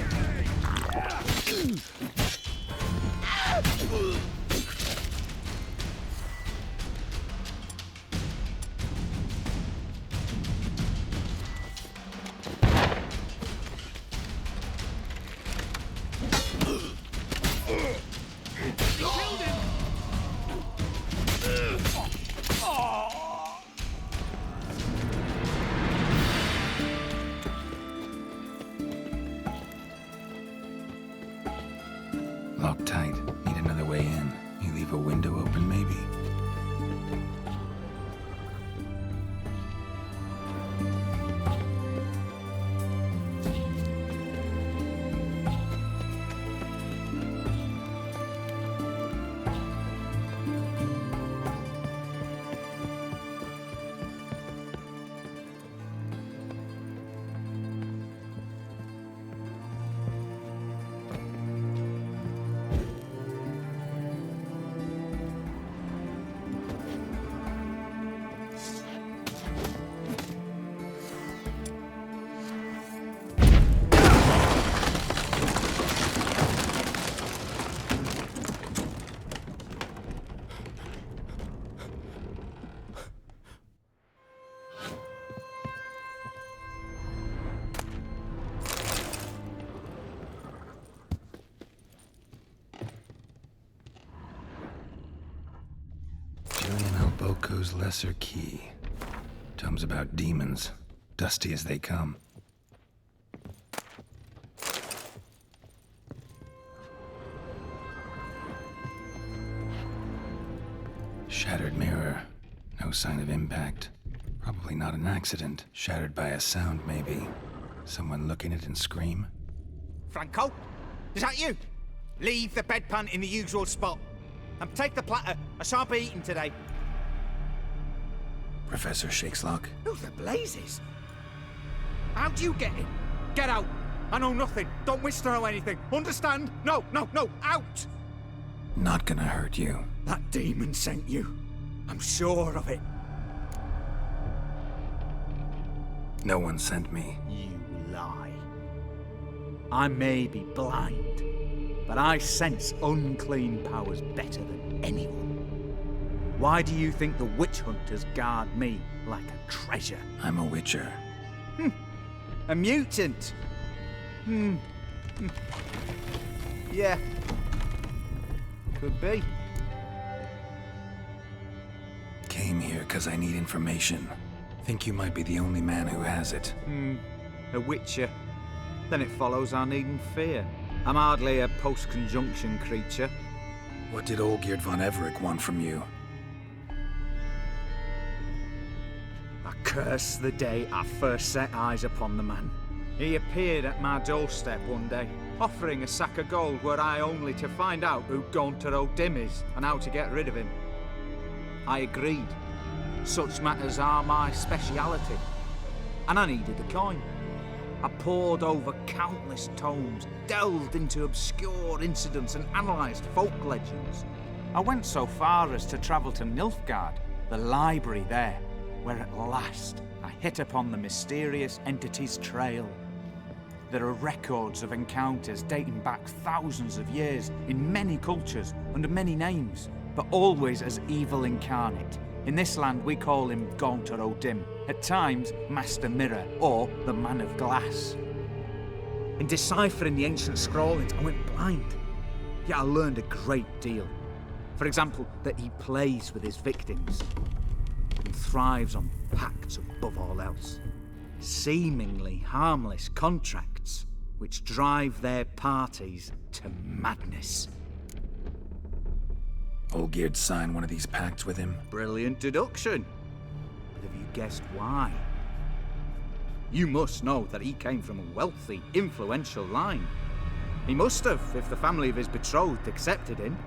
Speaker 2: Locked tight. Need another way in. You leave a window open, maybe? Boko's Lesser Key. Tomes about demons, dusty as they come. Shattered mirror. No sign of impact. Probably not an accident. Shattered by a sound, maybe. Someone look in it and scream?
Speaker 3: Franco? Is that you? Leave the bedpan in the usual spot. And take the platter. I shan't be eating today.
Speaker 2: Professor Shakeslock?
Speaker 3: Who the blazes? How'd you get in? Get out! I know nothing. Don't wish to know anything. Understand? No, no, no! Out!
Speaker 2: Not gonna hurt you.
Speaker 3: That demon sent you. I'm sure of it.
Speaker 2: No one sent me.
Speaker 3: You lie. I may be blind, but I sense unclean powers better than anyone. Why do you think the witch hunters guard me like a treasure?
Speaker 2: I'm a witcher.
Speaker 3: A mutant? Yeah. Could be.
Speaker 2: Came here because I need information. Think you might be the only man who has it.
Speaker 3: A witcher. Then it follows I needn't fear. I'm hardly a post-conjunction creature.
Speaker 2: What did Olgierd von Everec want from you?
Speaker 3: I curse the day I first set eyes upon the man. He appeared at my doorstep one day, offering a sack of gold were I only to find out who Gaunter O'Dimm is and how to get rid of him. I agreed. Such matters are my speciality. And I needed the coin. I pored over countless tomes, delved into obscure incidents and analysed folk legends. I went so far as to travel to Nilfgaard, the library there, where at last I hit upon the mysterious entity's trail. There are records of encounters dating back thousands of years in many cultures under many names, but always as evil incarnate. In this land we call him Gaunter O'Dimm, at times Master Mirror or the Man of Glass. In deciphering the ancient scrawlings I went blind, yet I learned a great deal. For example, that he plays with his victims and thrives on pacts above all else. Seemingly harmless contracts which drive their parties to madness.
Speaker 2: Olgierd signed one of these pacts with him?
Speaker 3: Brilliant deduction. But have you guessed why? You must know that he came from a wealthy, influential line. He must have, if the family of his betrothed accepted him.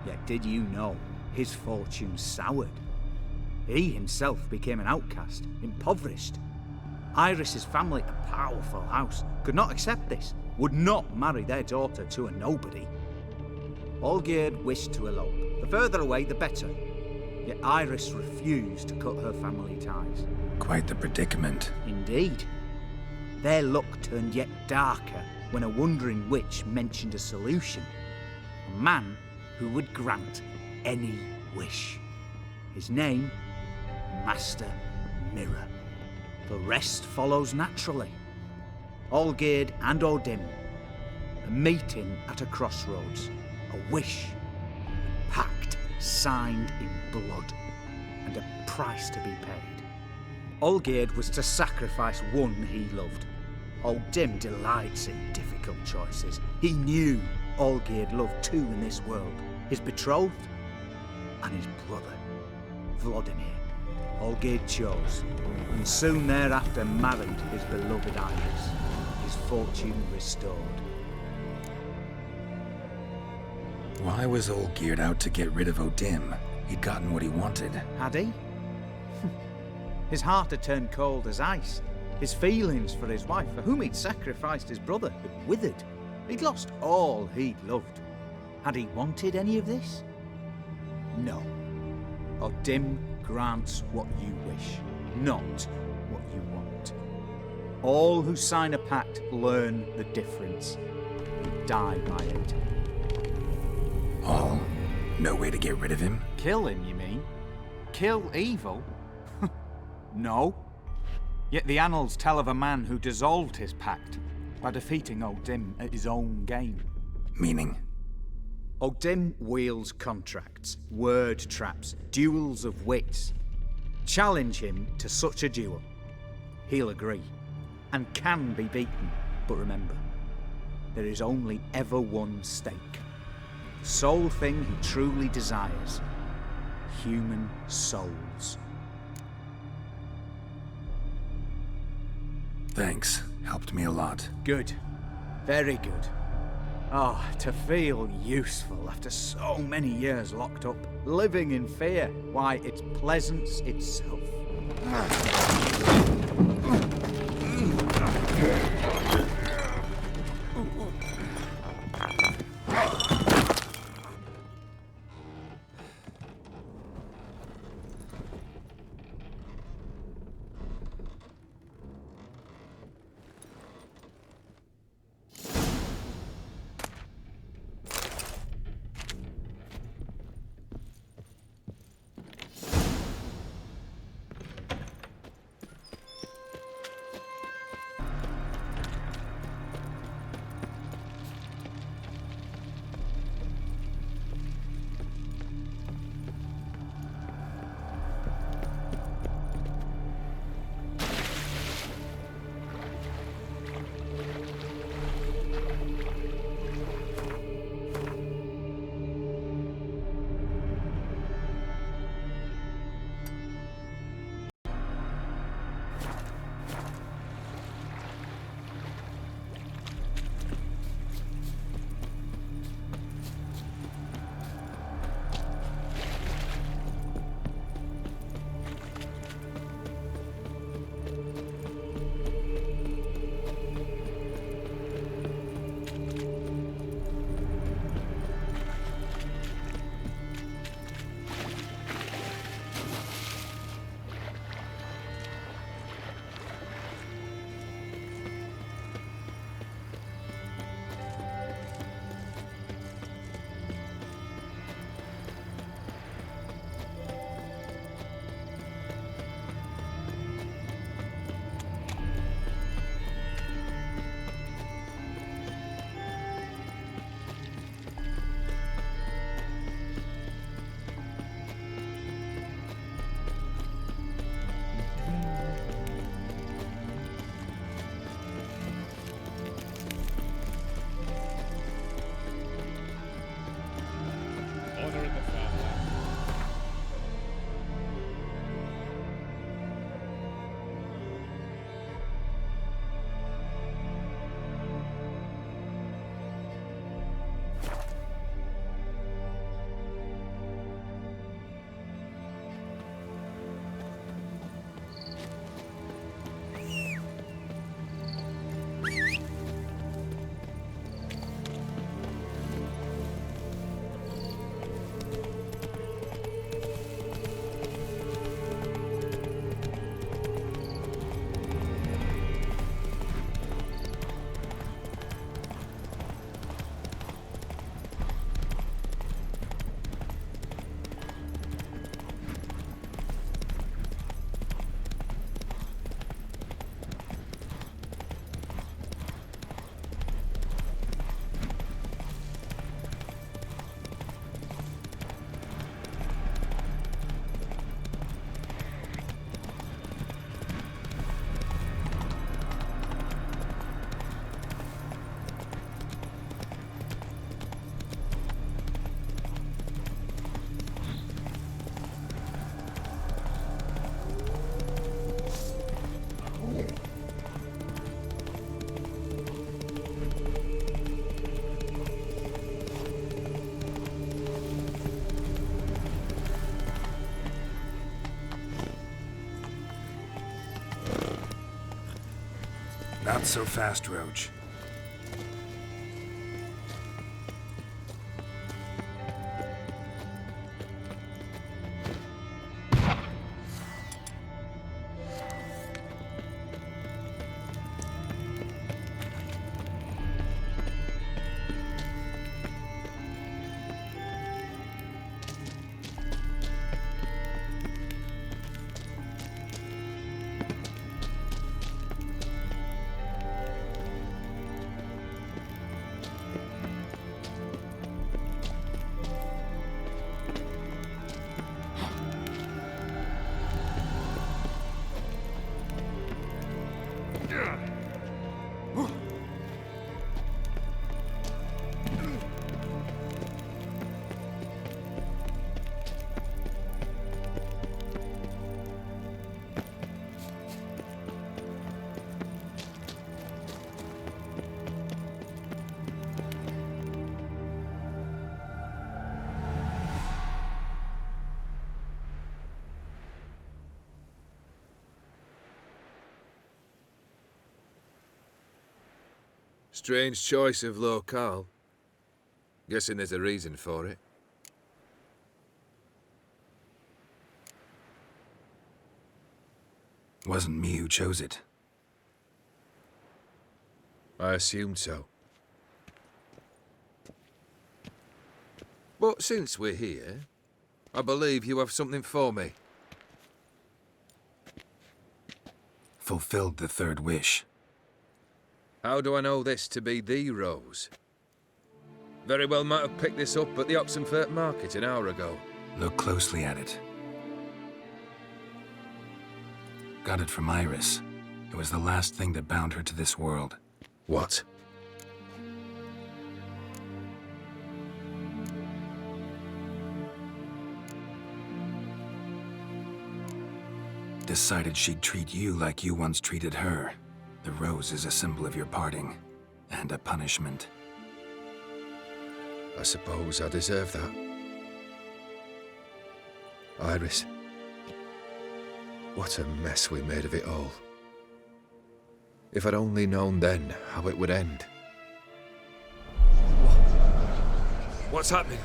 Speaker 3: Yet did you know his fortune soured? He himself became an outcast, impoverished. Iris's family, a powerful house, could not accept this, would not marry their daughter to a nobody. Olgierd wished to elope. The further away, the better. Yet Iris refused to cut her family ties.
Speaker 2: Quite the predicament.
Speaker 3: Indeed. Their luck turned yet darker when a wandering witch mentioned a solution. A man who would grant any wish. His name, Master Mirror. The rest follows naturally. Olgierd and O'Dimm, a meeting at a crossroads, a wish, a pact signed in blood, and a price to be paid. Olgierd was to sacrifice one he loved. O'Dimm delights in difficult choices. He knew Olgierd loved two in this world, his betrothed and his brother, Vladimir. Olgierd chose, and soon thereafter married his beloved Iris, his fortune restored.
Speaker 2: Why was Olgierd out to get rid of O'Dimm? He'd gotten what he wanted.
Speaker 3: Had he? His heart had turned cold as ice. His feelings for his wife, for whom he'd sacrificed his brother, had withered. He'd lost all he'd loved. Had he wanted any of this? No. O'Dimm grants what you wish, not what you want. All who sign a pact learn the difference and die by it.
Speaker 2: All? No way to get rid of him?
Speaker 3: Kill him, you mean? Kill evil? No. Yet the annals tell of a man who dissolved his pact by defeating O'Dimm at his own game.
Speaker 2: Meaning?
Speaker 3: O'Dimm wields contracts, word traps, duels of wits. Challenge him to such a duel. He'll agree, and can be beaten. But remember, there is only ever one stake. The sole thing he truly desires. Human souls.
Speaker 2: Thanks. Helped me a lot.
Speaker 3: Good. Very good. Oh, to feel useful after so many years locked up, living in fear. Why, it's pleasance itself.
Speaker 2: Not so fast, Roach.
Speaker 10: Strange choice of locale. Guessing there's a reason for it.
Speaker 2: Wasn't me who chose it.
Speaker 10: I assumed so. But since we're here, I believe you have something for me.
Speaker 2: Fulfilled the third wish.
Speaker 10: How do I know this to be the rose? Very well might have picked this up at the Oxenfurt market an hour ago.
Speaker 2: Look closely at it. Got it from Iris. It was the last thing that bound her to this world.
Speaker 10: What?
Speaker 2: Decided she'd treat you like you once treated her. The rose is a symbol of your parting, and a punishment.
Speaker 10: I suppose I deserve that. Iris. What a mess we made of it all. If I'd only known then how it would end. What's happening?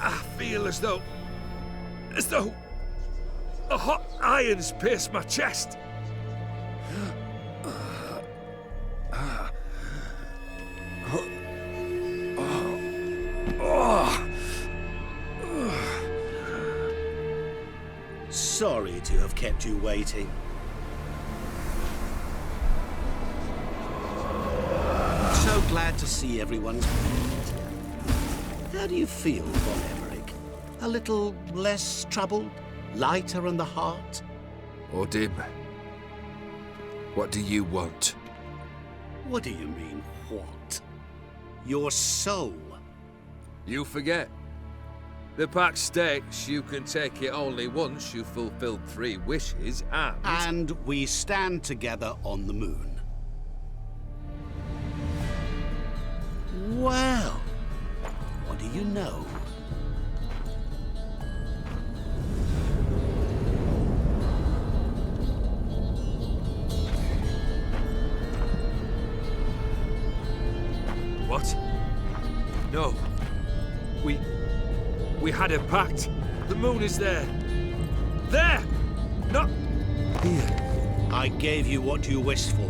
Speaker 10: I feel as though a hot iron's pierced my chest.
Speaker 6: Sorry to have kept you waiting. So glad to see everyone's pleased. How do you feel, von Everec? A little less troubled? Lighter in the heart?
Speaker 10: O'Dimm, what do you want?
Speaker 6: What do you mean, what? Your soul.
Speaker 10: You forget. The pact states you can take it only once you've fulfilled 3 wishes, and...
Speaker 6: And we stand together on the moon. Well, what do you know?
Speaker 10: What? No. We had a pact. The moon is there. There! Not here.
Speaker 6: I gave you what you wished for.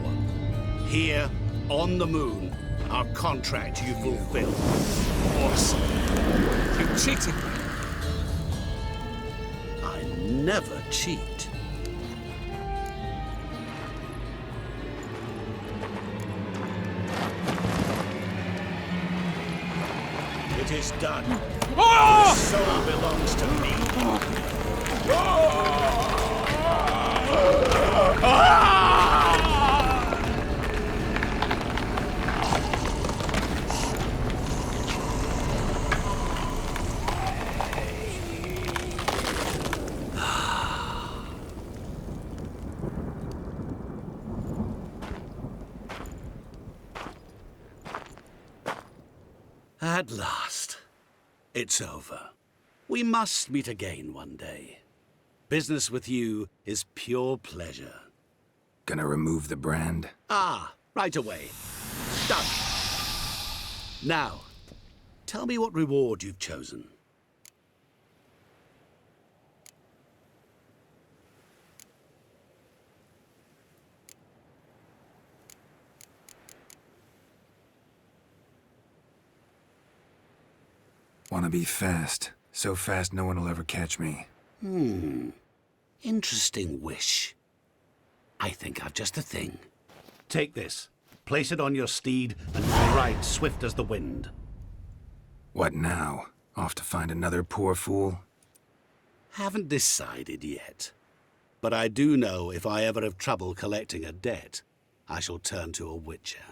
Speaker 6: Here, on the moon, our contract you fulfilled.
Speaker 10: Awesome. You cheated me.
Speaker 6: I never cheat. It is done. The soul belongs to me. At last, it's over. We must meet again one day. Business with you is pure pleasure.
Speaker 2: Gonna remove the brand?
Speaker 6: Ah, right away. Done. Now, tell me what reward you've chosen.
Speaker 2: Wanna be fast. So fast no one will ever catch me.
Speaker 6: Interesting wish. I think I've just the thing.
Speaker 19: Take this. Place it on your steed, and you'll ride swift as the wind.
Speaker 2: What now? Off to find another poor fool?
Speaker 6: Haven't decided yet. But I do know if I ever have trouble collecting a debt, I shall turn to a witcher.